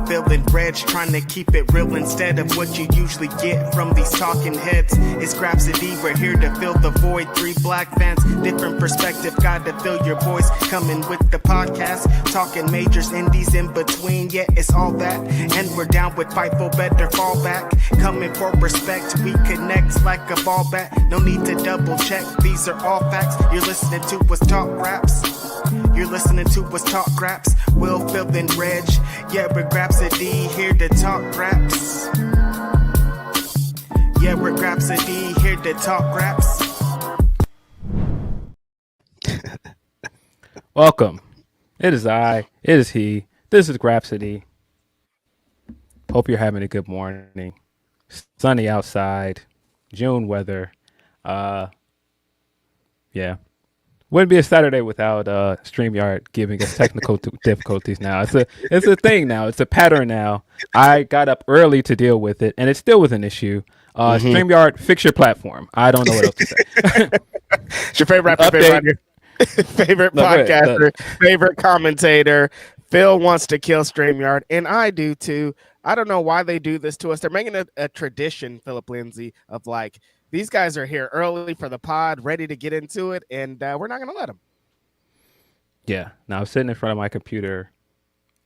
feeling reg, trying to keep it real instead of what you usually get from these talking heads. It's Grapsody, we're here to fill the void. 3 black fans, different perspective, gotta fill your voice. Coming with the podcast, talking majors, indies in between. Yeah, it's all that, and we're down with Fightful, better fall back. Coming for respect, we connect like a ball bat. No need to double check, these are all facts. You're listening to us talk raps. You're listening to us talk raps. Will, Phil, and Reg. Yeah, we're Grapsody, here to talk raps. Yeah, we're Grapsody, here to talk raps. Welcome. It is I. It is he. This is Grapsody. Hope you're having a good morning. Sunny outside. June weather. Yeah. Wouldn't be a Saturday without StreamYard giving us technical difficulties now. It's a thing now. It's a pattern now. I got up early to deal with it, and it still was an issue. StreamYard, fix your platform. I don't know what else to say. It's your favorite rapper, favorite podcaster, favorite commentator. Phil wants to kill StreamYard, and I do too. I don't know why they do this to us. They're making a tradition, Philip Lindsay, of like, these guys are here early for the pod, ready to get into it, and we're not going to let them. Yeah. Now, I was sitting in front of my computer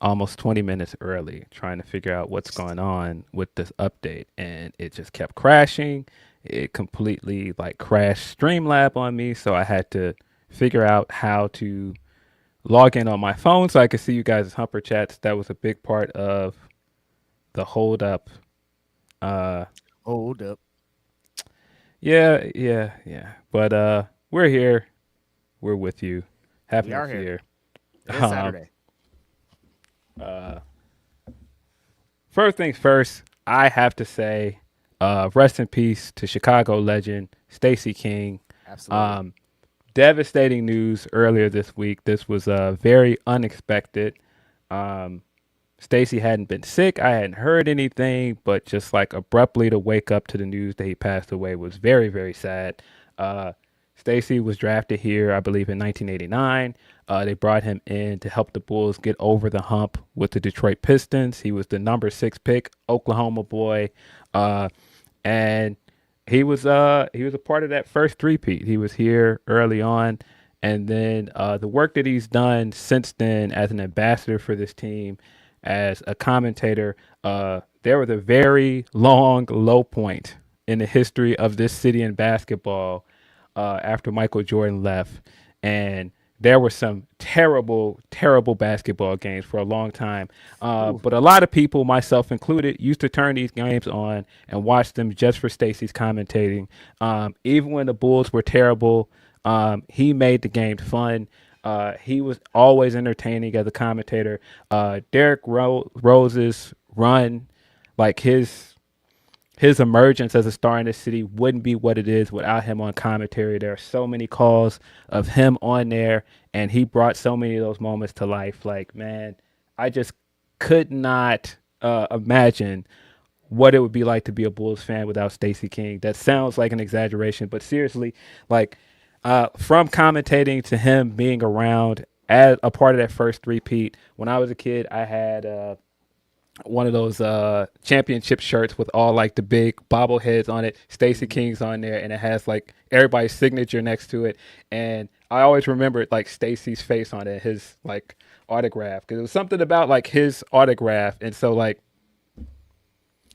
almost 20 minutes early trying to figure out what's going on with this update, and it just kept crashing. It completely crashed Streamlab on me, so I had to figure out how to log in on my phone so I could see you guys' Humper chats. That was a big part of the hold up. Hold up. Yeah. But we're here. We're with you. Happy New Year. It is Saturday. First things first, I have to say, rest in peace to Chicago legend Stacey King. Absolutely. Devastating news earlier this week. This was very unexpected. Stacey hadn't been sick. I hadn't heard anything, but just abruptly to wake up to the news that he passed away was very, very sad. Stacey was drafted here, I believe, in 1989. They brought him in to help the Bulls get over the hump with the Detroit Pistons. He was the number 6 pick, Oklahoma boy, and he was a part of that first three-peat. He was here early on, and then the work that he's done since then as an ambassador for this team, as a commentator, there was a very long low point in the history of this city in basketball after Michael Jordan left. And there were some terrible, terrible basketball games for a long time. But a lot of people, myself included, used to turn these games on and watch them just for Stacey's commentating. Even when the Bulls were terrible, he made the game fun. He was always entertaining as a commentator. Derrick Rose's run, his emergence as a star in this city wouldn't be what it is without him on commentary. There are so many calls of him on there, and he brought so many of those moments to life. Man, I just could not imagine what it would be like to be a Bulls fan without Stacey King. That sounds like an exaggeration, but seriously, from commentating to him being around as a part of that first three-peat. When I was a kid, I had one of those championship shirts with all the big bobbleheads on it. Stacey King's on there, and it has everybody's signature next to it. And I always remembered Stacey's face on it, his autograph, because it was something about his autograph. And so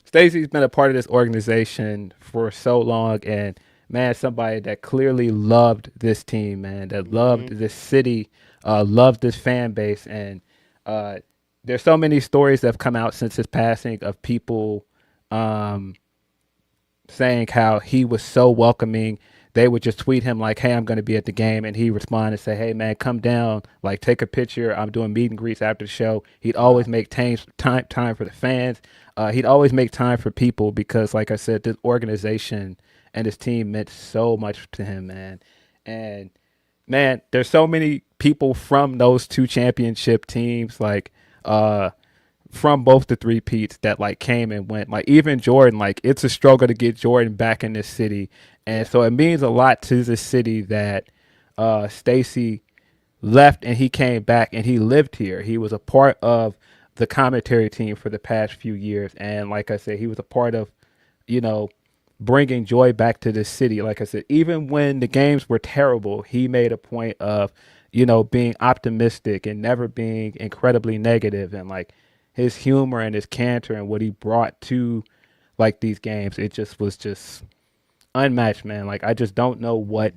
Stacey's been a part of this organization for so long, and man, somebody that clearly loved this team, man, that loved this city, loved this fan base. And there's so many stories that have come out since his passing of people saying how he was so welcoming. They would just tweet him hey, I'm going to be at the game. And he responded and say, hey, man, come down, take a picture. I'm doing meet and greets after the show. He'd always make time for the fans. He'd always make time for people because, like I said, this organization and his team meant so much to him, man. And, man, there's so many people from those two championship teams, from both the three-peats that, came and went. Even Jordan, it's a struggle to get Jordan back in this city. And so it means a lot to the city that Stacey left and he came back and he lived here. He was a part of the commentary team for the past few years. And like I said, he was a part of, you know, bringing joy back to this city. Like I said, even when the games were terrible, he made a point of, you know, being optimistic and never being incredibly negative. And like his humor and his canter and what he brought to like these games, it just was just unmatched, man. Like I just don't know what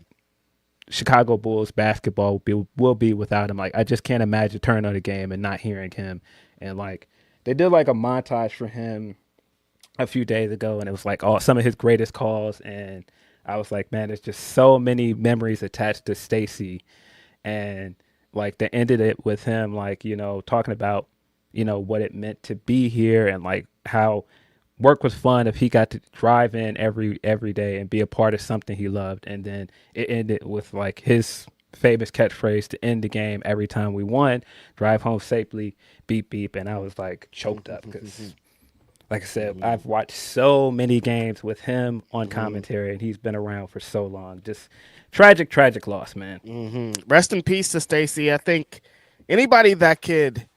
Chicago Bulls basketball will be without him. Like I just can't imagine turning on the game and not hearing him. And like they did like a montage for him a few days ago, and it was like all some of his greatest calls. And I was like, man, there's just so many memories attached to Stacy. And like they ended it with him, like, you know, talking about, you know, what it meant to be here and like how work was fun if he got to drive in every day and be a part of something he loved. And then it ended with like his famous catchphrase to end the game every time we won: drive home safely, beep beep. And I was like choked up because like I said, I've watched so many games with him on commentary, and he's been around for so long. Just tragic loss, man. Rest in peace to Stacy. I think anybody that could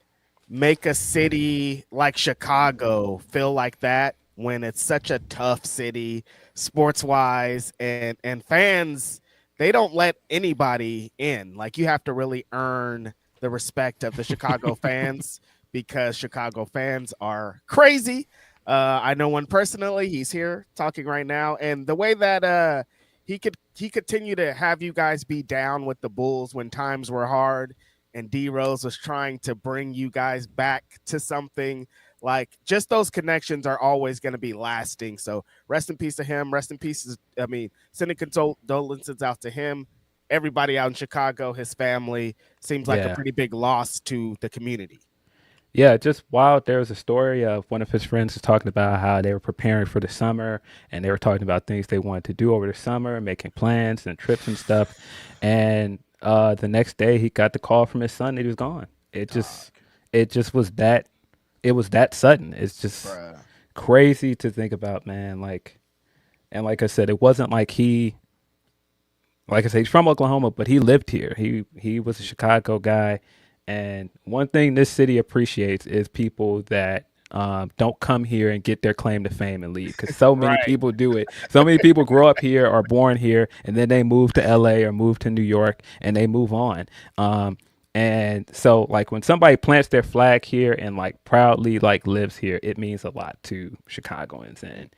make a city like Chicago feel like that when it's such a tough city sports wise, and fans, they don't let anybody in. Like you have to really earn the respect of the Chicago fans because Chicago fans are crazy. I know one personally. He's here talking right now, and the way that he continued to have you guys be down with the Bulls when times were hard, and D Rose was trying to bring you guys back to something. Like just those connections are always going to be lasting. So rest in peace to him. Rest in peace. I mean, sending condolences out to him, everybody out in Chicago, his family. Seems like a pretty big loss to the community. Yeah, just wild. There was a story of one of his friends was talking about how they were preparing for the summer, and they were talking about things they wanted to do over the summer, making plans and trips and stuff. And the next day he got the call from his son that he was gone. It just was that, it was that sudden. It's just crazy to think about, man. Like, and like I said, it wasn't like like I said, he's from Oklahoma, but he lived here. He was a Chicago guy. And one thing this city appreciates is people that don't come here and get their claim to fame and leave, because so many people do it. So many people grow up here, are born here, and then they move to LA or move to New York and they move on. And so like when somebody plants their flag here and like proudly like lives here, it means a lot to Chicagoans. And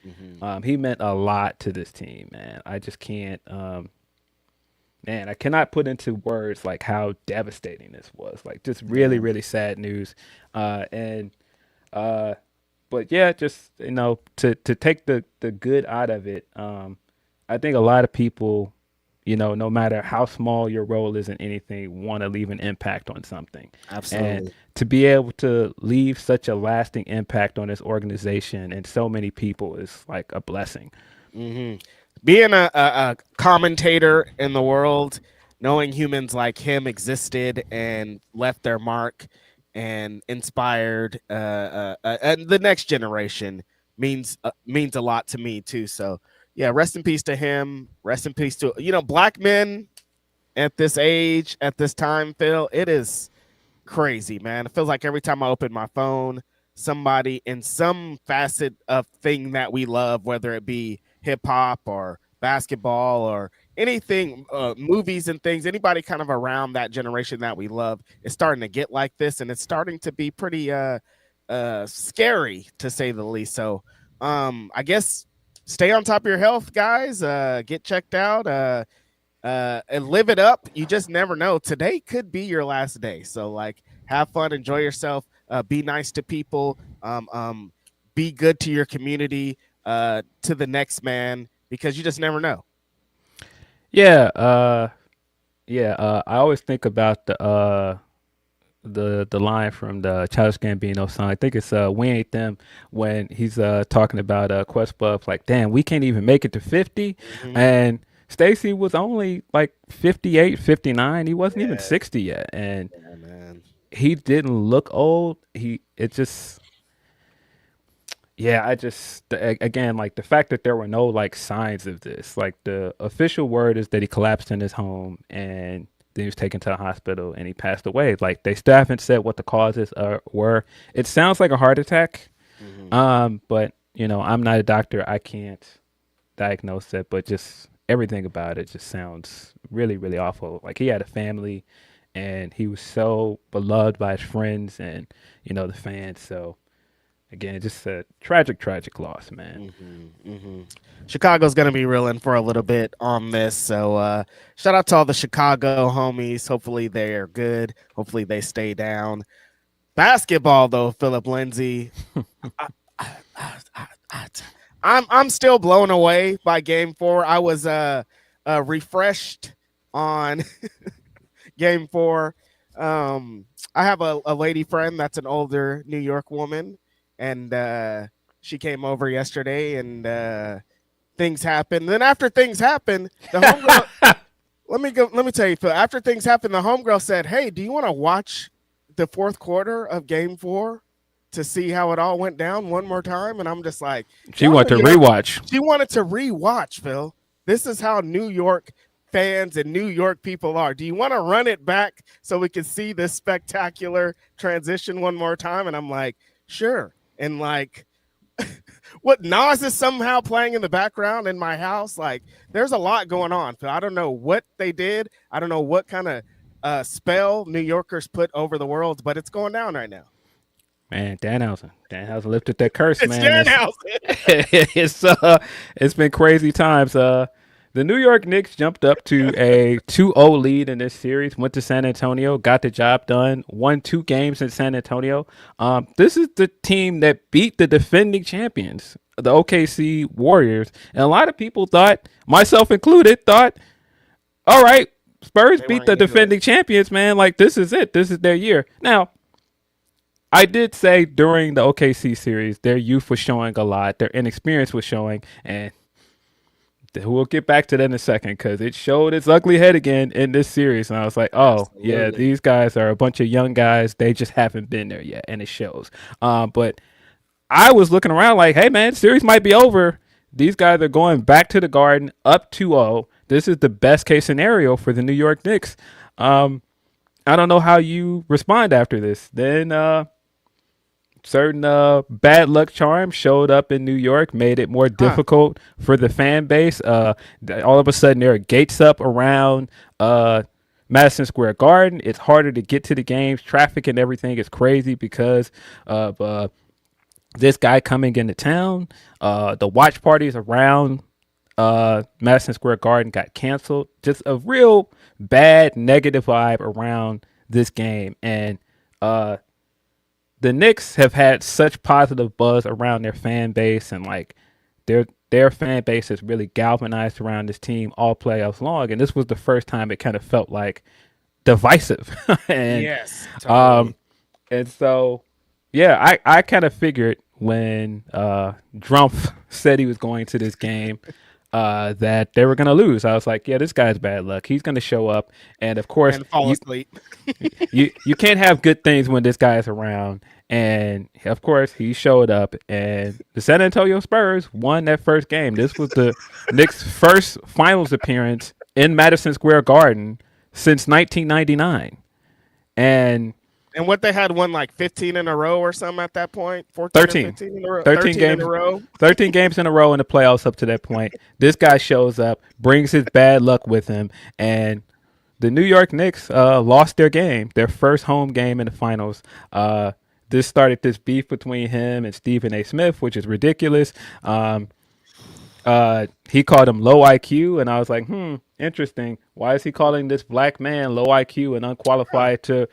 he meant a lot to this team, man. I just can't. Man, I cannot put into words like how devastating this was. Like just really sad news. But yeah, just, you know, to take the good out of it. I think a lot of people, you know, no matter how small your role is in anything, want to leave an impact on something. Absolutely. And to be able to leave such a lasting impact on this organization and so many people is like a blessing. Being a commentator in the world, knowing humans like him existed and left their mark and inspired and the next generation means a lot to me too. So yeah, rest in peace to him. Rest in peace to, you know, black men at this age, at this time, Phil. It is crazy, man. It feels like every time I open my phone, somebody in some facet of thing that we love, whether it be hip hop or basketball or anything, movies and things, anybody kind of around that generation that we love is starting to get like this, and it's starting to be pretty scary to say the least. So I guess stay on top of your health, guys. Get checked out and live it up. You just never know. Today could be your last day. So like have fun, enjoy yourself, be nice to people, be good to your community, to the next man, because you just never know. Yeah, I always think about the line from the Childish Gambino song. I think it's "We Ain't Them," when he's talking about Questlove, like, damn, we can't even make it to 50, and Stacy was only like 58, 59. He wasn't even 60 yet, and he didn't look old. Again, like the fact that there were no like signs of this, like the official word is that he collapsed in his home, and Then he was taken to the hospital and he passed away. Like, they still haven't said what the causes were. It sounds like a heart attack. But I'm not a doctor. I can't diagnose it, but just everything about it just sounds really, really awful. Like, he had a family and he was so beloved by his friends and, the fans. So again, just a tragic loss, man. Chicago's going to be reeling for a little bit on this. So shout out to all the Chicago homies. Hopefully they are good. Hopefully they stay down. Basketball, though, Philip Lindsay. I'm still blown away by Game 4. I was refreshed on Game 4. I have a lady friend that's an older New York woman, and she came over yesterday, and things happened. Then after things happened, the homegirl. let me tell you, Phil. After things happened, the homegirl said, "Hey, do you want to watch the fourth quarter of Game 4 to see how it all went down one more time?" And I'm just like, she wanted to rewatch. She wanted to rewatch, Phil. This is how New York fans and New York people are. Do you want to run it back so we can see this spectacular transition one more time? And I'm like, sure. And like, what, Nas is somehow playing in the background in my house. Like, there's a lot going on. I don't know what they did. I don't know what kind of spell New Yorkers put over the world, but it's going down right now. Man, Danhausen lifted that curse, it's man. Danhausen. It's been crazy times. The New York Knicks jumped up to a 2-0 lead in this series, went to San Antonio, got the job done, won 2 games in San Antonio. This is the team that beat the defending champions, the OKC Warriors. And a lot of people thought, myself included, all right, Spurs beat the defending champions, man. Like, this is it. This is their year. Now, I did say during the OKC series, their youth was showing a lot. Their inexperience was showing, and we'll get back to that in a second because it showed its ugly head again in this series. And I was like, oh, yeah, these guys are a bunch of young guys. They just haven't been there yet, and it shows. But I was looking around like, hey, man, the series might be over. These guys are going back to the Garden, up 2-0. This is the best-case scenario for the New York Knicks. I don't know how you respond after this. Then certain bad luck charms showed up in New York, made it more difficult for the fan base. All of a sudden, there are gates up around Madison Square Garden. It's harder to get to the games. Traffic and everything is crazy because of this guy coming into town. The watch parties around Madison Square Garden got canceled. Just a real bad, negative vibe around this game. And the Knicks have had such positive buzz around their fan base, and like their fan base is really galvanized around this team all playoffs long. And this was the first time it kind of felt like divisive. And, yes. Totally. And so, yeah, I kind of figured when Drumpf said he was going to this game that they were going to lose. I was like, yeah, this guy's bad luck. He's going to show up. And of course, fall asleep. you can't have good things when this guy is around. And of course, he showed up, and the San Antonio Spurs won that first game. This was the Knicks' first finals appearance in Madison Square Garden since 1999. And what they had won like 15 in a row or something at that point? 13 in a row. 13 games in a row. 13 games in a row in the playoffs up to that point. This guy shows up, brings his bad luck with him, and the New York Knicks lost their game, their first home game in the finals. This started this beef between him and Stephen A. Smith, which is ridiculous. He called him low IQ, and I was like, interesting. Why is he calling this black man low IQ and unqualified to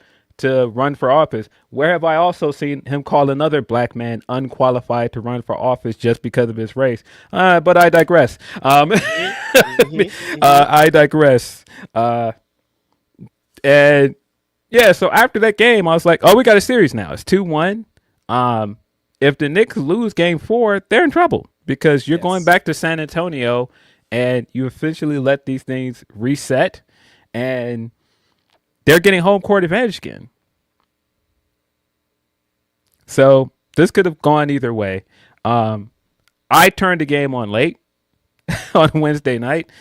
run for office? Where have I also seen him call another black man unqualified to run for office just because of his race? But I digress. I digress. And yeah, so after that game, I was like, oh, we got a series now. It's 2-1. If the Knicks lose game 4, they're in trouble because you're going back to San Antonio and you officially let these things reset, and they're getting home court advantage again. So this could have gone either way. I turned the game on late on Wednesday night.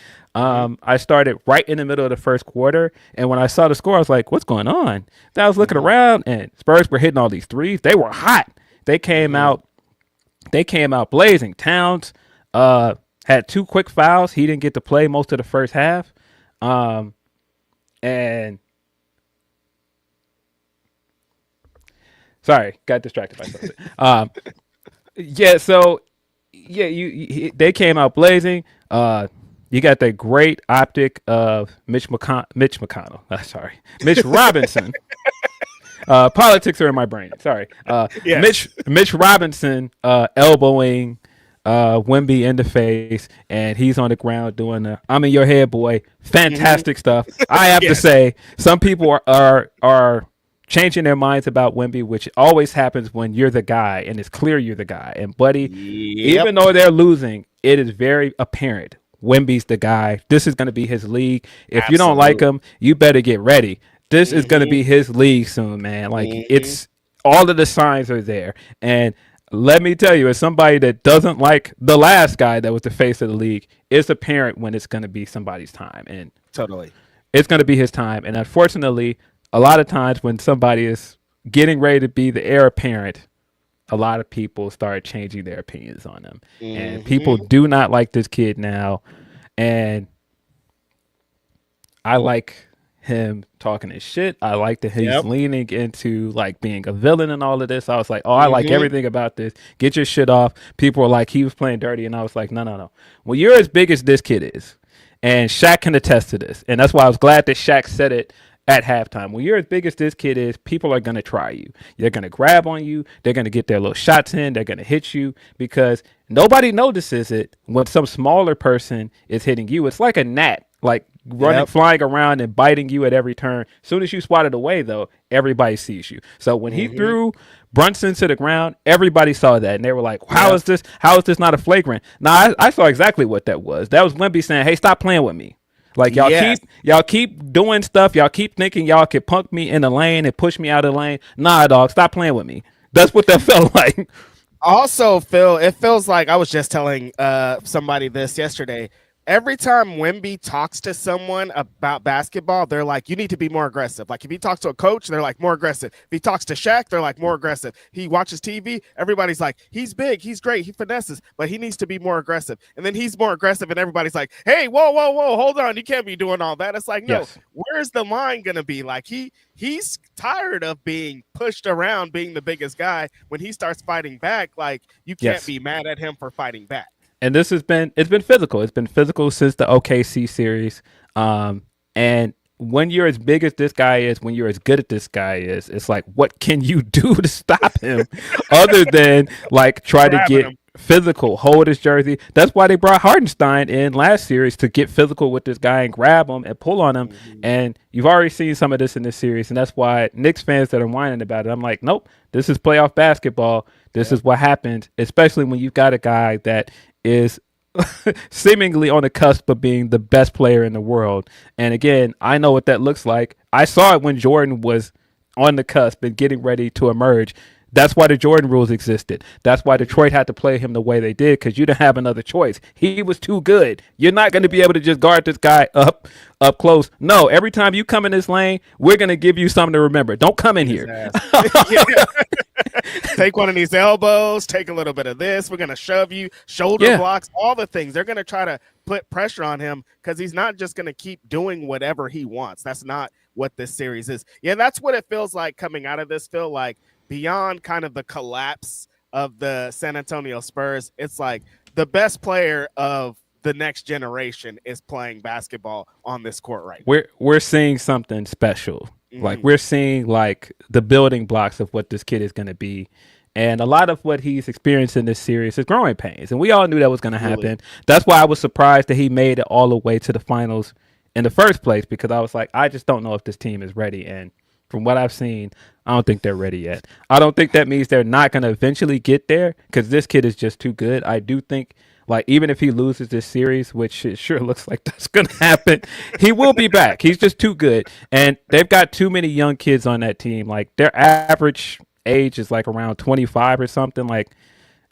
I started right in the middle of the first quarter, and when I saw the score, I was like, "What's going on?" Then I was looking around, and Spurs were hitting all these threes. They were hot. They came out. They came out blazing. Towns had 2 quick fouls. He didn't get to play most of the first half, and sorry, got distracted by something. They came out blazing. You got that great optic of Mitch Robinson. Politics are in my brain. Sorry. Mitch Robinson elbowing Wemby in the face, and he's on the ground doing the "I'm in your head, boy." Fantastic stuff. I have to say, some people are changing their minds about Wemby, which always happens when you're the guy, and it's clear you're the guy. And buddy, even though they're losing, it is very apparent Wemby's the guy. This is going to be his league. If you don't like him, you better get ready. This is going to be his league soon, man. Like it's all of the signs are there. And let me tell you, as somebody that doesn't like the last guy that was the face of the league, it's apparent when it's going to be somebody's time. And totally, it's going to be his time. And unfortunately, a lot of times when somebody is getting ready to be the heir apparent, a lot of people start changing their opinions on him. And people do not like this kid now. And I like him talking his shit. I like that he's leaning into like being a villain and all of this. I was like, I like everything about this. Get your shit off. People were like, he was playing dirty. And I was like, no. When you're as big as this kid is, and Shaq can attest to this, and that's why I was glad that Shaq said it at halftime. When you're as big as this kid is, people are going to try you. They're going to grab on you. They're going to get their little shots in. They're going to hit you because nobody notices it when some smaller person is hitting you. It's like a gnat, like running, flying around and biting you at every turn. As soon as you swat it away, though, everybody sees you. So when he threw Brunson to the ground, everybody saw that, and they were like, how is this not a flagrant? Now, I saw exactly what that was. That was Wemby saying, hey, stop playing with me. Like y'all keep doing stuff. Y'all keep thinking y'all could punk me in the lane and push me out of the lane. Nah, dog, stop playing with me. That's what that felt like. Also, Phil, it feels like I was just telling somebody this yesterday. Every time Wemby talks to someone about basketball, they're like, you need to be more aggressive. Like if he talks to a coach, they're like more aggressive. If he talks to Shaq, they're like more aggressive. He watches TV, everybody's like, he's big, he's great, he finesses, but he needs to be more aggressive. And then he's more aggressive and everybody's like, hey, whoa, hold on. You can't be doing all that. It's like, no, where's the line going to be? Like he's tired of being pushed around, being the biggest guy. When he starts fighting back, like you can't be mad at him for fighting back. And it's been physical. It's been physical since the OKC series. And when you're as big as this guy is, when you're as good as this guy is, it's like, what can you do to stop him other than like try to get physical, hold his jersey? That's why they brought Hartenstein in last series to get physical with this guy and grab him and pull on him. And you've already seen some of this in this series. And that's why Knicks fans that are whining about it, I'm like, nope, this is playoff basketball. This is what happens, especially when you've got a guy that is seemingly on the cusp of being the best player in the world. And again, I know what that looks like. I saw it when Jordan was on the cusp and getting ready to emerge. That's why the Jordan rules existed. That's why Detroit had to play him the way they did, because you didn't have another choice. He was too good. You're not going to be able to just guard this guy up close. No, every time you come in this lane, we're going to give you something to remember. Don't come in here. Take one of these elbows, take a little bit of this. We're going to shove you, shoulder blocks, all the things. They're going to try to put pressure on him because he's not just going to keep doing whatever he wants. That's not what this series is. Yeah, that's what it feels like coming out of this, Phil. Like beyond kind of the collapse of the San Antonio Spurs, it's like the best player of the next generation is playing basketball on this court right now. We're seeing something special. Like we're seeing like the building blocks of what this kid is going to be. And a lot of what he's experienced in this series is growing pains. And we all knew that was going to happen. Really? That's why I was surprised that he made it all the way to the finals in the first place, because I was like, I just don't know if this team is ready. And from what I've seen, I don't think they're ready yet. I don't think that means they're not going to eventually get there, because this kid is just too good. I do think, like, even if he loses this series, which it sure looks like that's going to happen, he will be back. He's just too good. And they've got too many young kids on that team. Like, their average age is like around 25 or something. Like,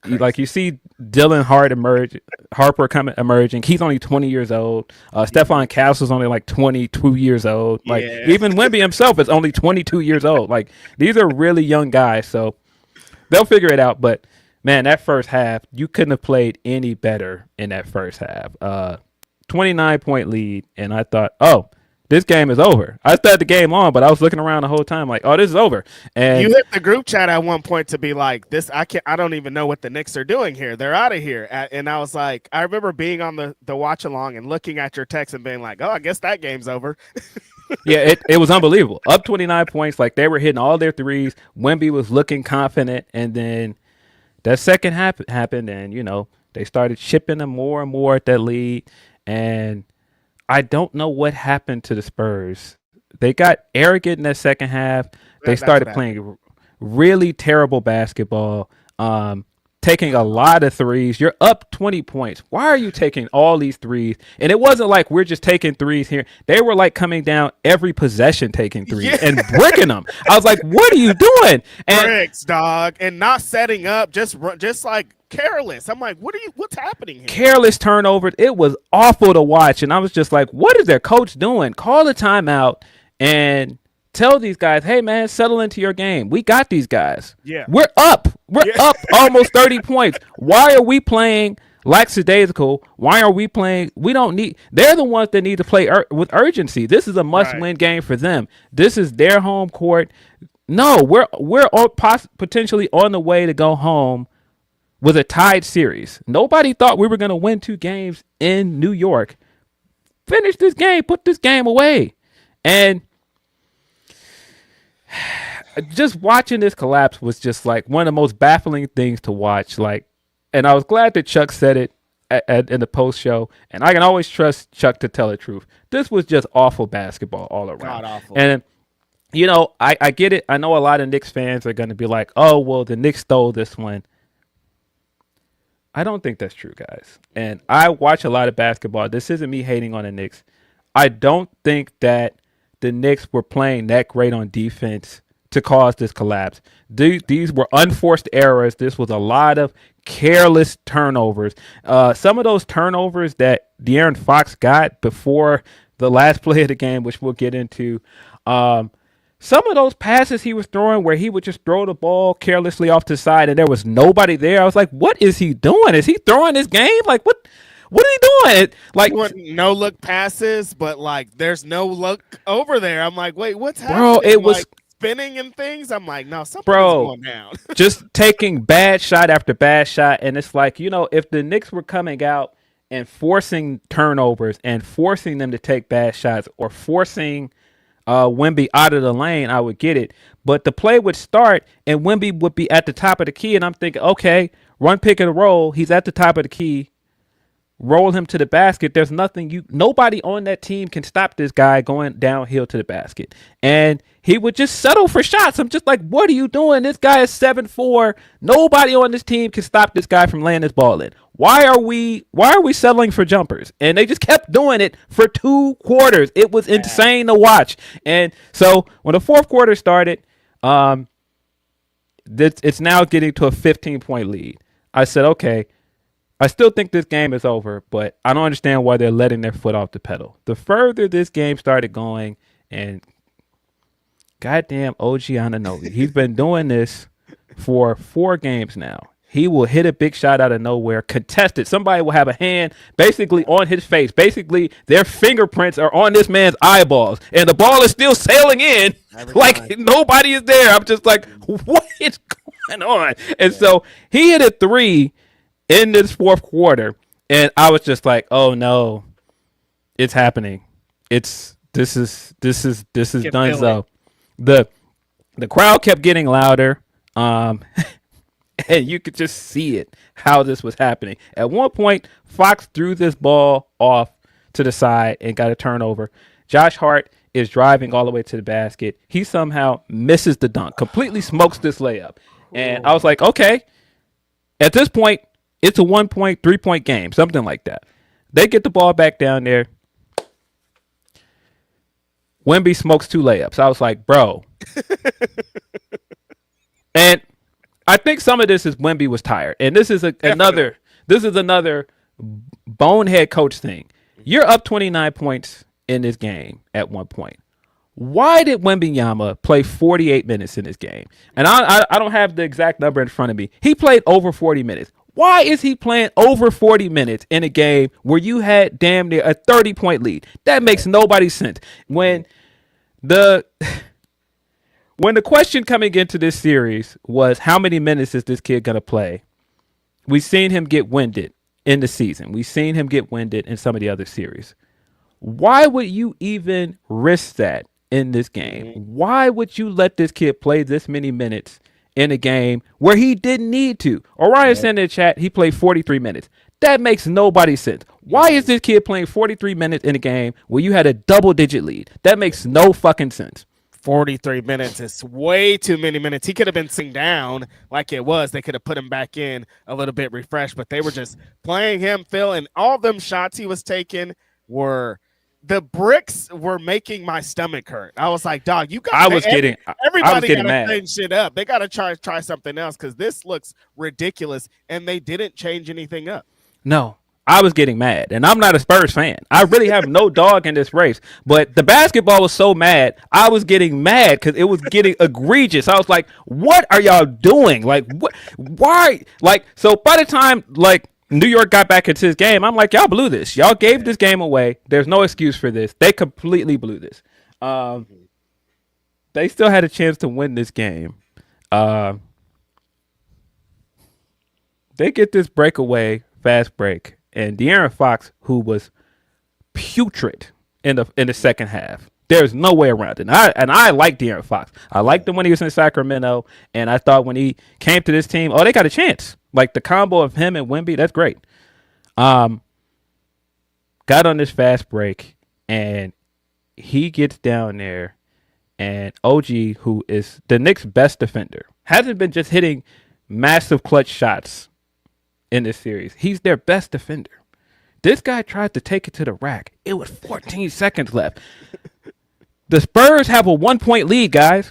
Like you see Dylan Harper emerging. He's only 20 years old. Stephon Castle's only like 22 years old. Like even Wemby himself is only 22 years old. Like these are really young guys, so they'll figure it out. But man, that first half, you couldn't have played any better in that first half. 29-point lead, and I thought, oh, this game is over. I started the game on, but I was looking around the whole time like, oh, this is over. And you hit the group chat at one point to be like, this, I don't even know what the Knicks are doing here. They're out of here. And I was like, I remember being on the watch along and looking at your text and being like, oh, I guess that game's over. Yeah, it was unbelievable. Up 29 points, like they were hitting all their threes. Wemby was looking confident, and then that second half happened, and they started chipping them more and more at that lead. And I don't know what happened to the Spurs. They got arrogant in that second half. They started playing really terrible basketball, taking a lot of threes. You're up 20 points. Why are you taking all these threes? And it wasn't like we're just taking threes here. They were like coming down every possession taking threes and bricking them. I was like, what are you doing? And bricks, dog, and not setting up, just like careless. I'm like, what's happening here? Careless turnovers. It was awful to watch. And I was just like, what is their coach doing? Call a timeout and tell these guys, hey, man, settle into your game. We got these guys. Yeah. We're up. We're up almost 30 points. Why are we playing lackadaisical? Why are we playing? We don't need. They're the ones that need to play with urgency. This is a must-win game for them. This is their home court. No, we're potentially on the way to go home with a tied series. Nobody thought we were going to win 2 games in New York. Finish this game. Put this game away. And just watching this collapse was just like one of the most baffling things to watch. Like, and I was glad that Chuck said it in the post show. And I can always trust Chuck to tell the truth. This was just awful basketball all around. God awful. And I get it. I know a lot of Knicks fans are going to be like, oh, well, the Knicks stole this one. I don't think that's true, guys. And I watch a lot of basketball. This isn't me hating on the Knicks. I don't think that the Knicks were playing that great on defense to cause this collapse. These were unforced errors. This was a lot of careless turnovers. Some of those turnovers that De'Aaron Fox got before the last play of the game, which we'll get into, some of those passes he was throwing where he would just throw the ball carelessly off to the side and there was nobody there. I was like, what is he doing? Is he throwing this game? Like, what is he doing? Like, no look passes, but like there's no look over there. I'm like, wait, what's happening? Bro, it was like spinning and things. I'm like, no, something's going down. Just taking bad shot after bad shot. And it's like, if the Knicks were coming out and forcing turnovers and forcing them to take bad shots or forcing Wemby out of the lane, I would get it. But the play would start and Wemby would be at the top of the key. And I'm thinking, okay, run, pick, and roll. He's at the top of the key. Roll him to the basket. There's nobody on that team can stop this guy going downhill to the basket. And he would just settle for shots. I'm just like, what are you doing? This guy is 7'4". Nobody on this team can stop this guy from laying this ball in. Why are we settling for jumpers? And they just kept doing it for 2 quarters. It was insane to watch. And so when the fourth quarter started, it's now getting to a 15-point lead. I said, okay, I still think this game is over, but I don't understand why they're letting their foot off the pedal. The further this game started going, and goddamn OG Anunoby, he's been doing this for 4 games now. He will hit a big shot out of nowhere, contested. Somebody will have a hand basically on his face. Basically, their fingerprints are on this man's eyeballs, and the ball is still sailing in like nobody is there. I'm just like, what is going on? And so he hit a 3 in this fourth quarter, and I was just like, "Oh no, it's happening! This is done." So the crowd kept getting louder, and you could just see it how this was happening. At one point, Fox threw this ball off to the side and got a turnover. Josh Hart is driving all the way to the basket. He somehow misses the dunk, completely smokes this layup, and I was like, "Okay." At this point, it's a 1-point, 3-point game, something like that. They get the ball back down there. Wemby smokes 2 layups. I was like, bro. And I think some of this is Wemby was tired, and this is another bonehead coach thing. You're up 29 points in this game at one point. Why did Wembanyama play 48 minutes in this game? And I don't have the exact number in front of me. He played over 40 minutes. Why is he playing over 40 minutes in a game where you had damn near a 30-point lead? That makes nobody's sense. When the question coming into this series was how many minutes is this kid going to play? We've seen him get winded in the season. We've seen him get winded in some of the other series. Why would you even risk that in this game? Why would you let this kid play this many minutes in a game where he didn't need to? Orion said in the chat he played 43 minutes. That makes nobody's sense. Why is this kid playing 43 minutes in a game where you had a double-digit lead? That makes no fucking sense. 43 minutes is way too many minutes. He could have been sitting down like it was. They could have put him back in a little bit refreshed, but they were just playing him, Phil, and all them shots he was taking were – the bricks were making my stomach hurt. I was like, dog, you got everybody got to clean shit up. They got to try something else because this looks ridiculous, and they didn't change anything up. No, I was getting mad, and I'm not a Spurs fan. I really have no dog in this race, but the basketball was so mad, I was getting mad because it was getting egregious. I was like, what are y'all doing? Like, what? Why? Like, so by the time, like, New York got back into this game, I'm like, y'all blew this. Y'all gave this game away. There's no excuse for this. They completely blew this. They still had a chance to win this game. They get this breakaway, fast break, and De'Aaron Fox, who was putrid in the second half. There's no way around it. And I like De'Aaron Fox. I liked him when he was in Sacramento, and I thought when he came to this team, they got a chance. Like the combo of him and Wemby, that's great. Got on this fast break, and he gets down there, and OG, who is the Knicks' best defender, hasn't been just hitting massive clutch shots in this series. He's their best defender. This guy tried to take it to the rack. It was 14 seconds left. The Spurs have a 1-point lead, guys.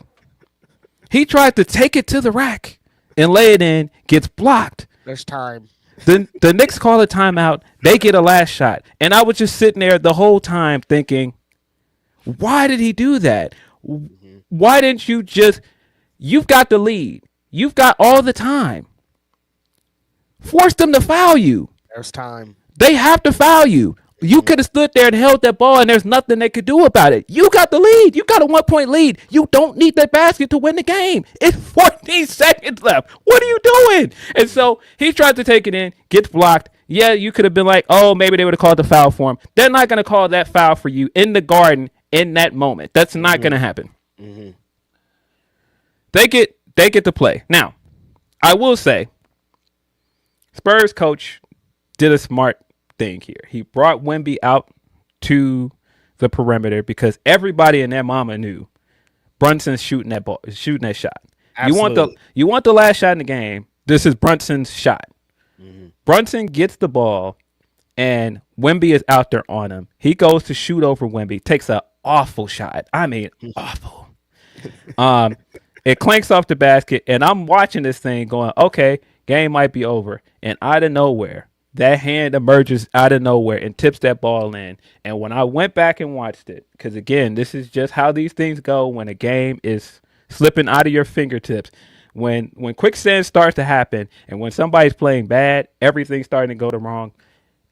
He tried to take it to the rack and lay it in, gets blocked. There's time. The Knicks call a timeout. They get a last shot. And I was just sitting there the whole time thinking, why did he do that? Why didn't you you've got the lead. You've got all the time. Force them to foul you. There's time. They have to foul you. You could have stood there and held that ball, and there's nothing they could do about it. You got the lead. You got a 1-point lead. You don't need that basket to win the game. It's 14 seconds left. What are you doing? And so he tried to take it in, gets blocked. Yeah, you could have been like, maybe they would have called the foul for him. They're not going to call that foul for you in the Garden in that moment. That's not going to happen. Mm-hmm. They get to play. Now, I will say, Spurs coach did a smart thing here. He brought Wemby out to the perimeter because everybody and their mama knew Brunson's shooting that shot. Absolutely. You want the last shot in the game. This is Brunson's shot. Mm-hmm. Brunson gets the ball, and Wemby is out there on him. He goes to shoot over Wemby, takes an awful shot. I mean, awful. It clanks off the basket, and I'm watching this thing going, okay, game might be over. And out of nowhere, that hand emerges out of nowhere and tips that ball in. And when I went back and watched it, because, again, this is just how these things go when a game is slipping out of your fingertips. When quicksand starts to happen and when somebody's playing bad, everything's starting to go wrong.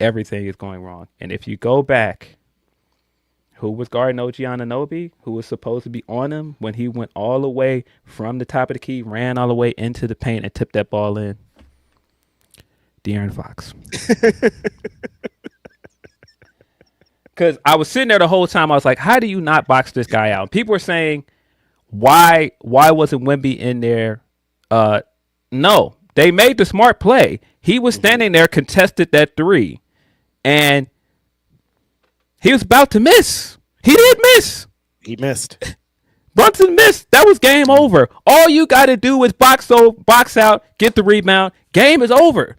Everything is going wrong. And if you go back, who was guarding OG Anunoby, who was supposed to be on him when he went all the way from the top of the key, ran all the way into the paint and tipped that ball in? De'Aaron Fox. Because I was sitting there the whole time. I was like, how do you not box this guy out? People were saying, why wasn't Wemby in there? No, they made the smart play. He was standing there, contested that three, and he was about to miss. He did miss. He missed. Brunson missed. That was game over. All you got to do is box out, get the rebound. Game is over.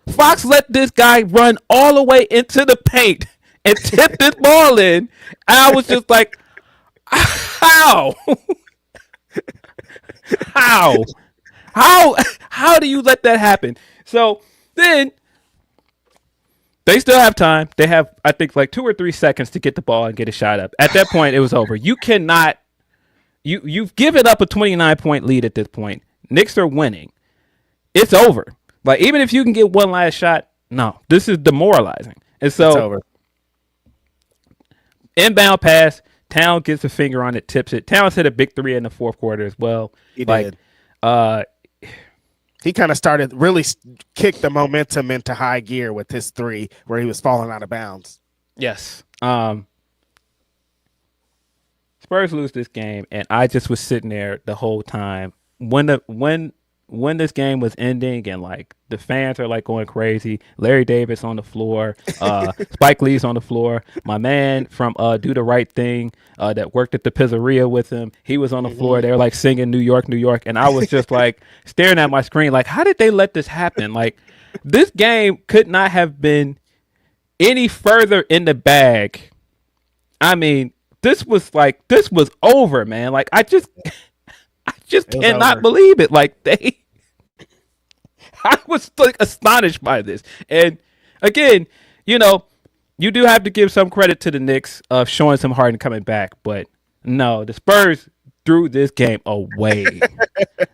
Fox let this guy run all the way into the paint and tip this ball in. And I was just like, how? How? How do you let that happen? So then they still have time. They have, I think, like 2 or 3 seconds to get the ball and get a shot up. At that point, it was over. You cannot. You've given up a 29-point lead at this point. Knicks are winning. It's over. Like, even if you can get one last shot, no, this is demoralizing. And so, it's over. Inbound pass, Town gets a finger on it, tips it. Towns hit a big 3 in the fourth quarter as well. He did. He kind of kicked the momentum into high gear with his 3 where he was falling out of bounds. Yes. Spurs lose this game, and I just was sitting there the whole time when this game was ending, and like the fans are like going crazy. Larry Davis on the floor, Spike Lee's on the floor. My man from Do the Right Thing that worked at the pizzeria with him, he was on the floor. They were like singing New York, New York, and I was just like staring at my screen, like, how did they let this happen? Like, this game could not have been any further in the bag. I mean, this was over, man. Like, I just cannot believe it. Like, I was like astonished by this. And again, you do have to give some credit to the Knicks of showing some heart and coming back. But no, the Spurs threw this game away.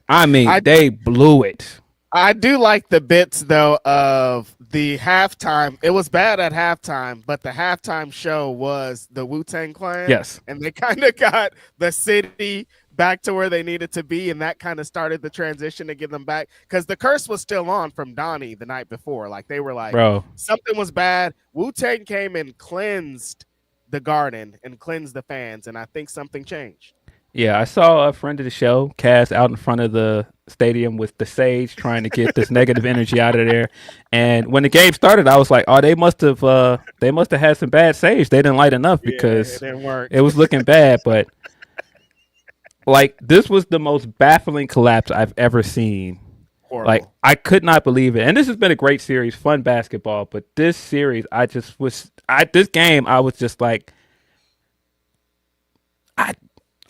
I mean, they blew it. I do like the bits, though, of the halftime. It was bad at halftime, but the halftime show was the Wu-Tang Clan. Yes. And they kind of got the city back to where they needed to be, and that kind of started the transition to get them back, because the curse was still on from Donnie the night before. Like, they were like, bro, something was bad. Wu-Tang came and cleansed the garden and cleansed the fans, and I think something changed. Yeah, I saw a friend of the show, Cass, out in front of the stadium with the sage trying to get this negative energy out of there. And when the game started, I was like, oh, they must have had some bad sage. They didn't light enough because it didn't work. It was looking bad. But like, this was the most baffling collapse I've ever seen. Horrible. Like, I could not believe it. And this has been a great series, fun basketball. But this series, this game, I was just like,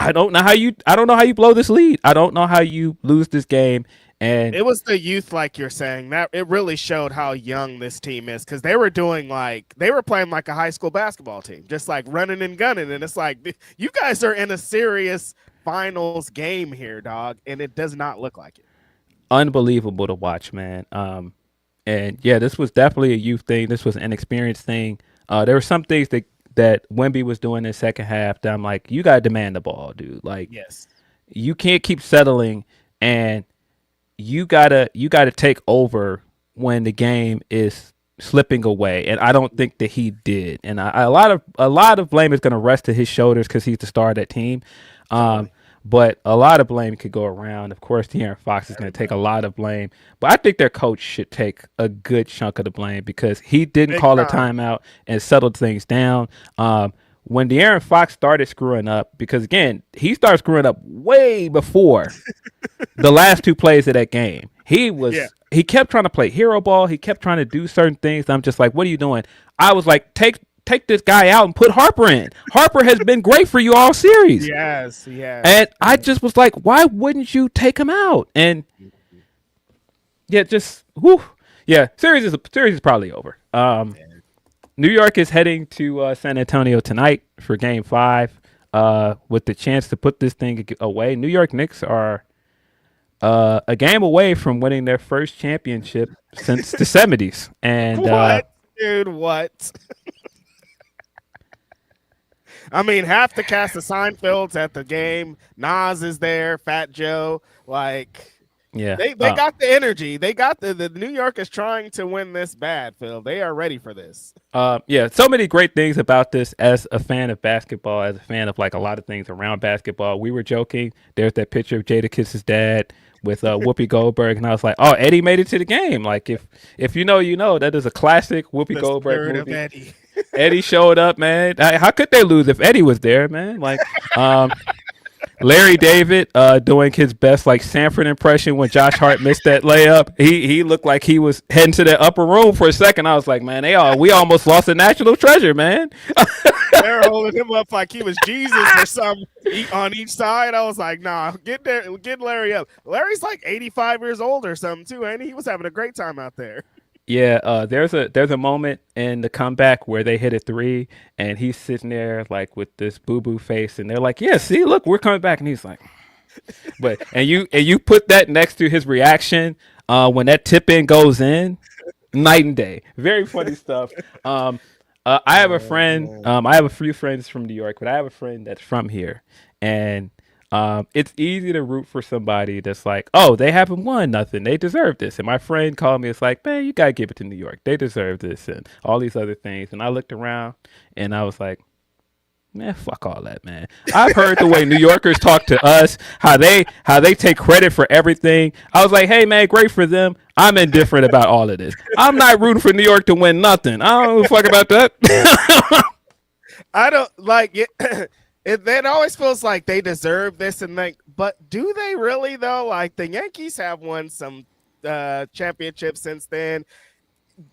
I don't know how you blow this lead. I don't know how you lose this game. And it was the youth, like you're saying, that it really showed how young this team is, because they were playing like a high school basketball team, just like running and gunning. And it's like, you guys are in a serious finals game here, dog, and it does not look like it. Unbelievable to watch, man. And yeah, this was definitely a youth thing. This was an inexperienced thing. There were some things that Wemby was doing in the second half that I'm like, you gotta demand the ball, dude. Like, yes, you can't keep settling, and you gotta take over when the game is slipping away. And I don't think that he did. And a lot of blame is gonna rest to his shoulders because he's the star of that team. But a lot of blame could go around. Of course, De'Aaron Fox is going to take a lot of blame. But I think their coach should take a good chunk of the blame, because he didn't call a timeout and settled things down. When De'Aaron Fox started screwing up, because, again, he started screwing up way before the last 2 plays of that game. He kept trying to play hero ball. He kept trying to do certain things. I'm just like, what are you doing? I was like, take this guy out and put Harper in. Harper has been great for you all series. Yes. And I just was like, why wouldn't you take him out? And yeah, just whew. Yeah, series is probably over. New York is heading to San Antonio tonight for Game 5, with the chance to put this thing away. New York Knicks are a game away from winning their first championship since the 70s. And what, dude? What? I mean, half the cast of Seinfeld's at the game. Nas is there. Fat Joe. Like, yeah, they got the energy. They got the New York is trying to win this bad, Phil. They are ready for this. Yeah, so many great things about this as a fan of basketball, as a fan of like a lot of things around basketball. We were joking. There's that picture of Jadakiss' dad with Whoopi Goldberg, and I was like, oh, Eddie made it to the game. Like, if you know, you know. That is a classic Whoopi Goldberg movie. Eddie. Eddie showed up, man. How could they lose if Eddie was there, man? Like, Larry David doing his best like Sanford impression when Josh Hart missed that layup. He looked like he was heading to the upper room for a second. I was like, man, we almost lost a national treasure, man. They're holding him up like he was Jesus or something on each side. I was like, nah, get Larry up. Larry's like 85 years old or something too, and he was having a great time out there. Yeah, there's a moment in the comeback where they hit a three, and he's sitting there like with this boo boo face, and they're like, "Yeah, see, look, we're coming back," and he's like, "But," and you put that next to his reaction when that tip in goes in, night and day. Very funny stuff. I have a friend. I have a few friends from New York, but I have a friend that's from here, and it's easy to root for somebody that's like, oh, they haven't won nothing, they deserve this. And my friend called me. It's like, man, you gotta give it to New York. They deserve this, and all these other things. And I looked around, and I was like, man, fuck all that, man. I've heard the way New Yorkers talk to us, how they take credit for everything. I was like, hey, man, great for them. I'm indifferent about all of this. I'm not rooting for New York to win nothing. I don't give a fuck about that. I don't like it. It always feels like they deserve this, and like, but do they really though? Like the Yankees have won some championships since then.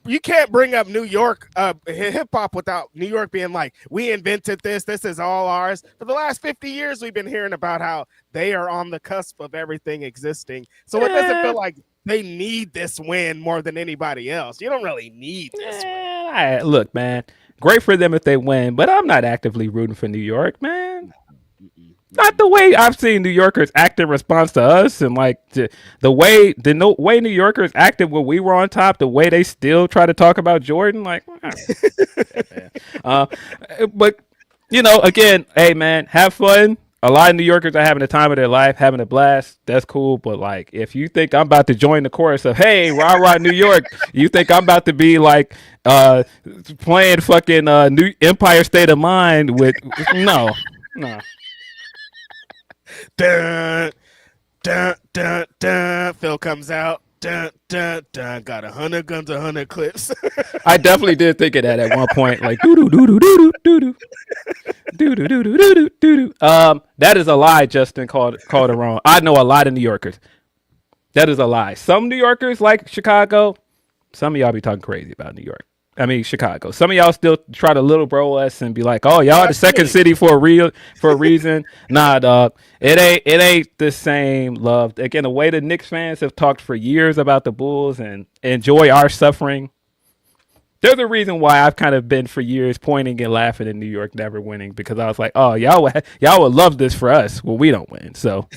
You can't bring up New York hip hop without New York being like, we invented this. This is all ours. For the last 50 years, we've been hearing about how they are on the cusp of everything existing. So it doesn't feel like they need this win more than anybody else. You don't really need this win. Look, man, great for them if they win, but I'm not actively rooting for New York, man. Not the way I've seen New Yorkers act in response to us, and like the way New Yorkers acted when we were on top, the way they still try to talk about Jordan, like. But again, hey man, have fun. A lot of New Yorkers are having the time of their life, having a blast. That's cool. But like, if you think I'm about to join the chorus of "Hey, rah rah New York," you think I'm about to be like playing fucking New Empire State of Mind with no. Dun, dun, dun, dun. Phil comes out. Dun, dun, dun. Got 100 guns, 100 clips. I definitely did think of that at one point. Like doo doo doo doo doo doo doo doo doo doo doo doo doo. That is a lie. Justin called it wrong. I know a lot of New Yorkers. That is a lie. Some New Yorkers like Chicago. Some of y'all be talking crazy about New York. I mean Chicago. Some of y'all still try to little bro us and be like, "Oh, y'all are the second city for a reason." Nah, dog. It ain't the same love. Again, the way the Knicks fans have talked for years about the Bulls and enjoy our suffering. There's a reason why I've kind of been for years pointing and laughing at New York never winning, because I was like, "Oh, y'all would love this for us." Well, we don't win, so.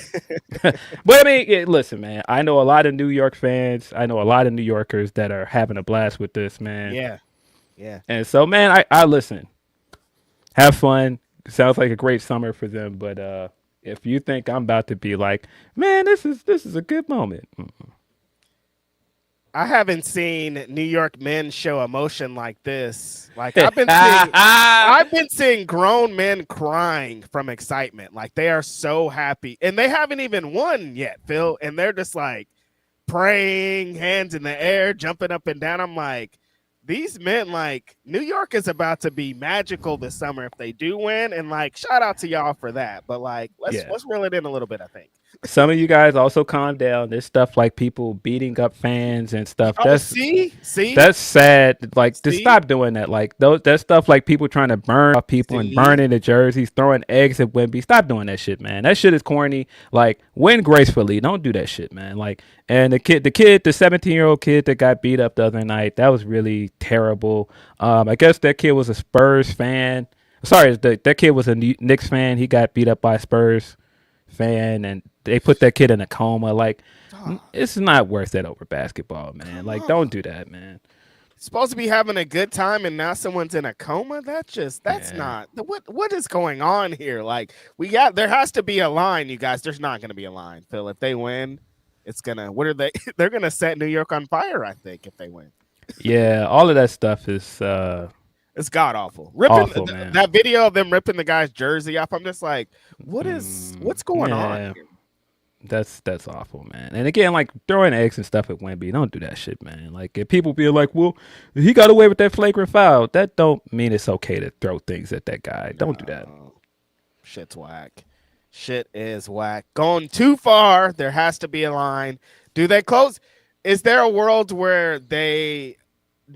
But I mean, listen, man. I know a lot of New York fans. I know a lot of New Yorkers that are having a blast with this, man. Yeah. And so, man, I listen. Have fun. Sounds like a great summer for them. But if you think I'm about to be like, man, this is a good moment. I haven't seen New York men show emotion like this. Like I've been seeing grown men crying from excitement. Like they are so happy, and they haven't even won yet, Phil. And they're just like praying, hands in the air, jumping up and down. I'm like, these men, like, New York is about to be magical this summer if they do win, and like, shout out to y'all for that. But like, let's reel it in a little bit, I think. Some of you guys also calm down. There's stuff like people beating up fans and stuff. See, that's sad. Like, to stop doing that. Like, that stuff like people trying to burn off people and burning the jerseys, throwing eggs at Wemby. Stop doing that shit, man. That shit is corny. Like, win gracefully. Don't do that shit, man. Like, and the 17-year-old kid that got beat up the other night, that was really terrible. I guess that kid was a Spurs fan. Sorry, that kid was a Knicks fan. He got beat up by a Spurs fan, and they put that kid in a coma. Like, it's not worth it over basketball, man. Like, don't do that, man. Supposed to be having a good time, and now someone's in a coma. That's not what is going on here. Like, there has to be a line, you guys. There's not going to be a line, Phil. If they win, it's gonna. What are they? They're gonna set New York on fire, I think, if they win. Yeah, all of that stuff is. It's god awful. Awful, man. That video of them ripping the guy's jersey off. I'm just like, what's going on here? That's awful, man. And again, like throwing eggs and stuff at Wemby, don't do that shit, man. Like if people be like, well, he got away with that flagrant foul, that don't mean it's okay to throw things at that guy. Don't do that. Shit's whack. Shit is whack. Going too far. There has to be a line. Do they close? Is there a world where they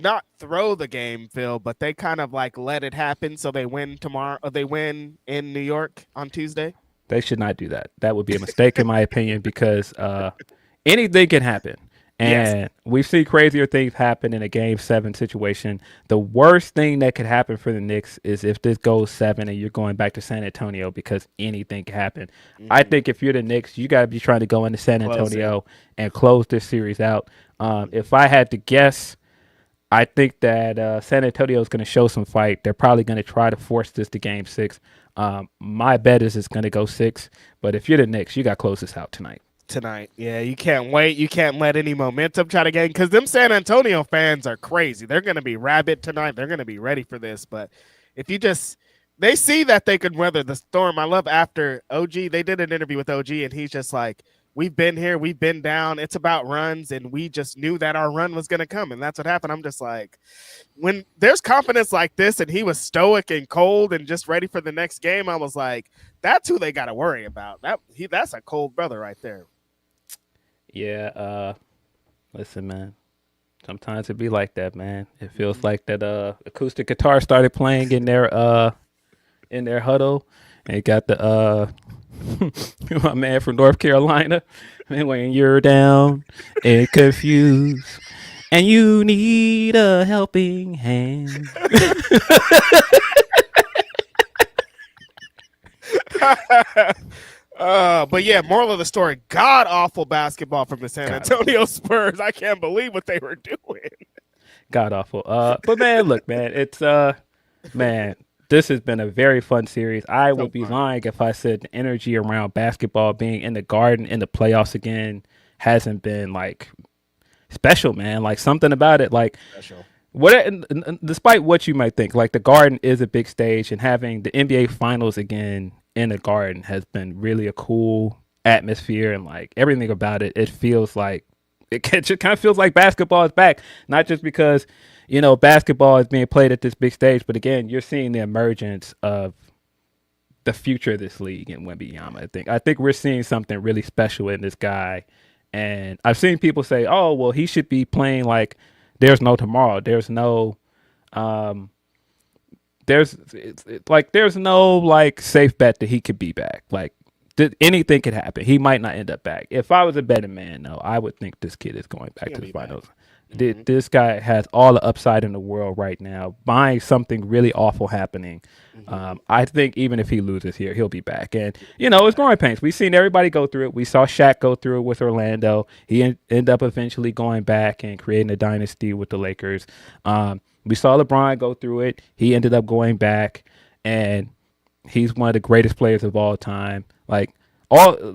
not throw the game, Phil, but they kind of like let it happen so they win tomorrow. They win in New York on Tuesday. They should not do that. That would be a mistake, in my opinion, because anything can happen. And Yes. we see crazier things happen in a Game 7 situation. The worst thing that could happen for the Knicks is if this goes 7 and you're going back to San Antonio, because anything can happen. I think if you're the Knicks, you got to be trying to go into San Antonio and close this series out. If I had to guess, I think that San Antonio is going to show some fight. They're probably going to try to force this to Game 6. My bet is it's going to go 6. But if you're the Knicks, you got to close this out tonight. Yeah, you can't wait. You can't let any momentum try to gain, because them San Antonio fans are crazy. They're going to be rabid tonight. They're going to be ready for this. But if you just, they see that they could weather the storm. I love after OG, they did an interview with OG, and he's just like, we've been here, we've been down. It's about runs, and we just knew that our run was going to come, and that's what happened. I'm just like, when there's confidence like this, and he was stoic and cold and just ready for the next game, I was like, that's who they got to worry about. That's a cold brother right there. Yeah, listen, man. Sometimes it be like that, man. It feels like that acoustic guitar started playing in their huddle, and it got the my man from North Carolina. And when you're down and confused and you need a helping hand. But yeah, moral of the story, god awful basketball from the San Antonio Spurs. I can't believe what they were doing. God awful. But man, look, man, it's man, this has been a very fun series. I would be lying if I said the energy around basketball being in the Garden in the playoffs again hasn't been like special, man. Like something about it, like special. Despite what you might think, like the Garden is a big stage, and having the NBA Finals again in the Garden has been really a cool atmosphere, and like everything about it, it feels like it just kind of feels like basketball is back. Not just because, you know, basketball is being played at this big stage, but again, you're seeing the emergence of the future of this league in Wembanyama. I think we're seeing something really special in this guy, and I've seen people say, "Oh, well, he should be playing like there's no tomorrow. There's no." There's no like safe bet that he could be back. Like anything could happen. He might not end up back. If I was a betting man, no, I would think this kid is going back to the finals. Mm-hmm. This guy has all the upside in the world right now. Buying something really awful happening. Mm-hmm. I think even if he loses here, he'll be back. And you know, it's growing pains. We've seen everybody go through it. We saw Shaq go through it with Orlando. He ended up eventually going back and creating a dynasty with the Lakers. We saw LeBron go through it. He ended up going back, and he's one of the greatest players of all time. Like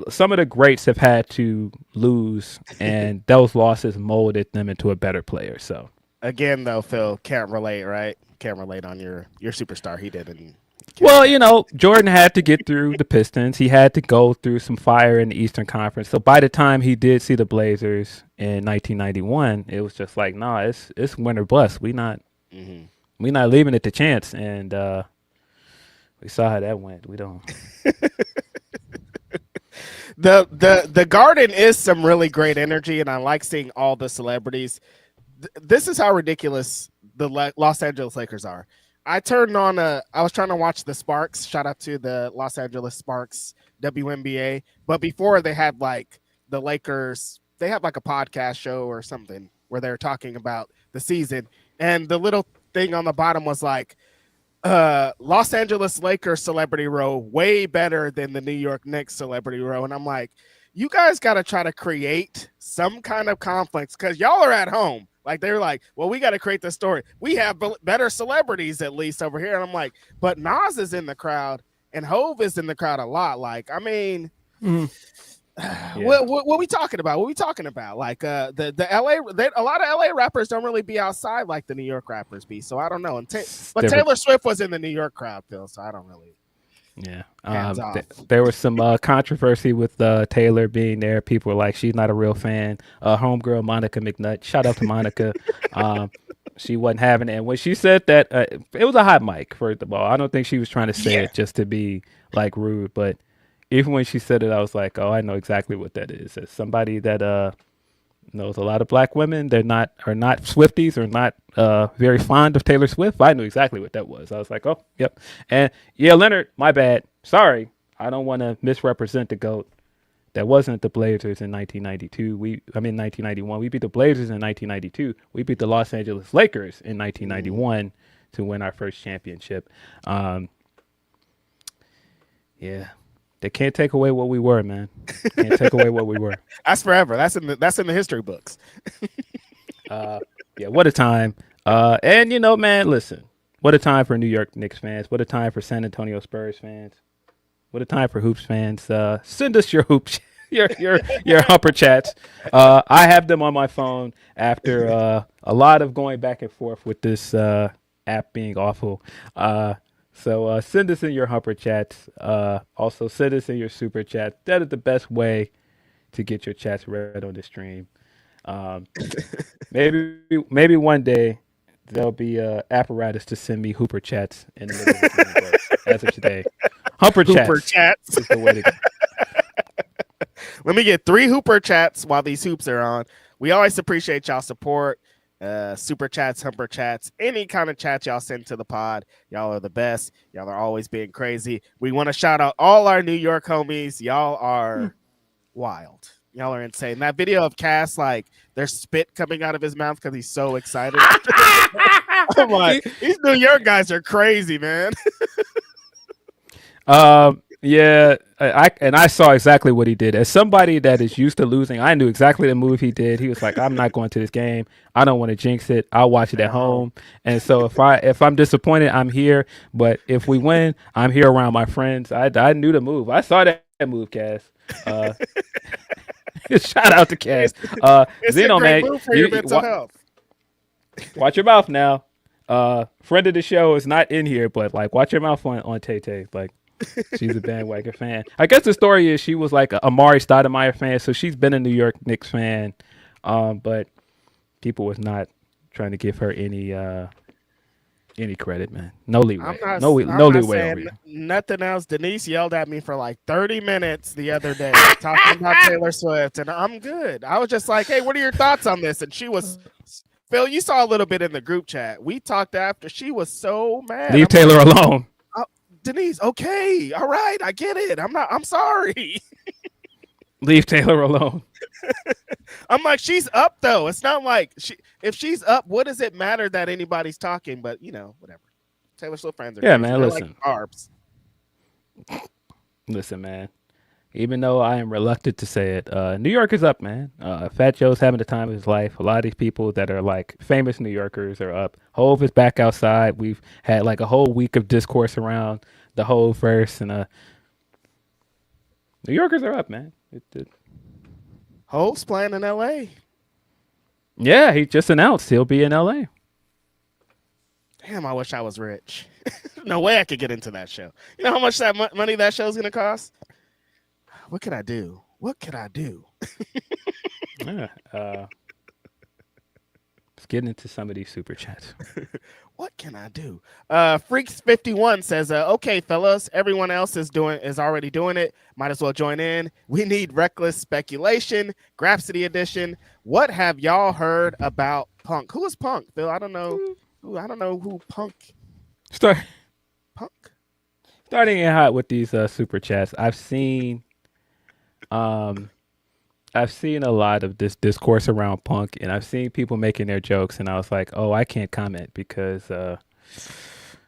some of the greats have had to lose, and those losses molded them into a better player. So again, though, Phil can't relate, right? Can't relate on your superstar. He didn't. Well, you know, Jordan had to get through the Pistons. He had to go through some fire in the Eastern Conference. So by the time he did see the Blazers in 1991, it was just like, nah, it's win or bust. We not leaving it to chance. And we saw how that went. We don't. The Garden is some really great energy, and I like seeing all the celebrities. This is how ridiculous the Los Angeles Lakers are. I turned on I was trying to watch the Sparks. Shout out to the Los Angeles Sparks WNBA. But before they had like the Lakers, they had like a podcast show or something where they were talking about the season. And the little thing on the bottom was like, Los Angeles Lakers celebrity row way better than the New York Knicks celebrity row. And I'm like, you guys got to try to create some kind of conflicts because y'all are at home. Like they're like, well, we got to create this story. We have better celebrities at least over here. And I'm like, but Nas is in the crowd and Hove is in the crowd a lot. Like, I mean, what we talking about? What we talking about? Like the LA, a lot of LA rappers don't really be outside like the New York rappers be. So I don't know. But Taylor Swift was in the New York crowd, Phil. So I don't really. Yeah. There was some controversy with Taylor being there. People were like, she's not a real fan. Homegirl Monica McNutt. Shout out to Monica. She wasn't having it. And when she said that, it was a hot mic, first of all. I don't think she was trying to say it just to be like rude. But even when she said it, I was like, oh, I know exactly what that is. It's somebody that knows a lot of black women. They're not Swifties or not very fond of Taylor Swift. I knew exactly what that was. I was like, oh, yep. And yeah, Leonard, my bad. Sorry, I don't want to misrepresent the GOAT. That wasn't the Blazers in 1992. 1991. We beat the Blazers in 1992. We beat the Los Angeles Lakers in 1991 to win our first championship. Yeah. They can't take away what we were, man. Can't take away what we were. That's forever. That's in the history books. Yeah, what a time. And you know, man, listen. What a time for New York Knicks fans. What a time for San Antonio Spurs fans. What a time for hoops fans. Send us your hoops, your humper chats. I have them on my phone after a lot of going back and forth with this app being awful. So send us in your humper chats. Also send us in your super chats. That is the best way to get your chats read on the stream. Maybe one day there'll be apparatus to send me hooper chats in the middle of the game, but as of today, humper chats is the way to go. Let me get 3 hooper chats while these hoops are on. We always appreciate y'all support. Super chats, humper chats, any kind of chat y'all send to the pod. Y'all are the best. Y'all are always being crazy. We want to shout out all our New York homies. Y'all are wild. Y'all are insane. That video of Cass, like, there's spit coming out of his mouth because he's so excited. I'm like, these New York guys are crazy, man. Yeah, I saw exactly what he did. As somebody that is used to losing, I knew exactly the move he did. He was like, "I'm not going to this game. I don't want to jinx it. I'll watch it at home." And so if I'm disappointed, I'm here. But if we win, I'm here around my friends. I knew the move. I saw that move, Cass. Shout out to Cass. It's Zeno, a great man, move for your mental health. Watch your mouth now. Friend of the show is not in here, but like, watch your mouth on Tay Tay. Like, she's a bandwagon fan. I guess the story is she was like a Amari Stoudemire fan, so she's been a New York Knicks fan. But people was not trying to give her any credit, man. No leeway. No leeway over here. Nothing else. Denise yelled at me for like 30 minutes the other day talking about Taylor Swift, and I'm good. I was just like, "Hey, what are your thoughts on this?" And she was, Phil, you saw a little bit in the group chat. We talked after. She was so mad. Leave Taylor alone. Denise, okay, all right, I get it. I'm sorry. Leave Taylor alone. I'm like, she's up though. It's not like if she's up, what does it matter that anybody's talking? But you know, whatever. Taylor Swift fans are crazy. Man. Listen, like carbs. Listen, man. Even though I am reluctant to say it, New York is up, man. Fat Joe's having the time of his life. A lot of these people that are like famous New Yorkers are up. Hove is back outside. We've had like a whole week of discourse around the Hove verse, and New Yorkers are up, man. Hove's playing in L.A. Yeah, he just announced he'll be in L.A. Damn, I wish I was rich. No way I could get into that show. You know how much that money that show's gonna cost? What could I do? Yeah, let's get into some of these super chats. What can I do? Freaks51 says, okay, fellas, everyone else is already doing it. Might as well join in. We need reckless speculation, Grapsody edition. What have y'all heard about Punk? Who is Punk, Phil? I don't know. I don't know who Punk. Starting in hot with these super chats. I've seen a lot of this discourse around Punk, and I've seen people making their jokes, and I was like, oh, I can't comment because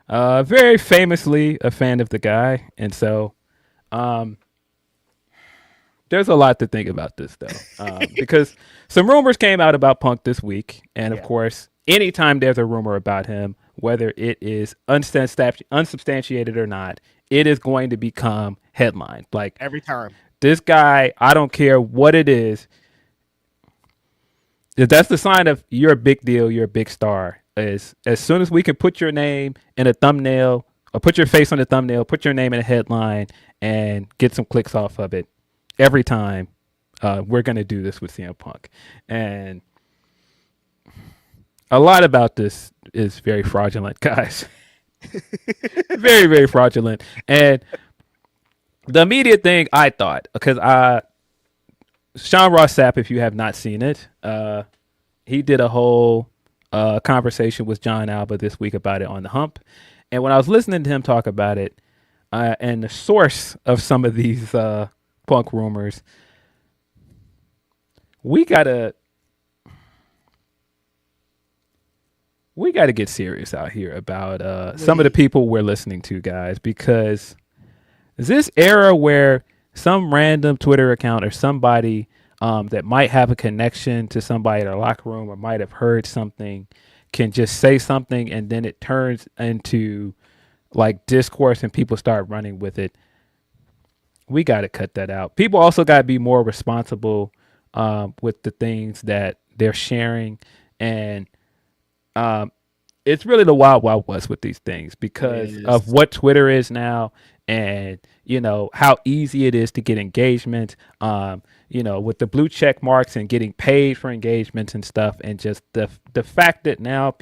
very famously a fan of the guy. And so there's a lot to think about this, though, because some rumors came out about Punk this week. And of course, anytime there's a rumor about him, whether it is unsubstantiated or not, it is going to become headline. Like every time. This guy, I don't care what it is. That's the sign of you're a big deal, you're a big star. As soon as we can put your name in a thumbnail, or put your face on the thumbnail, put your name in a headline, and get some clicks off of it, every time we're going to do this with CM Punk. And a lot about this is very fraudulent, guys. Very, very fraudulent. And the immediate thing I thought, because Sean Ross Sapp, if you have not seen it, he did a whole conversation with John Alba this week about it on the Hump. And when I was listening to him talk about it, and the source of some of these Punk rumors, we gotta get serious out here about some of the people we're listening to, guys, because this era where some random Twitter account or somebody that might have a connection to somebody in a locker room or might have heard something can just say something and then it turns into like discourse and people start running with it. We got to cut that out. People also got to be more responsible with the things that they're sharing. And it's really the wild, wild west with these things because of what Twitter is now. And, you know, how easy it is to get engagement, you know, with the blue check marks and getting paid for engagements and stuff. And just the fact that now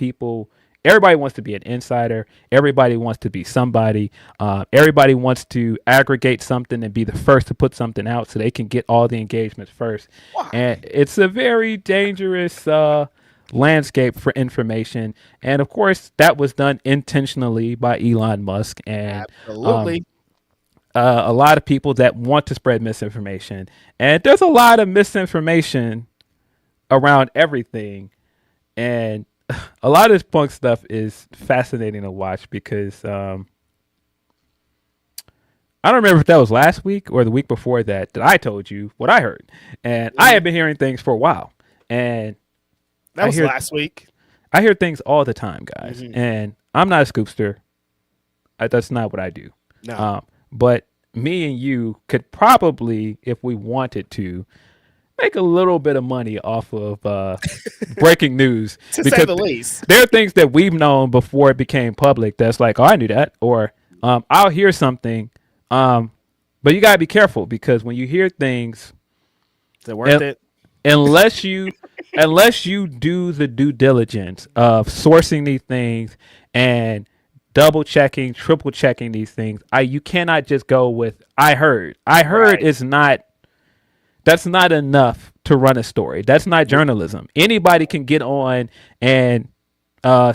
everybody wants to be an insider. Everybody wants to be somebody. Everybody wants to aggregate something and be the first to put something out so they can get all the engagements first. Wow. And it's a very dangerous landscape for information. And of course, that was done intentionally by Elon Musk. And absolutely. A lot of people that want to spread misinformation. And there's a lot of misinformation around everything. And a lot of this Punk stuff is fascinating to watch because I don't remember if that was last week or the week before that I told you what I heard. And I have been hearing things for a while. And that was last week. I hear things all the time, guys. Mm-hmm. And I'm not a scoopster. That's not what I do. No. But me and you could probably, if we wanted to, make a little bit of money off of breaking news. To say the least. There are things that we've known before it became public that's like, oh, I knew that. Or I'll hear something. But you got to be careful because when you hear things. Is it worth it? Unless you do the due diligence of sourcing these things and double checking, triple checking these things, you cannot just go with I heard. I heard is not. That's not enough to run a story. That's not journalism. Anybody can get on and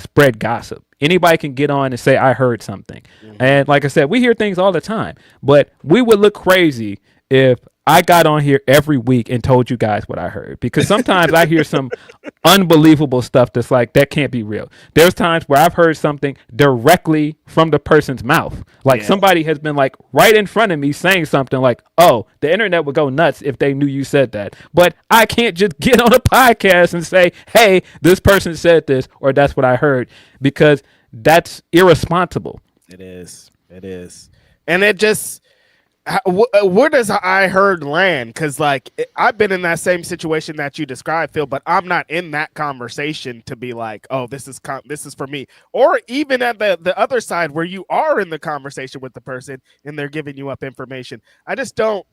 spread gossip. Anybody can get on and say, I heard something. Mm-hmm. And like I said, we hear things all the time. But we would look crazy if I got on here every week and told you guys what I heard. Because sometimes I hear some unbelievable stuff that's like, that can't be real. There's times where I've heard something directly from the person's mouth. Like somebody has been like right in front of me saying something like, oh, the internet would go nuts if they knew you said that. But I can't just get on a podcast and say, hey, this person said this or that's what I heard, because that's irresponsible. It is. And it just... where does I heard land? Because like I've been in that same situation that you described, Phil, but I'm not in that conversation to be like, oh, this is for me. Or even at the other side where you are in the conversation with the person and they're giving you up information. I just don't.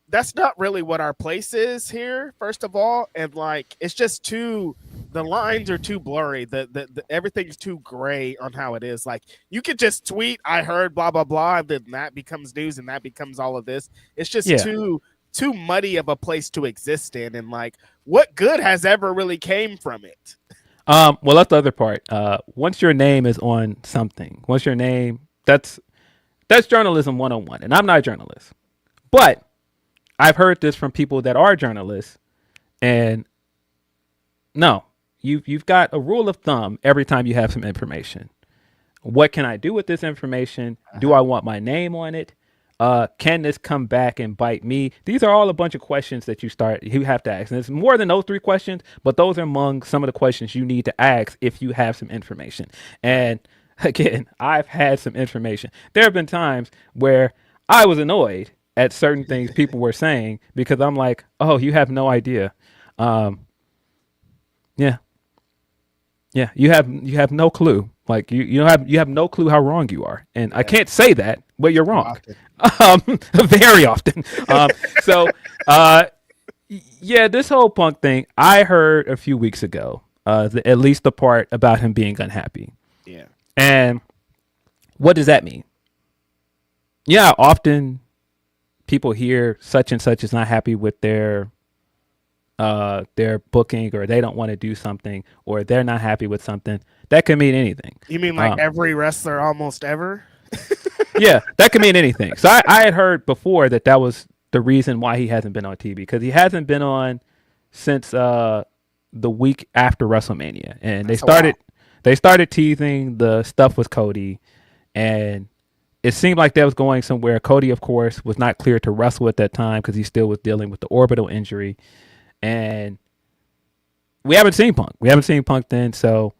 That's not really what our place is here, first of all. And like, it's just the lines are too blurry. The everything's too gray on how it is. Like you could just tweet, I heard blah, blah, blah. And then that becomes news and that becomes all of this. It's just too muddy of a place to exist in. And like, what good has ever really came from it? Well, that's the other part. Once your name is on something, that's journalism 101. And I'm not a journalist, but I've heard this from people that are journalists, and no, you've got a rule of thumb every time you have some information. What can I do with this information? Do I want my name on it? Can this come back and bite me? These are all a bunch of questions that you have to ask. And it's more than those three questions, but those are among some of the questions you need to ask if you have some information. And again, I've had some information. There have been times where I was annoyed at certain things people were saying because I'm like, oh, you have no idea. Yeah, you have no clue. Like you have no clue how wrong you are. And I can't say that, but you're wrong. Very often. This whole Punk thing, I heard a few weeks ago, at least the part about him being unhappy. Yeah. And what does that mean? Yeah, often people hear such and such is not happy with their their booking, or they don't want to do something, or they're not happy with something. That could mean anything. You mean like every wrestler almost ever? Yeah, that could mean anything. So I had heard before that was the reason why he hasn't been on TV, because he hasn't been on since the week after WrestleMania, and they started teasing the stuff with Cody, and it seemed like that was going somewhere. Cody, of course, was not cleared to wrestle at that time because he still was dealing with the orbital injury, and we haven't seen Punk. We haven't seen Punk then, so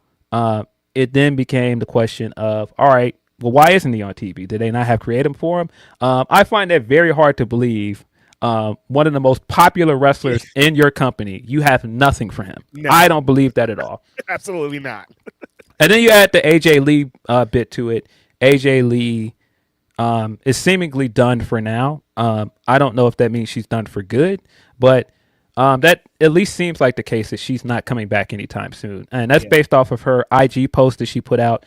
it then became the question of, all right, well, why isn't he on TV? Did they not have creative for him? I find that very hard to believe. One of the most popular wrestlers in your company, you have nothing for him. No. I don't believe that at all. Absolutely not. And then you add the AJ Lee bit to it. AJ Lee is seemingly done for now. I don't know if that means she's done for good, but that at least seems like the case, that she's not coming back anytime soon. And that's based off of her IG post that she put out.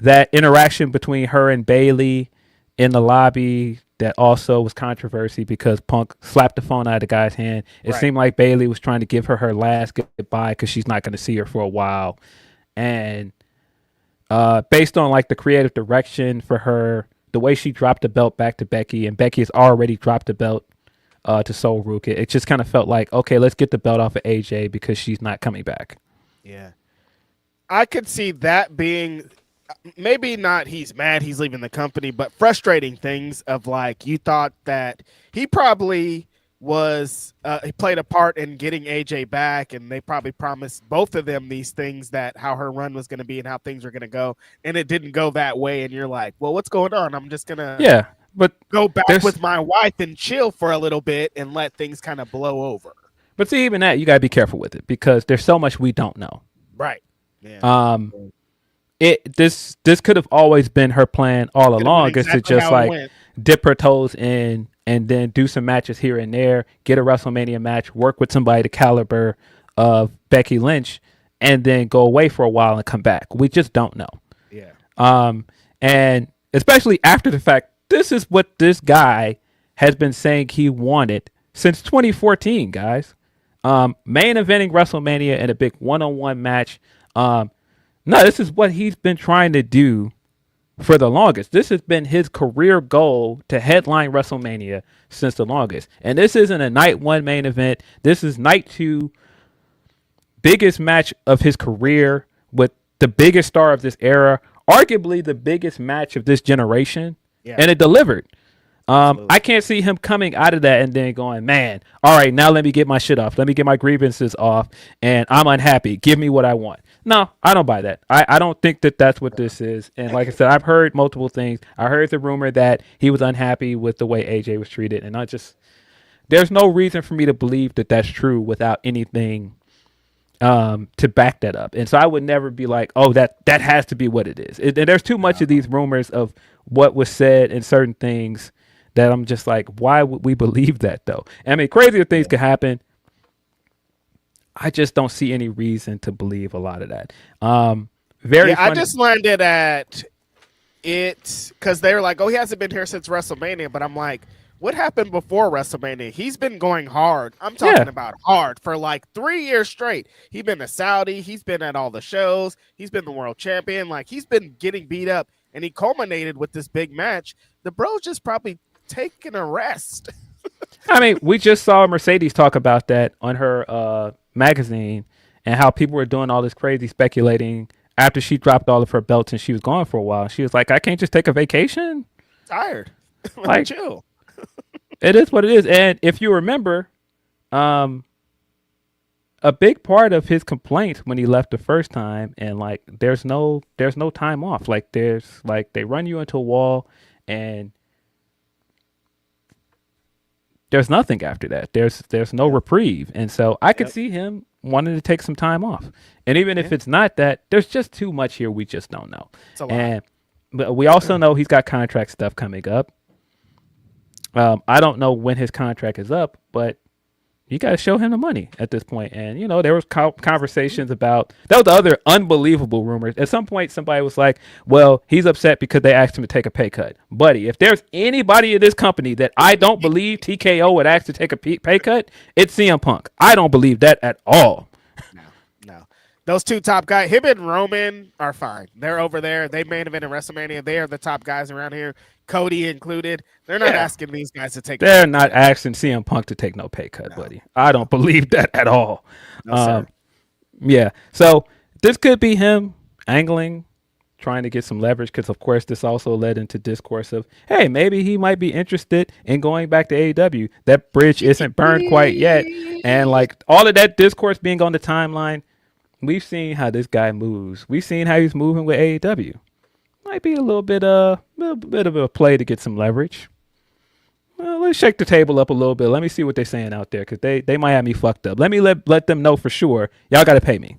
That interaction between her and Bayley in the lobby, that also was controversy because Punk slapped the phone out of the guy's hand. It seemed like Bayley was trying to give her last goodbye because she's not going to see her for a while. And based on like the creative direction for her, the way she dropped the belt back to Becky, and Becky has already dropped the belt to Sol Ruka, it just kind of felt like, okay, let's get the belt off of AJ because she's not coming back. Yeah. I could see that being... maybe not he's mad he's leaving the company, but frustrating things of like, you thought that he probably was he played a part in getting AJ back, and they probably promised both of them these things, that how her run was going to be and how things were going to go, and it didn't go that way, and you're like, well, what's going on? I'm just gonna go back with my wife and chill for a little bit and let things kind of blow over. But see, even that, you got to be careful with it because there's so much we don't know. Right. Yeah. This could have always been her plan all along, is to just like dip her toes in and then do some matches here and there, get a WrestleMania match, work with somebody the caliber of Becky Lynch, and then go away for a while and come back. We just don't know. Yeah. And especially after the fact, this is what this guy has been saying he wanted since 2014, guys. Main eventing WrestleMania in a big one-on-one match. No, this is what he's been trying to do for the longest. This has been his career goal, to headline WrestleMania since the longest. And this isn't a night one main event. This is night two, biggest match of his career with the biggest star of this era, arguably the biggest match of this generation. Yeah. And it delivered. I can't see him coming out of that and then going, man, all right, now let me get my shit off. Let me get my grievances off, and I'm unhappy. Give me what I want. No, I don't buy that. I don't think that that's what this is. And like I said, I've heard multiple things. I heard the rumor that he was unhappy with the way AJ was treated, and there's no reason for me to believe that that's true without anything to back that up. And so I would never be like, oh, that has to be what it is. And there's too much of these rumors of what was said and certain things that I'm just like, why would we believe that though? I mean, crazier things could happen. I just don't see any reason to believe a lot of that. Funny. I just landed at it because they were like, oh, he hasn't been here since WrestleMania. But I'm like, what happened before WrestleMania? He's been going hard. I'm talking about hard for like 3 years straight. He's been to Saudi. He's been at all the shows. He's been the world champion. Like, he's been getting beat up, and he culminated with this big match. The bro's just probably taking a rest. I mean, we just saw Mercedes talk about that on her magazine, and how people were doing all this crazy speculating after she dropped all of her belts and she was gone for a while. She was like, I can't just take a vacation. Tired. Like, chill. It is what it is. And if you remember, a big part of his complaints when he left the first time, and like, there's no time off. Like, there's like, they run you into a wall, and there's nothing after that. There's no reprieve. And so I could see him wanting to take some time off. And even if it's not that, there's just too much here we just don't know. It's a lot. But we also know he's got contract stuff coming up. I don't know when his contract is up, but you got to show him the money at this point. And, there was conversations about, that was the other unbelievable rumors. At some point, somebody was like, well, he's upset because they asked him to take a pay cut. Buddy, if there's anybody in this company that I don't believe TKO would ask to take a pay cut, it's CM Punk. I don't believe that at all. No. Those two top guys, him and Roman, are fine. They're over there. They main event in WrestleMania. They are the top guys around here, Cody included. They're not asking these guys to take. They're not asking CM Punk to take no pay cut, buddy. I don't believe that at all. No, yeah. So this could be him angling, trying to get some leverage, because of course this also led into discourse of, hey, maybe he might be interested in going back to AEW. That bridge isn't burned quite yet, and like all of that discourse being on the timeline. We've seen how this guy moves. We've seen how he's moving with AEW. Might be a little bit of a play to get some leverage. Well, let's shake the table up a little bit. Let me see what they're saying out there, because they might have me fucked up. Let me let them know for sure. Y'all got to pay me.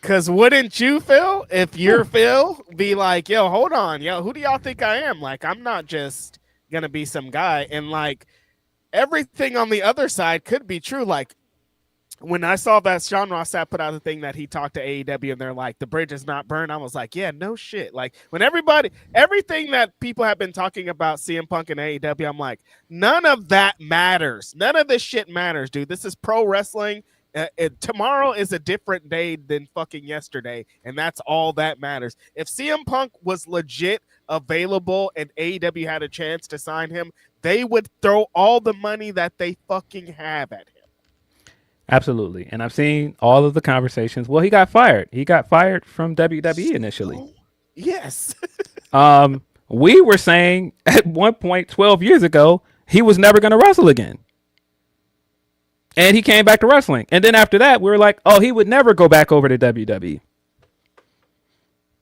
Because wouldn't you, Phil, if you're Phil, be like, yo, hold on. Yo, who do y'all think I am? Like, I'm not just going to be some guy. And like, everything on the other side could be true. Like, when I saw that Sean Ross Sapp put out the thing that he talked to AEW and they're like, the bridge is not burned, I was like, yeah, no shit. Like, when everything that people have been talking about CM Punk and AEW, I'm like, none of that matters. None of this shit matters, dude. This is pro wrestling. Tomorrow is a different day than fucking yesterday, and that's all that matters. If CM Punk was legit available and AEW had a chance to sign him, they would throw all the money that they fucking have at him. Absolutely. And I've seen all of the conversations. Well, he got fired. He got fired from WWE initially. Oh, yes. We were saying at one point 12 years ago, he was never going to wrestle again. And he came back to wrestling. And then after that, we were like, oh, he would never go back over to WWE.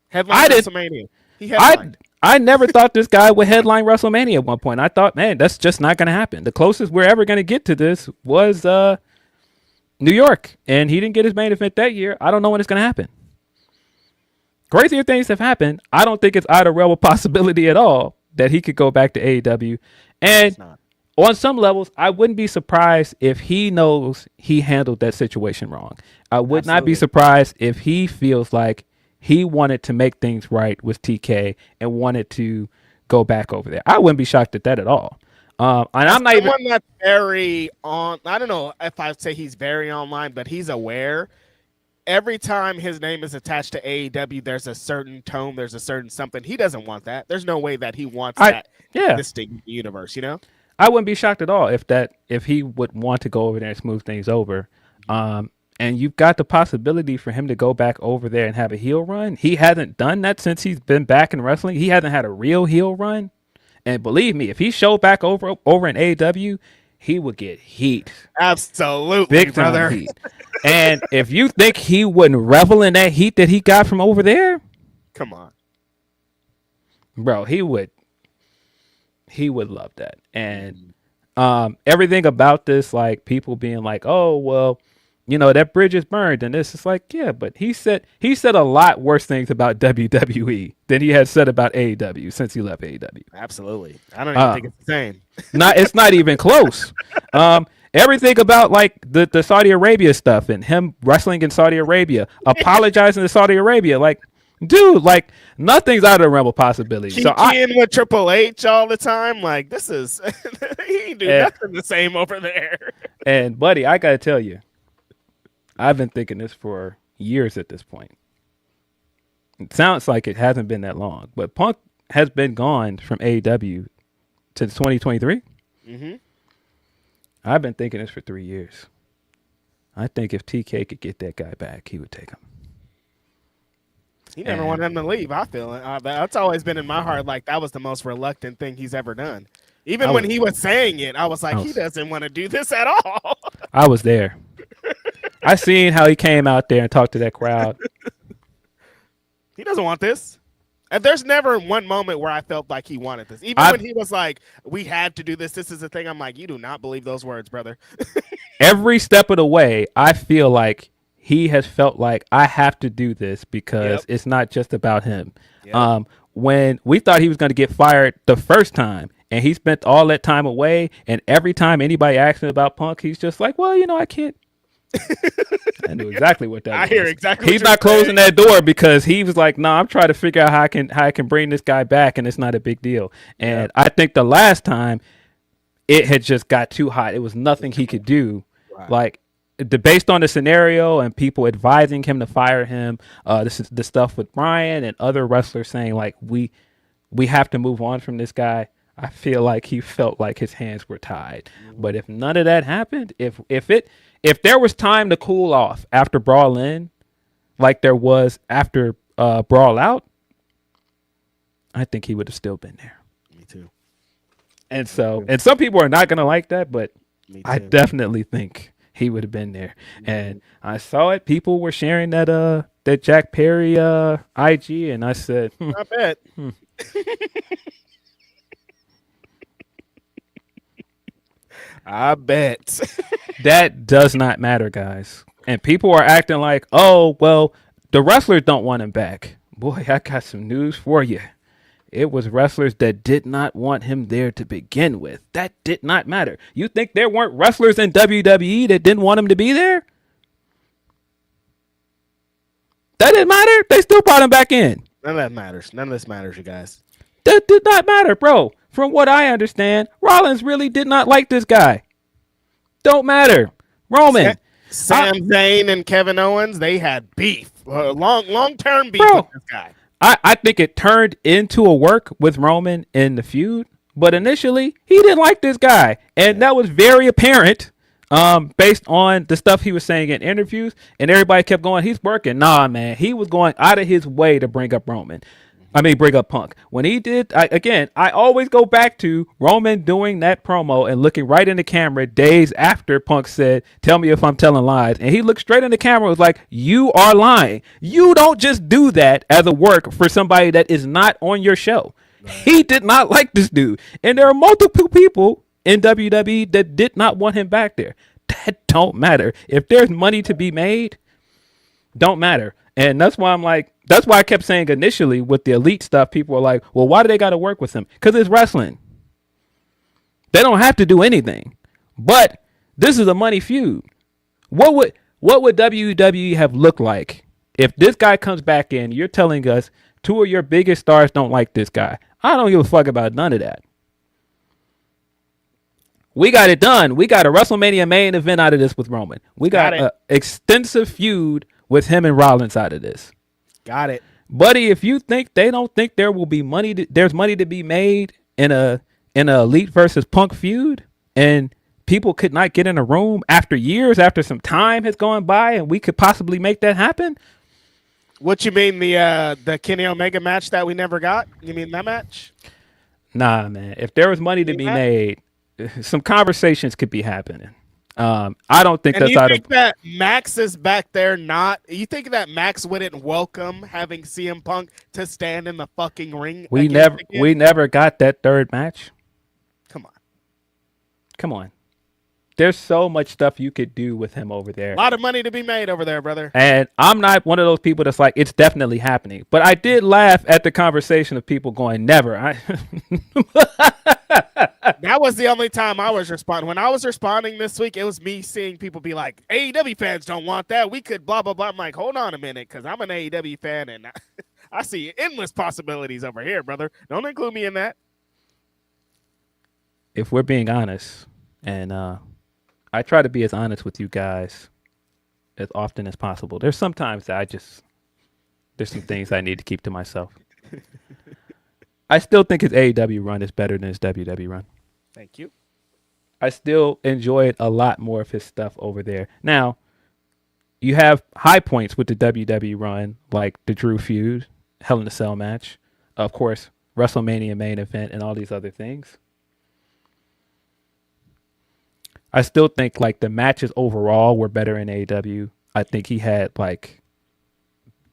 Headline WrestleMania. I never thought this guy would headline WrestleMania at one point. I thought, man, that's just not going to happen. The closest we're ever going to get to this was New York, and he didn't get his main event that year. I don't know when it's going to happen. Crazier things have happened. I don't think it's out of realm of possibility at all that he could go back to AEW. And on some levels, I wouldn't be surprised if he knows he handled that situation wrong. I would not be surprised if he feels like he wanted to make things right with TK and wanted to go back over there. I wouldn't be shocked at that at all. And I'm not even that's very on. I don't know if I'd say he's very online, but he's aware. Every time his name is attached to AEW, there's a certain tone, there's a certain something. He doesn't want that. There's no way that he wants that distinct universe, you know? I wouldn't be shocked at all if he would want to go over there and smooth things over. And you've got the possibility for him to go back over there and have a heel run. He hasn't done that since he's been back in wrestling. He hasn't had a real heel run. And believe me, if he showed back over in AEW, he would get heat. Absolutely, big time brother. Heat. And if you think he wouldn't revel in that heat that he got from over there, come on, bro, he would love that. And everything about this, like people being like, oh, well, that bridge is burned, and this is like, yeah, but he said a lot worse things about WWE than he had said about AEW since he left AEW. Absolutely. I don't even think it's the same. It's not even close. Everything about like the Saudi Arabia stuff and him wrestling in Saudi Arabia, apologizing to Saudi Arabia, like, dude, like nothing's out of the realm of possibility. So with Triple H all the time, like this is he ain't do nothing the same over there. And buddy, I gotta tell you, I've been thinking this for years at this point. It sounds like it hasn't been that long, but Punk has been gone from AEW since 2023. Mm-hmm. I've been thinking this for 3 years. I think if TK could get that guy back, he would take him. He never wanted him to leave. I feel it. That's always been in my heart. Like that was the most reluctant thing he's ever done. Even when he was saying it, I was like, he doesn't want to do this at all. I was there. I seen how he came out there and talked to that crowd. He doesn't want this. And there's never one moment where I felt like he wanted this. Even when he was like, we had to do this. This is the thing. I'm like, you do not believe those words, brother. Every step of the way, I feel like he has felt like I have to do this because it's not just about him. Yep. When we thought he was going to get fired the first time, and he spent all that time away. And every time anybody asks him about Punk, he's just like, well, I can't. I knew exactly what that was. I hear exactly. He's not closing that door because he was like, "No, I'm trying to figure out how I can bring this guy back, and it's not a big deal." And I think the last time it had just got too hot. It was nothing he could do. Right. Like based on the scenario and people advising him to fire him. This is the stuff with Brian and other wrestlers saying like we have to move on from this guy. I feel like he felt like his hands were tied. But if none of that happened, if there was time to cool off after Brawl In, like there was after Brawl Out, I think he would have still been there. Me too. And so, and some people are not going to like that, but I definitely think he would have been there. And I saw it. People were sharing that Jack Perry IG, and I said, I bet. I bet. That does not matter, guys. And people are acting like, oh, well, the wrestlers don't want him back. Boy, I got some news for you. It was wrestlers that did not want him there to begin with. That did not matter. You think there weren't wrestlers in WWE that didn't want him to be there? That didn't matter. They still brought him back in. None of that matters. None of this matters, you guys. That did not matter, bro. From what I understand, Rollins really did not like this guy. Don't matter. Roman. Sam Zayn and Kevin Owens, they had beef. Long-term beef with this guy. I think it turned into a work with Roman in the feud, but initially he didn't like this guy, and that was very apparent based on the stuff he was saying in interviews, and everybody kept going, he's working. Nah, man, he was going out of his way to bring up bring up Punk. When he did, I always go back to Roman doing that promo and looking right in the camera days after Punk said, tell me if I'm telling lies. And he looked straight in the camera and was like, you are lying. You don't just do that as a work for somebody that is not on your show. Right. He did not like this dude. And there are multiple people in WWE that did not want him back there. That don't matter. If there's money to be made, don't matter. And that's why I kept saying initially with the elite stuff, people were like, well, why do they got to work with him? Because it's wrestling. They don't have to do anything. But this is a money feud. What would WWE have looked like if this guy comes back in, you're telling us two of your biggest stars don't like this guy? I don't give a fuck about none of that. We got it done. We got a WrestleMania main event out of this with Roman. We got an extensive feud with him and Rollins out of this. Got it. Buddy, if you think they don't think there will be money, there's money to be made in a Elite versus Punk feud, and people could not get in a room after years, after some time has gone by, and we could possibly make that happen. What you mean, the Kenny Omega match that we never got? You mean that match? Nah, man. If there was money to be made, some conversations could be happening. I don't think that's out of that Max is back there. You think that Max wouldn't welcome having CM Punk to stand in the fucking ring? We never got that third match. Come on. There's so much stuff you could do with him over there. A lot of money to be made over there, brother. And I'm not one of those people that's like, it's definitely happening. But I did laugh at the conversation of people going, never. That was the only time I was responding. When I was responding this week, it was me seeing people be like, AEW fans don't want that. We could blah, blah, blah. I'm like, hold on a minute, because I'm an AEW fan, and I see endless possibilities over here, brother. Don't include me in that. If we're being honest, and I try to be as honest with you guys as often as possible. There's sometimes that there's some things I need to keep to myself. I still think his AEW run is better than his WWE run. Thank you. I still enjoyed a lot more of his stuff over there. Now, you have high points with the WWE run, like the Drew feud, Hell in a Cell match, of course, WrestleMania main event, and all these other things. I still think like the matches overall were better in AEW. I think he had like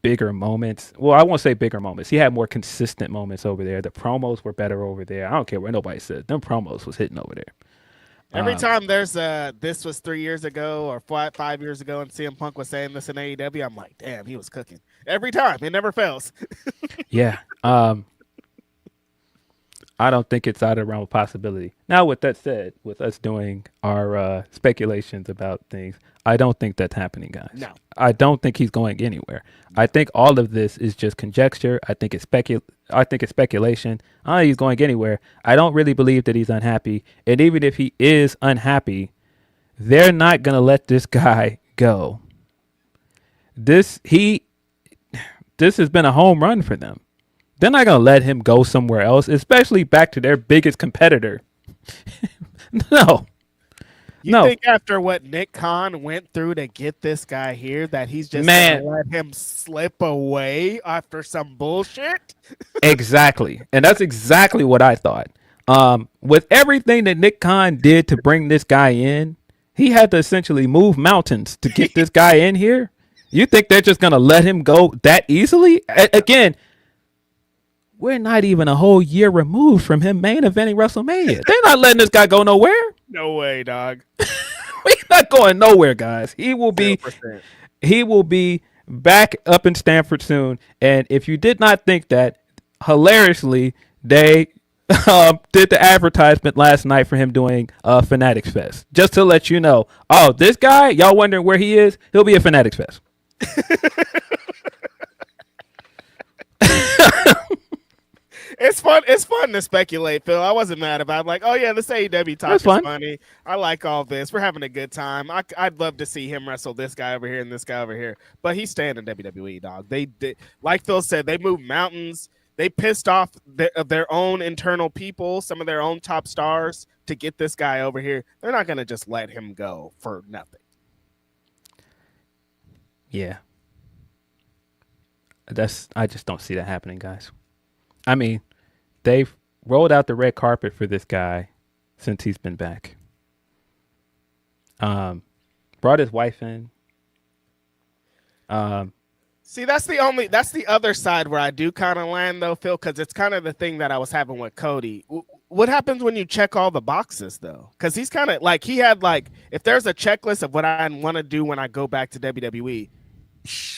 bigger moments. Well, I won't say bigger moments. He had more consistent moments over there. The promos were better over there. I don't care what nobody said. Them promos was hitting over there. Every time there's this was 3 years ago or 5 years ago and CM Punk was saying this in AEW, I'm like, damn, he was cooking. Every time. It never fails. Yeah. I don't think it's out of the realm of possibility. Now, with that said, with us doing our speculations about things, I don't think that's happening, guys. No. I don't think he's going anywhere. I think all of this is just conjecture. I think it's speculation. I don't think he's going anywhere. I don't really believe that he's unhappy. And even if he is unhappy, they're not going to let this guy go. This has been a home run for them. They're not going to let him go somewhere else, especially back to their biggest competitor. No. You think after what Nick Khan went through to get this guy here that he's just going to let him slip away after some bullshit? Exactly. And that's exactly what I thought. With everything that Nick Khan did to bring this guy in, he had to essentially move mountains to get this guy in here. You think they're just going to let him go that easily? Again, we're not even a whole year removed from him main eventing WrestleMania. They're not letting this guy go nowhere. No way, dog. He's not going nowhere, guys. He will be 0%. Back up in Stamford soon. And if you did not think that, hilariously, they did the advertisement last night for him doing Fanatics Fest. Just to let you know, this guy, y'all wondering where he is? He'll be at Fanatics Fest. It's fun. It's fun to speculate, Phil. I wasn't mad about it. I'm like, oh yeah, this AEW talk is funny. I like all this. We're having a good time. I'd love to see him wrestle this guy over here and this guy over here. But he's staying in WWE, dog. They did, like Phil said, they moved mountains. They pissed off their own internal people, some of their own top stars, to get this guy over here. They're not going to just let him go for nothing. Yeah. I just don't see that happening, guys. I mean, they've rolled out the red carpet for this guy since he's been back. Brought his wife in. See, that's the other side where I do kind of land though, Phil, because it's kind of the thing that I was having with Cody. What happens when you check all the boxes though? Because he's kind of like, he had like, if there's a checklist of what I want to do when I go back to WWE,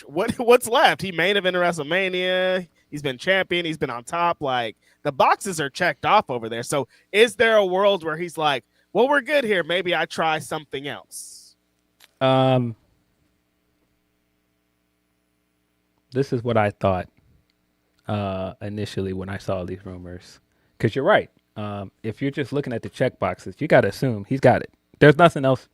what's left? He main evented WrestleMania. He's been champion. He's been on top. Like, the boxes are checked off over there. So is there a world where he's like, well, we're good here. Maybe I try something else. This is what I thought initially when I saw these rumors. Because you're right. If you're just looking at the check boxes, you got to assume he's got it. There's nothing else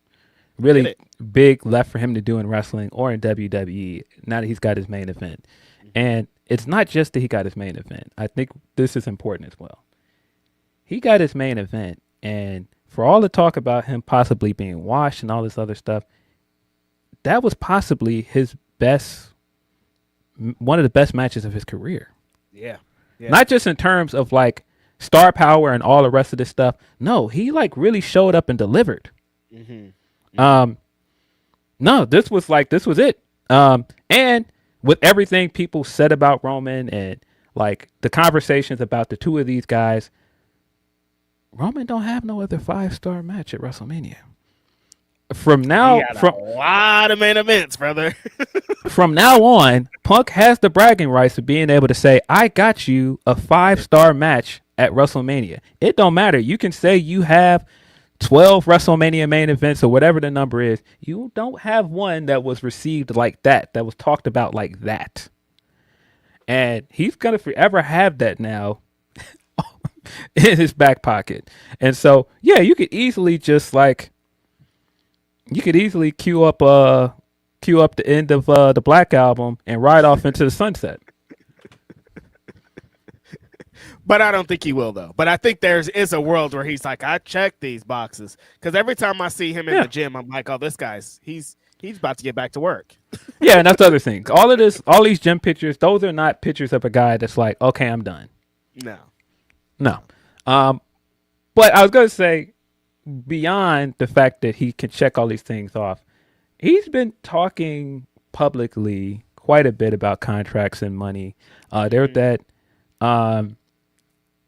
really big left for him to do in wrestling or in WWE now that he's got his main event. And it's not just that he got his main event. I think this is important as well. He got his main event, and for all the talk about him possibly being washed and all this other stuff, that was possibly one of the best matches of his career. Yeah. Not just in terms of like star power and all the rest of this stuff. No, he like really showed up and delivered. No, this was it. And with everything people said about Roman and like the conversations about the two of these guys, Roman don't have no other 5-star match at WrestleMania. From now, a lot of main events, brother. From now on, Punk has the bragging rights of being able to say, I got you a 5-star match at WrestleMania. It don't matter. You can say you have 12 WrestleMania main events or whatever the number is. You don't have one that was received like that was talked about like that. And he's going to forever have that now in his back pocket. And so, yeah, you could easily just like, queue up the end of the Black Album and ride off into the sunset. But I don't think he will, though. But I think there is a world where he's like, I checked these boxes. Because every time I see him in the gym, I'm like, oh, this guy's, he's about to get back to work. Yeah, and that's the other thing. All these gym pictures, those are not pictures of a guy that's like, okay, I'm done. No. But I was going to say, beyond the fact that he can check all these things off, he's been talking publicly quite a bit about contracts and money. There's that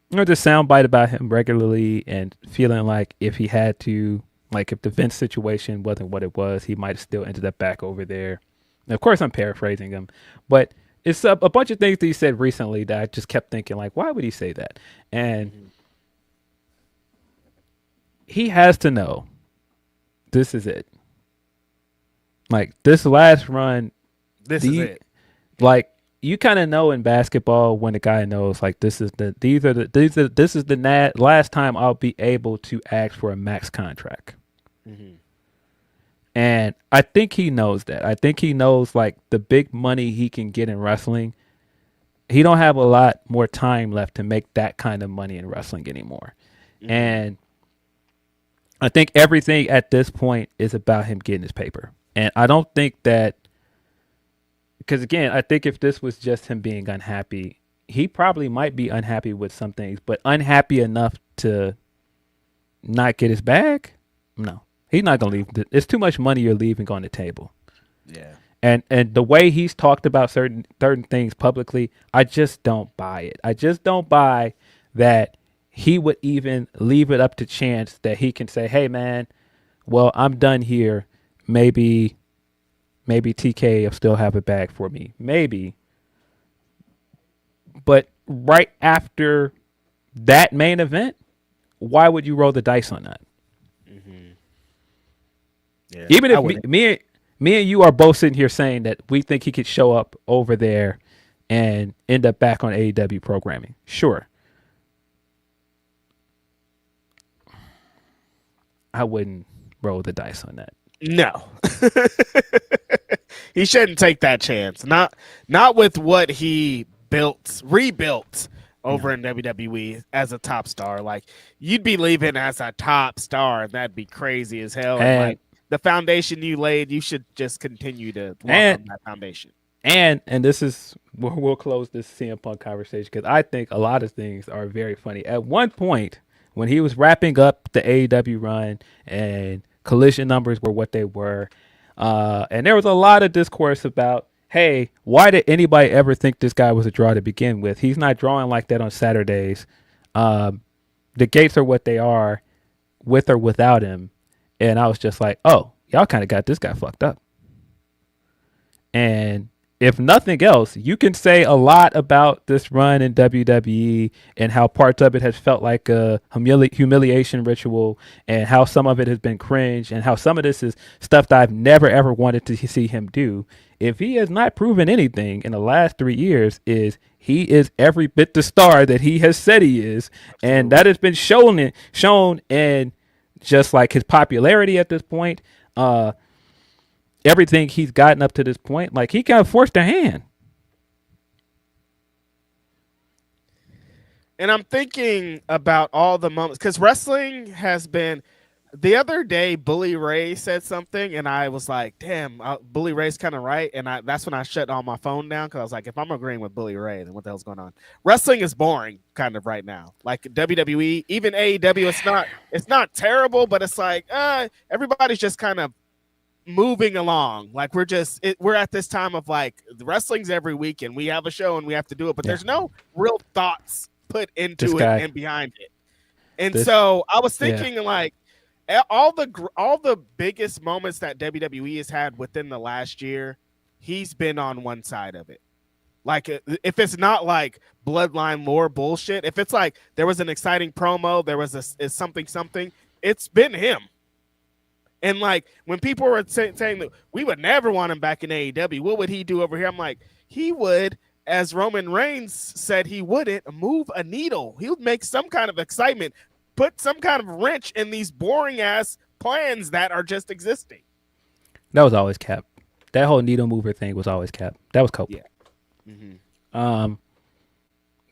there's a soundbite about him regularly and feeling like if he had to, like if the Vince situation wasn't what it was, he might have still ended up back over there. And of course, I'm paraphrasing him, but it's a bunch of things that he said recently that I just kept thinking, like, why would he say that? And he has to know this is it. Like this last run, This is it. Like you kind of know in basketball when a guy knows like this is the last time I'll be able to ask for a max contract. Mm-hmm. And I think he knows that. I think he knows like the big money he can get in wrestling. He don't have a lot more time left to make that kind of money in wrestling anymore. Mm-hmm. And I think everything at this point is about him getting his paper. And I don't think that, because again, I think if this was just him being unhappy, he probably might be unhappy with some things, but unhappy enough to not get his bag? No. He's not going to leave. It's too much money you're leaving on the table. Yeah. And the way he's talked about certain things publicly, I just don't buy it. I just don't buy that he would even leave it up to chance that he can say, hey, man, well, I'm done here. Maybe TK will still have a bag for me. Maybe. But right after that main event, why would you roll the dice on that? Mm-hmm. Yeah, even if me and you are both sitting here saying that we think he could show up over there and end up back on AEW programming. Sure. I wouldn't roll the dice on that. No. He shouldn't take that chance. Not with what he rebuilt over in WWE as a top star. Like, you'd be leaving as a top star, and that'd be crazy as hell. And like, the foundation you laid, you should just continue to walk on that foundation. And this is where we'll close this CM Punk conversation, because I think a lot of things are very funny. At one point, when he was wrapping up the AEW run and Collision numbers were what they were, and there was a lot of discourse about, hey, why did anybody ever think this guy was a draw to begin with? He's not drawing like that on Saturdays. The gates are what they are, with or without him. And I was just like, oh, y'all kind of got this guy fucked up. And if nothing else, you can say a lot about this run in WWE and how parts of it has felt like a humiliation ritual, and how some of it has been cringe, and how some of this is stuff that I've never, ever wanted to see him do. If he has not proven anything in the last 3 years, he is every bit the star that he has said he is. And that has been shown in just like his popularity at this point, everything he's gotten up to this point, like he kind of forced a hand. And I'm thinking about all the moments, because wrestling has been. The other day, Bully Ray said something, and I was like, damn, Bully Ray's kind of right. And that's when I shut all my phone down, because I was like, if I'm agreeing with Bully Ray, then what the hell's going on? Wrestling is boring kind of right now. Like WWE, even AEW, it's not terrible, but it's like everybody's just kind of moving along. Like we're at this time of like, the wrestling's every week, and we have a show and we have to do it, but there's no real thoughts put into it and behind it. And so I was thinking like, all the biggest moments that WWE has had within the last year, he's been on one side of it. Like, if it's not like bloodline lore bullshit, if it's like there was an exciting promo, there was something, it's been him. And like when people were saying that we would never want him back in AEW, what would he do over here? I'm like, he would, as Roman Reigns said he wouldn't, move a needle. He would make some kind of excitement, put some kind of wrench in these boring ass plans that are just existing. That was always Cap. That whole needle mover thing was always Cap. That was Cope. Yeah. Mm-hmm.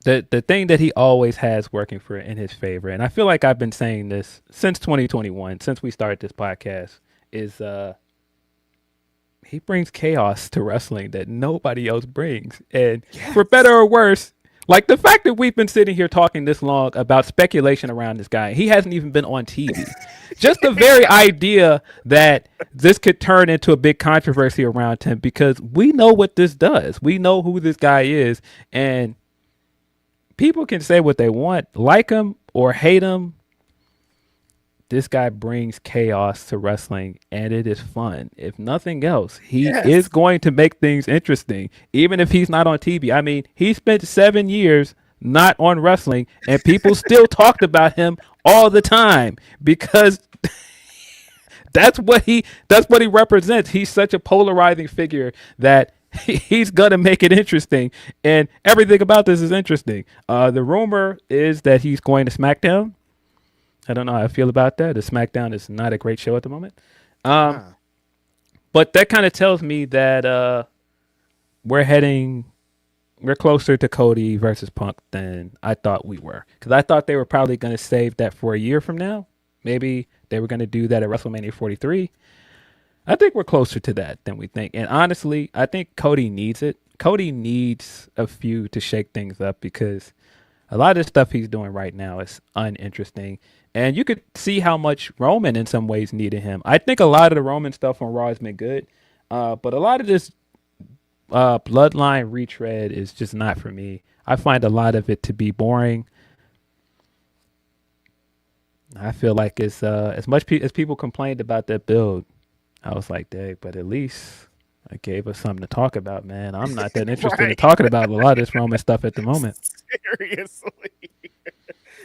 The thing that he always has working for in his favor, and I feel like I've been saying this since 2021, since we started this podcast, is he brings chaos to wrestling that nobody else brings. And for better or worse, like the fact that we've been sitting here talking this long about speculation around this guy, he hasn't even been on TV. Just the very idea that this could turn into a big controversy around him, because we know what this does. We know who this guy is, and people can say what they want, like him or hate him. This guy brings chaos to wrestling, and it is fun. If nothing else, he is going to make things interesting, even if he's not on TV. I mean, he spent 7 years not on wrestling, and people still talked about him all the time because that's what he represents. He's such a polarizing figure that he's gonna make it interesting, and everything about this is interesting. The rumor is that he's going to SmackDown. I don't know how I feel about that. The SmackDown is not a great show at the moment. But that kind of tells me that we're closer to Cody versus Punk than I thought we were. Because I thought they were probably going to save that for a year from now. Maybe they were going to do that at WrestleMania 43. I think we're closer to that than we think. And honestly, I think Cody needs it. Cody needs a feud to shake things up because a lot of the stuff he's doing right now is uninteresting. And you could see how much Roman in some ways needed him. I think a lot of the Roman stuff on Raw has been good. But a lot of this bloodline retread is just not for me. I find a lot of it to be boring. I feel like it's as much as people complained about that build, I was like, dang, but at least I gave us something to talk about, man. I'm not that interested in talking about a lot of this Roman stuff at the moment. Seriously.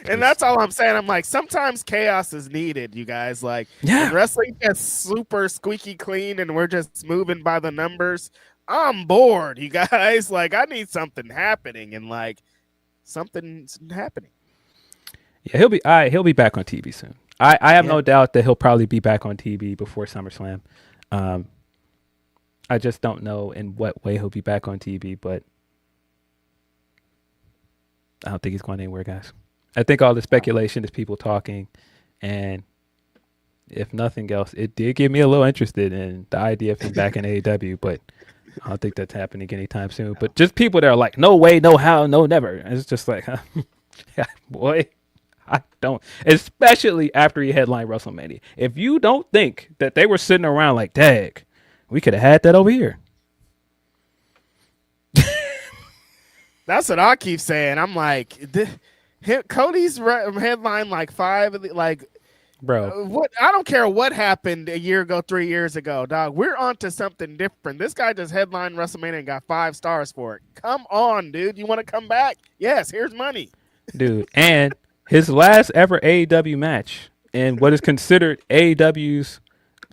And that's all I'm saying. I'm like, sometimes chaos is needed, you guys. Like, when wrestling gets super squeaky clean and we're just moving by the numbers, I'm bored, you guys. Like, I need something happening, and like, something's happening. Yeah, he'll be back on TV soon. I have no doubt that he'll probably be back on TV before SummerSlam. I just don't know in what way he'll be back on TV, but I don't think he's going anywhere, guys. I think all the speculation is people talking, and if nothing else, it did get me a little interested in the idea of him back in AEW, but I don't think that's happening anytime soon. But just people that are like, no way, no how, no never. It's just like, yeah, boy, I don't. Especially after he headlined WrestleMania. If you don't think that they were sitting around like, dag, we could have had that over here. That's what I keep saying. I'm like, Cody's headline like 5, like, bro. What? I don't care what happened a year ago, 3 years ago, dog. We're on to something different. This guy just headlined WrestleMania and got 5 stars for it. Come on, dude. You want to come back? Yes, here's money. Dude, and his last ever AEW match in what is considered AEW's,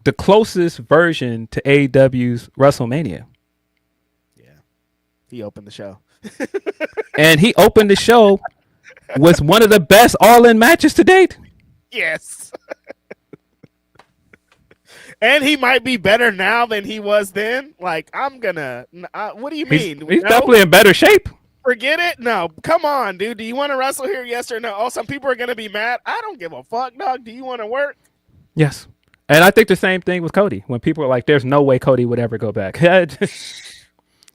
the closest version to AEW's WrestleMania. Yeah. He opened the show. And he opened the show with one of the best all-in matches to date. Yes. And he might be better now than he was then. Like, what do you mean? He's definitely in better shape. Forget it? No. Come on, dude. Do you want to wrestle here? Yes or no? Oh, some people are going to be mad. I don't give a fuck, dog. Do you want to work? Yes. And I think the same thing with Cody. When people are like, there's no way Cody would ever go back.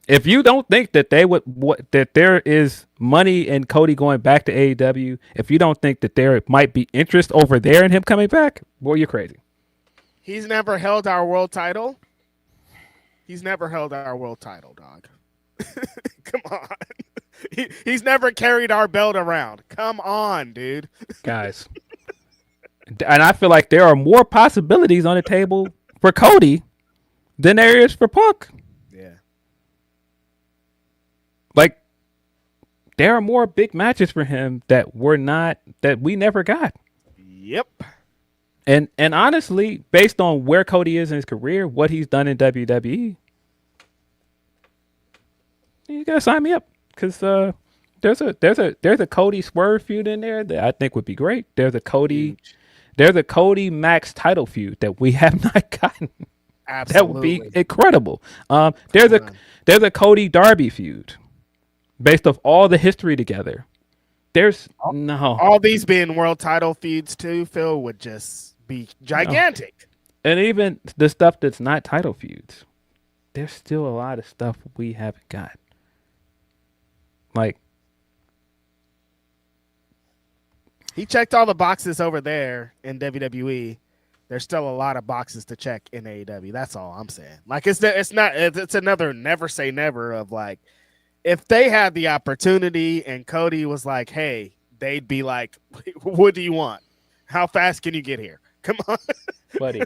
If you don't think that that there is money in Cody going back to AEW, if you don't think that there might be interest over there in him coming back, boy, you're crazy. He's never held our world title. He's never held our world title, dog. Come on. He's never carried our belt around. Come on, dude. Guys. And I feel like there are more possibilities on the table for Cody than there is for Punk. Yeah. Like, there are more big matches for him that we never got. Yep. And honestly, based on where Cody is in his career, what he's done in WWE, you gotta sign me up, because there's a Cody Swerve feud in there that I think would be great. There's a Cody Max title feud that we have not gotten. Absolutely. That would be incredible. There's a Cody Darby feud based off all the history together. There's all these being world title feuds too, Phil, would just be gigantic. No. And even the stuff that's not title feuds, there's still a lot of stuff we haven't got. Like, he checked all the boxes over there in WWE. There's still a lot of boxes to check in AEW. That's all I'm saying. Like, it's another never say never of like, if they had the opportunity and Cody was like, hey, they'd be like, what do you want? How fast can you get here? Come on. Buddy.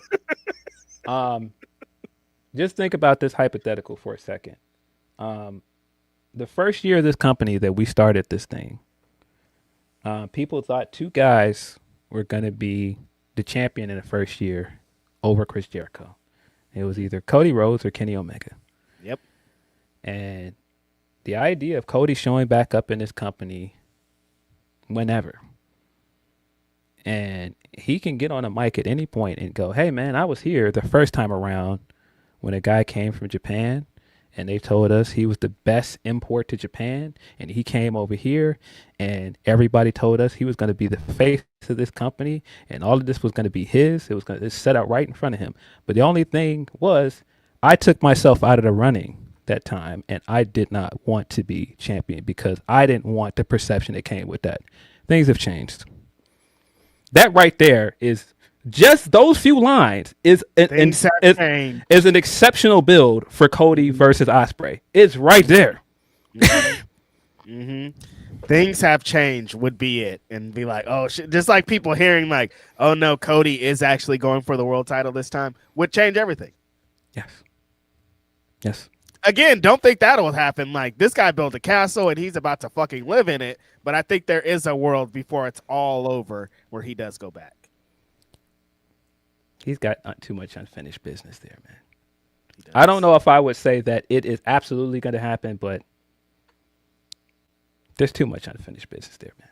Just think about this hypothetical for a second. The first year of this company that we started this thing, People thought two guys were going to be the champion in the first year over Chris Jericho. It was either Cody Rhodes or Kenny Omega. Yep. And the idea of Cody showing back up in this company whenever, and he can get on a mic at any point and go, hey, man, I was here the first time around when a guy came from Japan and they told us he was the best import to Japan, and he came over here and everybody told us he was going to be the face of this company and all of this was going to be his. It was going to set out right in front of him. But the only thing was I took myself out of the running that time, and I did not want to be champion because I didn't want the perception that came with that. Things have changed. That right there is just those few lines is an exceptional build for Cody versus Ospreay. It's right there. Mm-hmm. Things have changed would be it, and be like, oh shit. Just like people hearing like, oh no, Cody is actually going for the world title this time would change everything. Yes. Again, don't think that'll happen. Like, this guy built a castle and he's about to fucking live in it. But I think there is a world before it's all over where he does go back. He's got too much unfinished business there, man. I don't know if I would say that it is absolutely going to happen, but there's too much unfinished business there, man.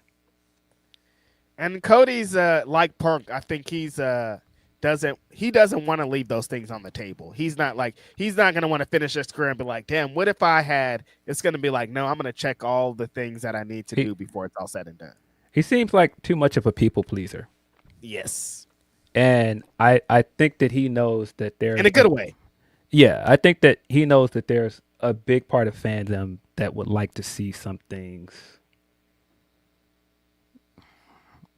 And Cody's like Punk. I think doesn't want to leave those things on the table. He's not going to want to finish his career and be like, damn, what if I had, it's going to be like, no, I'm going to check all the things that I need to do before it's all said and done. He seems like too much of a people pleaser. Yes. And I think that he knows that there's in a good way. Yeah. I think that he knows that there's a big part of fandom that would like to see some things.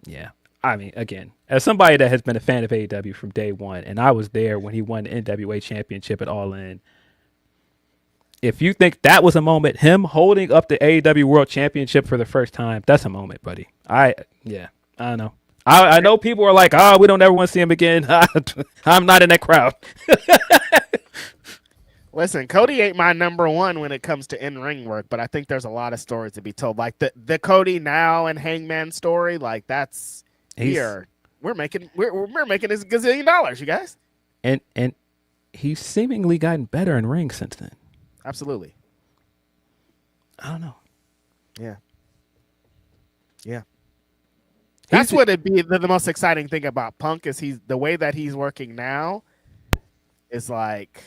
Yeah. I mean, again, as somebody that has been a fan of AEW from day one, and I was there when he won the NWA championship at All In. If you think that was a moment, him holding up the AEW World Championship for the first time, that's a moment, buddy. I don't know. I know people are like, we don't ever want to see him again. I'm not in that crowd. Listen, Cody ain't my number one when it comes to in-ring work, but I think there's a lot of stories to be told. Like the Cody Now and Hangman story, like that's we're making this gazillion dollars, you guys. And he's seemingly gotten better in ring since then. Absolutely. I don't know. Yeah. That's what it'd be the most exciting thing about Punk is the way that he's working now is like,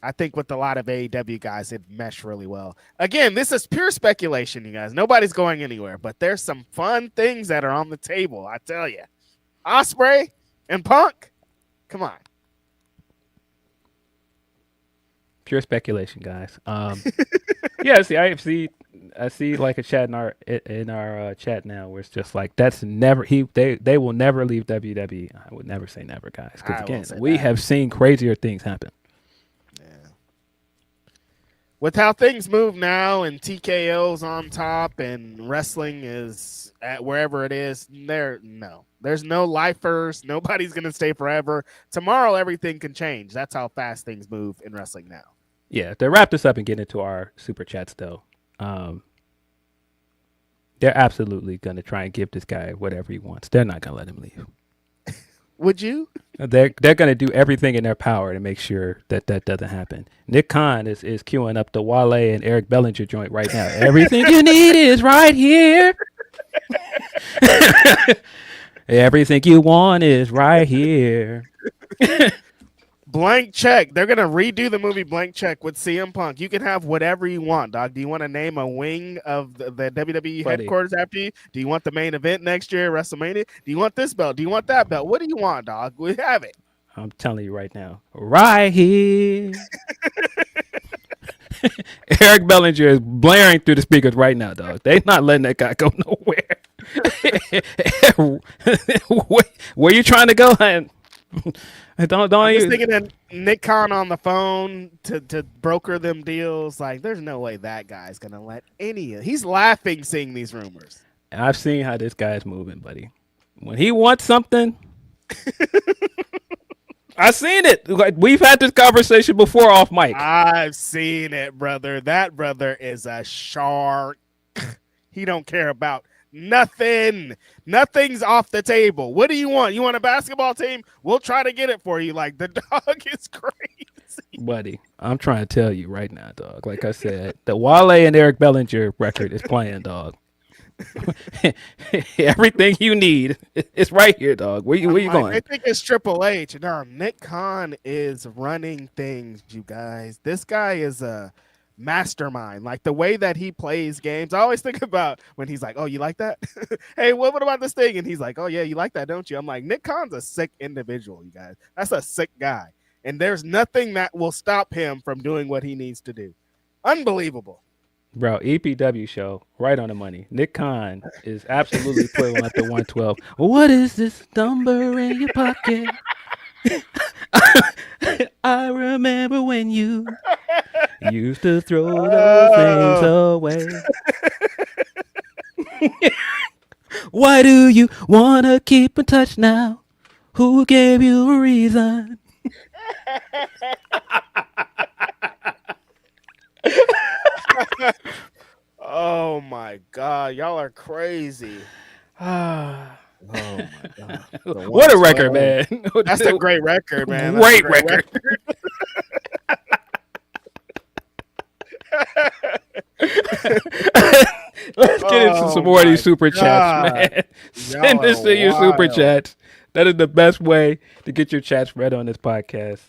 I think with a lot of AEW guys, it meshed really well. Again, this is pure speculation, you guys. Nobody's going anywhere, but there's some fun things that are on the table. I tell you, Ospreay and Punk, come on. Pure speculation, guys. Yeah, see, I see like a chat in our chat now where it's just like that's never they will never leave WWE. I would never say never, guys, because again, we have seen crazier things happen. Yeah. With how things move now and TKO's on top and wrestling is at wherever it is, there's no lifers. Nobody's gonna stay forever. Tomorrow, everything can change. That's how fast things move in wrestling now. Yeah, to wrap this up and get into our super chats, though. They're absolutely going to try and give this guy whatever he wants. They're not going to let him leave. Would you? They're going to do everything in their power to make sure that doesn't happen. Nick Khan is queuing up the Wale and Eric Bellinger joint right now. Everything you need is right here. Everything you want is right here. Blank Check. They're going to redo the movie Blank Check with CM Punk. You can have whatever you want, dog. Do you want to name a wing of the WWE headquarters after you? Do you want the main event next year, WrestleMania? Do you want this belt? Do you want that belt? What do you want, dog? We have it. I'm telling you right now. Right here. Eric Bellinger is blaring through the speakers right now, dog. They're not letting that guy go nowhere. Where you trying to go? I'm just thinking of Nick Khan on the phone to broker them deals. Like, there's no way that guy's gonna let he's laughing seeing these rumors. I've seen how this guy's moving, buddy. When he wants something, I've seen it. Like, we've had this conversation before off mic. I've seen it, brother. That brother is a shark. He don't care about Nothing. Nothing's off the table. What do you want? You want a basketball team? We'll try to get it for you. Like, the dog is crazy. Buddy, I'm trying to tell you right now, dog. Like I said, the Wale and Eric Bellinger record is playing, dog. Everything you need, it's right here, dog. Where you going? I think it's Triple H. No, Nick Khan is running things, you guys. This guy is a mastermind. Like, the way that he plays games, I always think about when he's like, oh, you like that? Hey, what about this thing? And he's like, oh, yeah, you like that, don't you? I'm like, Nick Khan's a sick individual, you guys. That's a sick guy. And there's nothing that will stop him from doing what he needs to do. Unbelievable. Bro, EPW show, right on the money. Nick Khan is absolutely pulling up the 112. What is this number in your pocket? I remember when you used to throw those things away. Why do you want to keep in touch now? Who gave you a reason? Oh my God, y'all are crazy. Oh my God. What a record, man. That's a great record, man. Great record. Let's get into some more of these super chats, man. Send this to your super chats. That is the best way to get your chats read on this podcast.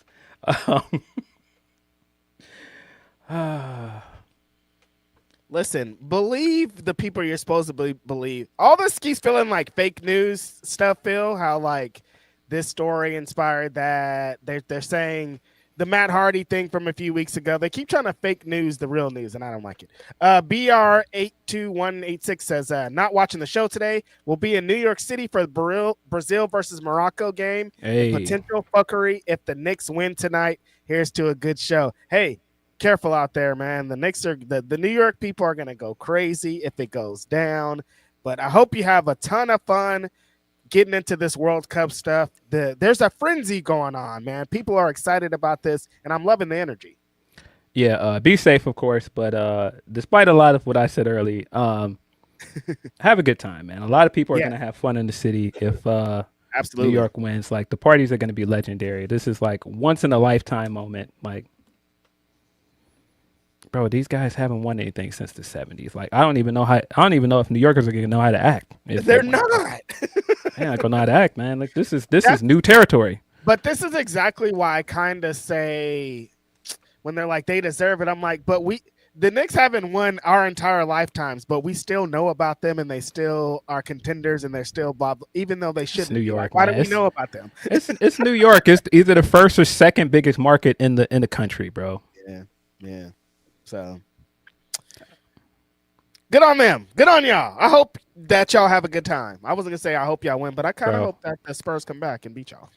Listen, believe the people you're supposed to believe. All this keeps feeling like fake news stuff, Phil. How like this story inspired that. They're saying the Matt Hardy thing from a few weeks ago. They keep trying to fake news the real news, and I don't like it. BR82186 says, not watching the show today. We'll be in New York City for the Brazil versus Morocco game. Hey. Potential fuckery if the Knicks win tonight. Here's to a good show. Hey, careful out there, man. The Knicks are the New York people are going to go crazy if it goes down. But I hope you have a ton of fun getting into this World Cup stuff. There's a frenzy going on, man. People are excited about this, and I'm loving the energy. Yeah, be safe, of course. But despite a lot of what I said early, have a good time, man. A lot of people are going to have fun in the city if absolutely New York wins. Like, the parties are going to be legendary. This is like once in a lifetime moment. Like, bro, these guys haven't won anything since the 70s. Like, I don't even know if New Yorkers are gonna know how to act. They're not. They're not gonna know how to act, man. Like, this is new territory. But this is exactly why I kind of say when they're like they deserve it. I'm like, but the Knicks haven't won our entire lifetimes, but we still know about them, and they still are contenders, and they're still blah, blah, even though they shouldn't. New York. Like, why do we know about them? It's New York. It's either the first or second biggest market in the country, bro. Yeah. So good on them. Good on y'all. I hope that y'all have a good time. I wasn't gonna say I hope y'all win, but I kind of hope that the Spurs come back and beat y'all.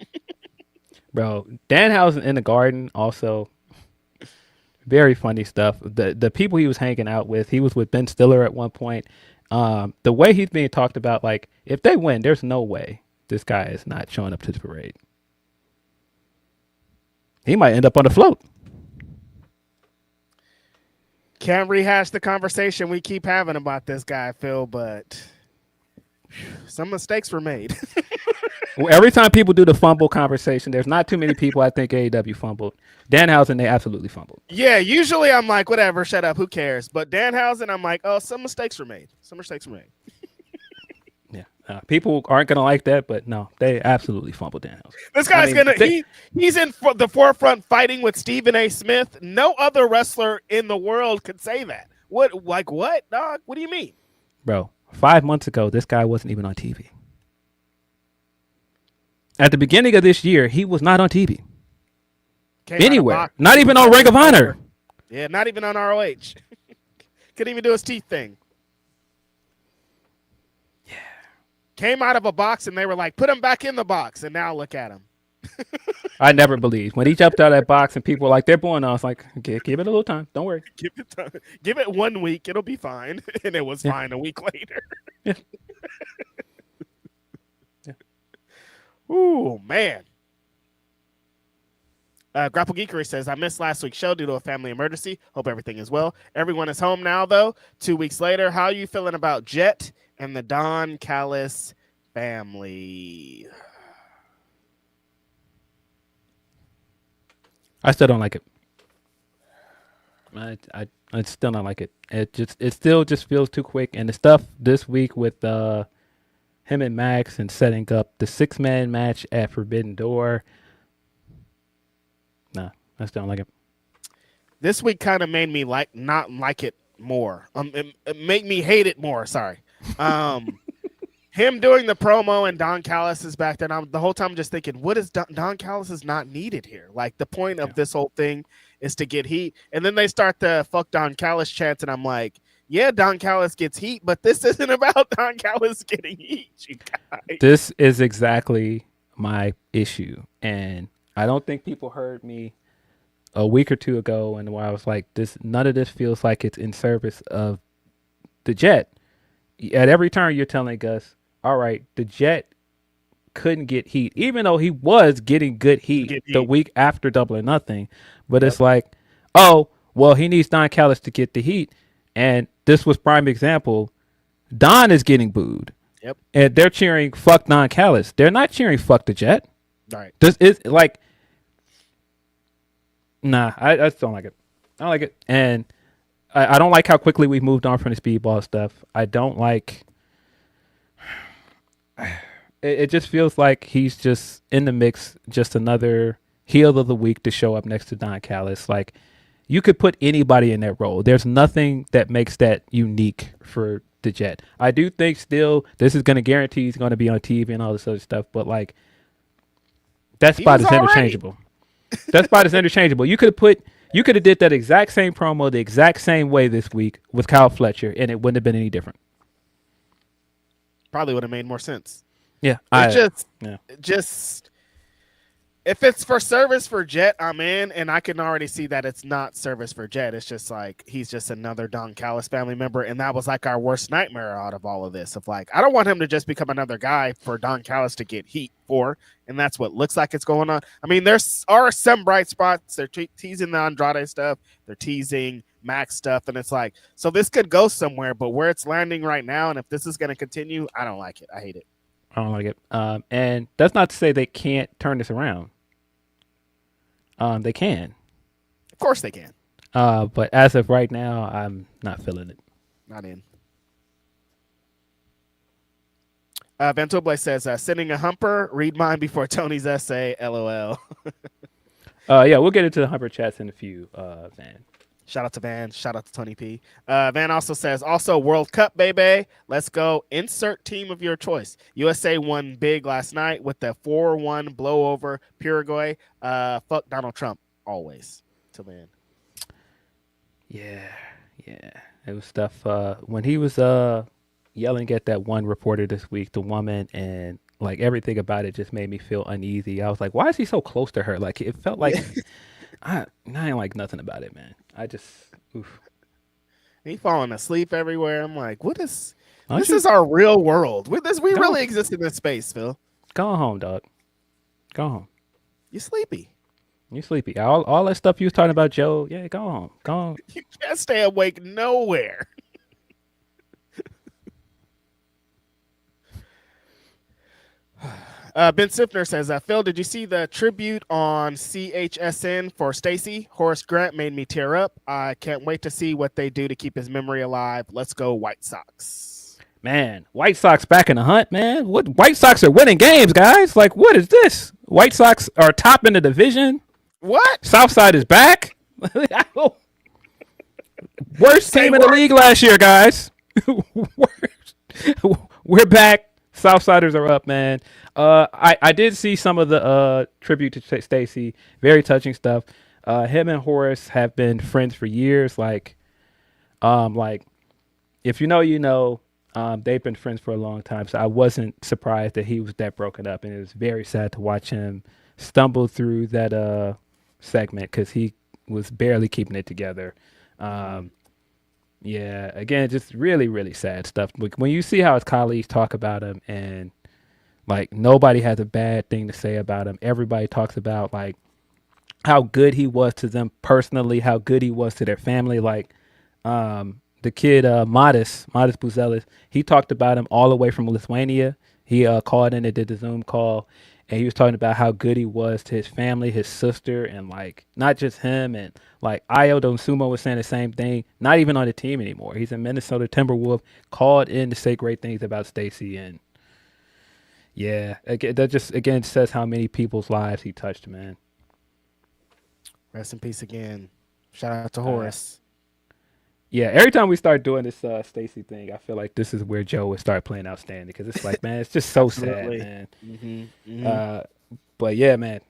Bro, Danhausen in the Garden also very funny stuff. The people he was hanging out with, he was with Ben Stiller at one point. The way he's being talked about, like, if they win, there's no way this guy is not showing up to the parade. He might end up on the float. Can't rehash the conversation we keep having about this guy, Phil, but some mistakes were made. Well, every time people do the fumble conversation, there's not too many people I think AEW fumbled. Danhausen, they absolutely fumbled. Yeah, usually I'm like, whatever, shut up, who cares? But Danhausen, I'm like, oh, some mistakes were made. Yeah, people aren't gonna like that, but no, they absolutely fumbled Danhausen. This guy's he's in the forefront fighting with Stephen A. Smith. No other wrestler in the world could say that. What, dog? What do you mean? Bro, 5 months ago, this guy wasn't even on TV. At the beginning of this year, he was not on TV. Anywhere. Not even on Ring of Honor. Yeah, not even on ROH. Couldn't even do his teeth thing. Yeah. Came out of a box and they were like, put him back in the box. And now look at him. I never believed. When he jumped out of that box and people were like, they're born, I was like, give it a little time. Don't worry. Give it time. Give it 1 week. It'll be fine. And it was fine a week later. Yeah. Ooh, man. Grapple Geekery says, I missed last week's show due to a family emergency. Hope everything is well. Everyone is home now, though. 2 weeks later, how are you feeling about Jet and the Don Callis family? I still don't like it. I still don't like it. It still just feels too quick. And the stuff this week with him and Max and setting up the 6-man match at Forbidden Door. Nah, I still don't like it. This week kind of made me not like it more. It made me hate it more. Sorry. Him doing the promo and Don Callis is back there. And the whole time I'm just thinking, what is Don Callis is not needed here? Like, the point of this whole thing is to get heat. And then they start the fuck Don Callis chants, and I'm like, yeah, Don Callis gets heat, but this isn't about Don Callis getting heat, you guys. This is exactly my issue. And I don't think people heard me a week or two ago, and where I was like, none of this feels like it's in service of the Jet. At every turn, you're telling us, all right, the Jet couldn't get heat, even though he was getting good heat the week after Double or Nothing. But it's like, oh, well, he needs Don Callis to get the heat. And this was prime example. Don is getting booed. Yep. And they're cheering fuck Don Callis. They're not cheering fuck the Jet. All right. This is like, nah, I just don't like it. I don't like it. And I don't like how quickly we moved on from the speedball stuff. I don't like... It just feels like he's just in the mix, just another heel of the week to show up next to Don Callis. Like, you could put anybody in that role. There's nothing that makes that unique for the Jet. I do think still this is going to guarantee he's going to be on TV and all this other stuff, but like, that spot is interchangeable. That spot is interchangeable. You could have did that exact same promo the exact same way this week with Kyle Fletcher, and it wouldn't have been any different. Probably would have made more sense. Yeah, just if it's for service for Jet, I'm in, and I can already see that it's not service for Jet. It's just like he's just another Don Callis family member, and that was like our worst nightmare out of all of this. Of like, I don't want him to just become another guy for Don Callis to get heat for, and that's what looks like it's going on. I mean, there are some bright spots. They're teasing the Andrade stuff. They're teasing Max stuff, and it's like, so this could go somewhere, but where it's landing right now, and if this is going to continue, I don't like it. I hate it. I don't like it. And that's not to say they can't turn this around. They can. Of course they can. But as of right now, I'm not feeling it. Not in. Ventoble says, sending a humper, read mine before Tony's essay, LOL. Yeah, we'll get into the humper chats in a few, Van. Shout out to Van. Shout out to Tony P. Van also says, also World Cup, baby. Let's go. Insert team of your choice. USA won big last night with the 4-1 blow over Paraguay. Fuck Donald Trump, always. To the end. Yeah. It was stuff. When he was yelling at that one reporter this week, the woman, and like everything about it just made me feel uneasy. I was like, why is he so close to her? Like, it felt like... I ain't like nothing about it, man. Oof. He falling asleep everywhere. I'm like, what is... This is our real world. We really exist in this space, Phil. Go home, dog. Go home. You sleepy. All that stuff you was talking about, Joe, yeah, go home. Go home. You can't stay awake nowhere. Ben Sifner says, Phil, did you see the tribute on CHSN for Stacy? Horace Grant made me tear up. I can't wait to see what they do to keep his memory alive. Let's go White Sox. Man, White Sox back in the hunt, man. What White Sox are winning games, guys. Like, what is this? White Sox are top in the division. What? Southside is back. Worst team in the league last year, guys. We're back. Southsiders are up, man. I did see some of the tribute to Stacy. Very touching stuff. Him and Horace have been friends for years. Like if you know, you know. They've been friends for a long time, so I wasn't surprised that he was that broken up, and it was very sad to watch him stumble through that segment because he was barely keeping it together. Yeah, again, just really, really sad stuff. When you see how his colleagues talk about him, and like nobody has a bad thing to say about him, everybody talks about like how good he was to them personally, how good he was to their family. Like the kid Modest Buzelis, he talked about him all the way from Lithuania. He called in and did the Zoom call, and he was talking about how good he was to his family, his sister, and like not just him. And like Io Sumo was saying the same thing. Not even on the team anymore. He's a Minnesota Timberwolf. Called in to say great things about Stacy, and yeah, that just again says how many people's lives he touched, man. Rest in peace again. Shout out to Horace. Yeah, every time we start doing this Stacy thing, I feel like this is where Joe would start playing outstanding because it's like, man, it's just so sad, man. But yeah, man,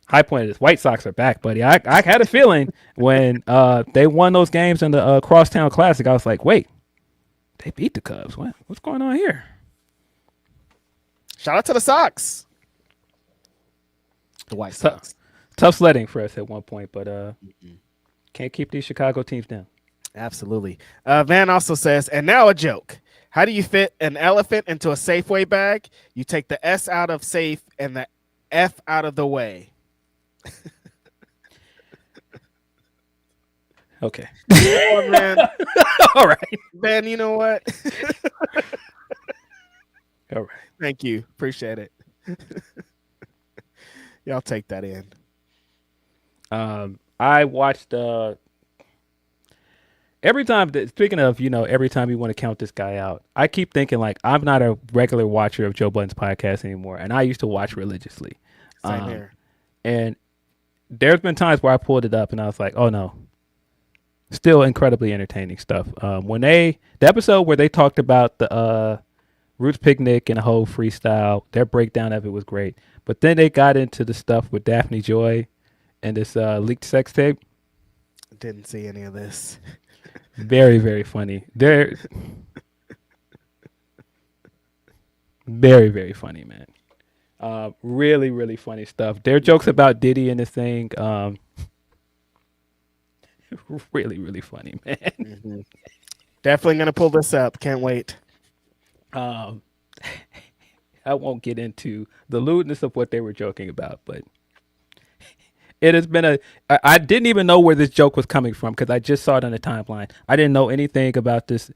high point of this, White Sox are back, buddy. I had a feeling when they won those games in the Crosstown Classic, I was like, wait, they beat the Cubs. What's going on here? Shout out to the Sox. The White Sox. Tough sledding for us at one point, but can't keep these Chicago teams down. Absolutely. Van also says, and now a joke. How do you fit an elephant into a Safeway bag? You take the S out of safe and the F out of the way. Okay. Oh, man. All right. Ben, you know what? All right. Thank you. Appreciate it. Y'all take that in. I watched every time, speaking of, every time you want to count this guy out, I keep thinking like I'm not a regular watcher of Joe Budden's podcast anymore, and I used to watch religiously. Same here. And there's been times where I pulled it up and I was like, oh no, still incredibly entertaining stuff. When the episode where they talked about the Roots Picnic and the whole freestyle, their breakdown of it was great. But then they got into the stuff with Daphne Joy and this leaked sex tape. Didn't see any of this. Very, very funny. They're very, very funny, man. Really, really funny stuff. Their jokes about Diddy and this thing, really, really funny, man. Mm-hmm. Definitely gonna pull this up. Can't wait. I won't get into the lewdness of what they were joking about, but it has been I didn't even know where this joke was coming from because I just saw it on the timeline. I didn't know anything about this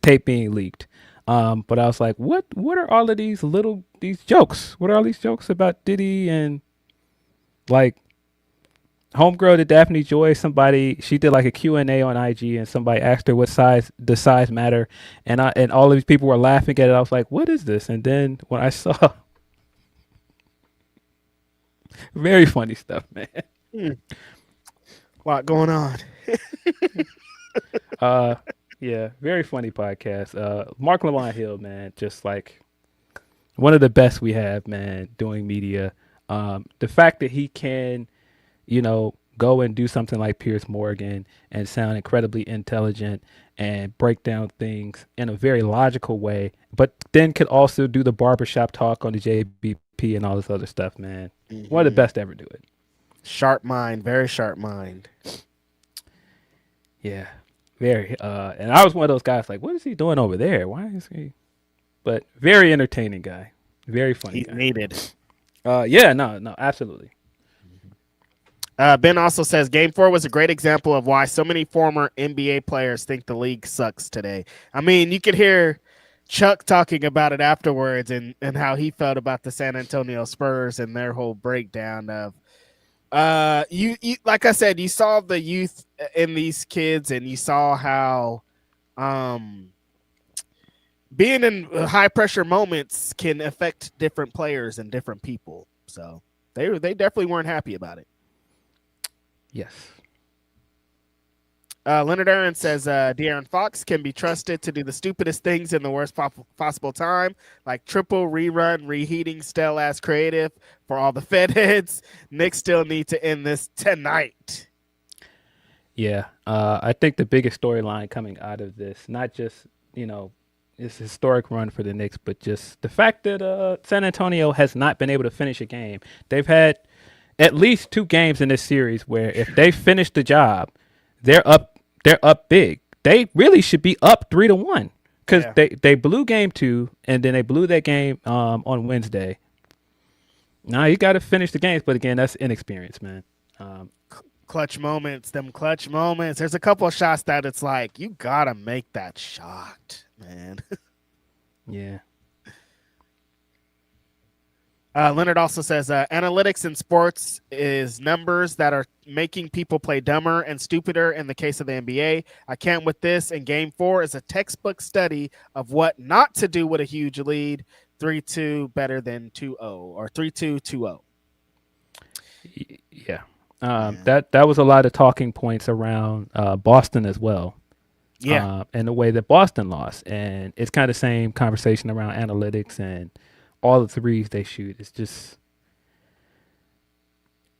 tape being leaked. But I was like, what are all of these jokes? What are all these jokes about Diddy and like homegirl to Daphne Joy? She did like a Q&A on IG and somebody asked her what size does size matter, and all of these people were laughing at it. I was like, what is this? And then when I saw very funny stuff, man. A lot going on. Yeah, very funny podcast. Mark Lamont Hill, man, just like one of the best we have, man, doing media. The fact that he can, go and do something like Piers Morgan and sound incredibly intelligent and break down things in a very logical way, but then could also do the barbershop talk on the JBP and all this other stuff, man. Mm-hmm. One of the best to ever do it. Sharp mind, very sharp mind. Yeah, very. And I was one of those guys like, what is he doing over there? Why is he? But very entertaining guy. Very funny guy. Needed. Yeah, no, absolutely. Ben also says Game 4 was a great example of why so many former NBA players think the league sucks today. I mean, you could hear Chuck talking about it afterwards and how he felt about the San Antonio Spurs and their whole breakdown of you like I said, you saw the youth in these kids and you saw how being in high pressure moments can affect different players and different people. So they definitely weren't happy about it. Yes. Leonard Aaron says De'Aaron Fox can be trusted to do the stupidest things in the worst possible time, like triple rerun, reheating, stale-ass creative for all the Fed heads. Knicks still need to end this tonight. Yeah, I think the biggest storyline coming out of this, not just, this historic run for the Knicks, but just the fact that San Antonio has not been able to finish a game. They've had at least 2 games in this series where if they finish the job, they're up big. They really should be up 3-1 because they blew game 2 and then they blew that game on Wednesday. Now you got to finish the games, but again, that's inexperience, man. Clutch moments. There's a couple of shots that it's like, you got to make that shot, man. Yeah. Leonard also says analytics in sports is numbers that are making people play dumber and stupider in the case of the NBA. I can't with this, and game 4 is a textbook study of what not to do with a huge lead. 3-2 better than 2-0 or 3-2, 2-0. Yeah. That was a lot of talking points around Boston as well. Yeah. And the way that Boston lost. And it's kind of the same conversation around analytics and all the threes they shoot. It's just,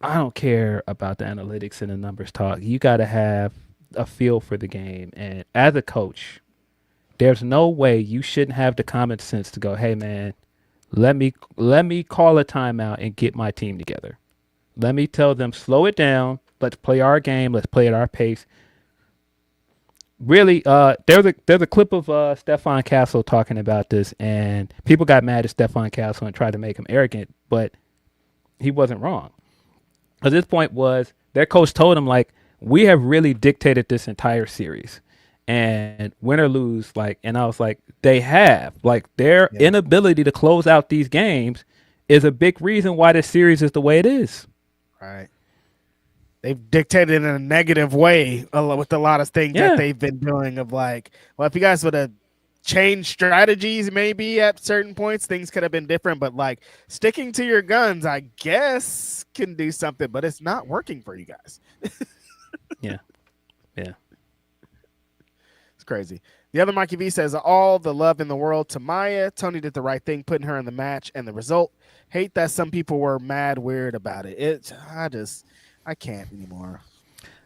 I don't care about the analytics and the numbers talk. You got to have a feel for the game. And as a coach, there's no way you shouldn't have the common sense to go, hey, man, let me call a timeout and get my team together. Let me tell them, slow it down. Let's play our game. Let's play at our pace. Really, there's a clip of Stefan Castle talking about this, and people got mad at Stefan Castle and tried to make him arrogant, but he wasn't wrong. At this point was their coach told him, like, we have really dictated this entire series, and win or lose, like, and I was like, they have, like, their inability to close out these games is a big reason why this series is the way it is. Right. They've dictated in a negative way with a lot of things that they've been doing of like, well, if you guys would have changed strategies maybe at certain points, things could have been different. But like sticking to your guns, I guess, can do something, but it's not working for you guys. Yeah. It's crazy. The other Mikey V says, all the love in the world to Maya. Tony did the right thing, putting her in the match, and the result. Hate that some people were mad weird about it. I can't anymore.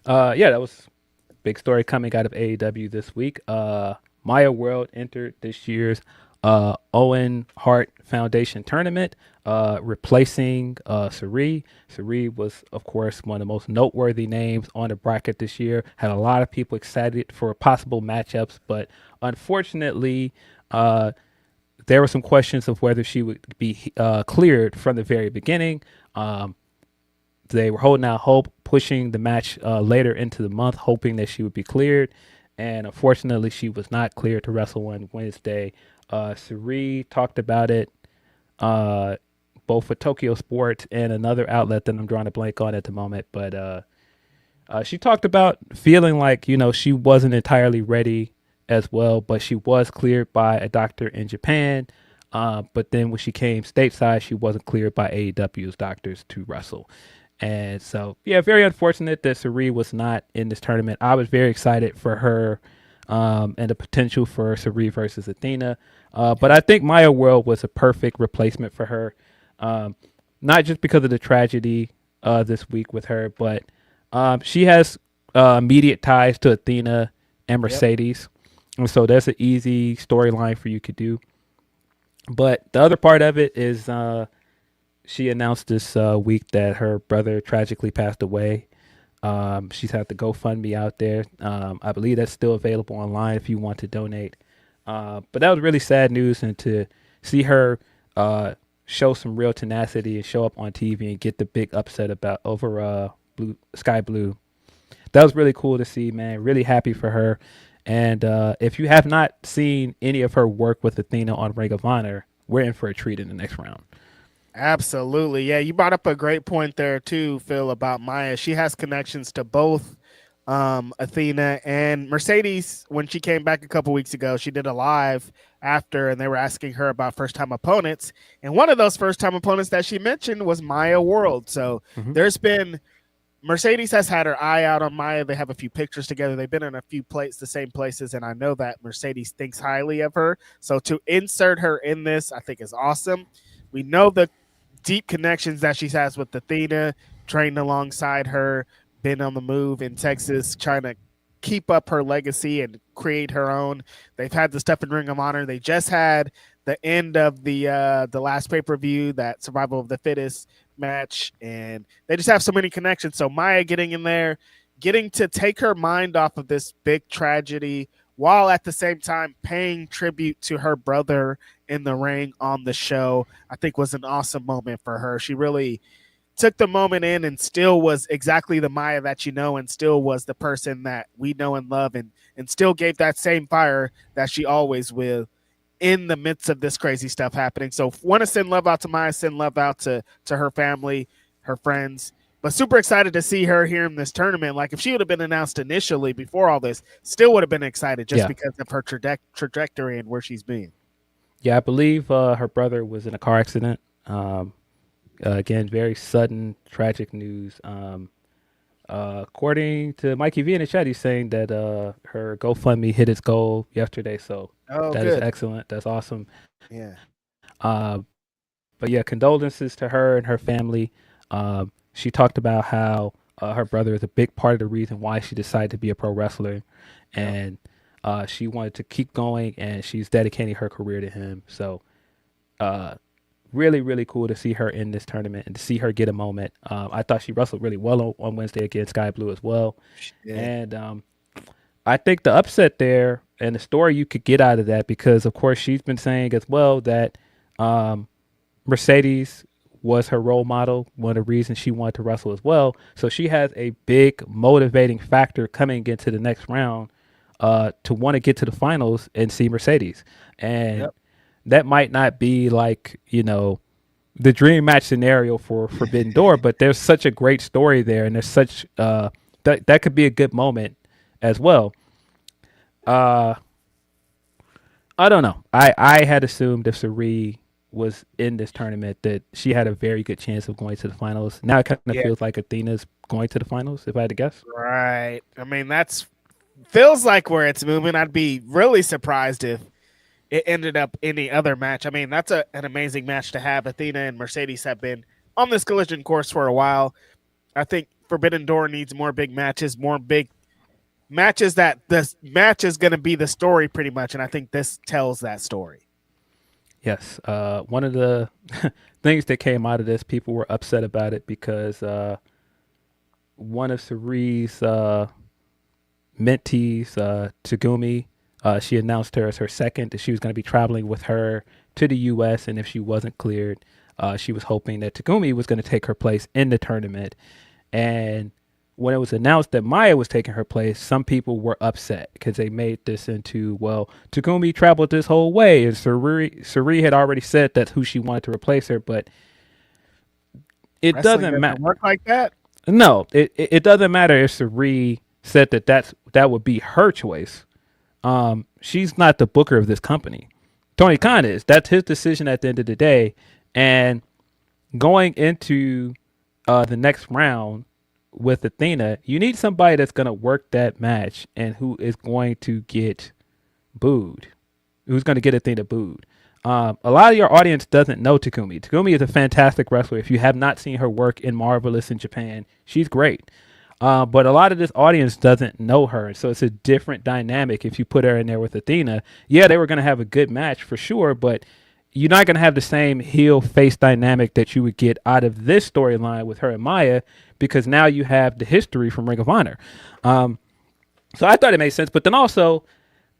That was a big story coming out of AEW this week. Maya World entered this year's Owen Hart Foundation tournament, replacing Sari. Sari was, of course, one of the most noteworthy names on the bracket this year. Had a lot of people excited for possible matchups, but unfortunately, there were some questions of whether she would be cleared from the very beginning. They were holding out hope, pushing the match later into the month, hoping that she would be cleared. And unfortunately, she was not cleared to wrestle on Wednesday. Sari talked about it both for Tokyo Sports and another outlet that I'm drawing a blank on at the moment. But she talked about feeling like, she wasn't entirely ready as well, but she was cleared by a doctor in Japan. But then when she came stateside, she wasn't cleared by AEW's doctors to wrestle. And so, very unfortunate that Sari was not in this tournament. I was very excited for her and the potential for Sari versus Athena. But I think Maya World was a perfect replacement for her, not just because of the tragedy this week with her, but she has immediate ties to Athena and Mercedes. And so that's an easy storyline for you to do. But the other part of it is she announced this week that her brother tragically passed away. She's had the GoFundMe out there. I believe that's still available online if you want to donate. But that was really sad news, and to see her show some real tenacity and show up on TV and get the big upset over Sky Blue, that was really cool to see, man. Really happy for her. And if you have not seen any of her work with Athena on Ring of Honor, we're in for a treat in the next round. Absolutely. Yeah, you brought up a great point there too, Phil, about Maya. She has connections to both Athena and Mercedes. When she came back a couple weeks ago, she did a live after, and they were asking her about first-time opponents. And one of those first-time opponents that she mentioned was Maya World. So there's been Mercedes has had her eye out on Maya. They have a few pictures together. They've been in a few the same places, and I know that Mercedes thinks highly of her. So to insert her in this, I think is awesome. We know the deep connections that she has with Athena, trained alongside her, been on the move in Texas, trying to keep up her legacy and create her own. They've had the stuff in Ring of Honor. They just had the end of the last pay-per-view, that Survival of the Fittest match, and they just have so many connections. So Maya getting in there, getting to take her mind off of this big tragedy while at the same time paying tribute to her brother in the ring on the show, I think was an awesome moment for her. She really took the moment in and still was exactly the Maya that you know, and still was the person that we know and love, and still gave that same fire that she always will in the midst of this crazy stuff happening. So want to send love out to Maya, send love out to her family, her friends, but super excited to see her here in this tournament. Like if she would have been announced initially before all this, still would have been excited just because of her trajectory and where she's been. Yeah, I believe her brother was in a car accident. Again, very sudden, tragic news. According to Mikey V in the chat, he's saying that her GoFundMe hit its goal yesterday. So that is excellent. That's awesome. Yeah. But yeah, condolences to her and her family. She talked about how her brother is a big part of the reason why she decided to be a pro wrestler, and she wanted to keep going, and she's dedicating her career to him. So really, really cool to see her in this tournament and to see her get a moment. I thought she wrestled really well on Wednesday against Sky Blue as well. And I think the upset there and the story you could get out of that, because of course she's been saying as well that Mercedes was her role model, one of the reasons she wanted to wrestle as well. So she has a big motivating factor coming into the next round to want to get to the finals and see Mercedes. And that might not be like, you know, the dream match scenario for Forbidden Door, but there's such a great story there, and there's such that could be a good moment as well. I don't know. I had assumed if Sari was in this tournament that she had a very good chance of going to the finals. Now it kind of feels like Athena's going to the finals, if I had to guess. Right. I mean, that's feels like where it's moving. I'd be really surprised if it ended up any other match. I mean, that's an amazing match to have. Athena and Mercedes have been on this collision course for a while. I think Forbidden Door needs more big matches, that this match is going to be the story pretty much, and I think this tells that story. Yes. One of the things that came out of this, people were upset about it because one of Sari's mentees, Tagumi, she announced her as her second, that she was going to be traveling with her to the U.S., and if she wasn't cleared, she was hoping that Tagumi was going to take her place in the tournament. And when it was announced that Maya was taking her place, some people were upset because they made this into, well, Tagumi traveled this whole way, and Sari had already said that's who she wanted to replace her, but it doesn't matter. Work like that? No, it doesn't matter if Sari said that would be her choice. She's not the booker of this company. Tony Khan is. That's his decision at the end of the day. And going into the next round with Athena, you need somebody that's going to work that match and who is going to get booed. Who's going to get Athena booed. A lot of your audience doesn't know Takumi. Takumi is a fantastic wrestler. If you have not seen her work in Marvelous in Japan, she's great. But a lot of this audience doesn't know her. So it's a different dynamic if you put her in there with Athena. Yeah, they were going to have a good match for sure, but you're not going to have the same heel-face dynamic that you would get out of this storyline with her and Maya, because now you have the history from Ring of Honor. So I thought it made sense. But then also,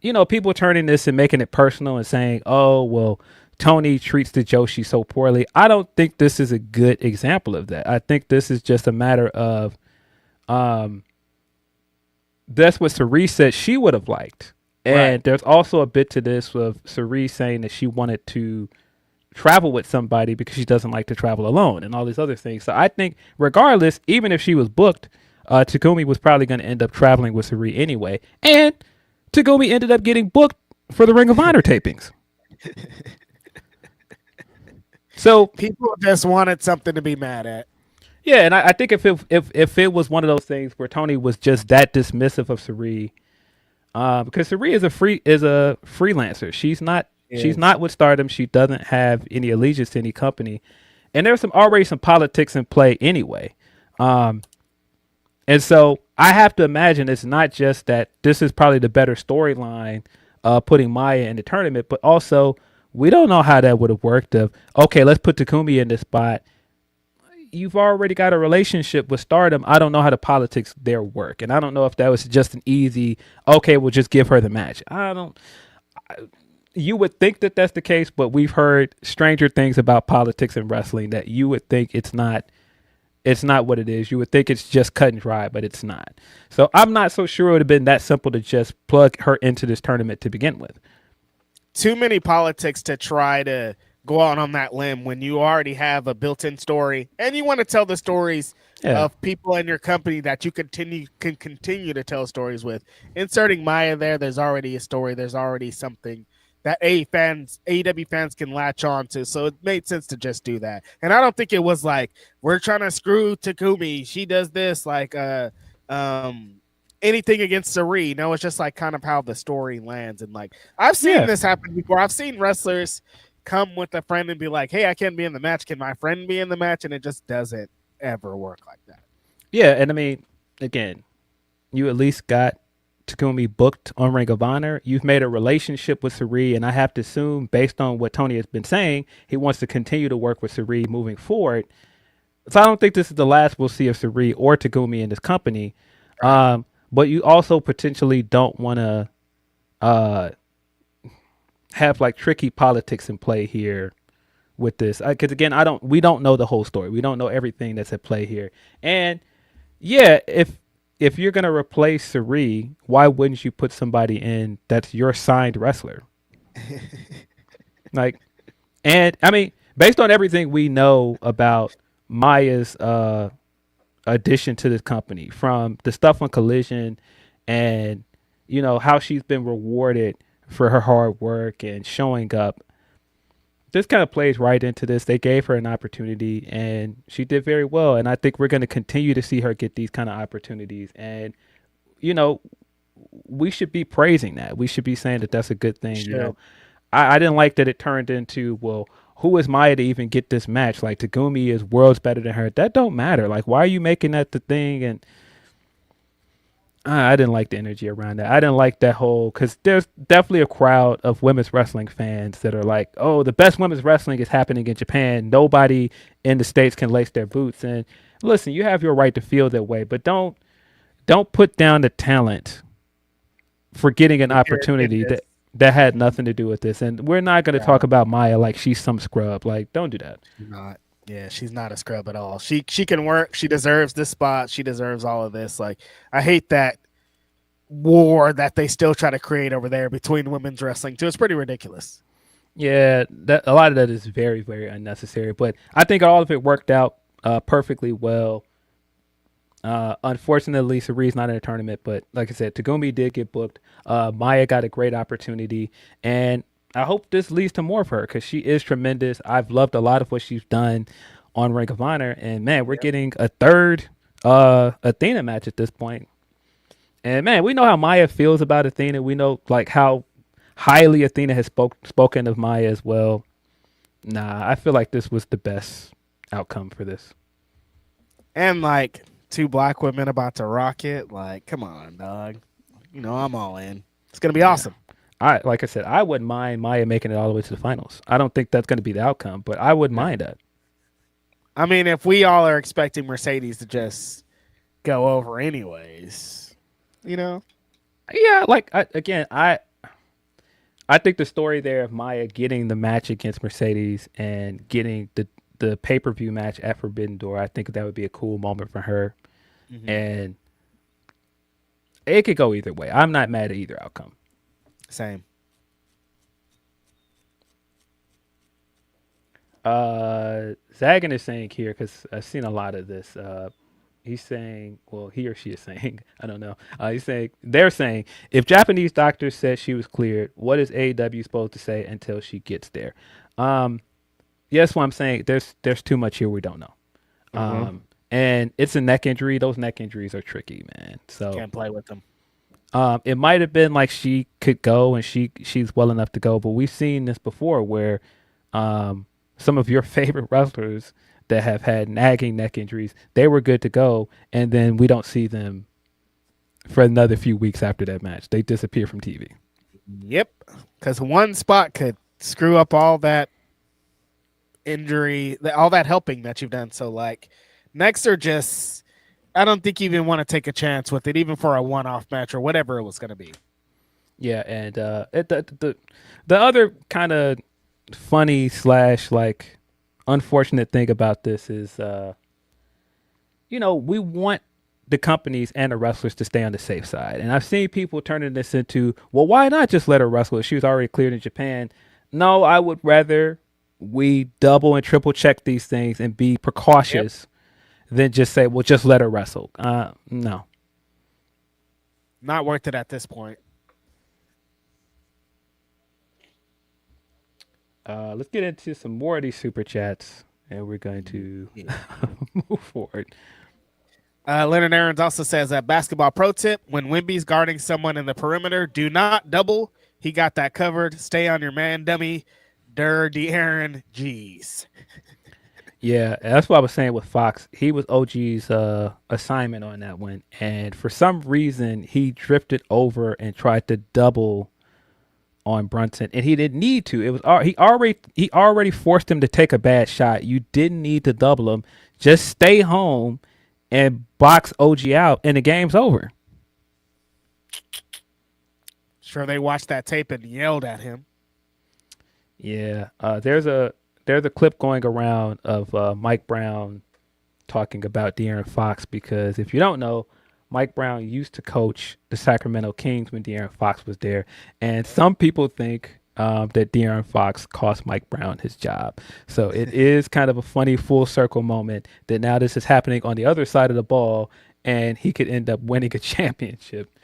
you know, people turning this and making it personal and saying, oh, well, Tony treats the Joshi so poorly. I don't think this is a good example of that. I think this is just a matter of that's what Sari said she would have liked. And there's also a bit to this of Sari saying that she wanted to travel with somebody because she doesn't like to travel alone and all these other things. So I think regardless, even if she was booked, Takumi was probably going to end up traveling with Sari anyway. And Takumi ended up getting booked for the Ring of Honor tapings. So people just wanted something to be mad at. Yeah, and I think if it was one of those things where Tony was just that dismissive of Sari, because Sari is a freelancer. She's not with Stardom. She doesn't have any allegiance to any company, and there's already some politics in play anyway. And so I have to imagine it's not just that this is probably the better storyline, putting Maya in the tournament, but also we don't know how that would have worked. Okay, let's put Takumi in this spot. You've already got a relationship with Stardom. I don't know how the politics there work. And I don't know if that was just an easy, okay, we'll just give her the match. You would think that that's the case, but we've heard stranger things about politics in wrestling that you would think it's not it's not what it is. You would think it's just cut and dry, but it's not. So I'm not so sure it would have been that simple to just plug her into this tournament to begin with. Too many politics to try to go out on that limb when you already have a built-in story and you want to tell the stories of people in your company that you can continue to tell stories with. Inserting Maya there's already a story. There's already something that AEW fans can latch on to. So it made sense to just do that. And I don't think it was like, we're trying to screw Takumi. She does this, like anything against Sari. No, it's just like kind of how the story lands. And like, I've seen this happen before. I've seen wrestlers come with a friend and be like, hey, I can't be in the match. Can my friend be in the match? And it just doesn't ever work like that. Yeah. And I mean, again, you at least got Takumi booked on Ring of Honor. You've made a relationship with Sari, and I have to assume, based on what Tony has been saying, he wants to continue to work with Sari moving forward. So I don't think this is the last we'll see of Sari or Takumi in this company. Right. But you also potentially don't want to have like tricky politics in play here with this, because again, we don't know the whole story. We don't know everything that's at play here. And yeah, if you're gonna replace Sari, why wouldn't you put somebody in that's your signed wrestler? Like, and I mean, based on everything we know about Maya's addition to this company, from the stuff on Collision and you know how she's been rewarded for her hard work and showing up, this kind of plays right into this. They gave her an opportunity and she did very well. And I think we're going to continue to see her get these kind of opportunities. And, you know, we should be praising that. We should be saying that that's a good thing. Sure. You know, I didn't like that it turned into, well, who is Maya to even get this match? Like, Takumi is worlds better than her. That don't matter. Like, why are you making that the thing? And I didn't like the energy around that. I didn't like that whole, because there's definitely a crowd of women's wrestling fans that are like, oh, the best women's wrestling is happening in Japan. Nobody in the States can lace their boots. And listen, you have your right to feel that way, but don't put down the talent for getting an opportunity that had nothing to do with this. And we're not going to talk about Maya like she's some scrub. Like, don't do that. Not. Yeah, she's not a scrub at all. She can work. She deserves this spot. She deserves all of this. Like, I hate that war that they still try to create over there between women's wrestling too. It's pretty ridiculous. Yeah, a lot of that is very, very unnecessary. But I think all of it worked out perfectly well. Unfortunately, Sari's not in a tournament, but like I said, Takumi did get booked. Maya got a great opportunity, and I hope this leads to more of her because she is tremendous. I've loved a lot of what she's done on Ring of Honor, and man, we're getting a third Athena match at this point. And man, we know how Maya feels about Athena. We know like how highly Athena has spoken of Maya as well. Nah, I feel like this was the best outcome for this. And like two black women about to rock it. Like, come on, dog. You know, I'm all in. It's gonna be awesome. Like I said, I wouldn't mind Maya making it all the way to the finals. I don't think that's going to be the outcome, but I wouldn't mind that. I mean, if we all are expecting Mercedes to just go over anyways, you know? Yeah, like, I think the story there of Maya getting the match against Mercedes and getting the pay-per-view match at Forbidden Door, I think that would be a cool moment for her. Mm-hmm. And it could go either way. I'm not mad at either outcome. Same. Zagan is saying here, because I've seen a lot of this. He's saying, well, he or she is saying, I don't know. They're saying, if Japanese doctors said she was cleared, what is AEW supposed to say until she gets there? Yes, what I'm saying, there's too much here we don't know. Mm-hmm. And it's a neck injury. Those neck injuries are tricky, man. So can't play with them. It might have been like she could go and she's well enough to go, but we've seen this before where some of your favorite wrestlers that have had nagging neck injuries, they were good to go, and then we don't see them for another few weeks after that match. They disappear from TV. Yep, because one spot could screw up all that injury, all that helping that you've done. So, like, necks are just... I don't think you even want to take a chance with it, even for a one-off match or whatever it was going to be. Yeah, and the other kind of funny / like unfortunate thing about this is we want the companies and the wrestlers to stay on the safe side. And I've seen people turning this into, well, why not just let her wrestle if she was already cleared in Japan? No, I would rather we double and triple check these things and be precautious than just say, well, just let her wrestle. No. Not worth it at this point. Let's get into some more of these super chats, and we're going to move forward. Leonard Aarons also says that basketball pro tip: when Wemby's guarding someone in the perimeter, do not double. He got that covered. Stay on your man, dummy. De'Aaron, jeez. Yeah, that's what I was saying with Fox. He was OG's assignment on that one, and for some reason, he drifted over and tried to double on Brunson, and he didn't need to. It was he already forced him to take a bad shot. You didn't need to double him. Just stay home and box OG out, and the game's over. Sure, they watched that tape and yelled at him. Yeah, there's a clip going around of Mike Brown talking about De'Aaron Fox, because if you don't know, Mike Brown used to coach the Sacramento Kings when De'Aaron Fox was there, and some people think that De'Aaron Fox cost Mike Brown his job. So it is kind of a funny full circle moment that now this is happening on the other side of the ball, and he could end up winning a championship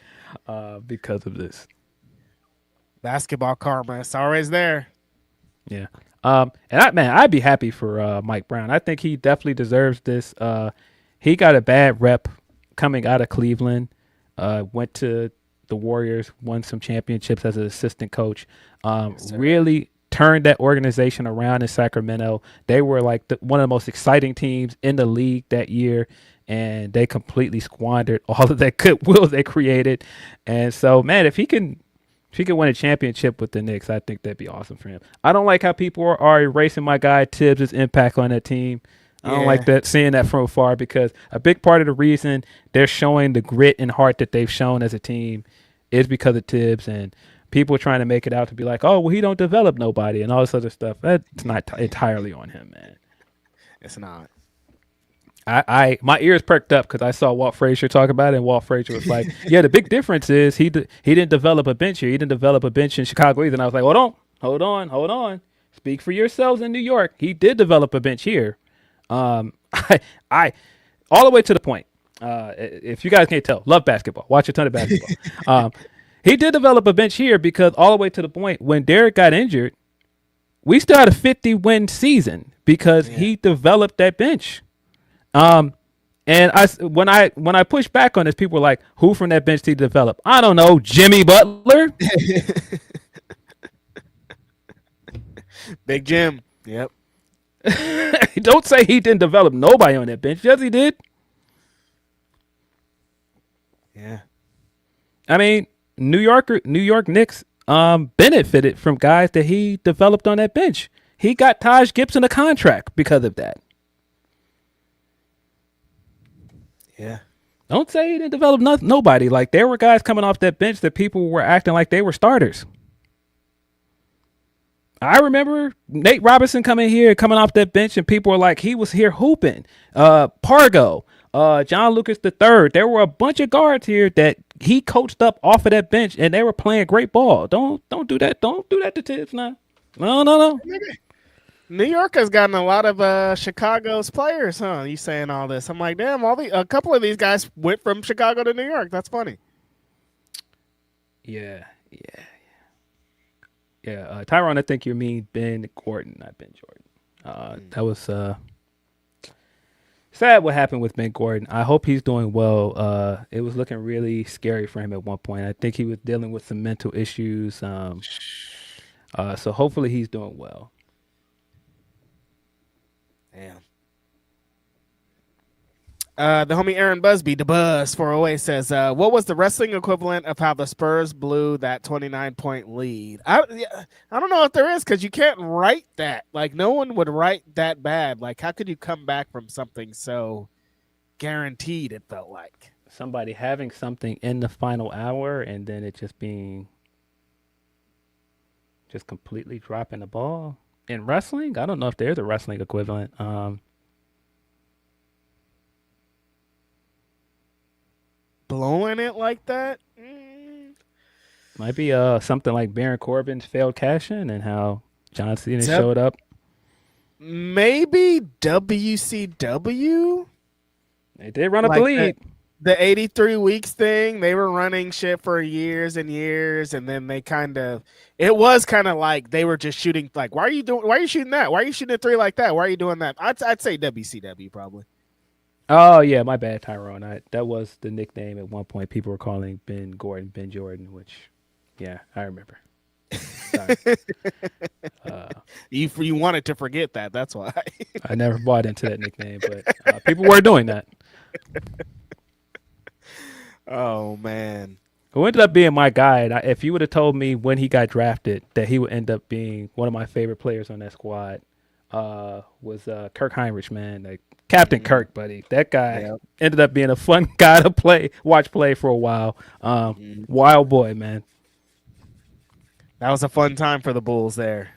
because of this. Basketball karma, it's always there. Yeah. And I'd be happy for Mike Brown. I think he definitely deserves this. He got a bad rep coming out of Cleveland, went to the Warriors, won some championships as an assistant coach, really turned that organization around in Sacramento. They were like one of the most exciting teams in the league that year, and they completely squandered all of that goodwill they created. And so, man, if he can win a championship with the Knicks, I think that'd be awesome for him. I don't like how people are erasing my guy Tibbs' impact on that team. I don't like that, seeing that from afar, because a big part of the reason they're showing the grit and heart that they've shown as a team is because of Tibbs, and people are trying to make it out to be like, oh, well, he don't develop nobody and all this other stuff. That's not entirely on him, man. It's not. My ears perked up because I saw Walt Frazier talk about it, and Walt Frazier was like, yeah, the big difference is he didn't develop a bench here. He didn't develop a bench in Chicago either. And I was like, hold on. Speak for yourselves in New York. He did develop a bench here. I all the way to the point. If you guys can't tell, love basketball. Watch a ton of basketball. He did develop a bench here because all the way to the point when Derek got injured, we still had a 50-win season because he developed that bench. And when I push back on this, people were like, who from that bench did he develop? I don't know, Jimmy Butler. Big Jim. Yep. Don't say he didn't develop nobody on that bench. Yes, he did. Yeah. I mean, New York Knicks benefited from guys that he developed on that bench. He got Taj Gibson a contract because of that. Yeah. Don't say he didn't develop nobody. Like, there were guys coming off that bench that people were acting like they were starters. I remember Nate Robinson coming off that bench, and people were like, he was here hooping. Pargo, John Lucas III. There were a bunch of guards here that he coached up off of that bench, and they were playing great ball. Don't do that. Don't do that to Tibbs now. No. New York has gotten a lot of Chicago's players, huh? You saying all this? I'm like, damn, a couple of these guys went from Chicago to New York. That's funny. Yeah. Tyrone, I think you mean Ben Gordon, not Ben Jordan. That was sad what happened with Ben Gordon. I hope he's doing well. It was looking really scary for him at one point. I think he was dealing with some mental issues. So hopefully he's doing well. Damn. The homie Aaron Busby, the Buzz 408, says, what was the wrestling equivalent of how the Spurs blew that 29-point lead? I don't know if there is, because you can't write that. Like, no one would write that bad. Like, how could you come back from something so guaranteed, it felt like? Somebody having something in the final hour and then it just being just completely dropping the ball. In wrestling, I don't know if there's a wrestling equivalent. going it like that. Might be something like Baron Corbin's failed cash-in and how John Cena Yep. showed up. Maybe WCW. They did run up the lead. The 83 weeks thing, they were running shit for years and years, and then they it was kind of like they were just shooting, like, why are you shooting that? Why are you shooting a 3 like that? Why are you doing that? I'd say WCW probably. Oh yeah, my bad, Tyrone. That was the nickname at one point. People were calling Ben Gordon Ben Jordan, which, yeah, I remember. Sorry. You wanted to forget that. That's why. I never bought into that nickname, but people were doing that. Oh man, Who ended up being my guy? And if you would have told me when he got drafted that he would end up being one of my favorite players on that squad, was Kirk Heinrich, man. Like Captain Kirk, buddy. That guy ended up being a fun guy to watch play for a while. Wild boy, man. That was a fun time for the Bulls there.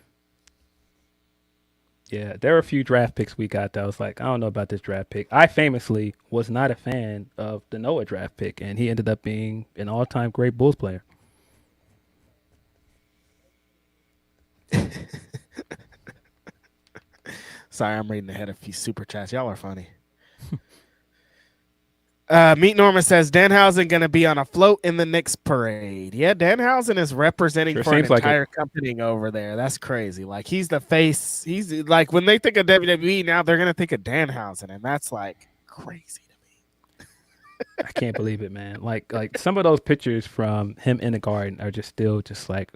Yeah, there were a few draft picks we got that I was like, I don't know about this draft pick. I famously was not a fan of the Noah draft pick, and he ended up being an all-time great Bulls player. Sorry, I'm reading ahead of a few super chats. Y'all are funny. Meet Norman says Danhausen going to be on a float in the Knicks parade. Yeah, Danhausen is representing for an entire company over there. That's crazy. Like, he's the face. He's like, when they think of WWE now, they're going to think of Danhausen, and that's like crazy to me. I can't believe it, man. Like some of those pictures from him in the garden are just still just like,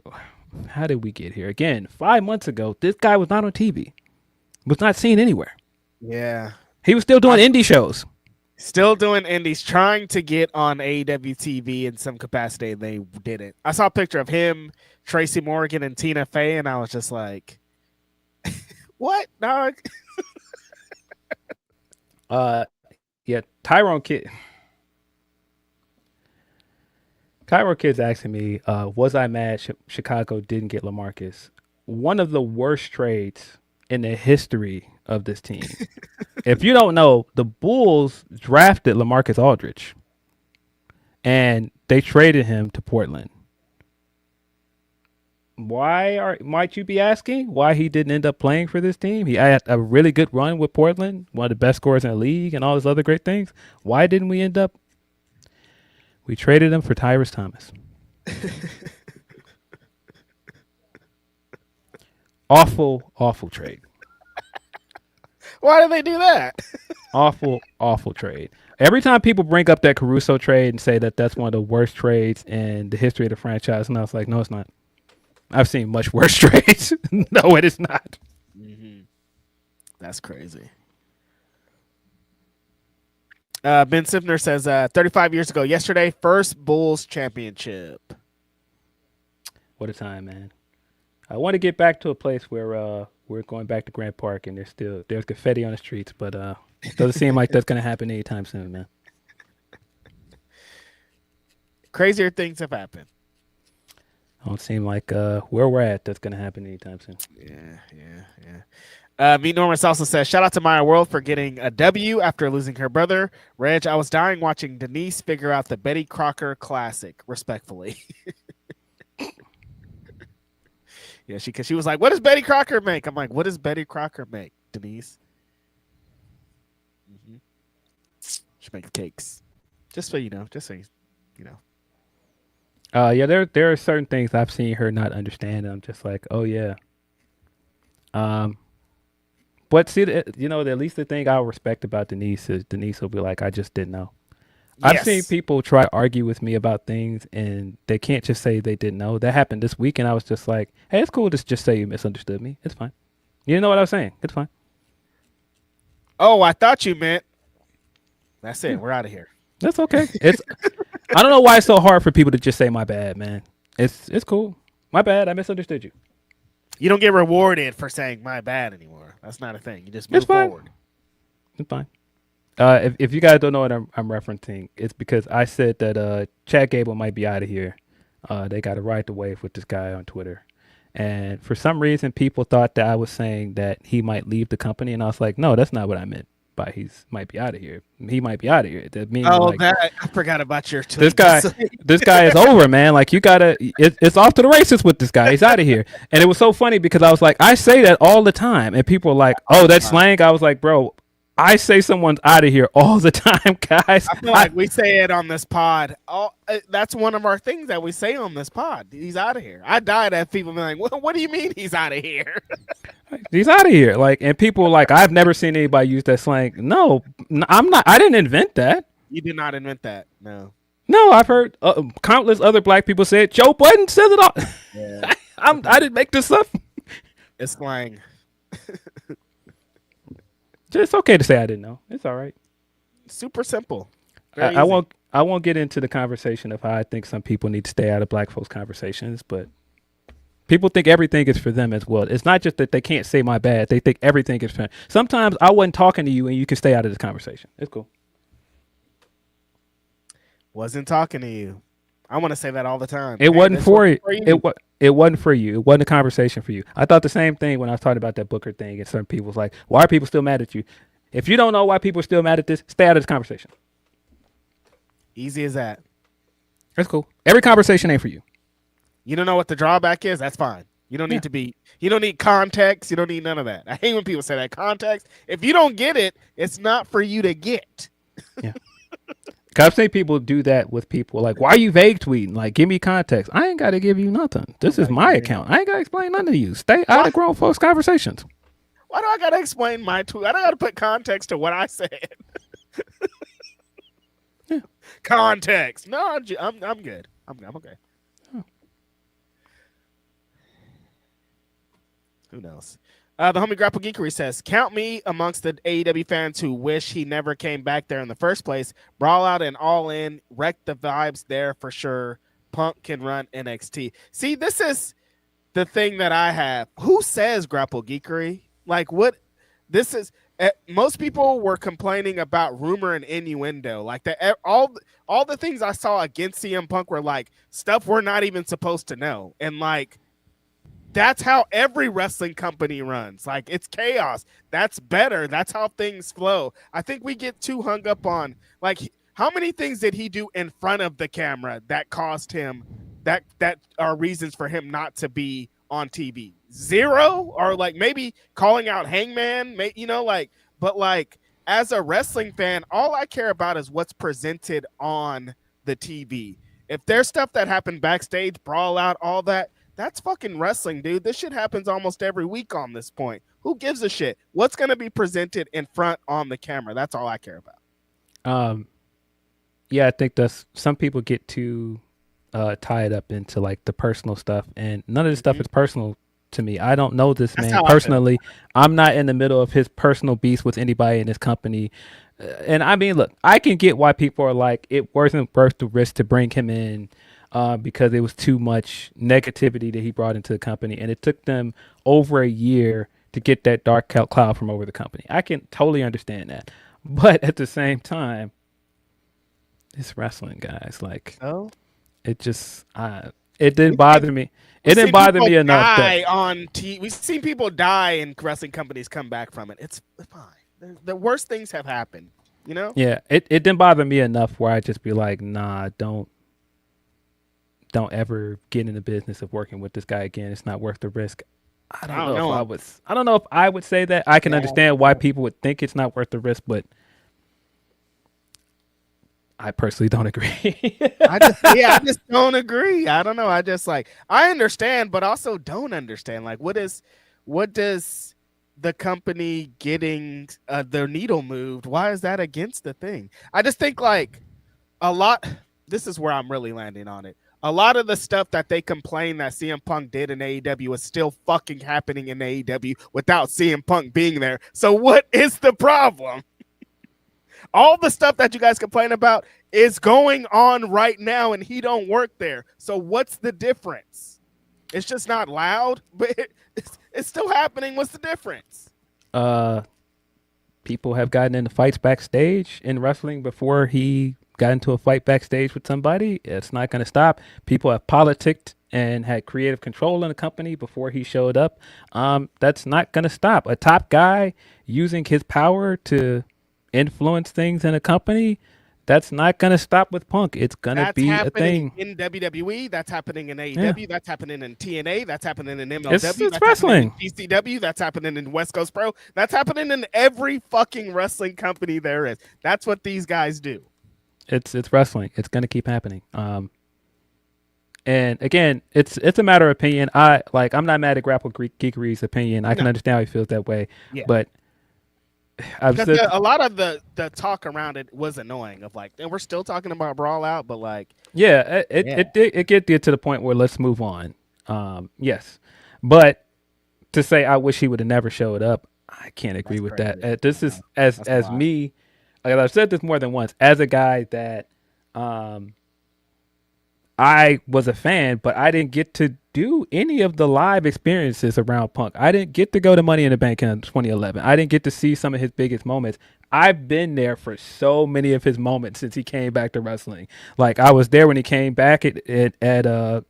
how did we get here? Again, 5 months ago, this guy was not on TV, was not seen anywhere. Yeah. He was still doing indie shows. Still doing indies, trying to get on AEW TV in some capacity, and they didn't. I saw a picture of him, Tracy Morgan, and Tina Fey, and I was just like, what, dog? Yeah, Tyrone Kid's asking me, was I mad Chicago didn't get LaMarcus? One of the worst trades in the history of this team. If you don't know, the Bulls drafted LaMarcus Aldridge, and they traded him to Portland. Might you be asking why he didn't end up playing for this team? He had a really good run with Portland, one of the best scorers in the league, and all those other great things. Why didn't we end up? We traded him for Tyrus Thomas. Awful trade. Why did they do that? Awful trade. Every time people bring up that Caruso trade and say that that's one of the worst trades in the history of the franchise, and I was like, no, it's not. I've seen much worse trades. No, it is not. Mm-hmm. That's crazy. Ben Sifner says, 35 years ago yesterday, first Bulls championship. What a time, man. I want to get back to a place where we're going back to Grant Park and there's confetti on the streets, but it doesn't seem like that's going to happen anytime soon, man. Crazier things have happened. Don't seem like where we're at that's going to happen anytime soon. Yeah. Meet Norman also says, shout out to Maya World for getting a W after losing her brother. Reg, I was dying watching Denise figure out the Betty Crocker classic, respectfully. Yeah, because she was like, what does Betty Crocker make? I'm like, what does Betty Crocker make, Denise? Mm-hmm. She makes cakes. Just so you know. Yeah, there are certain things I've seen her not understand, and I'm just like, oh yeah. But see, at least the thing I respect about Denise is Denise will be like, I just didn't know. Yes. I've seen people try to argue with me about things, and they can't just say they didn't know. That happened this week, and I was just like, hey, it's cool to just say you misunderstood me. It's fine. You didn't know what I was saying. It's fine. Oh, I thought you meant. That's it. We're out of here. That's okay. I don't know why it's so hard for people to just say my bad, man. It's cool. My bad. I misunderstood you. You don't get rewarded for saying my bad anymore. That's not a thing. You just move forward. It's fine. If you guys don't know what I'm referencing, it's because I said that Chad Gable might be out of here. They got to ride the wave with this guy on Twitter. And for some reason, people thought that I was saying that he might leave the company. And I was like, no, that's not what I meant. by he's might be out of here. He might be out of here. That means I forgot about your tweet. This guy is over, man. Like you gotta, it's off to the races with this guy. He's out of here. And it was so funny because I was like, I say that all the time, and people are like, oh, that's slang. I was like, bro, I say someone's out of here all the time, guys. I feel like we say it on this pod. That's one of our things that we say on this pod. He's out of here. I died at people being like, what do you mean he's out of here? He's out of here. Like, and people like, I've never seen anybody use that slang. No, I'm not. I didn't invent that. You did not invent that. No. No, I've heard countless other black people say it. Joe Budden says it all. Yeah. I didn't make this up. It's slang. It's okay to say I didn't know. It's all right. Super simple. I won't get into the conversation of how I think some people need to stay out of black folks' conversations, but people think everything is for them as well. It's not just that they can't say my bad. They think everything is for them. Sometimes I wasn't talking to you and you can stay out of this conversation. It's cool. Wasn't talking to you. I want to say that all the time. It wasn't for you. It wasn't for you. It wasn't a conversation for you. I thought the same thing when I was talking about that Booker thing, and some people was like, why are people still mad at you? If you don't know why people are still mad at this, stay out of this conversation. Easy as that. That's cool. Every conversation ain't for you. You don't know what the drawback is? That's fine. You don't need to be, you don't need context. You don't need none of that. I hate when people say that. Context. If you don't get it, it's not for you to get. Yeah. I've seen people do that with people like, why are you vague tweeting? Like, give me context. I ain't got to give you nothing. This is my account. I ain't got to explain nothing to you. Stay out of grown folks' conversations. Why do I got to explain my tweet? I don't got to put context to what I said. Yeah. Context. No, I'm good. I'm okay. Oh. Who knows? The homie Grapple Geekery says, count me amongst the AEW fans who wish he never came back there in the first place. Brawl out and all in. Wreck the vibes there for sure. Punk can run NXT. See, this is the thing that I have. Who says Grapple Geekery? Like, what? This is... most people were complaining about rumor and innuendo. Like, that all the things I saw against CM Punk were, like, stuff we're not even supposed to know. And, like... that's how every wrestling company runs. Like, it's chaos. That's better. That's how things flow. I think we get too hung up on, like, how many things did he do in front of the camera that caused him, that are reasons for him not to be on TV? Zero? Or, like, maybe calling out Hangman, but, like, as a wrestling fan, all I care about is what's presented on the TV. If there's stuff that happened backstage, brawl out, all that, that's fucking wrestling, dude. This shit happens almost every week on this point. Who gives a shit? What's going to be presented in front on the camera? That's all I care about. Yeah, I think some people get too tied up into like the personal stuff, and none of this stuff is personal to me. I don't know this man personally. I'm not in the middle of his personal beef with anybody in his company. And I mean, look, I can get why people are like, it wasn't worth the risk to bring him in. Because it was too much negativity that he brought into the company, and it took them over a year to get that dark cloud from over the company. I can totally understand that, but at the same time, it's wrestling, guys. Like, it just it didn't bother me. It didn't bother me enough. We've seen people die, and wrestling companies come back from it. It's fine. The worst things have happened, you know. Yeah, it didn't bother me enough where I just be like, nah, don't ever get in the business of working with this guy again. It's not worth the risk. I don't know if I would say that. I can understand why people would think it's not worth the risk, but I personally don't agree. I just don't agree. I don't know. I just I understand, but also don't understand. Like, what does the company getting their needle moved? Why is that against the thing? I just think this is where I'm really landing on it. A lot of the stuff that they complain that CM Punk did in AEW is still fucking happening in AEW without CM Punk being there. So what is the problem? All the stuff that you guys complain about is going on right now, and he don't work there. So what's the difference? It's just not loud, but it's still happening. What's the difference? People have gotten into fights backstage in wrestling before he got into a fight backstage with somebody. It's not going to stop. People have politicked and had creative control in the company before he showed up. That's not going to stop. A top guy using his power to influence things in a company, that's not going to stop with Punk. It's going to be a thing. In WWE, that's happening in AEW, that's happening in TNA, that's happening in MLW, it's that's wrestling. happening in GCW, that's happening in West Coast Pro, that's happening in every fucking wrestling company there is. That's what these guys do. It's wrestling. It's going to keep happening. And again, it's a matter of opinion. I'm not mad at Grapple Geekery's opinion. I can understand how he feels that way. Yeah. But a lot of the talk around it was annoying. Of like, and we're still talking about Brawl Out, but like, it get to the point where let's move on. Yes, but to say I wish he would have never showed up, I can't agree with that. This is as me. Like I've said this more than once. As a guy that, I was a fan, but I didn't get to do any of the live experiences around Punk. I didn't get to go to Money in the Bank in 2011. I didn't get to see some of his biggest moments. I've been there for so many of his moments since he came back to wrestling. Like I was there when he came back at the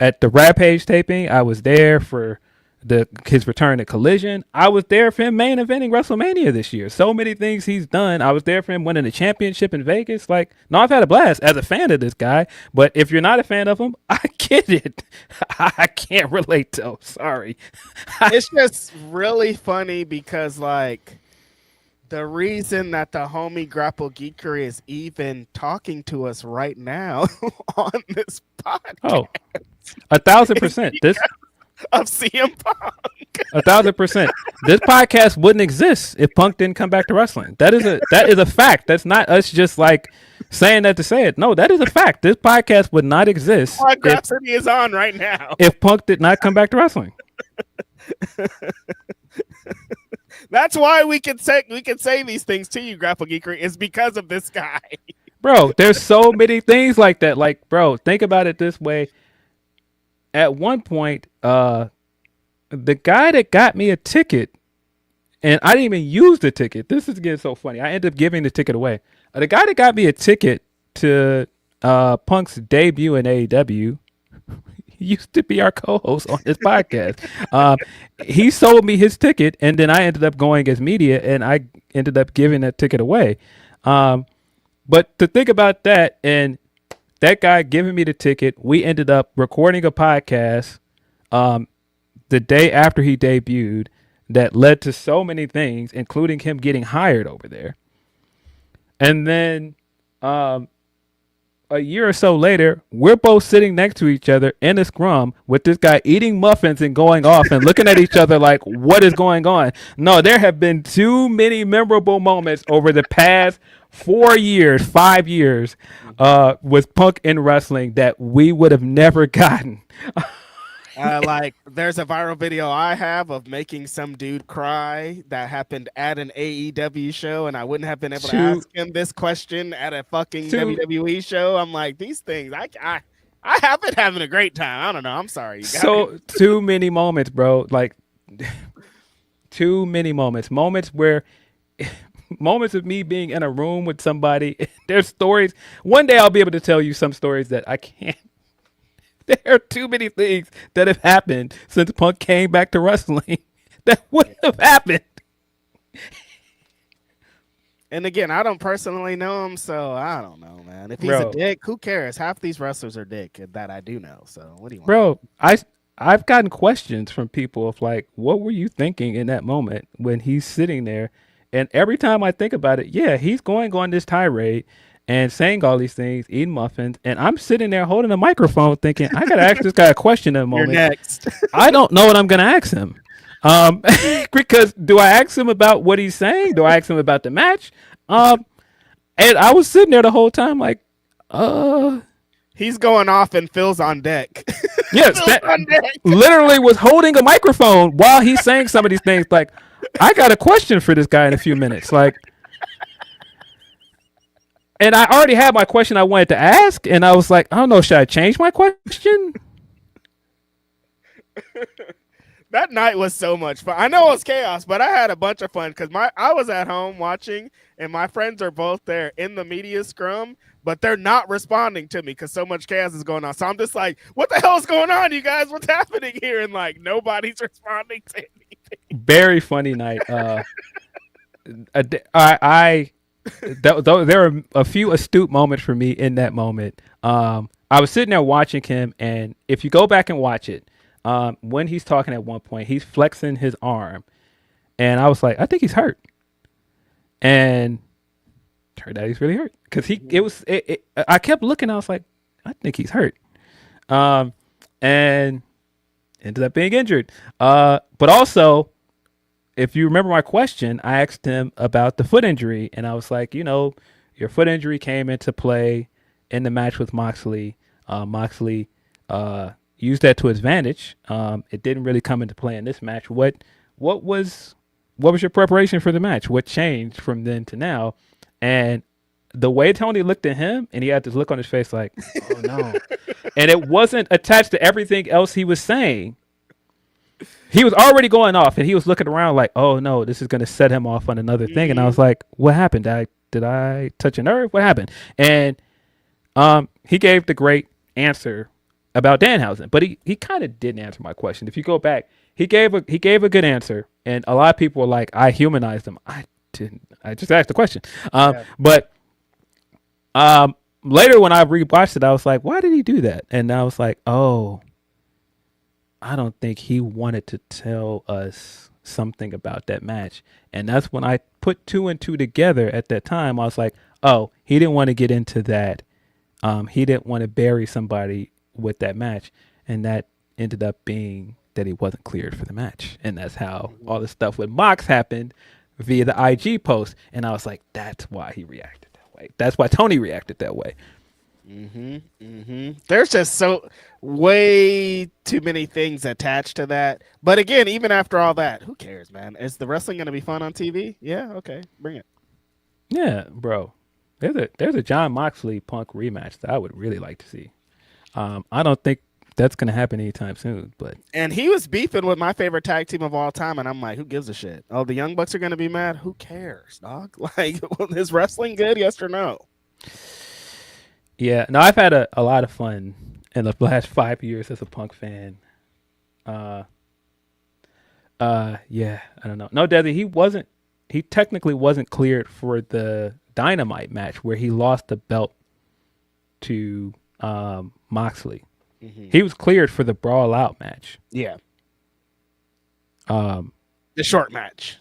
Rampage taping. I was there for his return to Collision. I was there for him main eventing WrestleMania this year. So many things he's done. I was there for him winning the championship in Vegas. Like, no, I've had a blast as a fan of this guy. But if you're not a fan of him, I get it. I can't relate though. Sorry. It's just really funny because like the reason that the homie Grapple Geekery is even talking to us right now on this podcast. 1,000%. This of CM Punk. 1,000%. This podcast wouldn't exist if Punk didn't come back to wrestling. That is a fact. That's not us just like saying that to say it. No, that is a fact. This podcast would not exist. Grapsody is on right now. If Punk did not come back to wrestling. That's why we can say these things to you, Grapple Geekery, is because of this guy. Bro, there's so many things like that. Like, bro, think about it this way. At one point, the guy that got me a ticket, and I didn't even use the ticket. This is getting so funny. I ended up giving the ticket away. The guy that got me a ticket to Punk's debut in AEW used to be our co-host on this podcast. He sold me his ticket, and then I ended up going as media, and I ended up giving that ticket away. But to think about that, and that guy giving me the ticket, we ended up recording a podcast the day after he debuted that led to so many things, including him getting hired over there. And then a year or so later, we're both sitting next to each other in a scrum with this guy eating muffins and going off and looking at each other like, what is going on? No, there have been too many memorable moments over the past 5 years with Punk in wrestling that we would have never gotten. Like there's a viral video I have of making some dude cry that happened at an AEW show, and I wouldn't have been able to ask him this question at a fucking WWE show. I'm like, these things, I have been having a great time. I don't know. I'm sorry. So too many moments, bro. Like too many moments. Moments of me being in a room with somebody. There's stories. One day I'll be able to tell you some stories that I can't. There are too many things that have happened since Punk came back to wrestling that wouldn't have happened. And again, I don't personally know him, so I don't know, man. If he's a dick, who cares? Half these wrestlers are dick that I do know. So what do you want? Bro, I've gotten questions from people of like, what were you thinking in that moment when he's sitting there? And every time I think about it, yeah, he's going on this tirade and saying all these things, eating muffins, and I'm sitting there holding a microphone thinking, I got to ask this guy a question in a moment. You're next. I don't know what I'm going to ask him. Because do I ask him about what he's saying? Do I ask him about the match? And I was sitting there the whole time like, he's going off and Phil's on deck. Yes, literally was holding a microphone while he's saying some of these things. Like, I got a question for this guy in a few minutes. Like, and I already had my question I wanted to ask, and I was like, I don't know, should I change my question? That night was so much fun. I know it was chaos, but I had a bunch of fun because I was at home watching, and my friends are both there in the media scrum, but they're not responding to me because so much chaos is going on. So I'm just like, what the hell is going on, you guys? What's happening here? And like, nobody's responding to anything. Very funny night. There were a few astute moments for me in that moment. I was sitting there watching him, and if you go back and watch it, when he's talking at one point, he's flexing his arm, and I was like, I think he's hurt, and turned out he's really hurt because I kept looking, I was like, I think he's hurt, and ended up being injured. But also, if you remember my question, I asked him about the foot injury, and I was like, your foot injury came into play in the match with Moxley. Moxley used that to his advantage. It didn't really come into play in this match. What was your preparation for the match? What changed from then to now? And the way Tony looked at him, and he had this look on his face like, oh no. And it wasn't attached to everything else he was saying. He was already going off, and he was looking around like, oh no, this is going to set him off on another thing. And I was like, what happened? Did I touch a nerve? What happened? And he gave the great answer about Danhausen, but he kind of didn't answer my question. If you go back, he gave a good answer, and a lot of people were like, I humanized him. I didn't. I just asked the question. But later when I rewatched it, I was like, why did he do that? And I was like, oh, I don't think he wanted to tell us something about that match. And that's when I put two and two together at that time. I was like, oh, he didn't want to get into that. He didn't want to bury somebody with that match. And that ended up being that he wasn't cleared for the match. And that's how all the stuff with Mox happened via the IG post. And I was like, that's why he reacted that way. That's why Tony reacted that way. There's just way too many things attached to that. But again, even after all that, who cares, man? Is the wrestling going to be fun on TV? Yeah, okay, bring it. Yeah, bro. There's a John Moxley Punk rematch that I would really like to see. I don't think that's going to happen anytime soon. And he was beefing with my favorite tag team of all time, and I'm like, who gives a shit? Oh, the Young Bucks are going to be mad? Who cares, dog? Like, is wrestling good? Yes or no? Yeah, no, I've had a lot of fun in the last 5 years as a Punk fan. Yeah, I don't know. No, Desi, he technically wasn't cleared for the Dynamite match where he lost the belt to Moxley. He was cleared for the Brawl Out match. Yeah. The short match.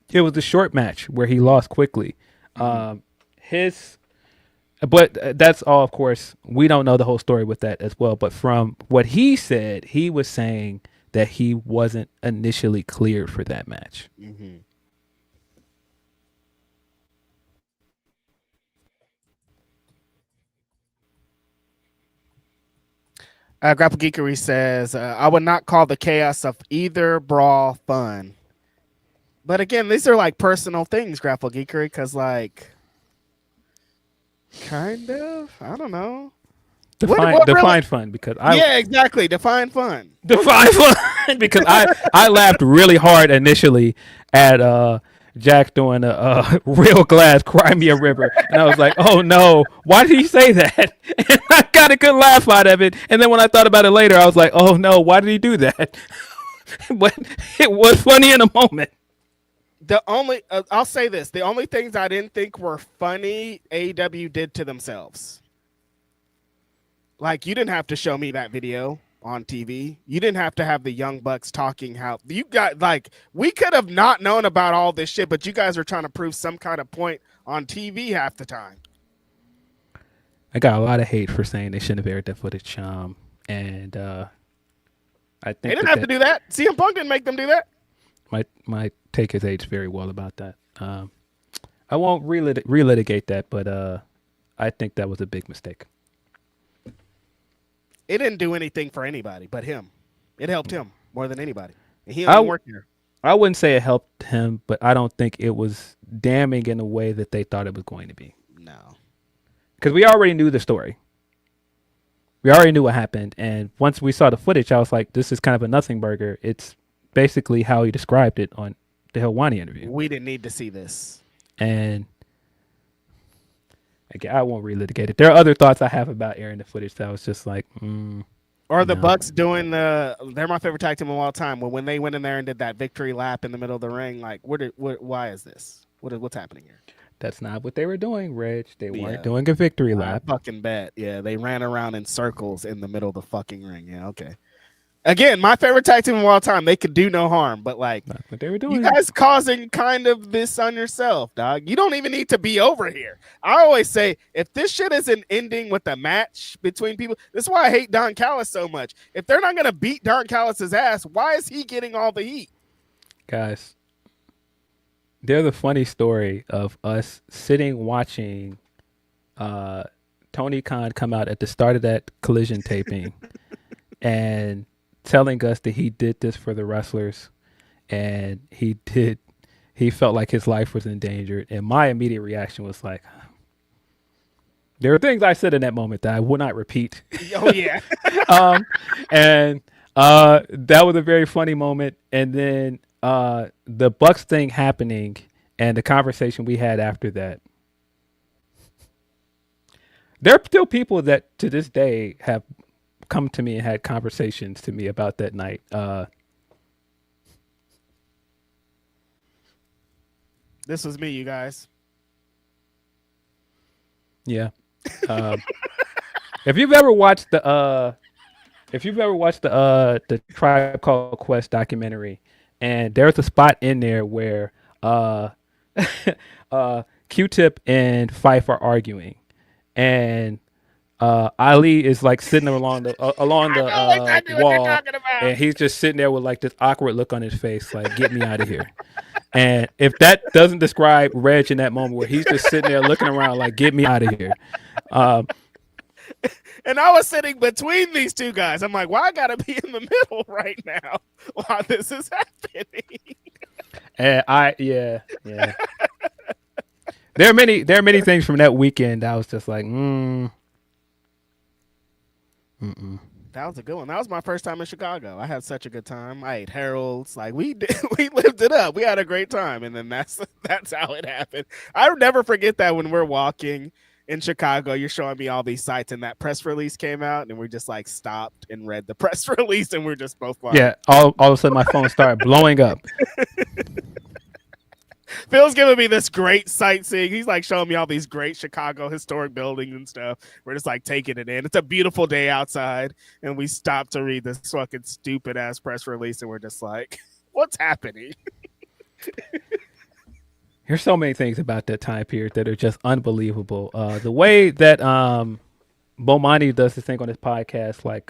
It was the short match where he lost quickly. But that's all, of course, we don't know the whole story with that as well. But from what he said, he was saying that he wasn't initially cleared for that match. Grapple Geekery says, I would not call the chaos of either brawl fun. But again, these are like personal things, Grapple Geekery, because like... Kind of. I don't know. Define fun because yeah, exactly. Define fun. Define fun because I laughed really hard initially at Jack doing a real glass Cry Me a River, and I was like, oh no, why did he say that? And I got a good laugh out of it. And then when I thought about it later, I was like, oh no, why did he do that? But it was funny in a moment. I'll say this: the only things I didn't think were funny, AEW did to themselves. Like, you didn't have to show me that video on TV. You didn't have to have the Young Bucks talking how you got, like, we could have not known about all this shit, but you guys are trying to prove some kind of point on TV half the time. I got a lot of hate for saying they shouldn't have aired that footage. And I think they didn't have to do that. CM Punk didn't make them do that. My take has aged very well about that. I won't relitigate that, but I think that was a big mistake. It didn't do anything for anybody but him. It helped him more than anybody. And he only worked here. I wouldn't say it helped him, but I don't think it was damning in a way that they thought it was going to be. No. Because we already knew the story. We already knew what happened. And once we saw the footage, I was like, this is kind of a nothing burger. It's basically how he described it on the Helwani interview. We didn't need to see this. And again, I won't relitigate it. There are other thoughts I have about airing the footage that I was just like, Or Or the Bucks doing they're my favorite tag team of all time. When they went in there and did that victory lap in the middle of the ring, like, why is this? What's happening here? That's not what they were doing, Reg. They weren't doing a victory lap. I fucking bet. Yeah, they ran around in circles in the middle of the fucking ring. Yeah, okay. Again, my favorite tag team of all time. They could do no harm, but like, that's what they were doing. You guys causing kind of this on yourself, dog. You don't even need to be over here. I always say, if this shit isn't ending with a match between people, this is why I hate Don Callis so much. If they're not going to beat Don Callis's ass, why is he getting all the heat? Guys, there's a funny story of us sitting watching Tony Khan come out at the start of that Collision taping and telling us that he did this for the wrestlers, and he felt like his life was endangered. And my immediate reaction was like, there are things I said in that moment that I will not repeat. Oh yeah. And that was a very funny moment. And then the Bucks thing happening and the conversation we had after that. There are still people that to this day have come to me and had conversations to me about that night. This was me, you guys. Yeah. If you've ever watched the Tribe Called Quest documentary, and there's a spot in there where Q-Tip and Fife are arguing, and Ali is like sitting along the wall, and he's just sitting there with like this awkward look on his face, like, get me out of here. And if that doesn't describe Reg in that moment where he's just sitting there looking around like, get me out of here. And I was sitting between these two guys. I'm like, why I gotta be in the middle right now while this is happening? And yeah. There are many things from that weekend I was just like, That was a good one. That was my first time in Chicago. I had such a good time. I ate Harold's. Like, we lived it up. We had a great time. And then that's how it happened. I'll never forget that when we're walking in Chicago, you're showing me all these sites, and that press release came out, and we just like stopped and read the press release, and we're just both like, yeah. All of a sudden, my phone started blowing up. Phil's giving me this great sightseeing. He's like showing me all these great Chicago historic buildings and stuff. We're just like taking it in. It's a beautiful day outside, and we stopped to read this fucking stupid ass press release, and we're just like, what's happening? There's so many things about that time period that are just unbelievable. The way that Bomani does this thing on his podcast, like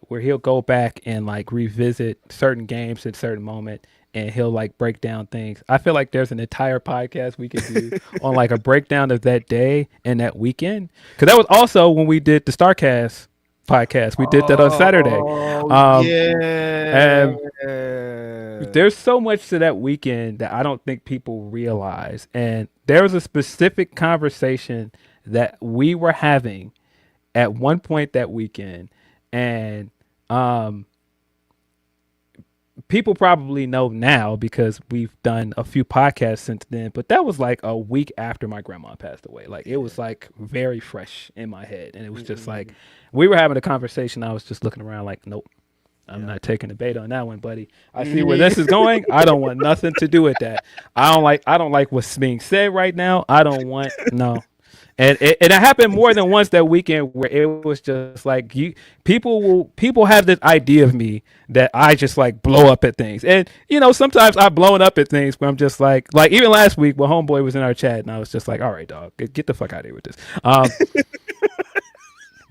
where he'll go back and like revisit certain games at a certain moment, and he'll like break down things. I feel like there's an entire podcast we could do on like a breakdown of that day and that weekend. Because that was also when we did the StarCast podcast. We did that on Saturday. Yeah. And there's so much to that weekend that I don't think people realize. And there was a specific conversation that we were having at one point that weekend. And people probably know now because we've done a few podcasts since then, but that was like a week after my grandma passed away. Like, it was like very fresh in my head. And it was just like, we were having a conversation. I was just looking around like, nope, I'm not taking a bait on that one, buddy. I see where this is going. I don't want nothing to do with that. I don't like what's being said right now. I don't want, no. And it happened more than once that weekend where it was just like people have this idea of me that I just like blow up at things. And you know, sometimes I've blown up at things where I'm just like even last week when Homeboy was in our chat and I was just like, all right, dog, get the fuck out of here with this.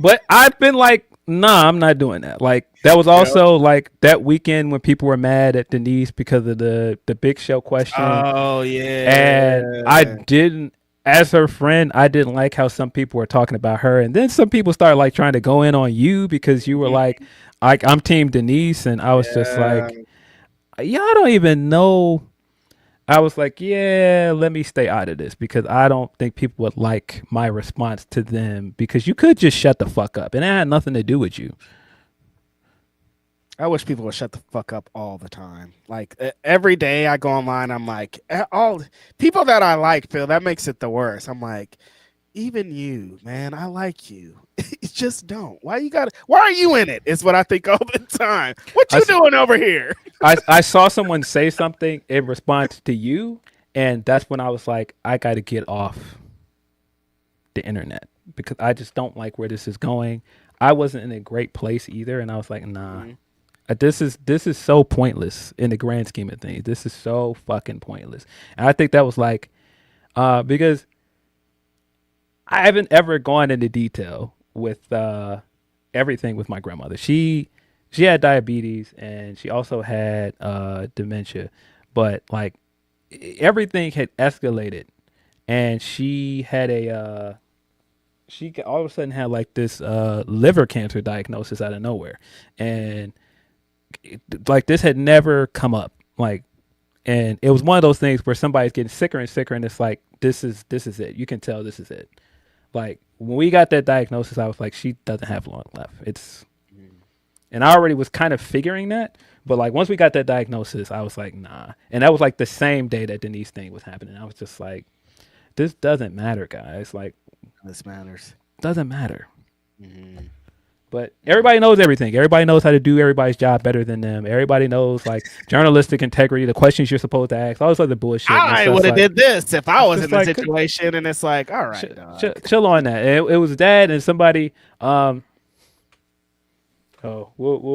But I've been like, nah, I'm not doing that. Like, that was also like that weekend when people were mad at Denise because of the Big Show question. Oh yeah. And I didn't, as her friend, I didn't like how some people were talking about her. And then some people started like trying to go in on you because you were like I'm team Denise. And I was just like, y'all don't even know. I was like, yeah, let me stay out of this because I don't think people would like my response to them because you could just shut the fuck up and it had nothing to do with you. I wish people would shut the fuck up all the time. Like every day I go online, I'm like, all people that I like, Phil, that makes it the worst. I'm like, even you, man, I like you. Just don't. Why are you in it? Is what I think all the time. What you doing over here? I saw someone say something in response to you, and that's when I was like, I got to get off the internet because I just don't like where this is going. I wasn't in a great place either, and I was like, nah. This is so pointless in the grand scheme of things. This is so fucking pointless. And I think that was like because I haven't ever gone into detail with everything with my grandmother. She had diabetes and she also had dementia, but like everything had escalated, and she had a she all of a sudden had like this liver cancer diagnosis out of nowhere, and like this had never come up, like, and it was one of those things where somebody's getting sicker and sicker, and it's like this is it. You can tell this is it. Like when we got that diagnosis, I was like, she doesn't have long left. And I already was kind of figuring that, but like once we got that diagnosis, I was like, nah. And that was like the same day that Denise thing was happening. I was just like, this doesn't matter, guys. Like, This matters. doesn't matter. But everybody knows everything. Everybody knows how to do everybody's job better than them. Everybody knows like journalistic integrity, the questions you're supposed to ask, all this other bullshit. I would have did this if I was in the like, situation, and it's like, all right, chill on that. It was dad and somebody. We'll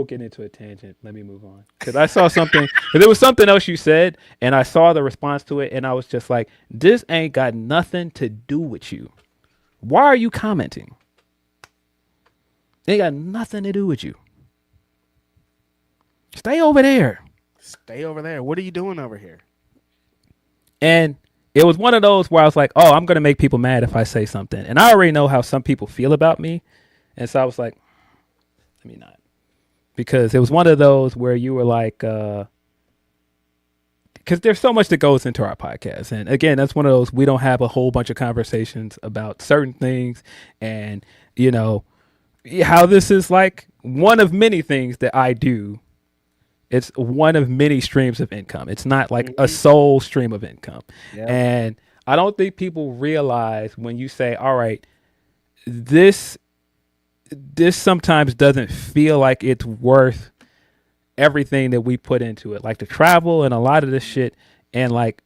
get into a tangent. Let me move on because I saw something. There was something else you said, and I saw the response to it, and I was just like, "This ain't got nothing to do with you. Why are you commenting? It ain't got nothing to do with you. Stay over there. Stay over there. What are you doing over here?" And it was one of those where I was like, "Oh, I'm gonna make people mad if I say something," and I already know how some people feel about me, and so I was like, let me not, because it was one of those where you were like, because there's so much that goes into our podcast, and again, that's one of those we don't have a whole bunch of conversations about certain things, and you know how this is like one of many things that I do. It's one of many streams of income. It's not like a sole stream of income, and I don't think people realize when you say, all right, this sometimes doesn't feel like it's worth everything that we put into it, like the travel and a lot of this shit. And like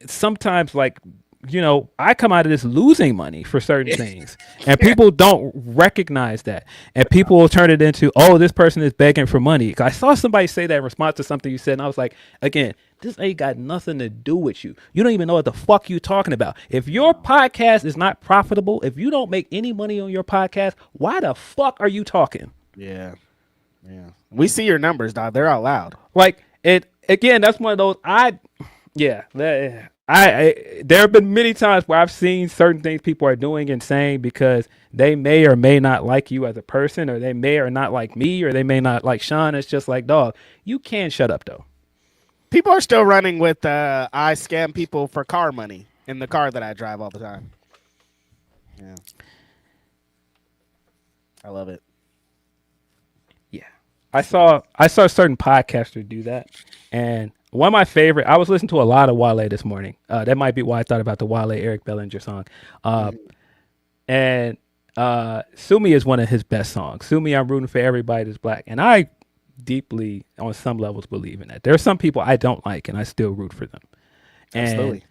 sometimes, like, you know, I come out of this losing money for certain things, and people don't recognize that, and people will turn it into, oh, this person is begging for money. I saw somebody say that in response to something you said, and I was like, again, this ain't got nothing to do with you. You don't even know what the fuck you talking about. If your podcast is not profitable, if you don't make any money on your podcast, why the fuck are you talking? Yeah. We see your numbers, dog. They're out loud. Like it again. That's one of those. There have been many times where I've seen certain things people are doing and saying because they may or may not like you as a person, or they may or not like me, or they may not like Sean. It's just like, dog, you can't shut up though. People are still running with I scam people for car money in the car that I drive all the time. Yeah. I love it. Yeah. I saw a certain podcaster do that, and one of my favorite, I was listening to a lot of Wale this morning. That might be why I thought about the Wale Eric Bellinger song. And Sue Me is one of his best songs. Sue Me, I'm rooting for everybody that's black. And I deeply, on some levels, believe in that. There are some people I don't like, and I still root for them. Absolutely. And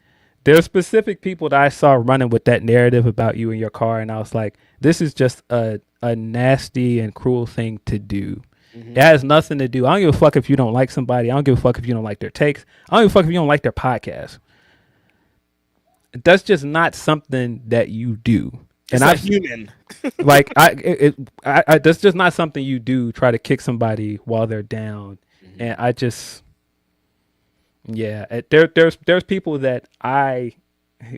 there are specific people that I saw running with that narrative about you in your car, and I was like, this is just a nasty and cruel thing to do. It has nothing to do. I don't give a fuck if you don't like somebody. I don't give a fuck if you don't like their takes. I don't give a fuck if you don't like their podcast. That's just not something that you do. And I'm human. Like that's just not something you do. Try to kick somebody while they're down. And I just, there's people that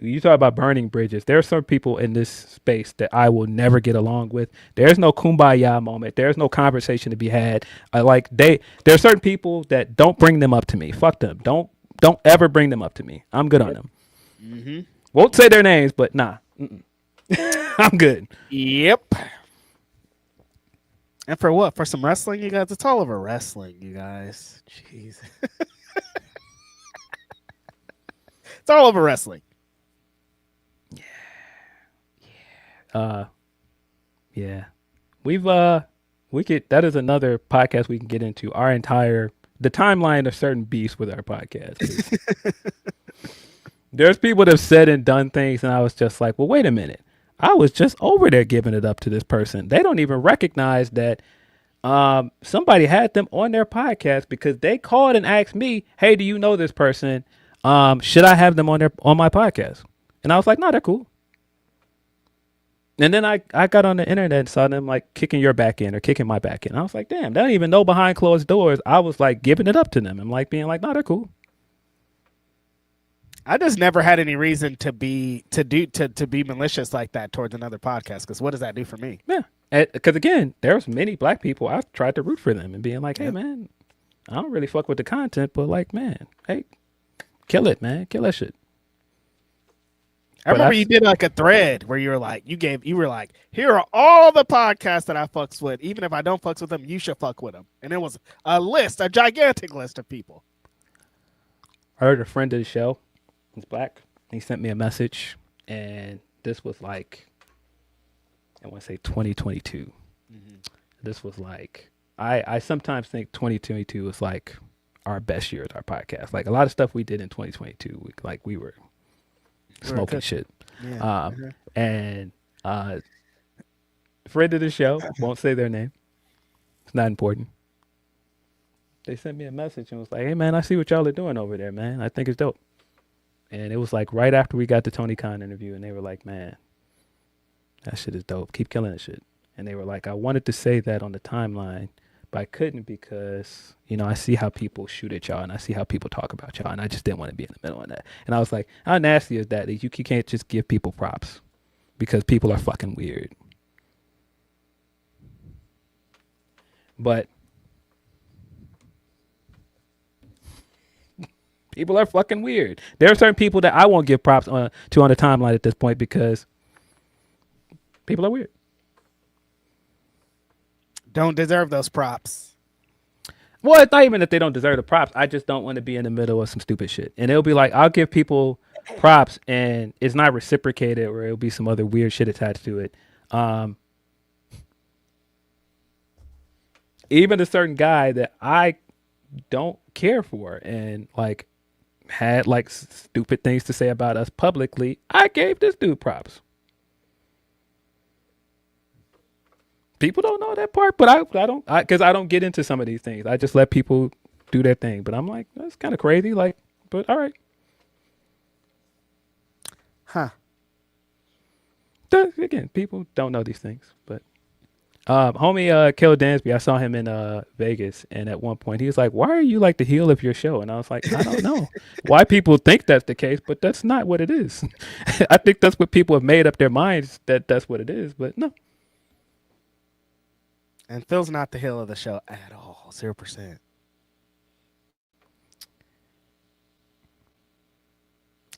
you talk about burning bridges. There are some people in this space that I will never get along with. There's no kumbaya moment. There's no conversation to be had. There are certain people that don't bring them up to me. Fuck them. Don't ever bring them up to me. I'm good on them. Won't say their names, but nah. I'm good. Yep. And for what? For some wrestling, you guys? It's all over wrestling, you guys. Jeez. It's all over wrestling. Yeah, we've that is another podcast we can get into the timeline of certain beefs with our podcast. There's people that have said and done things, and I was just like, well, wait a minute. I was just over there giving it up to this person. They don't even recognize that somebody had them on their podcast because they called and asked me, hey, do you know this person? Should I have them on my podcast? And I was like, no, they're cool. And then I got on the internet and saw them like kicking your back end or kicking my back end. I was like, damn, they don't even know behind closed doors. I was like giving it up to them and like being like, no, they're cool. I just never had any reason to be malicious like that towards another podcast. Because what does that do for me? Yeah, because again, there's many black people I tried to root for them and being like, hey man, I don't really fuck with the content, but like, man, hey, kill it, man, kill that shit. I remember you did like a thread where you were like, here are all the podcasts that I fucks with. Even if I don't fucks with them, you should fuck with them. And it was a gigantic list of people. I heard a friend of the show. He's black. He sent me a message, and this was like, I want to say 2022. Mm-hmm. This was like, I sometimes think 2022 was like our best year with our podcast. Like a lot of stuff we did in 2022, we were smoking shit. Yeah. And friend of the show, won't say their name. It's not important. They sent me a message and was like, hey man, I see what y'all are doing over there, man. I think it's dope. And it was like right after we got the Tony Khan interview, and they were like, man, that shit is dope. Keep killing that shit. And they were like, I wanted to say that on the timeline, but I couldn't because, I see how people shoot at y'all and I see how people talk about y'all, and I just didn't want to be in the middle of that. And I was like, how nasty is that? You can't just give people props because people are fucking weird. But people are fucking weird. There are certain people that I won't give props to on the timeline at this point because people are weird. Don't deserve those props. Well, it's not even that they don't deserve the props. I just don't want to be in the middle of some stupid shit. And it'll be like, I'll give people props and it's not reciprocated, or it'll be some other weird shit attached to it. Even a certain guy that I don't care for and like had like stupid things to say about us publicly, I gave this dude props. People don't know that part, but I don't, because I don't get into some of these things. I just let people do their thing. But I'm like, that's kind of crazy. Like, but all right. Huh. Again, people don't know these things. But homie Kill Dansby, I saw him in Vegas, and at one point he was like, why are you like the heel of your show? And I was like, I don't know why people think that's the case, but that's not what it is. I think that's what people have made up their minds, that that's what it is, but no. And Phil's not the heel of the show at all. 0%.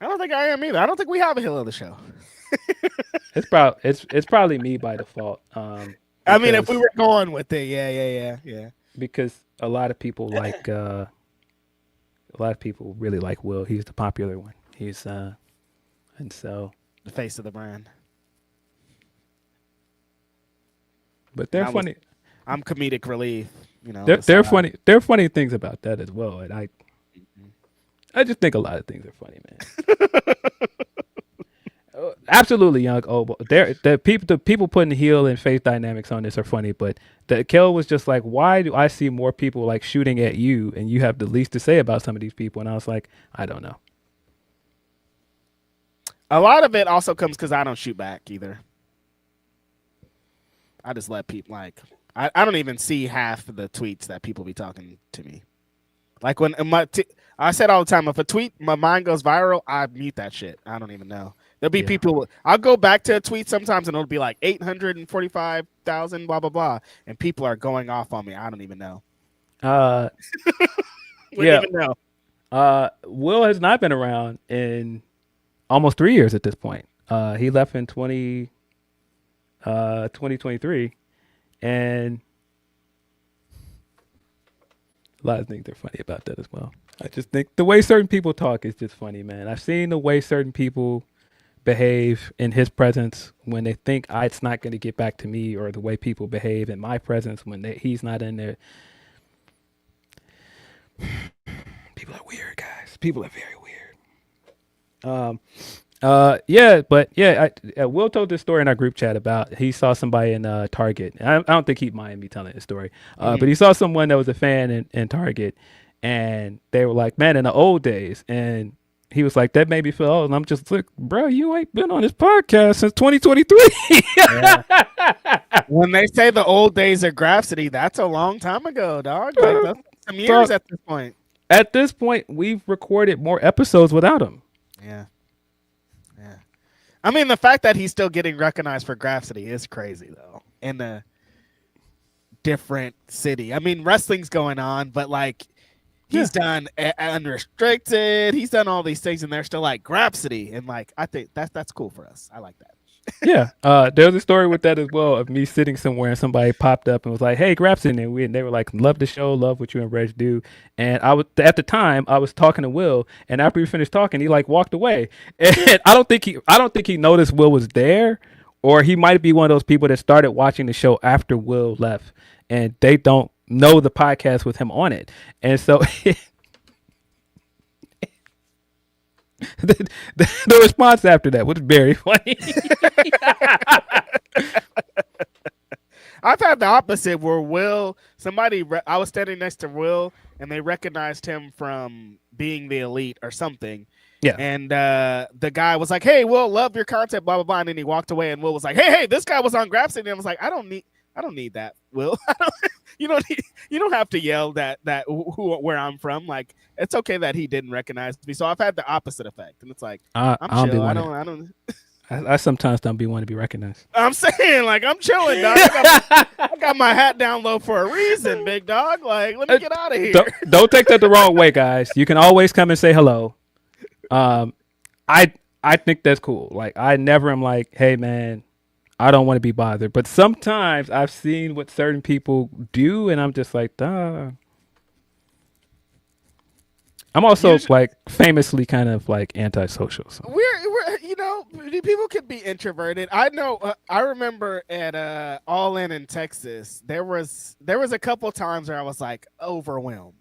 I don't think I am either. I don't think we have a heel of the show. It's probably me by default. I mean, if we were going with it, yeah. Because a lot of people like, a lot of people really like Will. He's the popular one. He's and so the face of the brand. But they're funny. I'm comedic relief, They're funny. There are funny things about that as well, and I just think a lot of things are funny, man. Absolutely, young. Oh, the people putting heel and face dynamics on this are funny, but the Kel was just like, why do I see more people like shooting at you, and you have the least to say about some of these people? And I was like, I don't know. A lot of it also comes because I don't shoot back either. I just let people I don't even see half of the tweets that people be talking to me. Like when I said all the time, if a tweet, my mind goes viral, I mute that shit. I don't even know. There'll be people, I'll go back to a tweet sometimes and it'll be like 845,000, blah, blah, blah. And people are going off on me. I don't even know. Even know. Will has not been around in almost 3 years at this point. He left in 2023. And a lot of things are funny about that as well. I just think the way certain people talk is just funny, man. I've seen the way certain people behave in his presence when they think it's not going to get back to me, or the way people behave in my presence when he's not in there. People are weird, guys. People are very weird. Will told this story in our group chat about he saw somebody in Target. I don't think he'd mind me telling this story, but he saw someone that was a fan in Target, and they were like, "Man, in the old days," and he was like, "That made me feel old." And I'm just like, "Bro, you ain't been on this podcast since 2023." Yeah. When they say the old days of Grapsody, that's a long time ago, dog. Like, that's some years at this point. At this point, we've recorded more episodes without him. Yeah. I mean, the fact that he's still getting recognized for Grapsody is crazy, though, in a different city. I mean, wrestling's going on, but like, he's done Unrestricted. He's done all these things, and they're still like Grapsody, and like, I think that's cool for us. I like that. Yeah, there's a story with that as well, of me sitting somewhere and somebody popped up and was like, "Hey, Grapsody," and they were like, "Love the show, love what you and Reg do." And I was at the time I was talking to Will, and after we finished talking, he like walked away, and I don't think he noticed Will was there, or he might be one of those people that started watching the show after Will left, and they don't know the podcast with him on it, and so. The response after that was very funny. I've had the opposite where I was standing next to Will and they recognized him from being the Elite or something. Yeah. And the guy was like, "Hey, Will, love your content, blah, blah, blah." And then he walked away and Will was like, hey, this guy was on Grapsody. And I was like, I don't need that, Will. You don't have to yell that where I'm from. Like, it's okay that he didn't recognize me. So I've had the opposite effect, and it's like, I'm chill. I sometimes don't be wanting to be recognized. I'm saying, like, I'm chilling, dog. I got my hat down low for a reason, big dog. Like, let me get out of here. Don't take that the wrong way, guys. You can always come and say hello. I think that's cool. Like, I never am like, "Hey, man, I don't want to be bothered." But sometimes I've seen what certain people do, and I'm just like, duh. I'm also like famously kind of like antisocial. So. We're people can be introverted. I know. I remember at All In Texas, there was a couple times where I was like overwhelmed,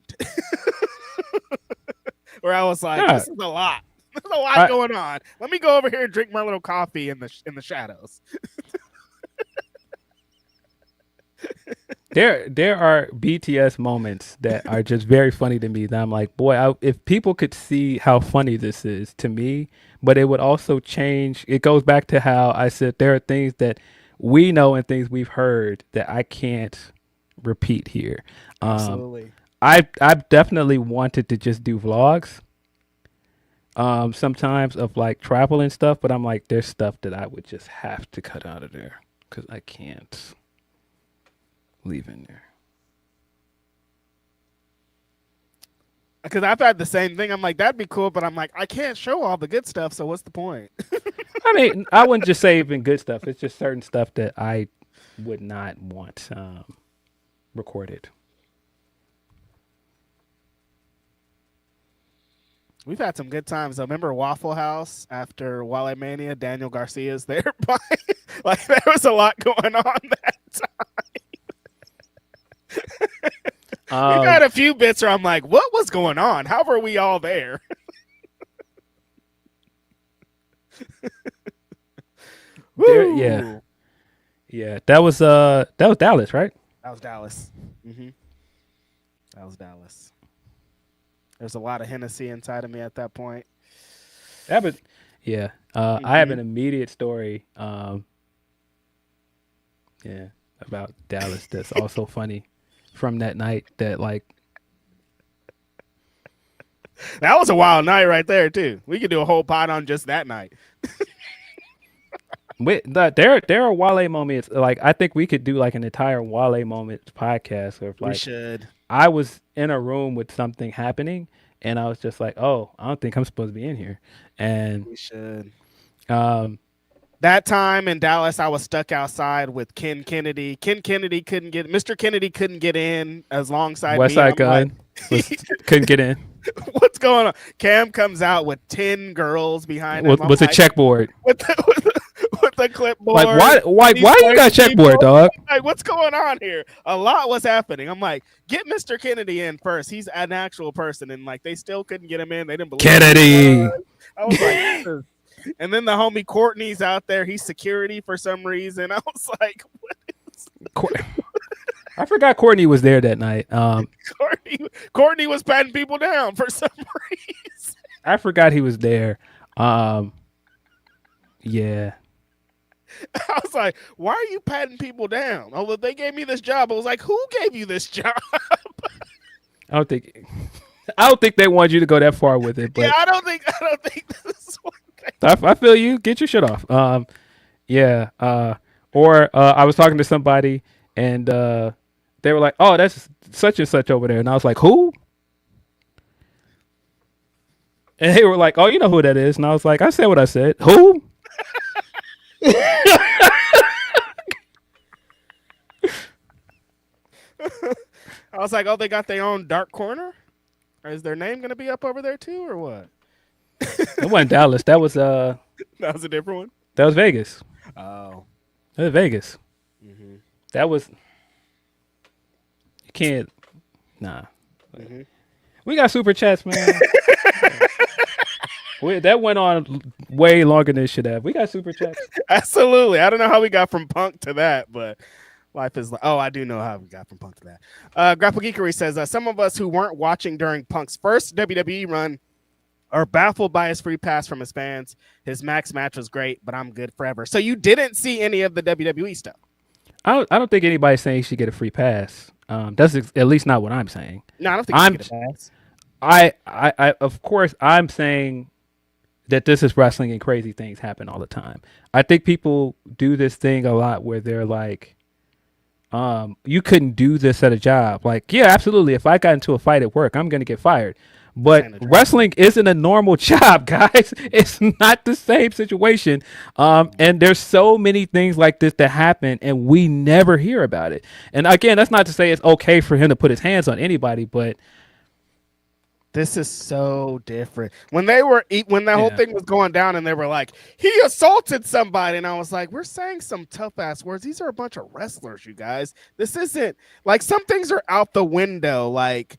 where I was like, "This is a lot. There's a lot going on. Let me go over here and drink my little coffee in the shadows." There are BTS moments that are just very funny to me that I'm like, boy, if people could see how funny this is to me, but it would also change. It goes back to how I said there are things that we know and things we've heard that I can't repeat here. Absolutely. I've definitely wanted to just do vlogs sometimes of like travel and stuff, but I'm like, there's stuff that I would just have to cut out of there because I can't leave in there. Because I've had the same thing. I'm like, that'd be cool, but I'm like, I can't show all the good stuff, so what's the point? I mean, I wouldn't just say even good stuff. It's just certain stuff that I would not want recorded. We've had some good times. I remember Waffle House after Wale Mania. Daniel Garcia's there. Like, there was a lot going on that time. We got a few bits where I'm like, what was going on? How were we all there? Yeah. That was Dallas, right? That was Dallas. Mm-hmm. That was Dallas. There's a lot of Hennessy inside of me at that point. I have an immediate story. About Dallas that's also funny from that night. That like that was a wild night right there too. We could do a whole pod on just that night. There are Wale moments. Like, I think we could do like an entire Wale moments podcast. Or like, we should. I was in a room with something happening, and I was just like, "Oh, I don't think I'm supposed to be in here." And we should. That time in Dallas, I was stuck outside with Ken Kennedy. Mr. Kennedy couldn't get in as alongside Westside Gun couldn't get in. What's going on? Cam comes out with 10 girls behind him. With a checkboard. With the clipboard. Like, why you got checkboard, dog? Like, what's going on here? A lot was happening. I'm like, get Mr. Kennedy in first. He's an actual person. And like, they still couldn't get him in. They didn't believe Kennedy. I was like, and then the homie Courtney's out there. He's security for some reason. I was like, what is... I forgot Courtney was there that night. Courtney was patting people down for some reason. I forgot he was there. Yeah. I was like, why are you patting people down? Oh, well, they gave me this job. I was like, who gave you this job? I don't think they want you to go that far with it. But yeah, I don't think this is what I feel you. Get your shit off. Yeah. Or I was talking to somebody and they were like, "Oh, that's such and such over there," and I was like, "Who?" And they were like, "Oh, you know who that is?" And I was like, "I said what I said. Who?" I was like, "Oh, they got their own dark corner. Or is their name going to be up over there too, or what?" It wasn't Dallas. That was that was a different one. That was Vegas. Oh, that was Vegas. Mm-hmm. That was. You can't. Nah. Mm-hmm. We got super chats, man. That went on way longer than it should have. We got super chats. Absolutely. I don't know how we got from Punk to that, but life is like. Oh, I do know how we got from Punk to that. Grapple Geekery says some of us who weren't watching during Punk's first WWE run are baffled by his free pass from his fans. His Max match was great, but I'm good forever. So you didn't see any of the WWE stuff? I don't think anybody's saying he should get a free pass. That's at least not what I'm saying. No, I don't think he should get a pass. I of course I'm saying that this is wrestling and crazy things happen all the time. I think people do this thing a lot where they're like, you couldn't do this at a job. Like, yeah, absolutely. If I got into a fight at work, I'm going to get fired. But wrestling isn't a normal job, guys. It's not the same situation. And there's so many things like this that happen and we never hear about it. And again, that's not to say it's okay for him to put his hands on anybody, but this is so different. When that whole thing was going down and they were like, he assaulted somebody. And I was like, we're saying some tough ass words. These are a bunch of wrestlers, you guys. This isn't like some things are out the window. Like,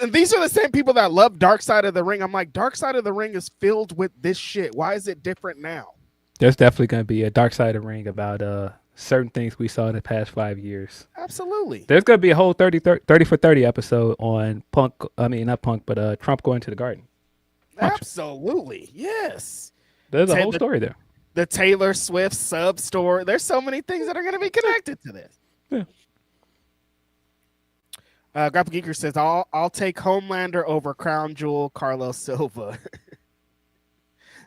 these are the same people that love Dark Side of the Ring. I'm like, Dark Side of the Ring is filled with this shit. Why is it different now? There's definitely going to be a Dark Side of the Ring about certain things we saw in the past 5 years. Absolutely. There's going to be a whole 30 for 30 episode on Punk. I mean, not Punk, but Trump going to the Garden. Absolutely. Yes. There's a whole story there. The Taylor Swift sub story. There's so many things that are going to be connected to this. Yeah. Grapple Geeker says, I'll take Homelander over Crown Jewel Carlos Silva.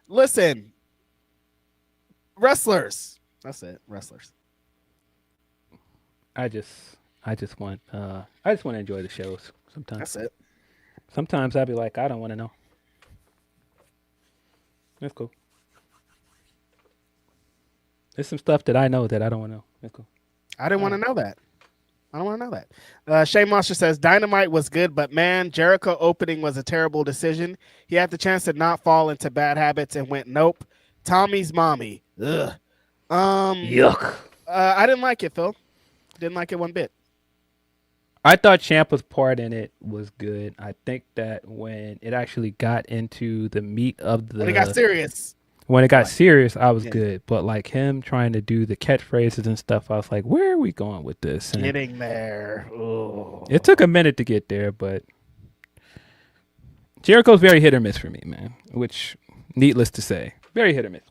Listen, wrestlers. That's it, wrestlers. I just want to enjoy the shows sometimes. That's it. Sometimes I'll be like, I don't want to know. That's cool. There's some stuff that I know that I don't want to know. That's cool. I didn't want to know that. I don't want to know that. Shane Monster says, Dynamite was good, but man, Jericho opening was a terrible decision. He had the chance to not fall into bad habits and went, nope. Tommy's mommy. Ugh. Yuck. I didn't like it, Phil. Didn't like it one bit. I thought Ciampa's part in it was good. I think that when it actually got into the meat of the... When it got serious. When it got serious, I was good. But like him trying to do the catchphrases and stuff, I was like, where are we going with this? And getting there. Ooh. It took a minute to get there, but Jericho's very hit or miss for me, man. Which, needless to say, very hit or miss.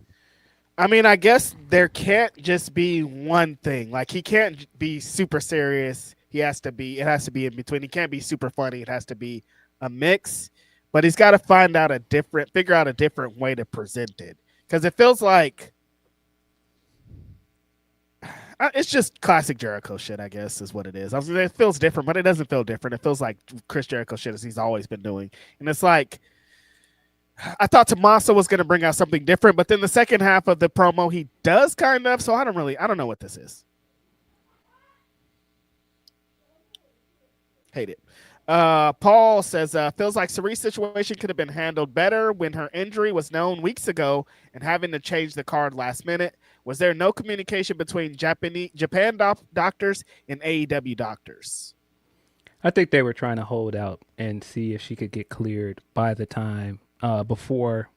I mean, I guess there can't just be one thing. Like, he can't be super serious. It has to be in between. He can't be super funny. It has to be a mix. But he's got to figure out a different way to present it. Because it feels like it's just classic Jericho shit, I guess, is what it is. I was it feels different, but it doesn't feel different. It feels like Chris Jericho shit as he's always been doing. And it's like, I thought Tommaso was going to bring out something different, but then the second half of the promo, he does kind of. So I don't know what this is. Hate it. Paul says, feels like Cerie's situation could have been handled better when her injury was known weeks ago and having to change the card last minute. Was there no communication between Japan doctors and AEW doctors? I think they were trying to hold out and see if she could get cleared by the time before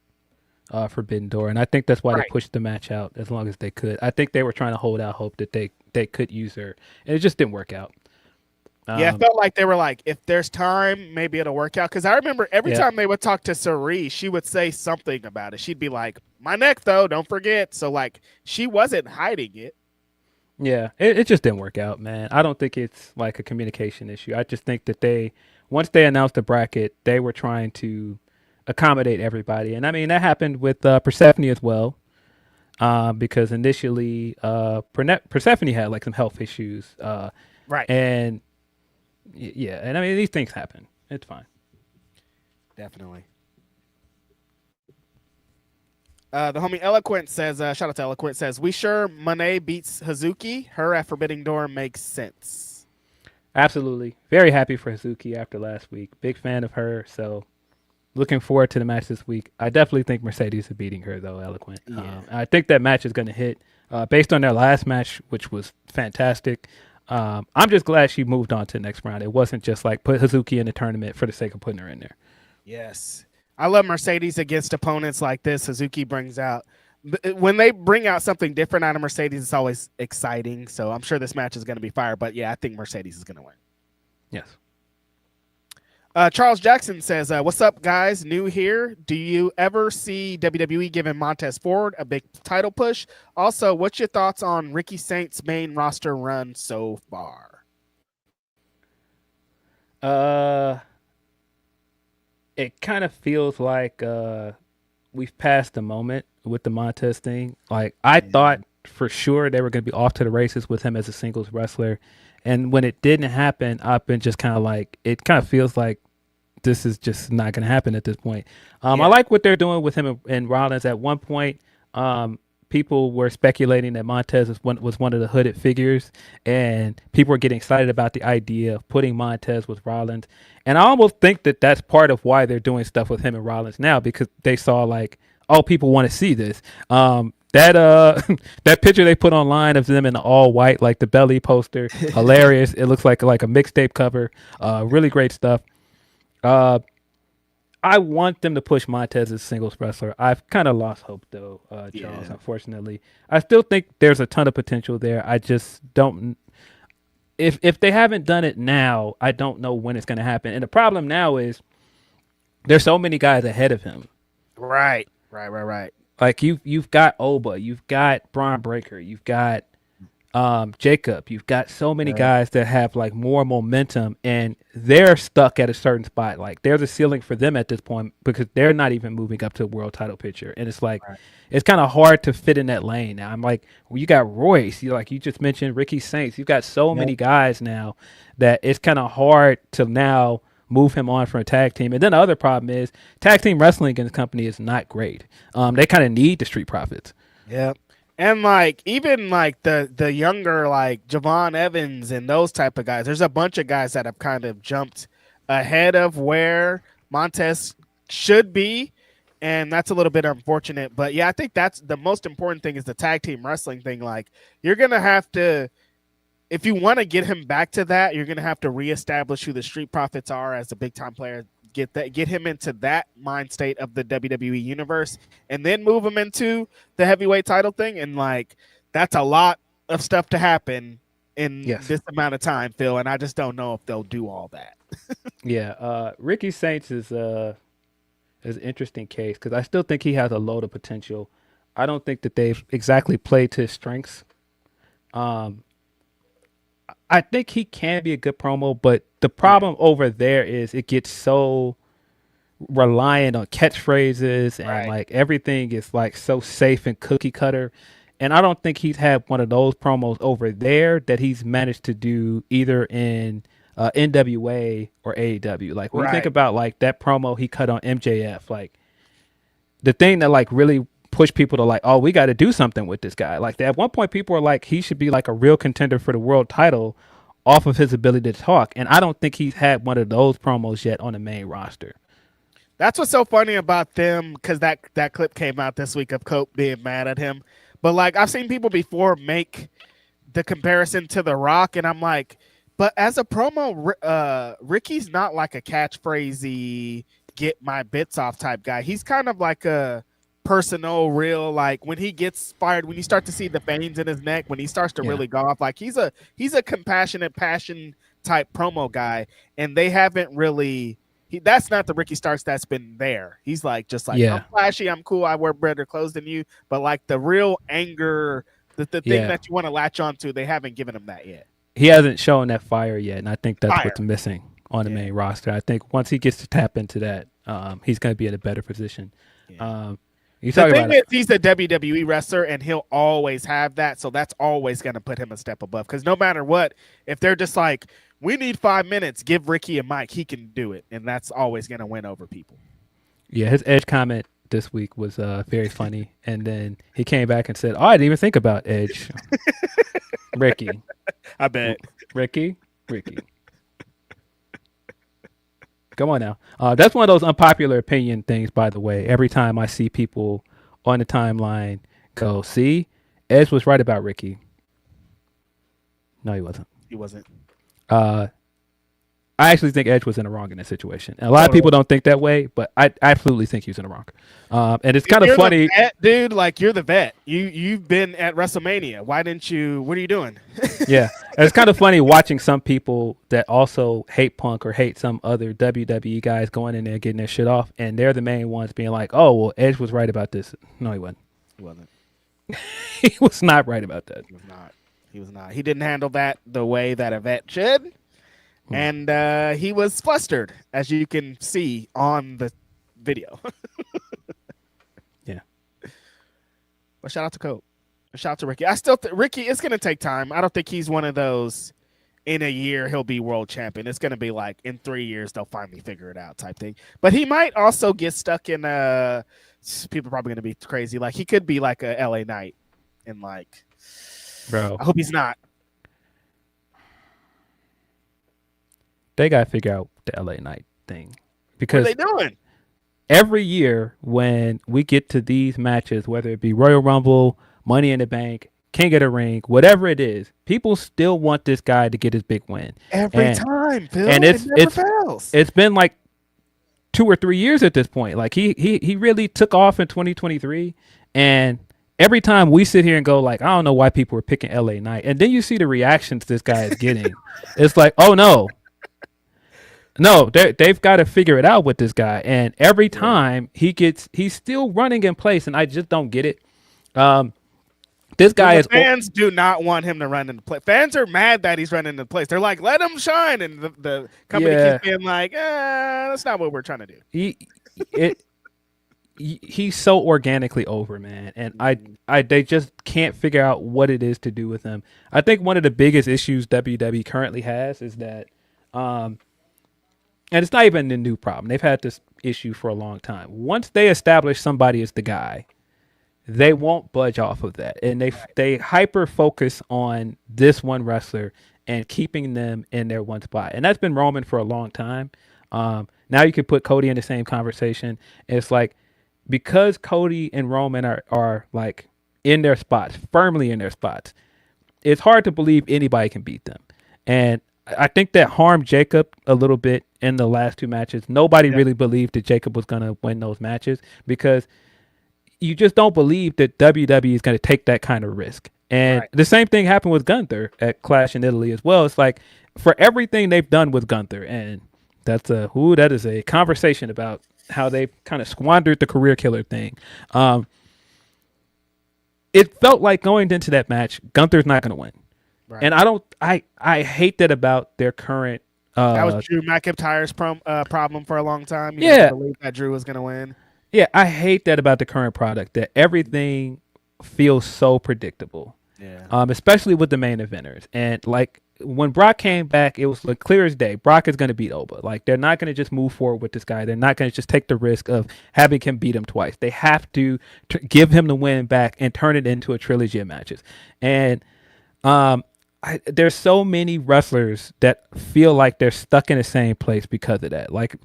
Forbidden Door, and I think that's why they pushed the match out as long as they could. I think they were trying to hold out hope that they could use her, and it just didn't work out. Yeah, it felt like they were like, if there's time, maybe it'll work out. Because I remember every time they would talk to Cerie, she would say something about it. She'd be like, my neck, though, don't forget. So, like, she wasn't hiding it. Yeah, it just didn't work out, man. I don't think it's like a communication issue. I just think that once they announced the bracket, they were trying to accommodate everybody. And, I mean, that happened with Persephone as well. Because initially, Persephone had, like, some health issues. Right. And... yeah, and I mean, these things happen. It's fine. Definitely. The homie Eloquent says, shout out to Eloquent, says, we sure Monet beats Hazuki? Her at Forbidden Door makes sense. Absolutely. Very happy for Hazuki after last week. Big fan of her, so looking forward to the match this week. I definitely think Mercedes is beating her, though, Eloquent. Yeah. I think that match is going to hit based on their last match, which was fantastic. I'm just glad she moved on to the next round. It wasn't just like put Hazuki in the tournament for the sake of putting her in there. Yes. I love Mercedes against opponents like this. Hazuki brings out, when they bring out something different out of Mercedes, it's always exciting. So I'm sure this match is going to be fire. But yeah, I think Mercedes is going to win. Yes. Charles Jackson says, what's up, guys? New here. Do you ever see WWE giving Montez Ford a big title push? Also, what's your thoughts on Ricky Saint's main roster run so far? It kind of feels like we've passed the moment with the Montez thing. Like, I thought for sure they were going to be off to the races with him as a singles wrestler. And when it didn't happen, I've been just kind of like, it kind of feels like this is just not going to happen at this point. I like what they're doing with him and Rollins. At one point, people were speculating that Montez was one of the hooded figures, and people were getting excited about the idea of putting Montez with Rollins. And I almost think that that's part of why they're doing stuff with him and Rollins now, because they saw like, oh, people want to see this. That picture they put online of them in the all white, like the belly poster, hilarious. It looks like a mixtape cover. Really great stuff. I want them to push Montez as a singles wrestler. I've kind of lost hope though, Charles, unfortunately. I still think there's a ton of potential there. I just don't. If they haven't done it now, I don't know when it's going to happen. And the problem now is there's so many guys ahead of him. Right. Like you've got Oba, you've got Braun Breaker, you've got Jacob, you've got so many guys that have like more momentum, and they're stuck at a certain spot. Like there's a ceiling for them at this point because they're not even moving up to the world title picture, and it's like it's kind of hard to fit in that lane. Now I'm like, well, you got Royce, you just mentioned Ricky Saints. You've got so many guys now that it's kind of hard to now move him on from a tag team. And then the other problem is tag team wrestling in this company is not great. They kind of need the Street Profits. Yeah. And like even like the younger like Javon Evans and those type of guys, there's a bunch of guys that have kind of jumped ahead of where Montez should be, and that's a little bit unfortunate. But yeah, I think that's the most important thing is the tag team wrestling thing. Like you're gonna have to, if you want to get him back to that, you're gonna have to reestablish who the Street Profits are as a big time player. Get him into that mind state of the WWE universe, and then move him into the heavyweight title thing. And like that's a lot of stuff to happen in this amount of time, Phil. And I just don't know if they'll do all that. Ricky Saints is an interesting case because I still think he has a load of potential. I don't think that they've exactly played to his strengths. I think he can be a good promo, but the problem over there is it gets so reliant on catchphrases and like everything is like so safe and cookie cutter. And I don't think he's had one of those promos over there that he's managed to do either in NWA or AEW. Like when you think about like that promo he cut on MJF, like the thing that like really push people to like, oh, we got to do something with this guy. Like at one point people were like, he should be like a real contender for the world title off of his ability to talk. And I don't think he's had one of those promos yet on the main roster. That's what's so funny about them, because that clip came out this week of Cope being mad at him. But like, I've seen people before make the comparison to The Rock, and I'm like, but as a promo, Ricky's not like a catchphrasey, get my bits off type guy. He's kind of like a personal, real, like when he gets fired, when you start to see the veins in his neck, when he starts to really go off, like he's a compassionate, passion type promo guy, and they haven't really. That's not the Ricky Starks that's been there. He's like, just like, I'm flashy, I'm cool, I wear better clothes than you, but like the real anger, the thing that you want to latch onto, they haven't given him that yet. He hasn't shown that fire yet, and I think that's what's missing on the main roster. I think once he gets to tap into that, he's going to be in a better position. The thing is, he's a WWE wrestler, and he'll always have that, so that's always going to put him a step above. Because no matter what, if they're just like, we need 5 minutes, give Ricky a mic, he can do it, and that's always going to win over people. Yeah, his Edge comment this week was very funny, and then he came back and said, I didn't even think about Edge. Ricky. I bet. Ricky. Come on now. That's one of those unpopular opinion things, by the way. Every time I see people on the timeline go, see, Edge was right about Ricky. No, he wasn't. He wasn't. I actually think Edge was in the wrong in this situation. And a lot of people don't think that way, but I absolutely think he was in the wrong. And it's kind of funny, vet, dude. Like, you're the vet. You've been at WrestleMania. Why didn't you? What are you doing? Yeah, and it's kind of funny watching some people that also hate Punk or hate some other WWE guys going in there and getting their shit off, and they're the main ones being like, "Oh, well, Edge was right about this." No, he wasn't. He wasn't. He was not right about that. He was not. He was not. He didn't handle that the way that a vet should. And he was flustered, as you can see on the video. Yeah. But shout out to Cope. Shout out to Ricky. I still Ricky, it's going to take time. I don't think he's one of those in a year he'll be world champion. It's going to be like in 3 years they'll finally figure it out type thing. But he might also get stuck in people are probably going to be crazy. Like, he could be like a LA Knight, and like, bro, I hope he's not. They got to figure out the LA Knight thing, because what are they doing? Every year when we get to these matches, whether it be Royal Rumble, Money in the Bank, King of the Ring, whatever it is, people still want this guy to get his big win. Every time, Phil. And it never fails. It's been like 2 or 3 years at this point. Like, he really took off in 2023, and every time we sit here and go like, I don't know why people are picking LA Knight, and then you see the reactions this guy is getting. It's like, oh no. No, they've got to figure it out with this guy. And every time he's still running in place, and I just don't get it. This guy fans do not want him to run into place. Fans are mad that he's running into place. They're like, let him shine. And the company keeps being like, that's not what we're trying to do. He's so organically over, man. And they just can't figure out what it is to do with him. I think one of the biggest issues WWE currently has is that, and it's not even a new problem. They've had this issue for a long time. Once they establish somebody as the guy, they won't budge off of that. And they hyper focus on this one wrestler and keeping them in their one spot. And that's been Roman for a long time. Now you could put Cody in the same conversation. It's like, because Cody and Roman are like in their spots, firmly in their spots, it's hard to believe anybody can beat them. And I think that harmed Jacob a little bit in the last 2 matches. Nobody really believed that Jacob was going to win those matches, because you just don't believe that WWE is going to take that kind of risk. And the same thing happened with Gunther at Clash in Italy as well. It's like, for everything they've done with Gunther, and that is a conversation about how they've kind of squandered the career killer thing. It felt like going into that match, Gunther's not going to win. Right. And I hate that about their current. That was Drew McIntyre's problem for a long time. You never believed that Drew was going to win. Yeah, I hate that about the current product, that everything feels so predictable. Yeah. Especially with the main eventers. And like, when Brock came back, it was like clear as day. Brock is going to beat Oba. Like, they're not going to just move forward with this guy. They're not going to just take the risk of having him beat him twice. They have to give him the win back and turn it into a trilogy of matches. And there's so many wrestlers that feel like they're stuck in the same place because of that. Like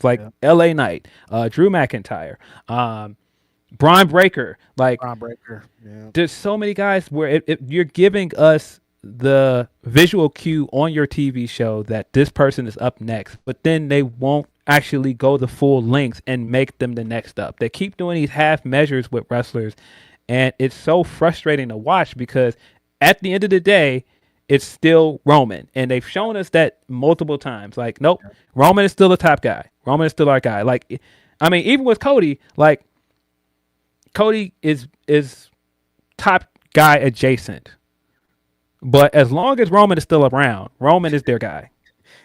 LA Knight, Drew McIntyre, Braun Breaker. Like Braun Breaker. Yeah. there's so many guys where if you're giving us the visual cue on your TV show that this person is up next, but then they won't actually go the full length and make them the next up. They keep doing these half measures with wrestlers, and it's so frustrating to watch because at the end of the day, it's still Roman. And they've shown us that multiple times. Like, nope, Roman is still the top guy. Roman is still our guy. Like, I mean, even with Cody, like, Cody is top guy adjacent. But as long as Roman is still around, Roman is their guy.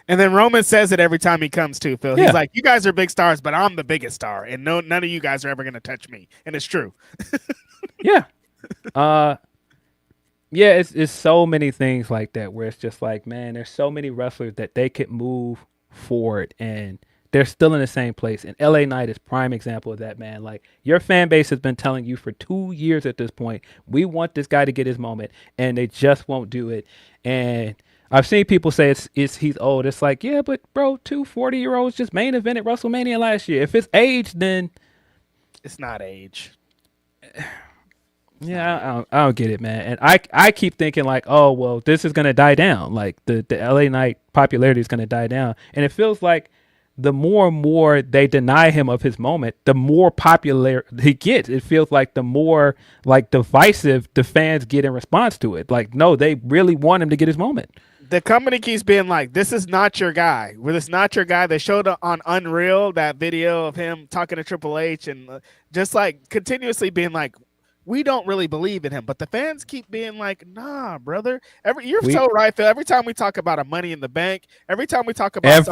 And then Roman says it every time he comes to Phil. He's like, you guys are big stars, but I'm the biggest star. And none of you guys are ever going to touch me. And it's true. Yeah. Yeah, it's so many things like that where it's just like, man, there's so many wrestlers that they could move forward and they're still in the same place. And LA Knight is prime example of that, man. Like, your fan base has been telling you for 2 years at this point, we want this guy to get his moment, and they just won't do it. And I've seen people say he's old. It's like, yeah, but bro, 2 40-year-olds just main evented WrestleMania last year. If it's age, then it's not age. Yeah, I don't get it, man. And I keep thinking like, oh, well, this is gonna die down. Like the LA Knight popularity is gonna die down, and it feels like the more and more they deny him of his moment, the more popular he gets. It feels like the more like divisive the fans get in response to it. Like, no, they really want him to get his moment. The company keeps being like, this is not your guy. Well, this is not your guy. They showed on Unreal that video of him talking to Triple H and just like continuously being like, we don't really believe in him. But the fans keep being like, nah, brother. You're so right, Phil. Every time we talk about a Money in the Bank, every time we talk about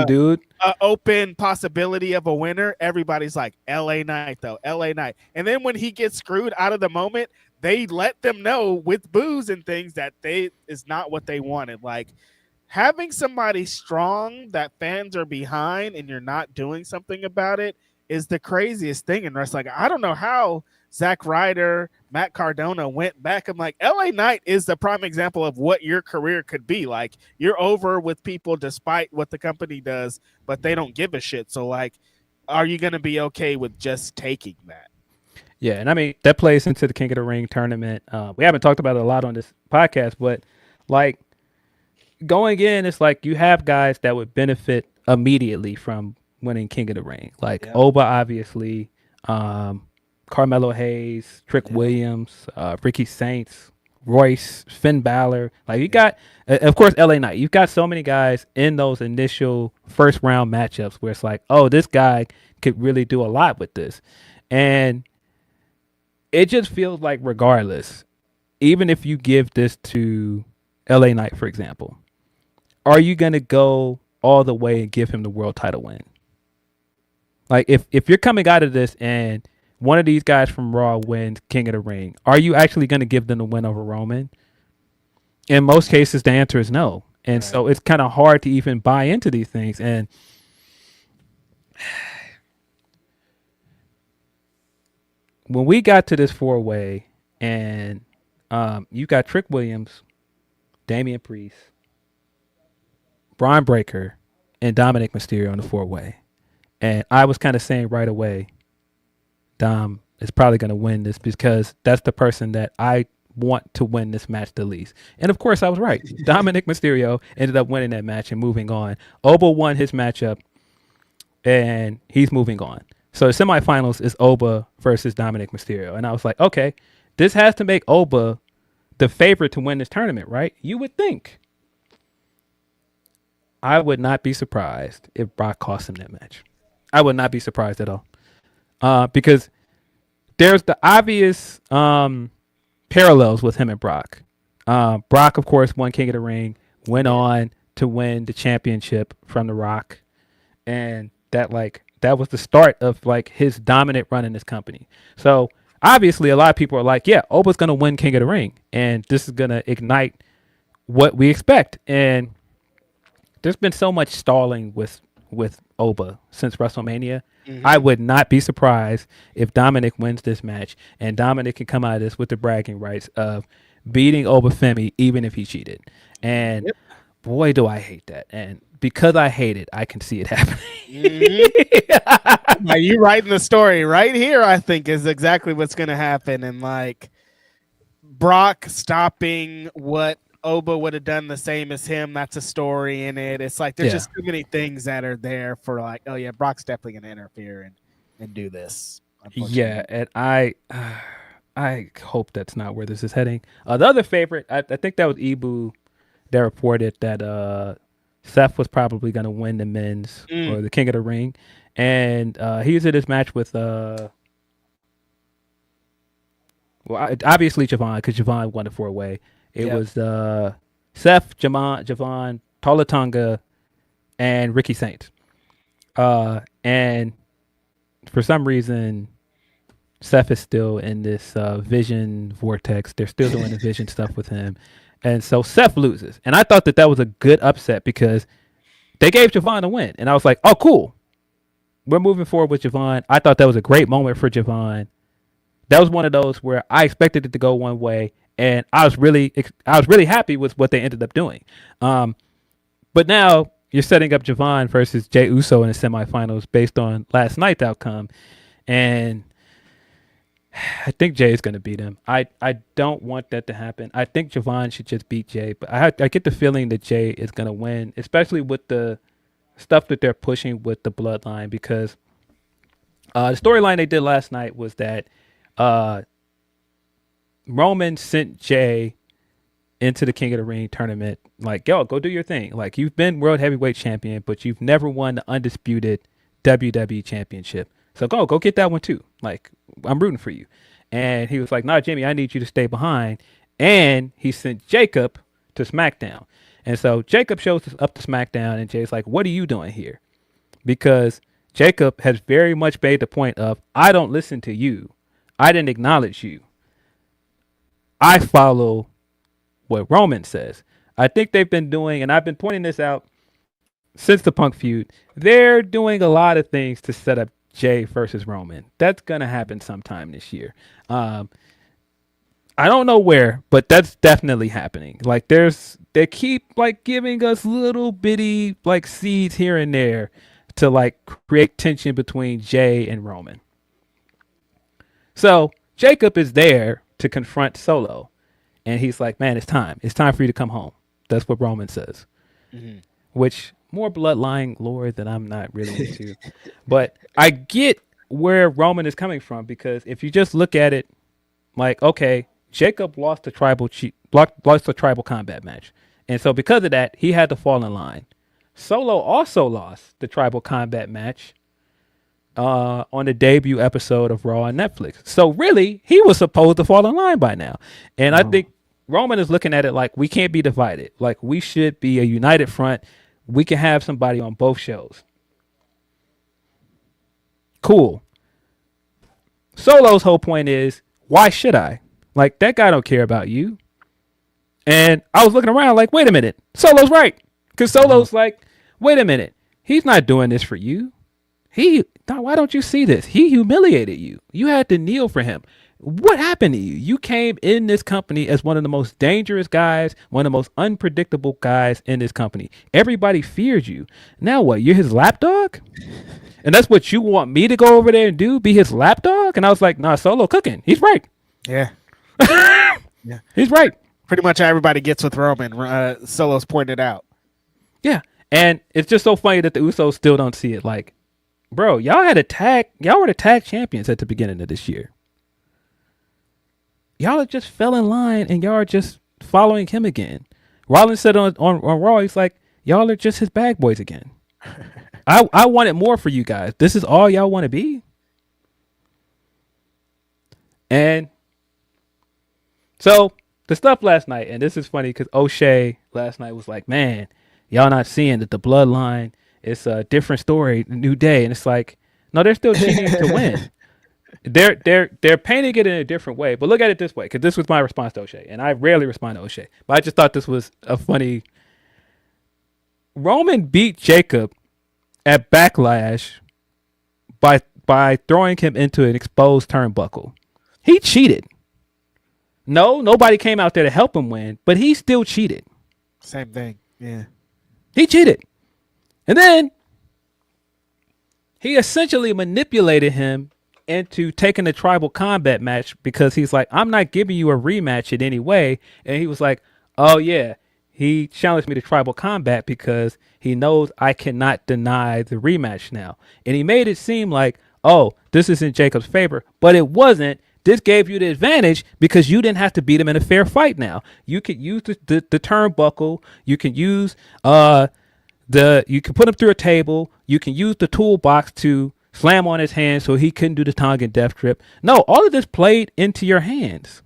dude, an open possibility of a winner, everybody's like, LA Knight, though, LA Knight. And then when he gets screwed out of the moment, they let them know with boos and things that is not what they wanted. Like, having somebody strong that fans are behind and you're not doing something about it is the craziest thing in wrestling. I don't know how Zack Ryder, Matt Cardona went back. I'm like, LA Knight is the prime example of what your career could be. Like, you're over with people despite what the company does, but they don't give a shit. So, like, are you going to be okay with just taking that? Yeah, and I mean, that plays into the King of the Ring tournament. We haven't talked about it a lot on this podcast, but, like, going in, it's like you have guys that would benefit immediately from winning King of the Ring. Like, Oba, obviously, Carmelo Hayes, Trick Williams, Ricky Saints, Royce, Finn Balor. Like, you got, of course, LA Knight. You've got so many guys in those initial first round matchups where it's like, oh, this guy could really do a lot with this. And it just feels like, regardless, even if you give this to LA Knight, for example, are you going to go all the way and give him the world title win? Like, if you're coming out of this and one of these guys from Raw wins King of the Ring, are you actually going to give them the win over Roman? In most cases, the answer is no. And so it's kind of hard to even buy into these things. And when we got to this 4-way and you got Trick Williams, Damian Priest, Braun Breaker, and Dominic Mysterio on the 4-way. And I was kind of saying right away, Dom is probably going to win this because that's the person that I want to win this match the least. And of course I was right. Dominic Mysterio ended up winning that match and moving on. Oba won his matchup and he's moving on. So the semifinals is Oba versus Dominic Mysterio. And I was like, okay, this has to make Oba the favorite to win this tournament, right? You would think. I would not be surprised if Brock cost him that match. I would not be surprised at all. Because there's the obvious parallels with him and Brock. Brock, of course, won King of the Ring, went on to win the championship from The Rock. And that was the start of like his dominant run in this company. So obviously a lot of people are like, yeah, Oba's going to win King of the Ring. And this is going to ignite what we expect. And there's been so much stalling with Oba since WrestleMania. Mm-hmm. I would not be surprised if Dominic wins this match and Dominic can come out of this with the bragging rights of beating Obafemi even if he cheated. And boy, do I hate that. And because I hate it, I can see it happening. Now, you writing the story right here, I think, is exactly what's going to happen. And like Brock stopping what Oba would have done the same as him. That's a story in it. It's like there's just too many things that are there for like, oh yeah, Brock's definitely going to interfere and do this. Yeah, and I hope that's not where this is heading. The other favorite, I think that was Ibu that reported that Seth was probably going to win the men's or the King of the Ring. And he was in this match with, obviously Javon, because Javon won the 4-way. It was Seth, Javon, Tolatonga, and Ricky Saints. And for some reason, Seth is still in this vision vortex. They're still doing the vision stuff with him. And so Seth loses. And I thought that was a good upset because they gave Javon a win. And I was like, oh, cool. We're moving forward with Javon. I thought that was a great moment for Javon. That was one of those where I expected it to go one way. And I was really happy with what they ended up doing. But now you're setting up Javon versus Jey Uso in the semifinals based on last night's outcome. And I think Jay is going to beat him. I don't want that to happen. I think Javon should just beat Jay. But I get the feeling that Jay is going to win, especially with the stuff that they're pushing with the bloodline. Because the storyline they did last night was that Roman sent Jay into the King of the Ring tournament. Like, yo, go do your thing. Like, you've been World Heavyweight Champion, but you've never won the undisputed WWE Championship. So go get that one too. Like, I'm rooting for you. And he was like, nah, Jimmy, I need you to stay behind. And he sent Jacob to SmackDown. And so Jacob shows up to SmackDown, and Jay's like, what are you doing here? Because Jacob has very much made the point of, I don't listen to you. I didn't acknowledge you. I follow what Roman says. I think they've been doing, and I've been pointing this out since the Punk feud, they're doing a lot of things to set up Jay versus Roman. That's going to happen sometime this year. I don't know where, but that's definitely happening. Like, they keep like giving us little bitty like seeds here and there to like create tension between Jay and Roman. So Jacob is there to confront Solo, and he's like, man, it's time for you to come home. That's what Roman says. Which, more bloodline lore that I'm not really into. But I get where Roman is coming from, because if you just look at it like, okay, Jacob lost the tribal combat match. And so because of that, he had to fall in line. Solo also lost the tribal combat match on the debut episode of Raw on Netflix. So really, he was supposed to fall in line by now. And I think Roman is looking at it like, we can't be divided. Like, we should be a united front. We can have somebody on both shows. Cool. Solo's whole point is, why should I? Like, that guy don't care about you. And I was looking around like, wait a minute. Solo's right. Because Solo's like, wait a minute. He's not doing this for you. Why don't you see this? He humiliated you. You had to kneel for him. What happened to you? You came in this company as one of the most dangerous guys, one of the most unpredictable guys in this company. Everybody feared you. Now what? You're his lapdog? And that's what you want me to go over there and do? Be his lapdog? And I was like, nah, Solo cooking. He's right. Yeah. Yeah. He's right. Pretty much everybody gets with Roman. Solo's pointed out. Yeah. And it's just so funny that the Usos still don't see it. Like, bro, y'all were the tag champions at the beginning of this year. Y'all are just fell in line, and y'all are just following him again. Rollins said on Raw, he's like, y'all are just his bag boys again. I wanted more for you guys. This is all y'all want to be. And so the stuff last night, and this is funny because O'Shea last night was like, man, y'all not seeing that the bloodline is a different story, new day. And it's like, no, they're still cheating to win. They're painting it in a different way. But look at it this way, because this was my response to O'Shea. And I rarely respond to O'Shea. But I just thought this was a funny. Roman beat Jacob at Backlash by throwing him into an exposed turnbuckle. He cheated. No, nobody came out there to help him win, but he still cheated. Same thing. Yeah. He cheated. And then he essentially manipulated him into taking the tribal combat match because he's like, I'm not giving you a rematch in any way. And he was like, oh, yeah, he challenged me to tribal combat because he knows I cannot deny the rematch now. And he made it seem like, oh, this is in Jacob's favor, but it wasn't. This gave you the advantage because you didn't have to beat him in a fair fight now. You could use the turnbuckle. You can use you can put him through a table. You can use the toolbox to slam on his hand so he couldn't do the Tongan death trip. No, all of this played into your hands.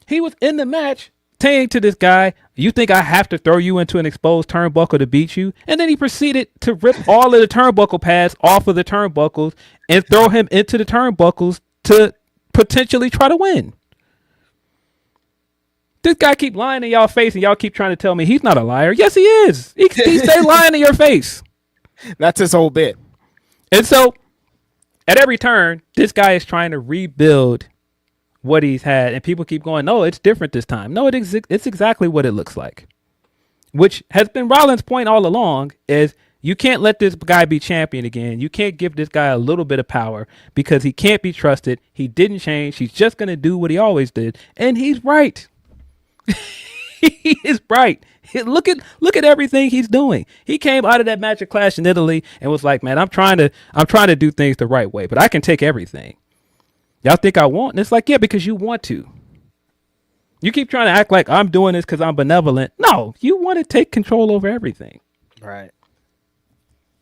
He was in the match saying to this guy, you think I have to throw you into an exposed turnbuckle to beat you? And then he proceeded to rip all of the turnbuckle pads off of the turnbuckles and throw him into the turnbuckles to potentially try to win. This guy keep lying in y'all face and y'all keep trying to tell me he's not a liar. Yes, he is. He stay lying in your face. That's his whole bit. And so at every turn, this guy is trying to rebuild what he's had. And people keep going, no, it's different this time. No, it's exactly what it looks like. Which has been Rollins' point all along is you can't let this guy be champion again. You can't give this guy a little bit of power because he can't be trusted. He didn't change. He's just going to do what he always did. And he's right. He is right. Look at everything he's doing. He came out of that Magic Clash in Italy and was like, man, I'm trying to do things the right way, but I can take everything. Y'all think I won't? And it's like, yeah, because you want to. You keep trying to act like I'm doing this because I'm benevolent. No, you want to take control over everything. Right.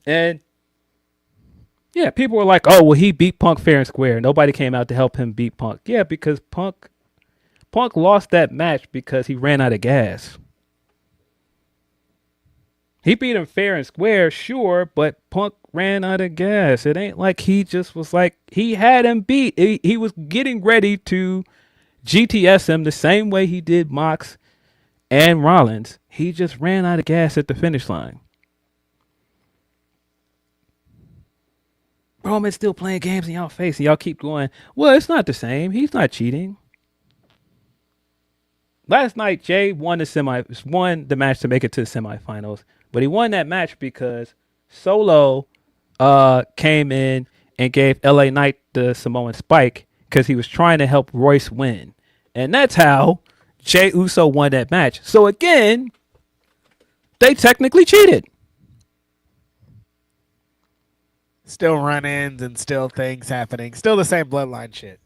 And yeah, people were like, oh, well, he beat Punk fair and square. Nobody came out to help him beat Punk. Yeah, because Punk lost that match because he ran out of gas. He beat him fair and square, sure, but Punk ran out of gas. It ain't like he just was like, he had him beat. He was getting ready to GTS him the same way he did Mox and Rollins. He just ran out of gas at the finish line. Roman's still playing games in y'all face, and y'all keep going, well, it's not the same. He's not cheating. Last night, Jay won the match to make it to the semifinals, but he won that match because Solo came in and gave LA Knight the Samoan spike because he was trying to help Royce win. And that's how Jey Uso won that match. So again, they technically cheated. Still run-ins and still things happening. Still the same bloodline shit.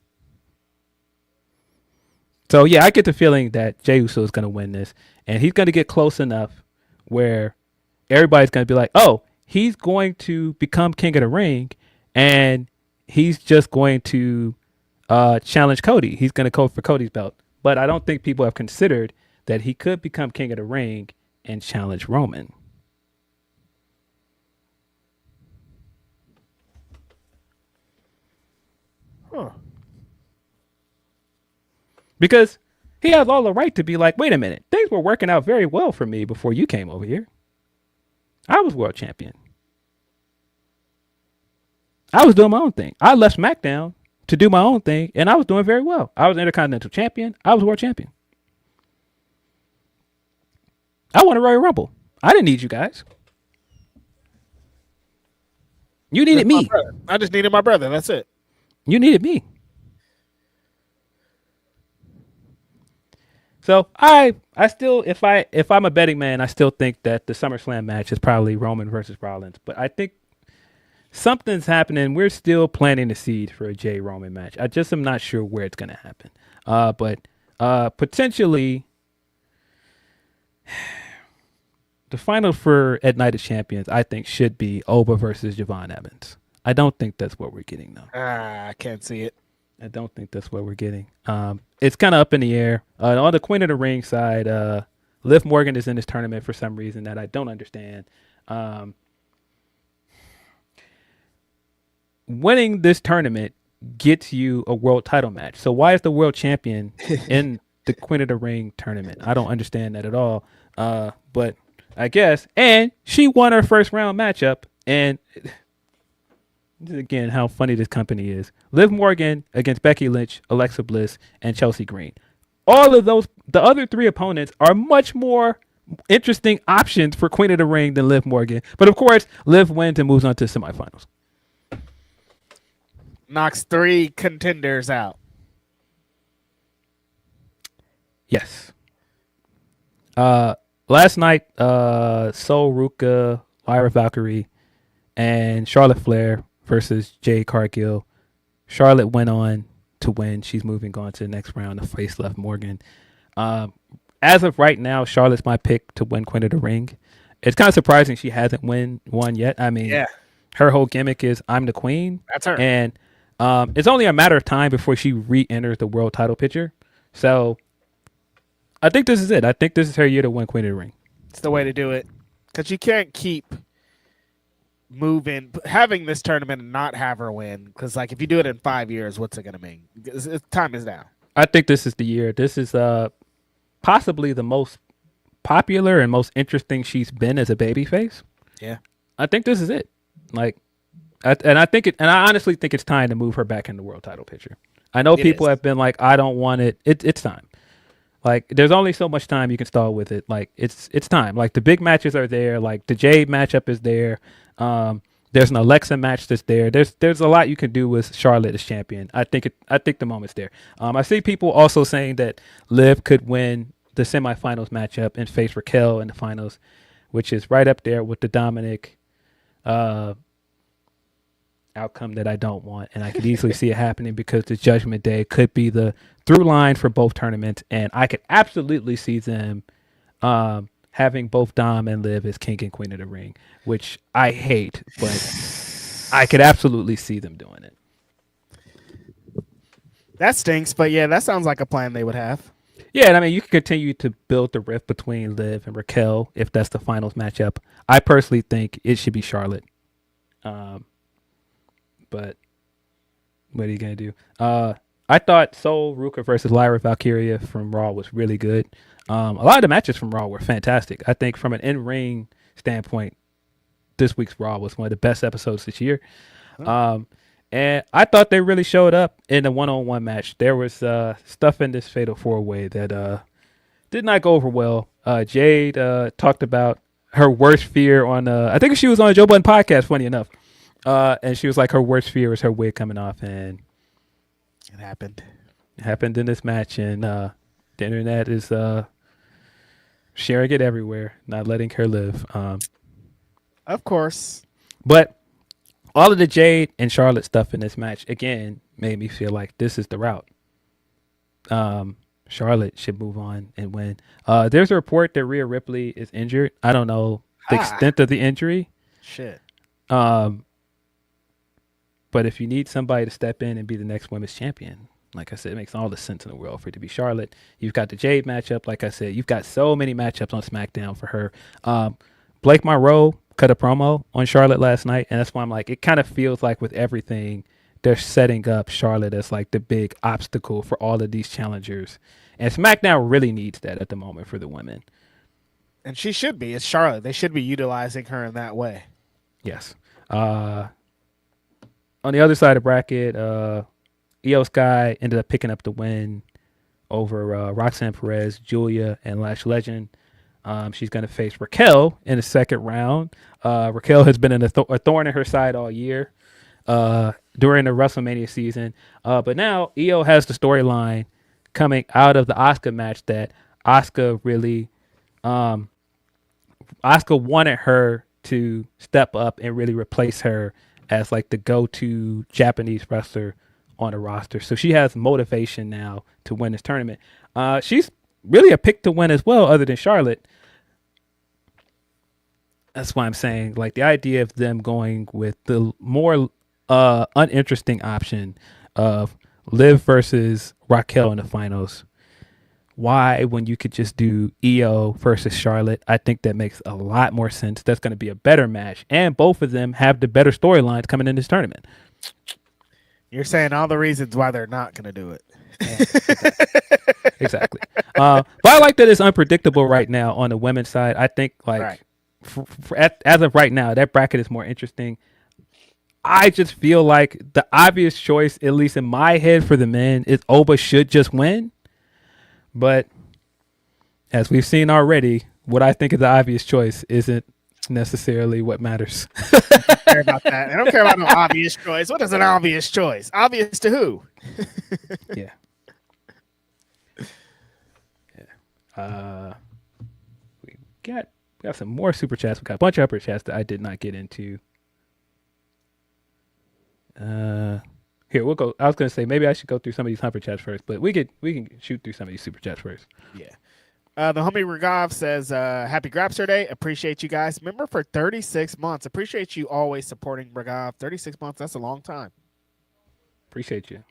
So yeah, I get the feeling that Jey Uso is going to win this, and he's going to get close enough where everybody's going to be like, oh, he's going to become King of the Ring, and he's just going to challenge Cody. He's going to go for Cody's belt. But I don't think people have considered that he could become King of the Ring and challenge Roman. Huh. Because he has all the right to be like, wait a minute, things were working out very well for me before you came over here. I was world champion. I was doing my own thing. I left SmackDown to do my own thing, and I was doing very well. I was Intercontinental Champion. I was world champion. I won a Royal Rumble. I didn't need you guys. You needed me. I just needed my brother. That's it. You needed me. So I still, if I'm a betting man, I still think that the SummerSlam match is probably Roman versus Rollins. But I think something's happening. We're still planting the seed for a Jey Roman match. I just am not sure where it's going to happen. But potentially the final for at Night of Champions, I think, should be Oba versus Javon Evans. I don't think that's what we're getting, though. I can't see it. I don't think that's what we're getting. It's kind of up in the air. On the Queen of the Ring side, Liv Morgan is in this tournament for some reason that I don't understand. Winning this tournament gets you a world title match. So why is the world champion in the Queen of the Ring tournament? I don't understand that at all. But I guess. And she won her first round matchup. And again, how funny this company is. Liv Morgan against Becky Lynch, Alexa Bliss, and Chelsea Green. All of those, the other three opponents are much more interesting options for Queen of the Ring than Liv Morgan. But of course, Liv wins and moves on to the semifinals. Knocks 3 contenders out. Yes. Last night, Sol Ruka, Lyra Valkyrie, and Charlotte Flair versus Jade Cargill. Charlotte went on to win. She's moving on to the next round to face Liv Morgan. As of right now, Charlotte's my pick to win Queen of the Ring. It's kind of surprising she hasn't won yet. I mean, her whole gimmick is I'm the queen. That's her. And it's only a matter of time before she re-enters the world title picture. So I think this is it. I think this is her year to win Queen of the Ring. It's the way to do it. Because you can't keep having this tournament and not have her win. Because like if you do it in 5 years, what's it going to mean? Time is now. I think this is the year. This is possibly the most popular and most interesting she's been as a babyface. Yeah. I think this is it. Like, I honestly think it's time to move her back in the world title picture. I know people have been like, I don't want it. It's time. Like, there's only so much time you can stall with it. Like, it's time. Like, the big matches are there. Like, the Jade matchup is there. There's an Alexa match that's there. There's a lot you can do with Charlotte as champion. I think the moment's there. I see people also saying that Liv could win the semifinals matchup and face Raquel in the finals, which is right up there with the Dominic outcome that I don't want. And I could easily see it happening because the Judgment Day could be the through line for both tournaments. And I could absolutely see them having both Dom and Liv as King and Queen of the Ring, which I hate, but I could absolutely see them doing it. That stinks, but yeah, that sounds like a plan they would have. Yeah, and I mean, you can continue to build the rift between Liv and Raquel if that's the finals matchup. I personally think it should be Charlotte. But what are you going to do? I thought Sol Ruka versus Lyra Valkyria from Raw was really good. A lot of the matches from Raw were fantastic. I think from an in-ring standpoint, this week's Raw was one of the best episodes this year. And I thought they really showed up in the one-on-one match. There was stuff in this Fatal 4-Way that did not go over well. Jade talked about her worst fear on, I think she was on a Joe Budden podcast, funny enough. And she was like, her worst fear was her wig coming off. And it happened. It happened in this match. And the internet is sharing it everywhere, not letting her live. Of course. But all of the Jade and Charlotte stuff in this match, again, made me feel like this is the route. Charlotte should move on and win. There's a report that Rhea Ripley is injured. I don't know the extent of the injury. Shit. But if you need somebody to step in and be the next women's champion, like I said, it makes all the sense in the world for it to be Charlotte. You've got the Jade matchup. Like I said, you've got so many matchups on SmackDown for her. Blake Monroe cut a promo on Charlotte last night, and that's why I'm like, it kind of feels like with everything, they're setting up Charlotte as like the big obstacle for all of these challengers. And SmackDown really needs that at the moment for the women. And she should be. It's Charlotte. They should be utilizing her in that way. Yes. On the other side of the bracket, Io Sky ended up picking up the win over Roxanne Perez, Julia, and Lash Legend. She's going to face Raquel in the second round. Raquel has been a thorn in her side all year during the WrestleMania season. But now Io has the storyline coming out of the Asuka match that Asuka really Asuka wanted her to step up and really replace her as like the go-to Japanese wrestler on the roster. So she has motivation now to win this tournament. She's really a pick to win as well, other than Charlotte. That's why I'm saying, like, the idea of them going with the more uninteresting option of Liv versus Raquel in the finals. Why, when you could just do Io versus Charlotte? I think that makes a lot more sense. That's going to be a better match. And both of them have the better storylines coming in this tournament. You're saying all the reasons why they're not going to do it. Yeah, exactly. But I like that it's unpredictable right now on the women's side. I think, like, as of right now, that bracket is more interesting. I just feel like the obvious choice, at least in my head for the men, is Oba should just win. But as we've seen already, what I think is the obvious choice isn't necessarily what matters. I don't care about that. I don't care about no obvious choice. What is an obvious choice? Obvious to who? Yeah. We got some more super chats. We got a bunch of upper chats that I did not get into. Here we'll go. I was gonna say maybe I should go through some of these super chats first, but we can shoot through some of these super chats first. Yeah. The homie Raghav says, happy Grapsody Day. Appreciate you guys. Member for 36 months. Appreciate you always supporting Raghav. 36 months, that's a long time. Appreciate you.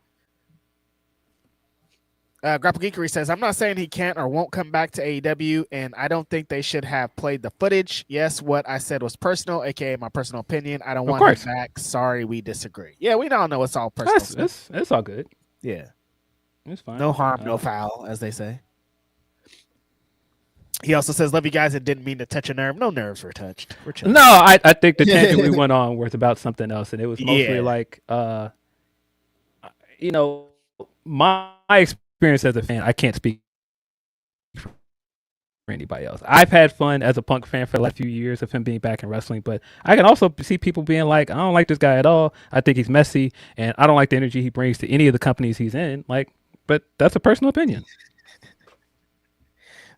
Grapple Geekery says, I'm not saying he can't or won't come back to AEW, and I don't think they should have played the footage. Yes, what I said was personal, aka my personal opinion. I don't want him back. Sorry, we disagree. Yeah, we all know it's all personal. It's all good. Yeah. It's fine. No harm, no foul, as they say. He also says, love you guys, and didn't mean to touch a nerve. No nerves were touched. We're chilling. No, I think the tangent we went on was about something else, and it was mostly like, my experience as a fan, I can't speak for anybody else. I've had fun as a Punk fan for the last few years of him being back in wrestling, but I can also see people being like, I don't like this guy at all. I think he's messy, and I don't like the energy he brings to any of the companies he's in. But that's a personal opinion.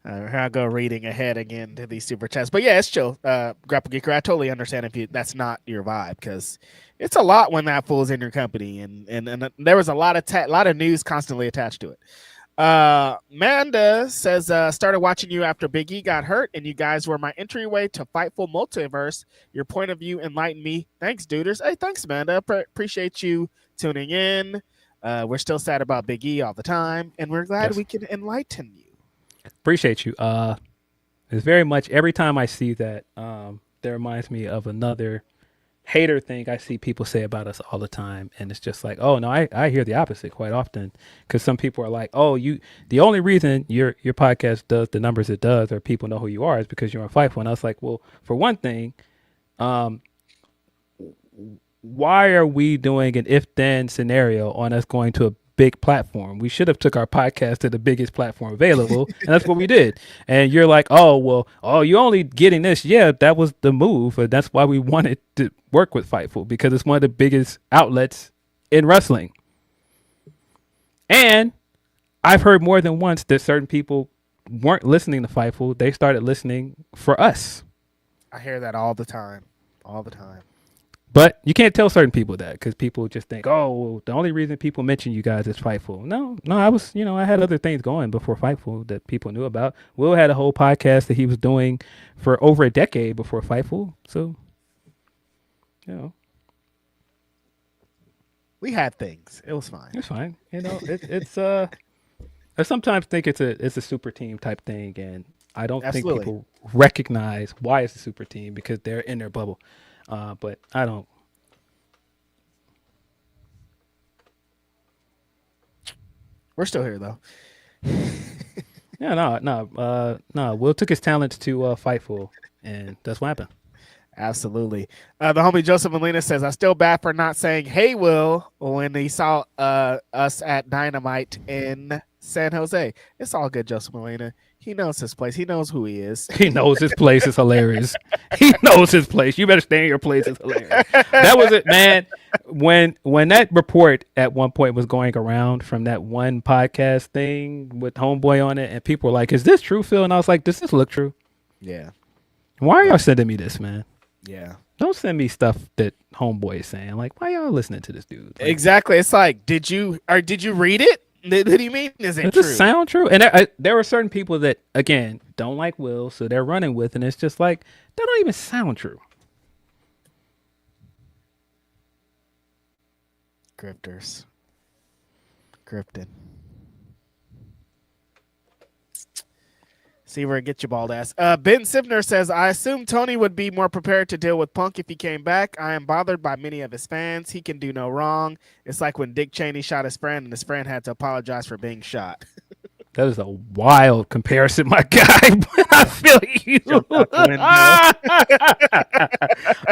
I'll go reading ahead again to these super chats. But yeah, it's chill. Grapple Geeker, I totally understand if that's not your vibe, because it's a lot when that fool's in your company, and there was a lot of news constantly attached to it. Manda says, started watching you after Big E got hurt, and you guys were my entryway to Fightful Multiverse. Your point of view enlightened me. Thanks, duders. Hey, thanks, Amanda. Appreciate you tuning in. We're still sad about Big E all the time, and we're glad we can enlighten you. Appreciate you. It's very much every time I see that, that reminds me of another hater thing I see people say about us all the time, and it's just like, oh no, I hear the opposite quite often, because some people are like, oh, the only reason your podcast does the numbers it does, or people know who you are, is because you're on Fightful. And I was like, well, for one thing, why are we doing an if-then scenario on us going to a big platform? We should have took our podcast to the biggest platform available, and that's what we did. And you're like, you're only getting this. Yeah, that was the move, but that's why we wanted to work with Fightful, because it's one of the biggest outlets in wrestling. And I've heard more than once that certain people weren't listening to Fightful. They started listening for us. I hear that all the time. But you can't tell certain people that, because people just think, the only reason people mention you guys is Fightful. No, I had other things going before Fightful that people knew about. Will had a whole podcast that he was doing for over a decade before Fightful. So, we had things. It was fine. It's fine. It's I sometimes think it's a super team type thing, and I don't think people recognize why it's a super team, because they're in their bubble. But I don't. We're still here though. No. Will took his talents to Fightful, and that's what happened. Absolutely. The homie Joseph Molina says, I still bad for not saying, hey, Will, when he saw us at Dynamite in San Jose. It's all good, Joseph Molina. He knows his place. He knows who he is. He knows his place is hilarious. He knows his place. You better stay in your place. It's hilarious. That was it, man. When that report at one point was going around from that one podcast thing with Homeboy on it, and people were like, is this true, Phil? And I was like, does this look true? Yeah. Why are y'all sending me this, man? Yeah. Don't send me stuff that Homeboy is saying. Like, why y'all listening to this dude? Like, exactly. It's like, did you read it? What do you mean? Is it true? Does it sound true? And there were certain people that, again, don't like Will, so they're running with, and it's just like, that don't even sound true. Grifters. Grifted. See where it gets you, bald ass. Ben Sivner says, I assume Tony would be more prepared to deal with Punk if he came back. I am bothered by many of his fans. He can do no wrong. It's like when Dick Cheney shot his friend, and his friend had to apologize for being shot. That is a wild comparison, my guy. But I feel you.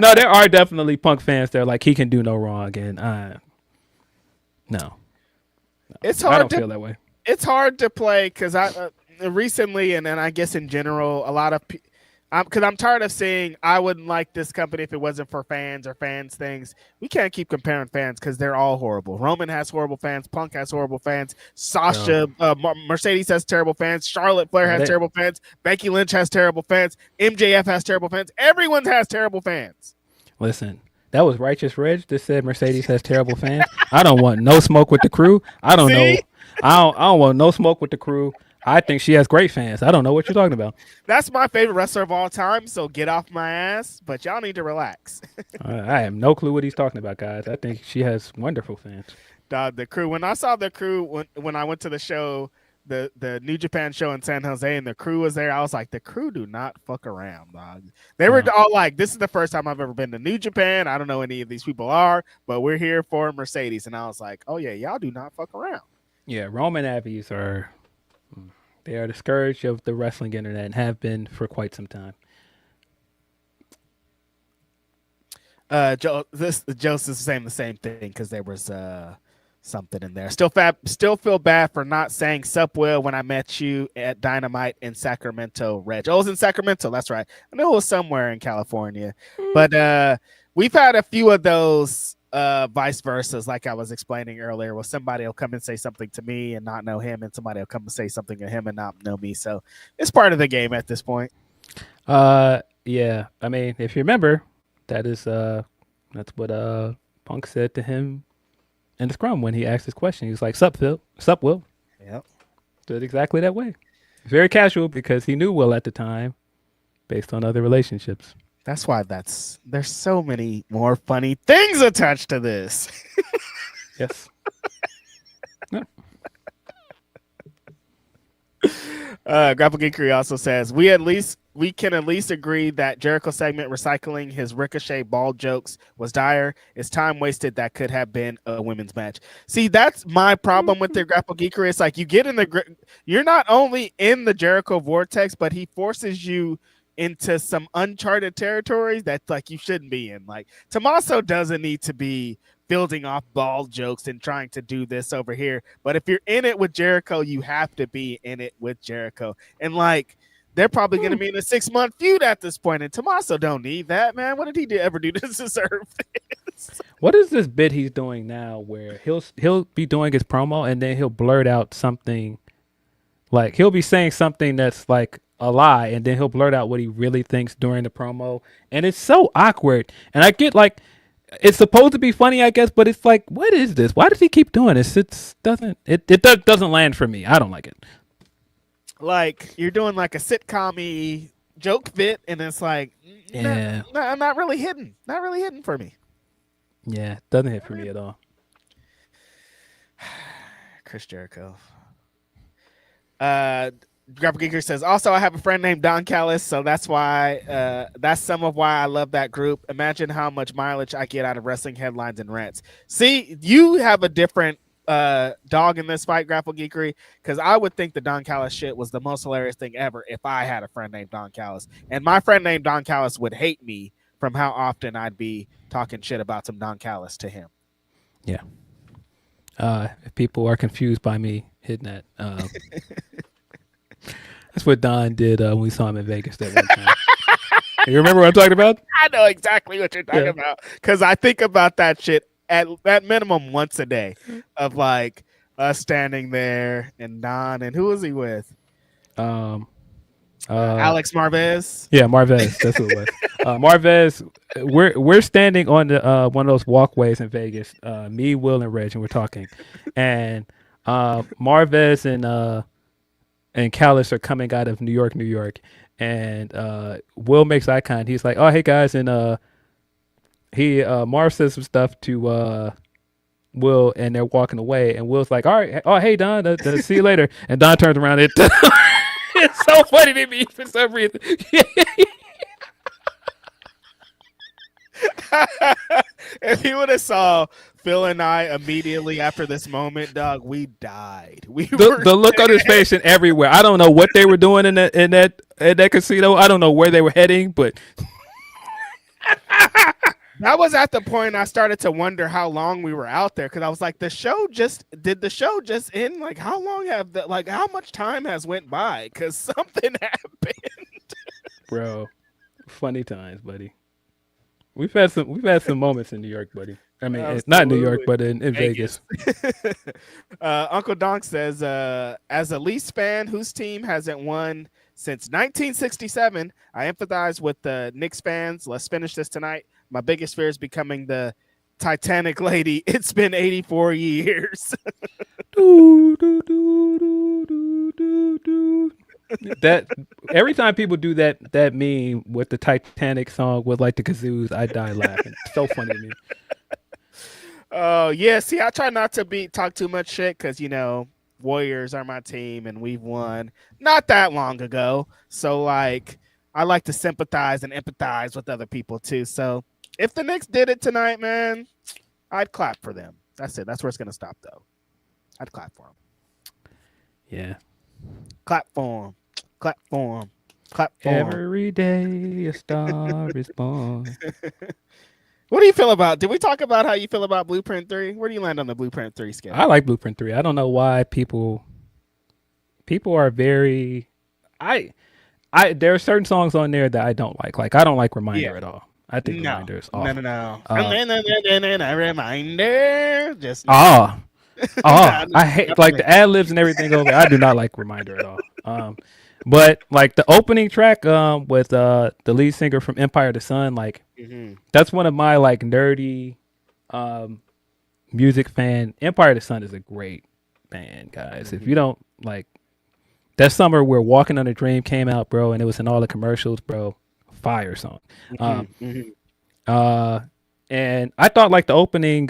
No, there are definitely Punk fans that are like, he can do no wrong, and no. It's hard I don't to feel that way. It's hard to play because I recently, and then I guess in general, a lot of because I'm tired of saying I wouldn't like this company if it wasn't for fans or fans things. We can't keep comparing fans because they're all horrible. Roman has horrible fans. Punk has horrible fans. Sasha, Mercedes has terrible fans. Charlotte Flair has terrible fans. Becky Lynch has terrible fans. MJF has terrible fans. Everyone has terrible fans. Listen, that was Righteous Reg that said Mercedes has terrible fans. I don't want no smoke with the crew. I don't know. I don't want no smoke with the crew. I think she has great fans. I don't know what you're talking about. That's my favorite wrestler of all time, so get off my ass. But y'all need to relax. I have no clue what he's talking about, guys. I think she has wonderful fans. The crew. When I saw the crew, when I went to the show, the New Japan show in San Jose, and the crew was there, I was like, the crew do not fuck around, dog. They were all like, this is the first time I've ever been to New Japan. I don't know any of these people are, but we're here for Mercedes. And I was like, oh, yeah, y'all do not fuck around. Yeah, Roman Abbeys are... They are the scourge of the wrestling internet and have been for quite some time. Joseph is saying the same thing because there was something in there. Still feel bad for not saying "Sup Will" when I met you at Dynamite in Sacramento, Reg. Oh, it was in Sacramento. That's right. I know it was somewhere in California, but we've had a few of those. Vice versa, like I was explaining earlier, where somebody will come and say something to me and not know him, and somebody will come and say something to him and not know me. So it's part of the game at this point. Yeah. I mean, if you remember, that's what Punk said to him in the scrum when he asked his question. He was like, "Sup, Phil? Sup, Will?" Yep. Did exactly that way. Very casual because he knew Will at the time, based on other relationships. That's why there's so many more funny things attached to this. Yes. Grapple Geekery also says we can at least agree that Jericho segment recycling his Ricochet ball jokes was dire. It's time wasted that could have been a women's match. See, that's my problem with the Grapple Geekery. It's like you're not only in the Jericho vortex, but he forces you into some uncharted territories that like you shouldn't be in. Like Tommaso doesn't need to be building off ball jokes and trying to do this over here. But if you're in it with Jericho, you have to be in it with Jericho. And like they're probably going to be in a 6-month feud at this point. And Tommaso don't need that, man. What did he ever do to deserve this? What is this bit he's doing now where he'll be doing his promo and then he'll blurt out something, like he'll be saying something that's like a lie, and then he'll blurt out what he really thinks during the promo, and it's so awkward. And I get like it's supposed to be funny, I guess, but it's like, what is this? Why does he keep doing this? It doesn't land for me. I don't like it. Like you're doing like a sitcom-y joke bit, and it's like, not really hitting for me. Yeah, it doesn't hit for me at all. Chris Jericho. Grapple Geeker says, also, I have a friend named Don Callis, so that's why that's some of why I love that group. Imagine how much mileage I get out of wrestling headlines and rants. See, you have a different dog in this fight, Grapple Geekery, because I would think the Don Callis shit was the most hilarious thing ever if I had a friend named Don Callis. And my friend named Don Callis would hate me from how often I'd be talking shit about some Don Callis to him. Yeah. If people are confused by me hitting that, that's what Don did when we saw him in Vegas that one time. You remember what I'm talking about? I know exactly what you're talking about because I think about that shit at minimum once a day of like us standing there and Don and who was he with? Alex Marvez. Yeah, Marvez. That's who it was. Marvez. We're standing on the one of those walkways in Vegas. Me, Will, and Reg, and we're talking. And Marvez and Callis are coming out of New York, and Will makes eye contact. He's like, "Oh, hey guys," and Marv says some stuff to Will, and they're walking away, and Will's like, "All right, oh hey Don, see you later," and Don turns around. It's so funny to me for some reason. If you would have saw Phil and I immediately after this moment, dog, we died. The look on his face and everywhere. I don't know what they were doing in that casino. I don't know where they were heading, but that was at the point I started to wonder how long we were out there, because I was like, did the show just end? Like, how long how much time has went by? Because something happened. Bro, funny times, buddy. We've had some moments in New York, buddy. I mean, it's not New York, but in Vegas. Uncle Donk says, as a Leafs fan whose team hasn't won since 1967, I empathize with the Knicks fans. Let's finish this tonight. My biggest fear is becoming the Titanic lady. It's been 84 years. That every time people do that meme with the Titanic song with like the kazoos, I die laughing. It's so funny to me. Oh yeah, see, I try not to talk too much shit because Warriors are my team and we've won not that long ago. So like, I like to sympathize and empathize with other people too. So if the Knicks did it tonight, man, I'd clap for them. That's it. That's where it's gonna stop though. I'd clap for them. Yeah. Clap for him. Clap for him. Clap for him. Every day a star is born. What do you feel about? Did we talk about how you feel about Blueprint 3? Where do you land on the Blueprint 3 scale? I like Blueprint 3. I don't know why people are very there are certain songs on there that I don't like. Like I don't like Reminder at all. I think Reminder is awful. No. Reminder. Just I hate like the ad libs and everything over there. I do not like Reminder at all. But like the opening track with the lead singer from Empire of the Sun, like that's one of my like nerdy music fan. Empire of the Sun is a great band, guys. If you don't like that summer where Walking on a Dream came out, bro, and it was in all the commercials, bro, fire song. And I thought like the opening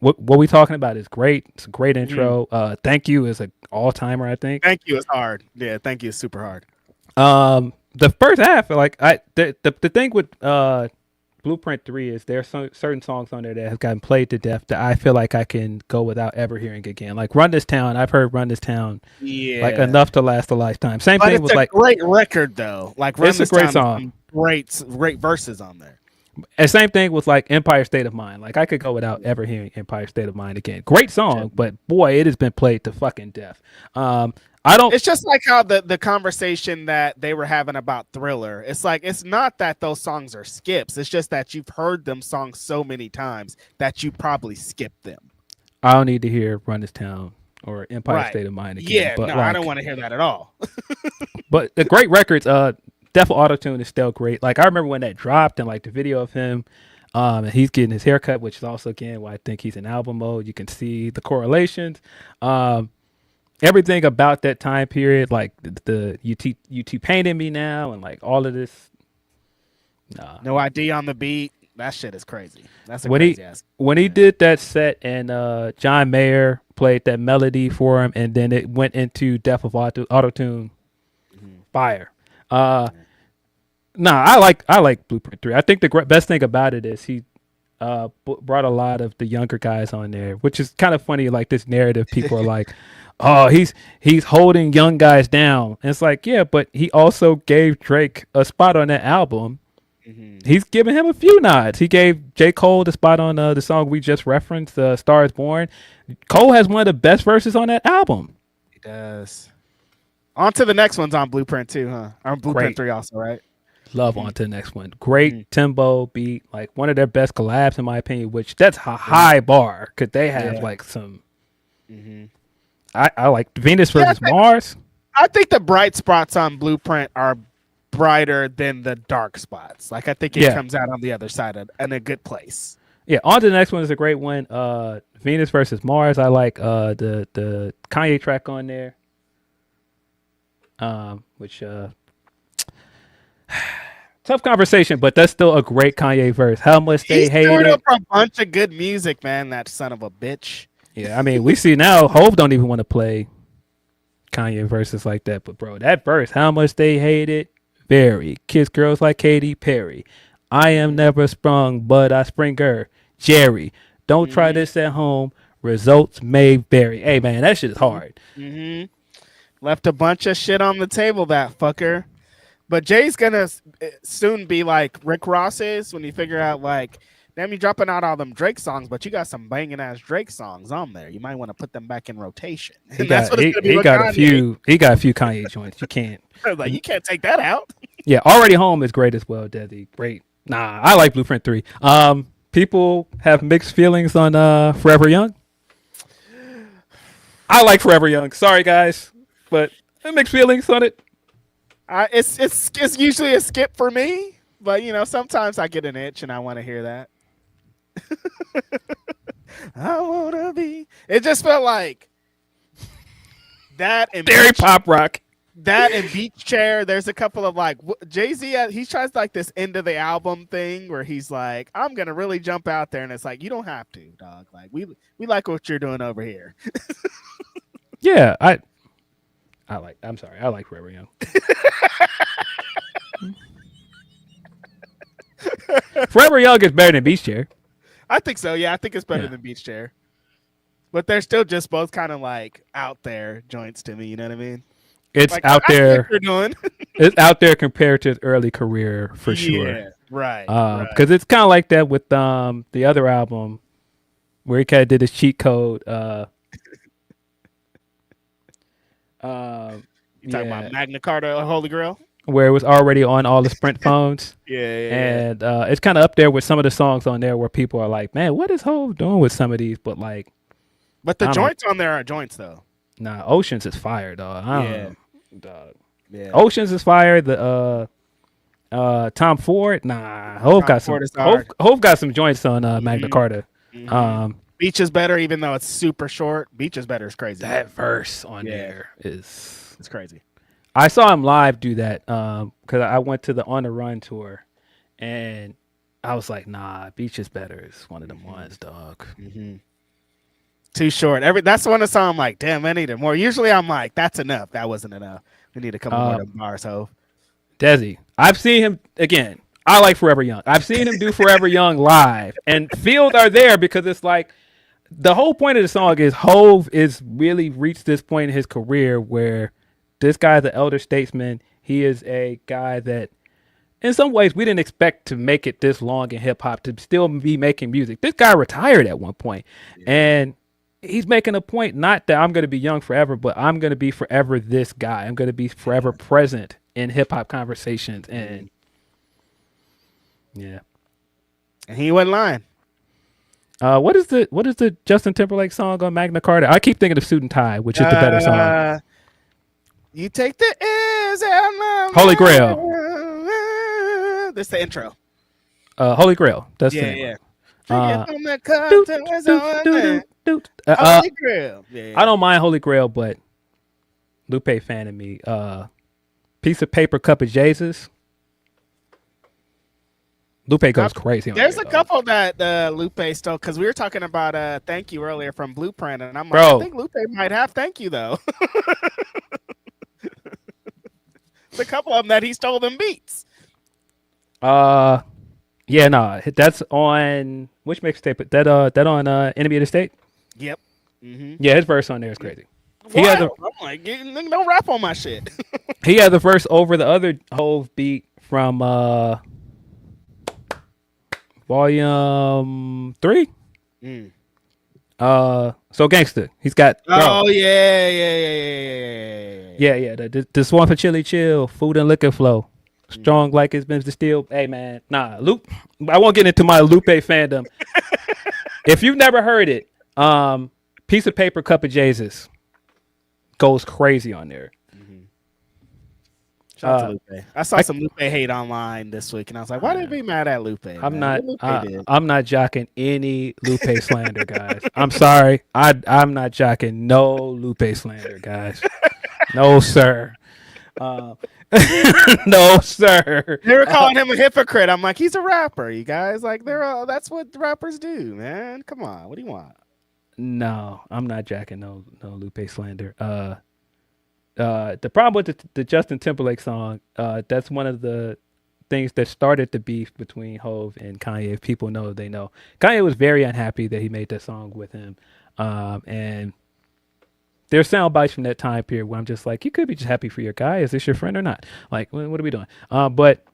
what we talking about is great. It's a great intro. Thank You is an all-timer, I think. Thank You is hard. Yeah, Thank You is super hard. The first half, like the thing with Blueprint 3 is there are certain songs on there that have gotten played to death that I feel like I can go without ever hearing again. Like Run This Town, I've heard Run This Town like enough to last a lifetime. Same thing with like great record though. Like Run This a great song. Great verses on there. And same thing with like Empire State of Mind. Like I could go without ever hearing Empire State of Mind again. Great song, but boy, it has been played to fucking death. It's just like how the conversation that they were having about Thriller. It's like, it's not that those songs are skips. It's just that you've heard them songs so many times that you probably skipped them. I don't need to hear Run This Town or Empire State of Mind again. Yeah, but I don't want to hear that at all. But the great records, Def Auto-Tune is still great. Like I remember when that dropped and like the video of him and he's getting his haircut, which is also again why I think he's in album mode. You can see the correlations. Everything about that time period, like the UT painted me now and like all of this. No ID on the beat. That shit is crazy. That's crazy ass. When he did that set and John Mayer played that melody for him and then it went into Def of Auto-Tune. Fire. I like Blueprint 3. I think the best thing about it is he brought a lot of the younger guys on there, which is kind of funny. Like this narrative, people are like, "Oh, he's holding young guys down." And it's like, yeah, but he also gave Drake a spot on that album. He's giving him a few nods. He gave J. Cole the spot on the song we just referenced, "Star Is Born." Cole has one of the best verses on that album. He does. On to the next one's on Blueprint 2, huh? Or Blueprint 3 also, right? Love on to the next one. Great tempo beat, like one of their best collabs in my opinion, which that's a high bar. Could they have like some I like Venus versus Mars. I think the bright spots on Blueprint are brighter than the dark spots. Like I think it comes out on the other side in a good place. Yeah, on to the next one is a great one. Venus versus Mars. I like the Kanye track on there. Which tough conversation, but that's still a great Kanye verse. How much they hate it. Up a bunch of good music, man. That son of a bitch. Yeah, I mean, we see now Hove don't even want to play Kanye verses like that. But bro, that verse, how much they hate it. Very kiss girls like Katy Perry. I am never sprung, but I spring her. Jerry, Don't try this at home. Results may vary. Hey, man, that shit is hard. Left a bunch of shit on the table, that fucker. But Jay's gonna soon be like Rick Ross is when you figure out like, damn, you dropping out all them Drake songs, but you got some banging ass Drake songs on there. You might want to put them back in rotation. He got a few Kanye joints. You can't. Like, you can't take that out. Yeah, Already Home is great as well, Desi. Great. Nah, I like Blueprint 3. People have mixed feelings on Forever Young. I like Forever Young. Sorry, guys, but mixed feelings on it. It's usually a skip for me, but you know, sometimes I get an itch and I want to hear that. I wanna be. It just felt like that and very pop rock. That and Beach Chair. There's a couple of like Jay-Z. He tries like this end of the album thing where he's like, "I'm gonna really jump out there," and it's like, you don't have to, dog. Like we like what you're doing over here. Yeah, I'm like Forever Young. Forever Young is better than Beach Chair. I think so. Yeah, I think it's better than Beach Chair. But they're still just both kind of like out there joints to me. You know what I mean? It's like, out there. Doing. It's out there compared to his early career for sure. Yeah, right. Because it's kind of like that with the other album where he kind of did his cheat code. You talking about Magna Carta, Holy Grail? Where it was already on all the Sprint phones. Yeah. And it's kind of up there with some of the songs on there where people are like, man, what is Hov doing with some of these? But the joints on there are joints though. Nah, Oceans is fire, dog. Dog. Yeah. Oceans is fire. The Tom Ford, nah. Hov got some joints on Magna Carta. Mm-hmm. Beach is better, even though it's super short. Beach is better is crazy. That verse on there it's crazy. I saw him live do that because I went to the On the Run tour, and I was like, nah, Beach is better. It's one of them ones, dog. Mm-hmm. Too short. That's the one I saw. I'm like, damn, I needed more. Usually I'm like, that's enough. That wasn't enough. We need a couple more bars, Hov. Desi, I've seen him again. I like Forever Young. I've seen him do Forever Young live, and field are there because it's like the whole point of the song is Hov is really reached this point in his career where this guy's an elder statesman. He is a guy that in some ways we didn't expect to make it this long in hip hop to still be making music. This guy retired at one point, and he's making a point, not that I'm going to be young forever, but I'm going to be forever this guy. I'm going to be forever present in hip hop conversations. And yeah. And he wasn't lying. What is the Justin Timberlake song on Magna Carta? I keep thinking of Suit and Tie, which is the better song. You take the ears and Holy Grail. That's the intro. Holy Grail. That's the yeah. Holy Grail. I don't mind Holy Grail, but Lupe fan of me. Piece of Paper, Cup of Jesus. Lupe goes crazy on There's there, a couple that Lupe stole because we were talking about Thank You earlier from Blueprint, and I'm like, Bro. I think Lupe might have Thank You though. There's a couple of them that he stole them beats. Yeah, no, that's on which mixtape? That on Enemy of the State. Yep. Mm-hmm. Yeah, his verse on there is crazy. I'm like, don't rap on my shit. He had the verse over the other Hov beat from Volume 3. So Gangsta. He's got. Oh yeah. The Swan for Chili Chill, Food and Liquor Flow. Strong like it's been Steel. Hey man, nah, Lupe. I won't get into my Lupe fandom. If you've never heard it, Piece of Paper, Cup of Jesus goes crazy on there. Shout out to Lupe. I saw some Lupe hate online this week, and I was like, "Why did they be mad at Lupe?" I'm not jocking any Lupe slander, guys. I'm sorry. I'm not jocking no Lupe slander, guys. No sir. No sir. They were calling him a hypocrite. I'm like, he's a rapper, you guys. Like, that's what rappers do, man. Come on, what do you want? No, I'm not jacking no Lupe slander. The problem with the Justin Timberlake song, that's one of the things that started the beef between Hove and Kanye. If people know, they know. Kanye was very unhappy that he made that song with him, and there's sound bites from that time period where I'm just like, you could be just happy for your guy. Is this your friend or not? Like, what are we doing? But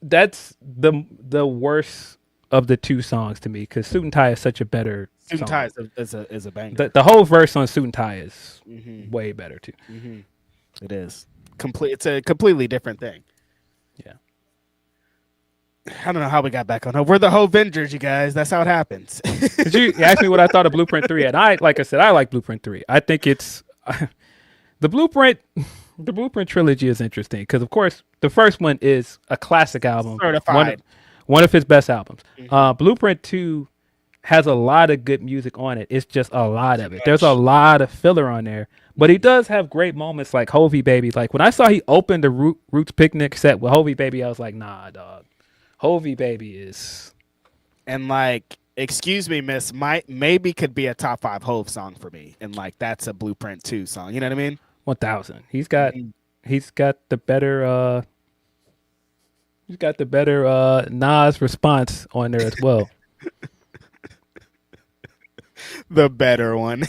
that's the worst of the two songs to me, because Suit and Tie is such a better Suit and song. Tie is a banger. The whole verse on Suit and Tie is way better too. It is it's a completely different thing. Yeah. I don't know how we got back on Hove. We're the Hove Avengers, you guys. That's how it happens. Did you ask me what I thought of Blueprint 3? And like I said, I like Blueprint 3. I think it's the Blueprint trilogy is interesting because, of course, the first one is a classic album, certified, one of his best albums. Blueprint 2 has a lot of good music on it. It's just a lot of it. There's a lot of filler on there, but he does have great moments like Hovey Baby. Like when I saw he opened the Roots Picnic set with Hovey Baby, I was like, nah, dog. Hovey Baby is, and like, excuse me, miss, maybe could be a top 5 Hove song for me, and like that's a Blueprint 2 song. You know what I mean? 1000. He's got the better Nas response on there as well. The better one.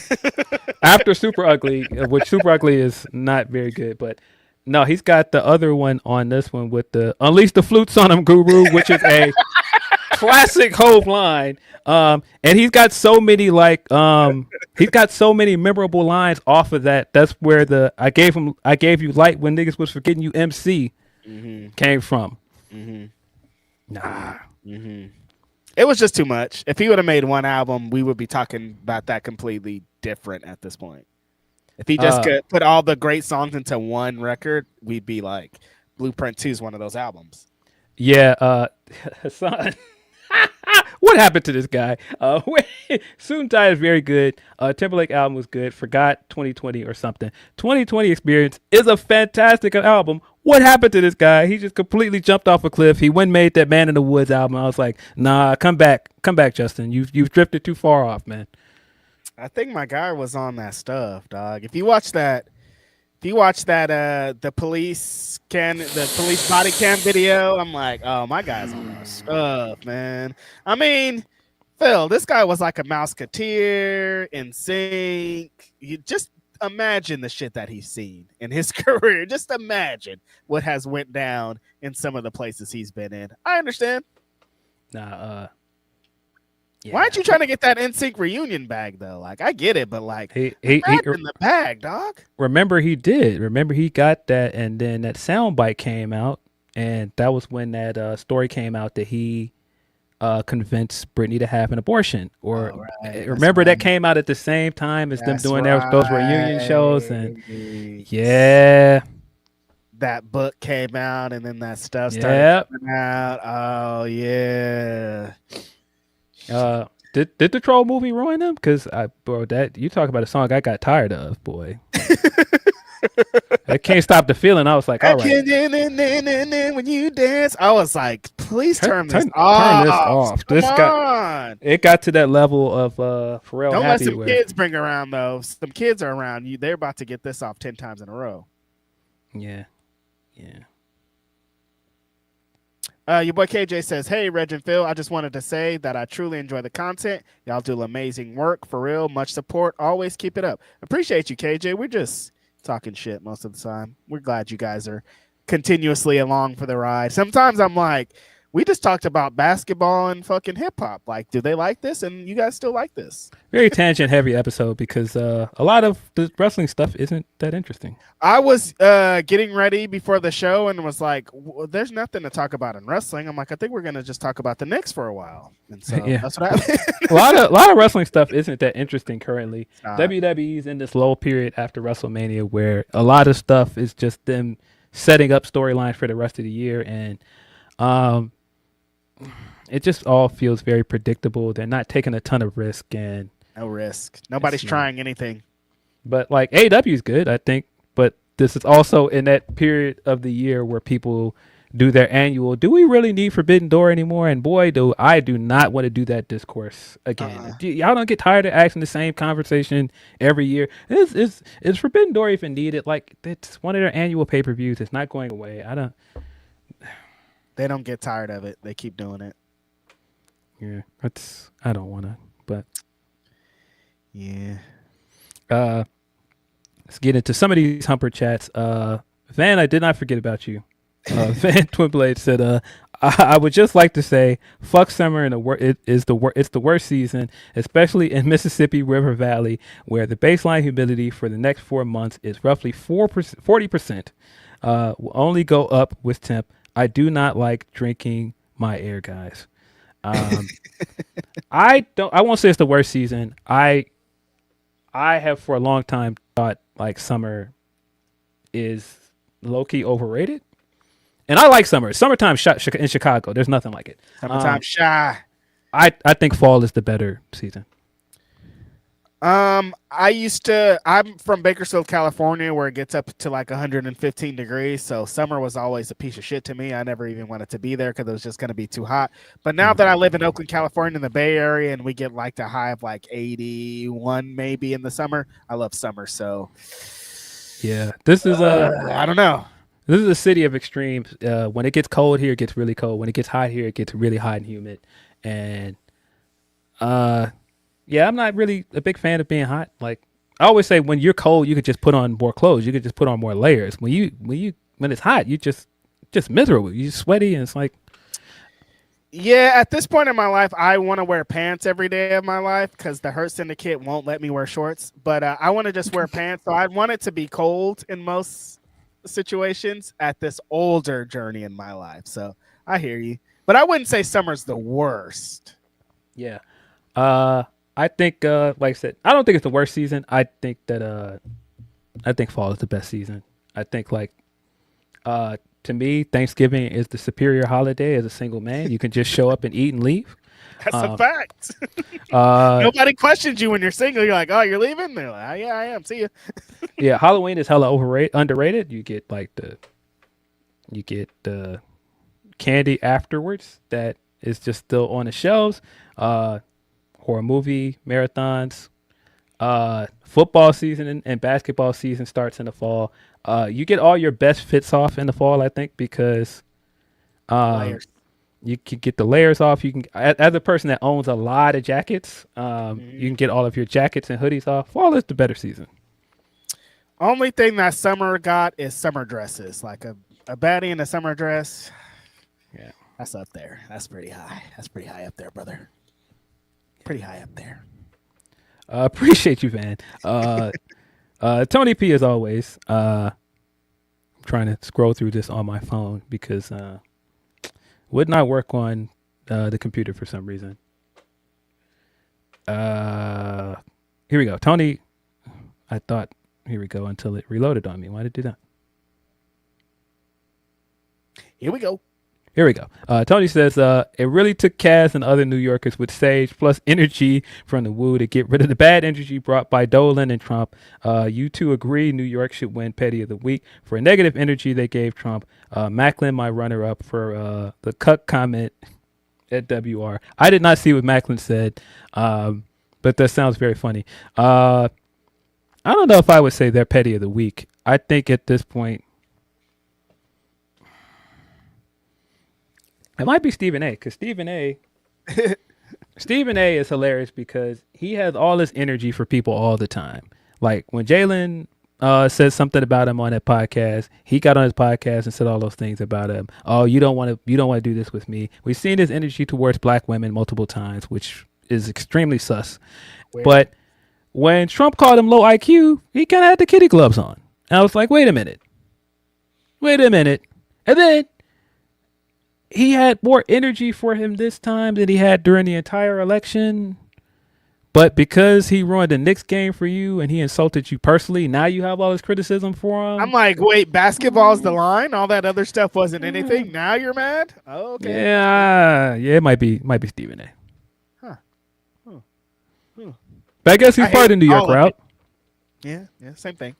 After Super Ugly, which Super Ugly is not very good, but no, he's got the other one on this one with the Unleash the Flutes on Him Guru, which is a classic Hove line. And he's got so many memorable lines off of that. That's where I gave you light when niggas was forgetting you MC came from. Nah. It was just too much. If he would have made one album, we would be talking about that completely different at this point. If he just could put all the great songs into one record, we'd be like, Blueprint 2 is one of those albums. Yeah, Hassan. What happened to this guy? Suit and Tie is very good. Timberlake album was good. Forgot 2020 or something. 2020 Experience is a fantastic album. What happened to this guy? He just completely jumped off a cliff. He went and made that Man in the Woods album. I was like, nah, come back, Justin. You've drifted too far off, man. I think my guy was on that stuff, dog. If you watch that, the police body cam video, I'm like, oh, my guy's on that stuff, man. I mean, Phil, this guy was like a Mouseketeer, in sync. You just imagine the shit that he's seen in his career. Just imagine what has went down in some of the places he's been in. I understand. Yeah. Why aren't you trying to get that NSYNC reunion bag though? Like, I get it, but like, he in the bag, dog. Remember he did. Remember he got that, and then that soundbite came out, and that was when that story came out that he convinced Britney to have an abortion. Or remember that came out at the same time as them doing those reunion shows, and yeah. That book came out, and then that stuff started coming out. Oh yeah. Did the Troll movie ruin him? Because that you talk about a song I got tired of, boy. I can't stop the feeling. I was like, all right. When you dance, I was like, please turn this off. Come on. It got to that level of Pharrell. Don't let some kids bring around though. Some kids are around you. They're about to get this off 10 times in a row. Yeah. Your boy KJ says, hey, Reg and Phil, I just wanted to say that I truly enjoy the content. Y'all do amazing work. For real, much support. Always keep it up. Appreciate you, KJ. We're just talking shit most of the time. We're glad you guys are continuously along for the ride. Sometimes I'm like, we just talked about basketball and fucking hip-hop. Like, do they like this? And you guys still like this? Very tangent-heavy episode because a lot of the wrestling stuff isn't that interesting. I was getting ready before the show and was like, there's nothing to talk about in wrestling. I'm like, I think we're going to just talk about the Knicks for a while. And so that's what happened. a lot of wrestling stuff isn't that interesting currently. WWE's in this lull period after WrestleMania where a lot of stuff is just them setting up storylines for the rest of the year. And it just all feels very predictable. They're not taking a ton of risk. And no risk. Nobody's trying anything. But like AEW is good, I think. But this is also in that period of the year where people do their annual, do we really need Forbidden Door anymore? And boy, do not want to do that discourse again. Y'all don't get tired of asking the same conversation every year. Is Forbidden Door even needed? Like, it's one of their annual pay-per-views. It's not going away. They don't get tired of it. They keep doing it. Yeah, I don't want to, but yeah. Let's get into some of these Humper chats. Van, I did not forget about you. Van Twinblade said, I would just like to say, fuck summer and it's the worst season, especially in Mississippi River Valley, where the baseline humidity for the next 4 months is roughly 40%. Will only go up with temp. I do not like drinking my air, guys. I won't say it's the worst season. I have for a long time thought like summer is low-key overrated. And I like summer. Summertime in Chicago. There's nothing like it. Summertime shy. I think fall is the better season. I'm from Bakersfield, California, where it gets up to like 115 degrees. So summer was always a piece of shit to me. I never even wanted to be there because it was just going to be too hot. But now that I live in Oakland, California, in the Bay Area, and we get like the high of like 81 maybe in the summer, I love summer. So yeah, this is I don't know. This is a city of extremes. When it gets cold here, it gets really cold. When it gets hot here, it gets really hot and humid. And yeah, I'm not really a big fan of being hot. Like I always say, when you're cold, you could just put on more clothes. You could just put on more layers. When it's hot, you just miserable. You're sweaty, and it's like. Yeah, at this point in my life, I want to wear pants every day of my life because the Hurt Syndicate won't let me wear shorts. But I want to just wear pants. So I want it to be cold in most situations at this older journey in my life. So I hear you. But I wouldn't say summer's the worst. Yeah. I think, like I said, I don't think it's the worst season. I think fall is the best season. I think to me, Thanksgiving is the superior holiday as a single man. You can just show up and eat and leave. That's a fact. Nobody questions you when you're single. You're like, oh, you're leaving? They're like, oh, yeah, I am. See you. Yeah, Halloween is hella underrated. You get the candy afterwards that is just still on the shelves. Horror movie marathons. Football season and basketball season starts in the fall. You get all your best fits off in the fall, I think, because you can get the layers off. You can, as a person that owns a lot of jackets, you can get all of your jackets and hoodies off. Fall is the better season. Only thing that summer got is summer dresses, like a baddie in a summer dress. Yeah, that's up there. That's pretty high. That's pretty high up there, brother. Pretty high up there. Appreciate you, Van. Tony P, as always. I'm trying to scroll through this on my phone because would not work on the computer for some reason. Here we go. Tony, I thought, here we go, until it reloaded on me. Why did it do that? Here we go. Here we go. Tony says, it really took Kaz and other New Yorkers with Sage plus energy from the Woo to get rid of the bad energy brought by Dolan and Trump. You two agree New York should win Petty of the Week. For negative energy, they gave Trump. Macklin, my runner-up for the cuck comment at WR. I did not see what Macklin said, but that sounds very funny. I don't know if I would say they're Petty of the Week. I think at this point, it might be Stephen A, because Stephen A is hilarious because he has all this energy for people all the time. Like when Jalen said something about him on that podcast, he got on his podcast and said all those things about him. Oh, you don't want to do this with me. We've seen his energy towards black women multiple times, which is extremely sus. Weird. But when Trump called him low IQ, he kind of had the kitty gloves on. And I was like, wait a minute. And then he had more energy for him this time than he had during the entire election. But because he ruined the Knicks game for you and he insulted you personally, now you have all this criticism for him. I'm like, wait, basketball's the line? All that other stuff wasn't anything? Now you're mad? Oh, okay. Yeah, it might be Stephen A. Huh. But I guess he's part of the New York route. Yeah, same thing.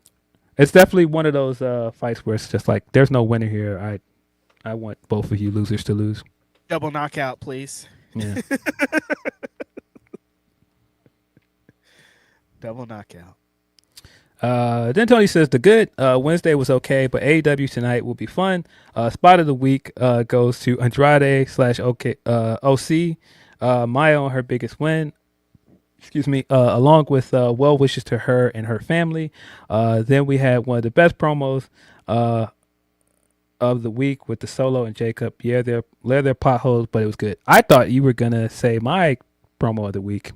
It's definitely one of those fights where it's just like, there's no winner here. I want both of you losers to lose. Double knockout, please. Yeah. Double knockout. Then Tony says the good Wednesday was okay, but AEW tonight will be fun. Spot of the week goes to Andrade / OC. Maya on her biggest win. Excuse me. Along with well wishes to her and her family. Then we had one of the best promos of the week with the Solo and Jacob. Yeah, they're potholes, but it was good. I thought you were gonna say my promo of the week,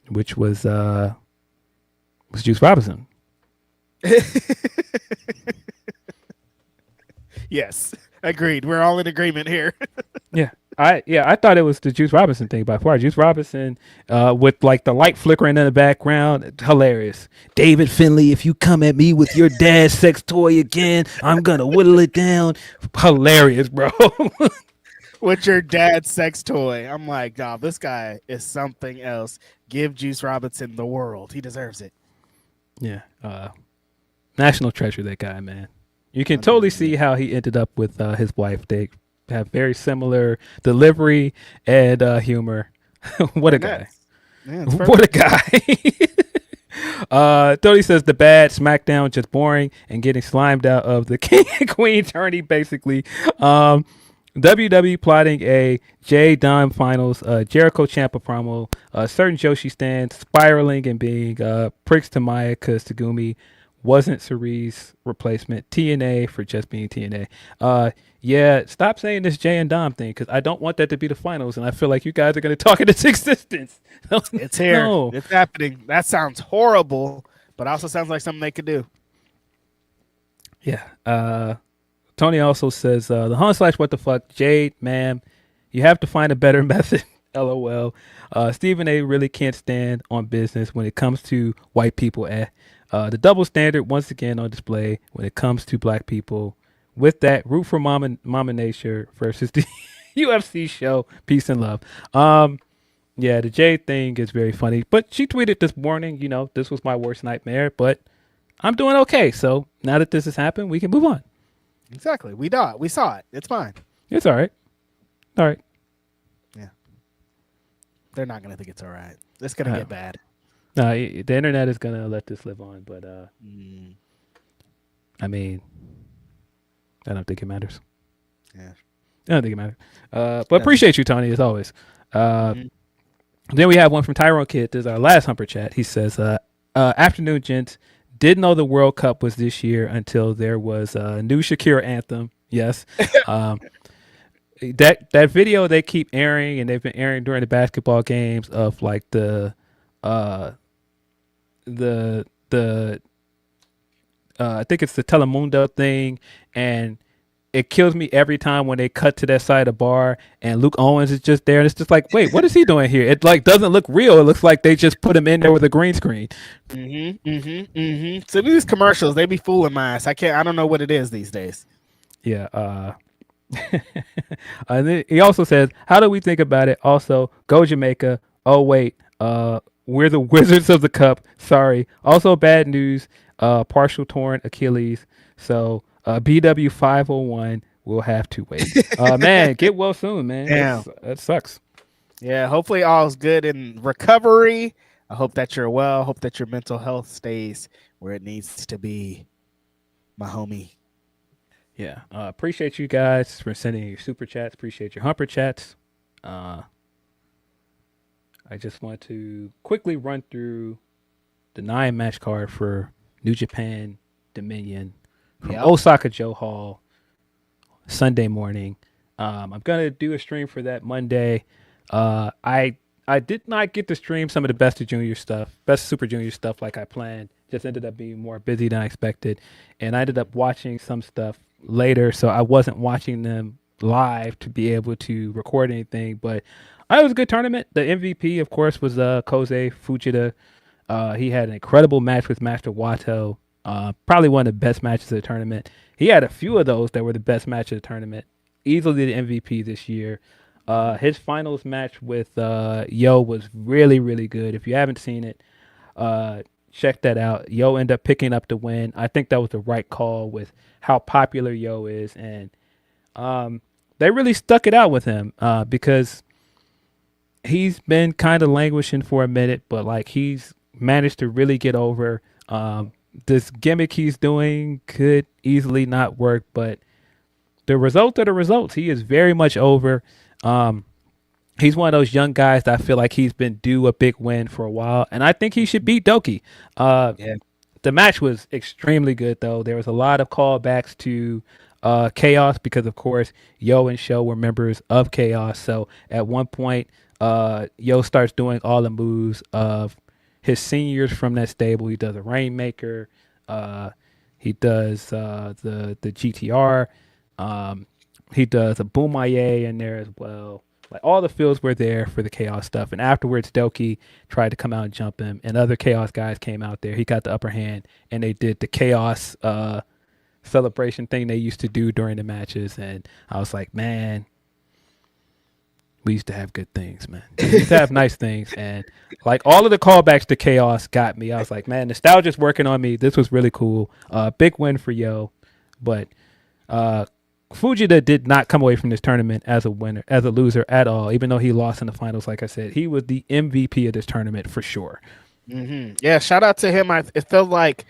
which was Juice Robinson. Yes, agreed. We're all in agreement here. I thought it was the Juice Robinson thing by far. Juice Robinson with like the light flickering in the background, hilarious. David Finlay, if you come at me with your dad's sex toy again, I'm gonna whittle it down. Hilarious, bro. With your dad's sex toy. I'm like, nah, this guy is something else. Give Juice Robinson the world. He deserves it. Yeah. National treasure, that guy, man. You can totally see how he ended up with his wife. They have very similar delivery and humor. What a guy. Yeah, what a guy. Tony says the bad SmackDown just boring and getting slimed out of the King and Queen tourney, basically. WWE plotting a J Don Finals, Jericho Ciampa promo, certain Joshi stands spiraling and being pricks to Maya because Tagumi wasn't Cerie's replacement. TNA for just being TNA. Yeah, stop saying this J and Dom thing because I don't want that to be the finals, and I feel like you guys are going to talk it into existence. It's here. No. It's happening. That sounds horrible, but also sounds like something they could do. Yeah. Tony also says, the Hun / what the fuck, Jade, ma'am, you have to find a better method. LOL. Stephen A really can't stand on business when it comes to white people. The double standard once again on display when it comes to black people. With that, root for Mama Nature versus the UFC show. Peace and love. Yeah, the Jade thing is very funny. But she tweeted this morning, this was my worst nightmare, but I'm doing okay. So now that this has happened, we can move on. Exactly. We saw it. It's fine. It's all right. All right. Yeah. They're not going to think it's all right. It's going to get bad. No, the internet is going to let this live on, but I mean, I don't think it matters. Yeah. I don't think it matters. But appreciate you, Tony, as always. Then we have one from Tyrone Kidd. This is our last Humper chat. He says, afternoon, gents. Didn't know the World Cup was this year until there was a new Shakira anthem. Yes. That video they keep airing, and they've been airing during the basketball games of like the I think it's the Telemundo thing, and it kills me every time when they cut to that side of the bar and Luke Owens is just there, and it's just like, wait, what is he doing here? It like doesn't look real. It looks like they just put him in there with a green screen. So these commercials, they be fooling my ass. I don't know what it is these days. Yeah. And then he also says, how do we think about it? Also, go Jamaica. Oh wait, we're the Wizards of the Cup. Sorry. Also bad news. Partial torn Achilles. So BW 501 will have to wait. Man, get well soon, man. Yeah. That sucks. Yeah, hopefully all's good in recovery. I hope that you're well. Hope that your mental health stays where it needs to be, my homie. Yeah. Appreciate you guys for sending your super chats. Appreciate your Humper chats. I just want to quickly run through the 9-match card for New Japan Dominion from Osaka Joe Hall Sunday morning. I'm gonna do a stream for that Monday. I did not get to stream some of the best Super Junior stuff like I planned. Just ended up being more busy than I expected, and I ended up watching some stuff later, so I wasn't watching them live to be able to record anything. But it was a good tournament. The MVP, of course, was Koze Fujita. He had an incredible match with Master Wato. Probably one of the best matches of the tournament. He had a few of those that were the best match of the tournament. Easily the MVP this year. His finals match with Yo was really, really good. If you haven't seen it, check that out. Yo ended up picking up the win. I think that was the right call with how popular Yo is. And they really stuck it out with him because he's been kind of languishing for a minute, but like he's managed to really get over. This gimmick he's doing could easily not work, but the results are the results. He is very much over. He's one of those young guys that I feel like he's been due a big win for a while, and I think he should beat Doki. The match was extremely good, though. There was a lot of callbacks to Chaos because, of course, Yo and Sho were members of Chaos. So at one point, Yo starts doing all the moves of his seniors from that stable. He does a Rainmaker. He does the GTR. He does a Boomaye in there as well. Like all the fields were there for the Chaos stuff. And afterwards, Doki tried to come out and jump him. And other Chaos guys came out there. He got the upper hand. And they did the Chaos celebration thing they used to do during the matches. And I was like, man, we used to have good things, man. We used to have nice things. And like all of the callbacks to Chaos got me. I was like, man, nostalgia's working on me. This was really cool. Big win for Yo. But Fujita did not come away from this tournament as a winner, as a loser at all, even though he lost in the finals. Like I said, he was the MVP of this tournament for sure. Mm-hmm. Yeah, shout out to him. It felt like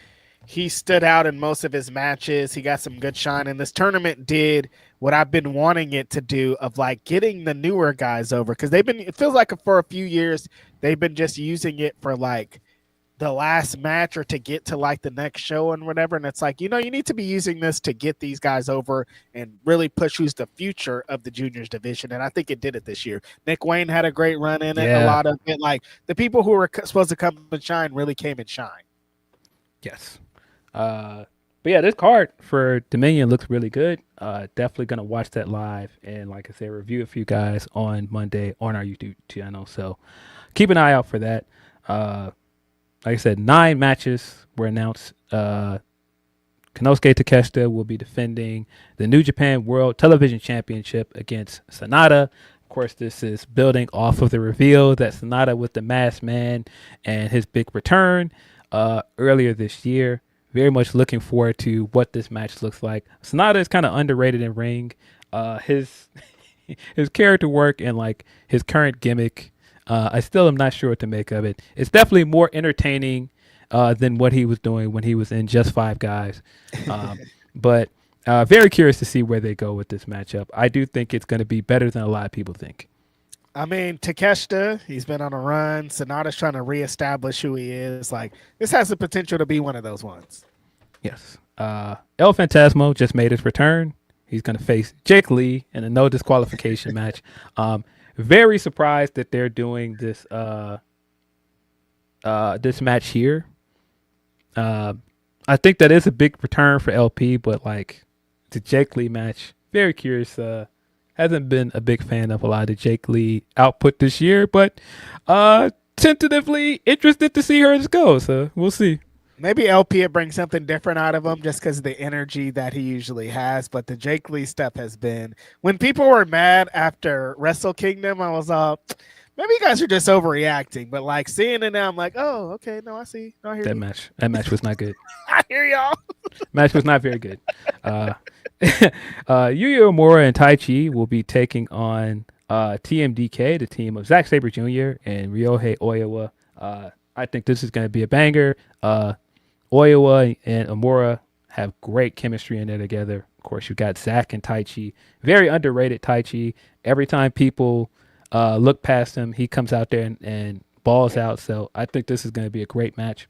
he stood out in most of his matches. He got some good shine, and this tournament did what I've been wanting it to do of like getting the newer guys over, because it feels like for a few years they've been just using it for like the last match or to get to like the next show and whatever. And it's like, you need to be using this to get these guys over and really push who's the future of the juniors division. And I think it did it this year. Nick Wayne had a great run in it. Yeah. A lot of it, like the people who were supposed to come and shine really came and shine. Yes. But yeah, this card for Dominion looks really good. Definitely going to watch that live. And like I said, review a few guys on Monday on our YouTube channel. So keep an eye out for that. Like I said, 9 matches were announced. Konosuke Takeshita will be defending the New Japan World Television Championship against Sonata. Of course, this is building off of the reveal that Sonata was the masked man and his big return earlier this year. Very much looking forward to what this match looks like. Sonata is kind of underrated in ring. His character work and like his current gimmick, I still am not sure what to make of it. It's definitely more entertaining than what he was doing when he was in Just Five Guys. But very curious to see where they go with this matchup. I do think it's going to be better than a lot of people think. I mean, Takeshita, he's been on a run. Sonata's trying to reestablish who he is. Like, this has the potential to be one of those ones. Yes. El Phantasmo just made his return. He's going to face Jake Lee in a no disqualification match. Very surprised that they're doing this this match here. I think that is a big return for LP, but like the Jake Lee match, very curious. Hasn't been a big fan of a lot of the Jake Lee output this year, but tentatively interested to see her go. So we'll see. Maybe LP will bring something different out of him just because of the energy that he usually has. But the Jake Lee stuff has been, when people were mad after Wrestle Kingdom, I was maybe you guys are just overreacting. But like seeing it now, I'm like, oh, okay, no, I see. No, I hear that you. That match was not good. I hear y'all. Match was not very good. Yuya Uemura and Tai Chi will be taking on TMDK, the team of Zack Sabre Jr. and Ryohei Oiwa. I think this is going to be a banger. Oiwa and Uemura have great chemistry in there together. Of course, you got Zack and Tai Chi. Very underrated Tai Chi. Every time people look past him, he comes out there and balls out. So I think this is going to be a great match.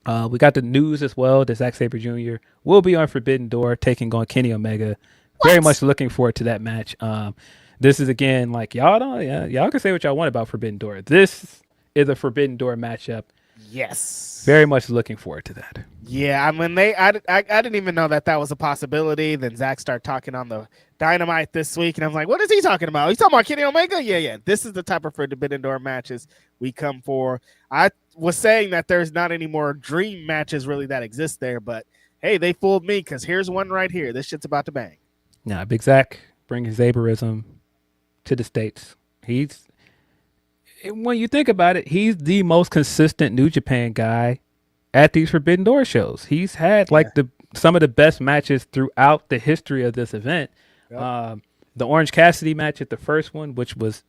We got the news as well that Zack Sabre Jr. will be on Forbidden Door taking on Kenny Omega. Very much looking forward to that match. This is again like y'all can say what y'all want about Forbidden Door. This is a Forbidden Door matchup. Yes. Very much looking forward to that. Yeah, I mean I didn't even know that was a possibility. Then Zach started talking on the Dynamite this week, and I was like, what is he talking about? He's talking about Kenny Omega? Yeah. This is the type of Forbidden Door matches we come for. I was saying that there's not any more dream matches really that exist there, but hey, they fooled me because here's one right here. This shit's about to bang. Nah, Big Zach bringing Zaberism to the States. When you think about it, he's the most consistent New Japan guy at these Forbidden Door shows. He's had some of the best matches throughout the history of this event. Yep. The Orange Cassidy match at the first one, which was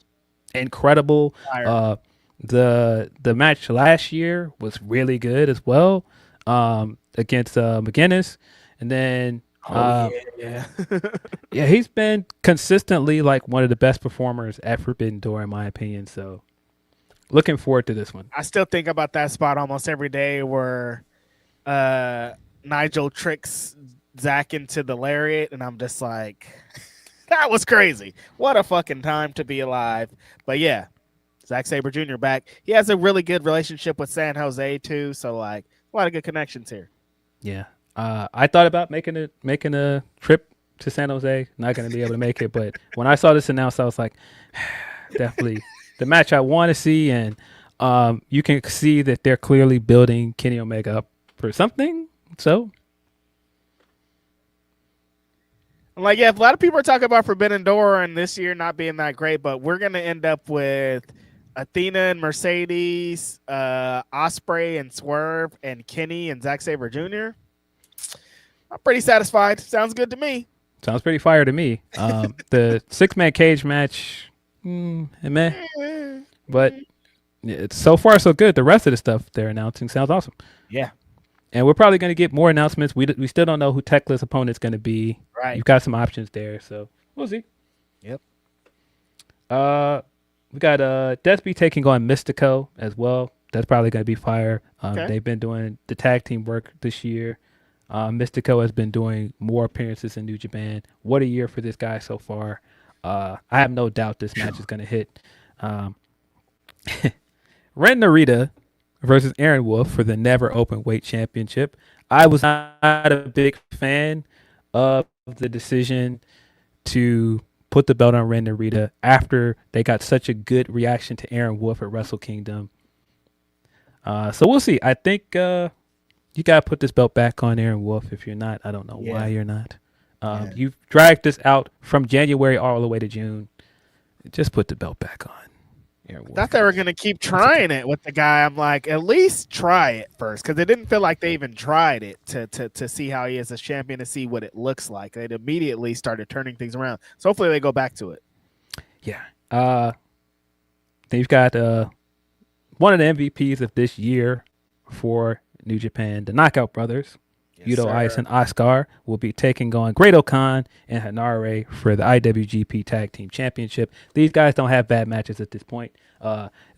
incredible. The match last year was really good as well, against McGinnis, and then yeah. yeah, he's been consistently like one of the best performers at Forbidden Door, in my opinion. So looking forward to this one. I still think about that spot almost every day where Nigel tricks Zach into the lariat, and I'm just like, that was crazy. What a fucking time to be alive. But yeah, Zack Sabre Jr. back. He has a really good relationship with San Jose too, so like a lot of good connections here. Yeah. I thought about making a trip to San Jose. Not going to be able to make it, but when I saw this announced, I was like, definitely the match I want to see. And you can see that they're clearly building Kenny Omega up for something. So, like, yeah, a lot of people are talking about Forbidden Door and this year not being that great, but we're going to end up with Athena and Mercedes, Osprey and Swerve, and Kenny and Zack Sabre Jr. I'm pretty satisfied. Sounds good to me. Sounds pretty fire to me. The 6-man cage match, meh. But it's so far so good. The rest of the stuff they're announcing sounds awesome. Yeah. And we're probably going to get more announcements. We still don't know who Tekla's opponent's going to be. Right. You've got some options there, so we'll see. Yep. We got Desby taking on Mystico as well. That's probably going to be fire. Okay. They've been doing the tag team work this year. Mystico has been doing more appearances in New Japan. What a year for this guy so far. I have no doubt this match is going to hit. Ren Narita versus Aaron Wolf for the Never Open Weight Championship. I was not a big fan of the decision to put the belt on Ren Narita after they got such a good reaction to Aaron Wolf at Wrestle Kingdom. So we'll see. I think you got to put this belt back on Aaron Wolf. If you're not, I don't know why you're not. You've dragged this out from January all the way to June. Just put the belt back on Aaron Wolf. I thought they were going to keep trying it with the guy. I'm like, at least try it first, because it didn't feel like they even tried it to see how he is as champion, to see what it looks like. They'd immediately started turning things around. So hopefully they go back to it. Yeah. Then you've got one of the MVPs of this year for New Japan, the Knockout Brothers. Yuto Ice and Oscar will be taking on Great Khan and Hanare for the IWGP Tag Team Championship. These guys don't have bad matches at this point.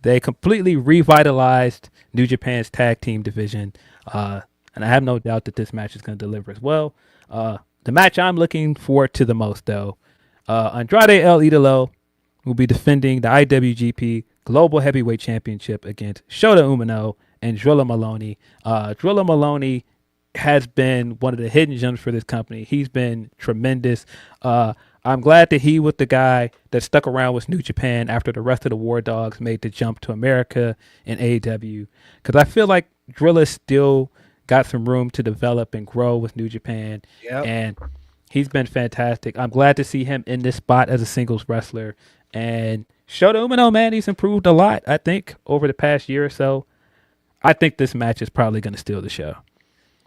They completely revitalized New Japan's tag team division, and I have no doubt that this match is going to deliver as well. The match I'm looking forward to the most, though, Andrade El Idolo will be defending the IWGP Global Heavyweight Championship against Shota Umino and Drilla Maloney. Drilla Maloney has been one of the hidden gems for this company. He's been tremendous. I'm glad that he was the guy that stuck around with New Japan after the rest of the War Dogs made the jump to America and AEW, because I feel like Drilla still got some room to develop and grow with New Japan. And he's been fantastic. I'm glad to see him in this spot as a singles wrestler. And Shota Umino, man, he's improved a lot, I think, over the past year or so. I think this match is probably going to steal the show.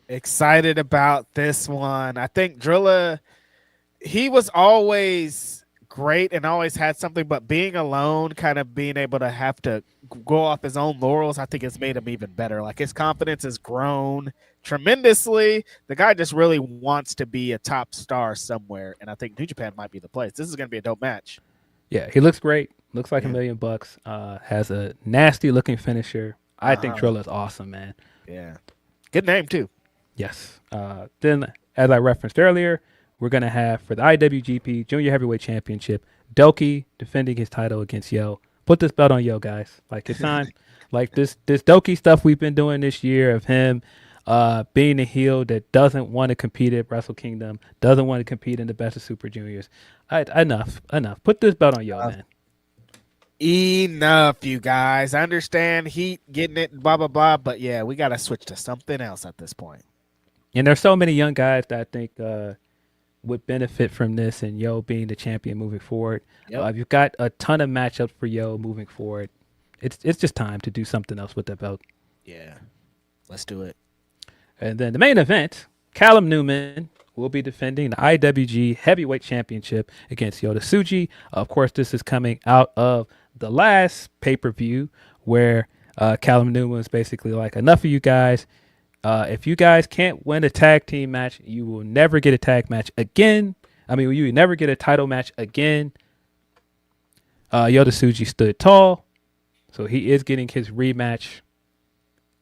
Excited about this one. I think Drilla, he was always great and always had something, but being alone, kind of being able to have to go off his own laurels, I think it's made him even better. Like, his confidence has grown tremendously. The guy just really wants to be a top star somewhere, and I think New Japan might be the place. This is going to be a dope match. Yeah, he looks great. Looks like $1 million. Has a nasty looking finisher. I think Drilla's awesome, man. Yeah. Good name, too. Yes. Then, as I referenced earlier, we're going to have, for the IWGP Junior Heavyweight Championship, Doki defending his title against Yo. Put this belt on Yo, guys. Like, it's time. Like, this Doki stuff we've been doing this year of him being a heel that doesn't want to compete at Wrestle Kingdom, doesn't want to compete in the Best of Super Juniors. Enough. Put this belt on Yo, man. Enough, you guys. I understand Heat getting it, blah, blah, blah, but yeah, we got to switch to something else at this point. And there's so many young guys that I think would benefit from this, and Yo being the champion moving forward. You've got a ton of matchups for Yo moving forward. It's just time to do something else with that belt. Yeah, let's do it. And then the main event, Callum Newman will be defending the IWG Heavyweight Championship against Yota Tsuji. Of course, this is coming out of the last pay-per-view where Callum Newman was basically like, enough of you guys. If you guys can't win a tag team match, you will never get a tag match again. I mean, you will never get a title match again. Yota Tsuji stood tall, so he is getting his rematch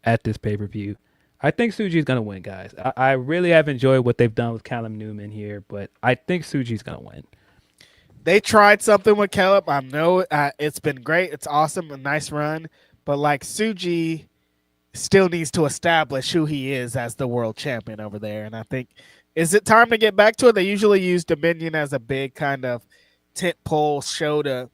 at this pay-per-view. I think Tsuji's going to win, guys. I really have enjoyed what they've done with Callum Newman here, but I think Tsuji's going to win. They tried something with Caleb. I know it's been great. It's awesome. A nice run. But like Tsuji still needs to establish who he is as the world champion over there. And I think, is it time to get back to it? They usually use Dominion as a big kind of tent pole show to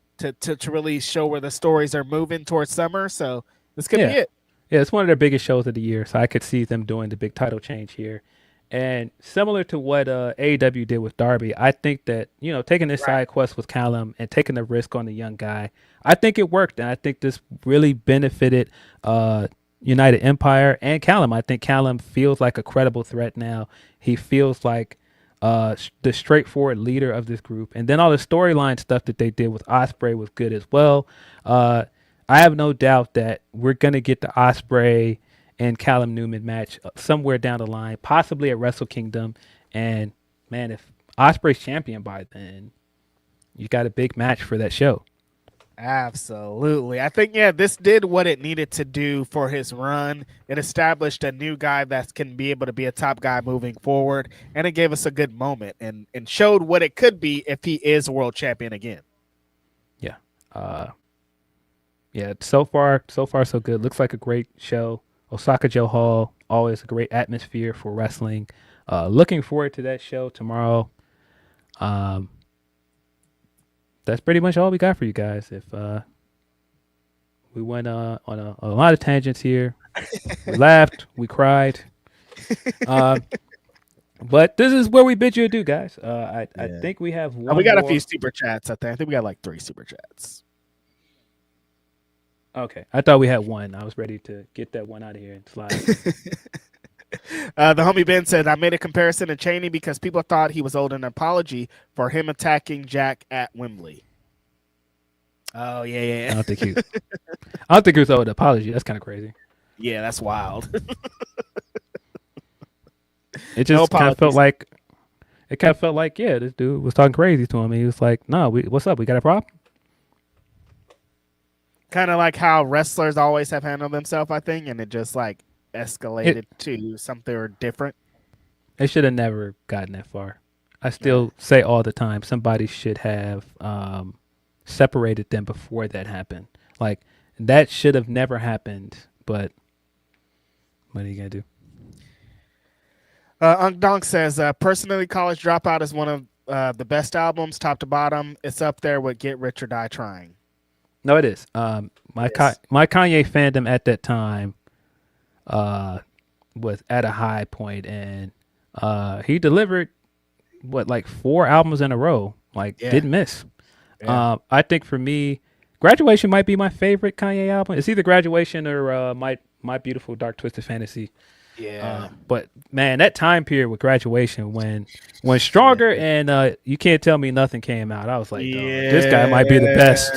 really show where the stories are moving towards summer. So this could be it. Yeah, it's one of their biggest shows of the year. So I could see them doing the big title change here. And similar to what AEW did with Darby, I think that, taking this side quest with Callum and taking the risk on the young guy, I think it worked. And I think this really benefited United Empire and Callum. I think Callum feels like a credible threat now. He feels like the straightforward leader of this group. And then all the storyline stuff that they did with Ospreay was good as well. I have no doubt that we're going to get the Ospreay and Callum Newman match somewhere down the line, possibly at Wrestle Kingdom. And, man, if Ospreay's champion by then, you got a big match for that show. Absolutely. I think, this did what it needed to do for his run. It established a new guy that can be able to be a top guy moving forward, and it gave us a good moment and showed what it could be if he is world champion again. Yeah. So far so good. Looks like a great show. Osaka Joe Hall, always a great atmosphere for wrestling. Looking forward to that show tomorrow. That's pretty much all we got for you guys. If we went on a lot of tangents here, we laughed, we cried, but this is where we bid you adieu, guys. I think we have one. We got more. A few super chats. I think we got like 3 super chats. Okay, I thought we had one. I was ready to get that one out of here and slide. The homie Ben said, I made a comparison to Cheney because people thought he was owed an apology for him attacking Jack at Wembley. Oh, yeah. I don't think he was owed an apology. That's kind of crazy. Yeah, that's wild. It just kind of felt like, this dude was talking crazy to him. He was like, no, what's up? We got a problem? Kind of like how wrestlers always have handled themselves, I think, and it just like escalated to something different. It should have never gotten that far. I still say all the time, somebody should have separated them before that happened. Like, that should have never happened, but what are you going to do? Unk Donk says, personally, College Dropout is one of the best albums, top to bottom. It's up there with Get Rich or Die Trying. No, it is. My Kanye fandom at that time was at a high point, and he delivered 4 albums in a row. Didn't miss. Yeah. I think for me, Graduation might be my favorite Kanye album. It's either Graduation or My Beautiful Dark Twisted Fantasy. Yeah. But man, that time period with Graduation when Stronger and You Can't Tell Me Nothing came out, I was like, this guy might be the best.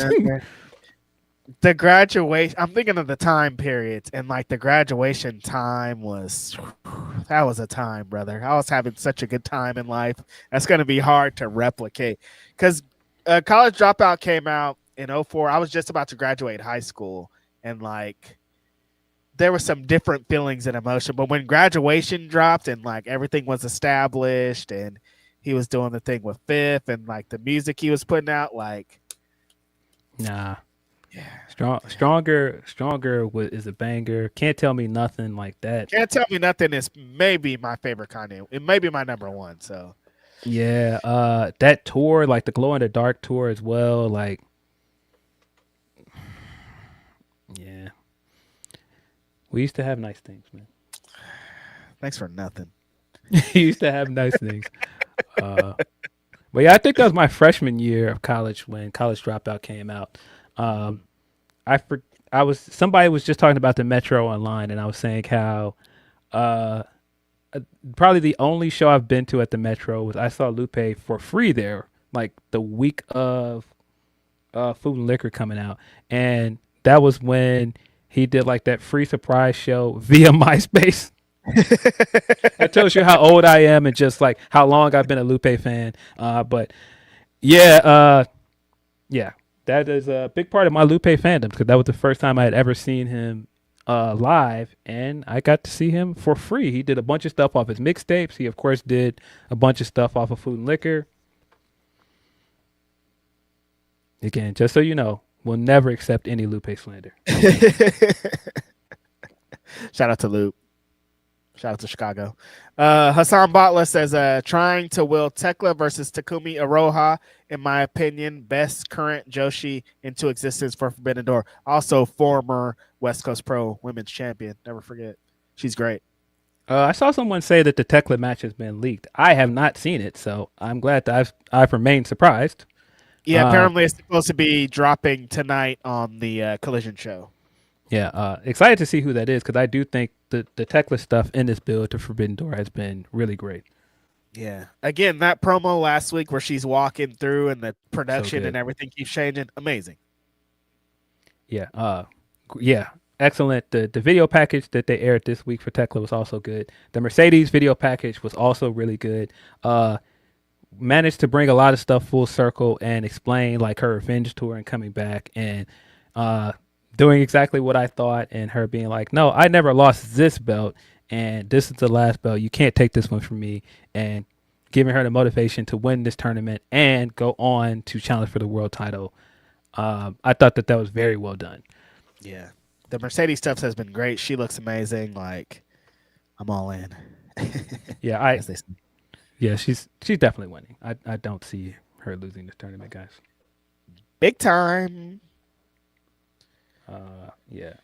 The Graduation, I'm thinking of the time periods, and the Graduation time that was a time, brother. I was having such a good time in life. That's going to be hard to replicate because College Dropout came out in 2004. I was just about to graduate high school, and there were some different feelings and emotion. But when Graduation dropped and everything was established and he was doing the thing with Fifth and the music he was putting out, nah. Yeah. Stronger is a banger. Can't Tell Me Nothing like that. Can't Tell Me Nothing is maybe my favorite Kanye. It may be my number one. So yeah, that tour, the Glow in the Dark tour as well. Yeah, we used to have nice things, man. Thanks for nothing. You used to have nice things. But yeah, I think that was my freshman year of college when College Dropout came out. Somebody was just talking about the Metro online, and I was saying how probably the only show I've been to at the Metro was I saw Lupe for free there, like the week of Food and Liquor coming out, and that was when he did like that free surprise show via MySpace. That tells you how old I am and just like how long I've been a Lupe fan. But yeah, that is a big part of my Lupe fandom because that was the first time I had ever seen him live, and I got to see him for free. He did a bunch of stuff off his mixtapes. He, of course, did a bunch of stuff off of Food and Liquor. Again, just so you know, we'll never accept any Lupe slander. Shout out to Lupe. Shout out to Chicago. Hassan Botla says, trying to will Tekla versus Takumi Iroha, in my opinion, best current Joshi into existence for Forbidden Door. Also former West Coast Pro Women's Champion. Never forget. She's great. I saw someone say that the Tekla match has been leaked. I have not seen it, so I'm glad that I've remained surprised. Yeah, apparently it's supposed to be dropping tonight on the Collision show. Yeah, excited to see who that is because I do think the Tekla stuff in this build to Forbidden Door has been really great. Yeah. Again, that promo last week where she's walking through and the production and everything keeps changing. Amazing. Yeah. Excellent. The video package that they aired this week for Tekla was also good. The Mercedes video package was also really good. Managed to bring a lot of stuff full circle and explain like her revenge tour and coming back and doing exactly what I thought, and her being like, no, I never lost this belt, and this is the last belt. You can't take this one from me, and giving her the motivation to win this tournament and go on to challenge for the world title. I thought that was very well done. Yeah. The Mercedes stuff has been great. She looks amazing. Like, I'm all in. Yeah, she's definitely winning. I don't see her losing this tournament, guys. Big time. Yeah,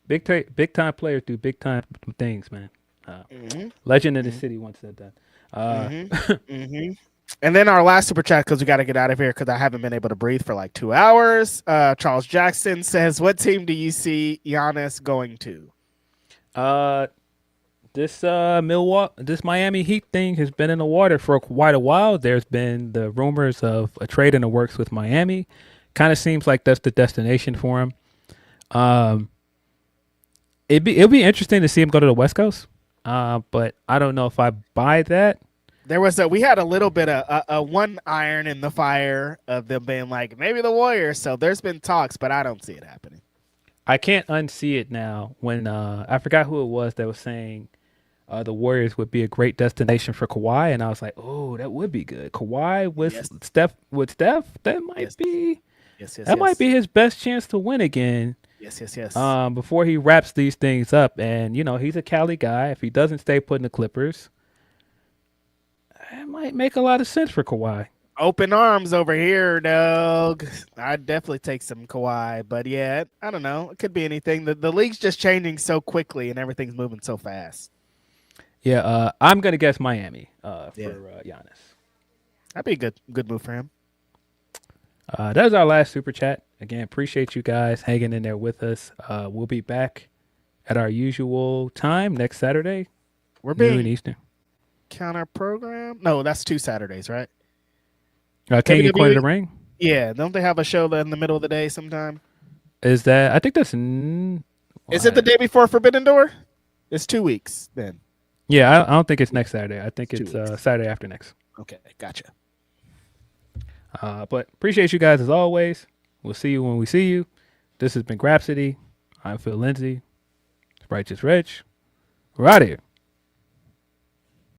big time players do big time things, man. Legend of the city once said that. And then our last super chat, because we got to get out of here because I haven't been able to breathe for like 2 hours. Charles Jackson says, what team do you see Giannis going to? This Miami Heat thing has been in the water for quite a while. There's been the rumors of a trade in the works with Miami. Kind of seems like that's the destination for him. It'll be interesting to see him go to the West Coast. But I don't know if I buy that. We had a little bit of a one iron in the fire of them being like maybe the Warriors. So there's been talks, but I don't see it happening. I can't unsee it now. When I forgot who it was that was saying the Warriors would be a great destination for Kawhi, and I was like, oh, that would be good. Kawhi with Steph, that might be. That might be his best chance to win again. Yes. Before he wraps these things up, and he's a Cali guy. If he doesn't stay put in the Clippers, it might make a lot of sense for Kawhi. Open arms over here, dog. I'd definitely take some Kawhi, but yeah, I don't know. It could be anything. The league's just changing so quickly, and everything's moving so fast. Yeah, I'm gonna guess Miami for Giannis. That'd be a good move for him. That was our last super chat. Again, appreciate you guys hanging in there with us. We'll be back at our usual time next Saturday. We're being noon Eastern. Counter program? No, that's 2 Saturdays, right? King and Queen of the Ring? Yeah, don't they have a show in the middle of the day sometime? Is that? I think that's. Is it the day before Forbidden Door? It's 2 weeks then. Yeah, I don't think it's next Saturday. I think it's Saturday after next. Okay, gotcha. But appreciate you guys as always. We'll see you when we see you. This has been Grapsody. I'm Phil Lindsay. Righteous Rich. We're out of here.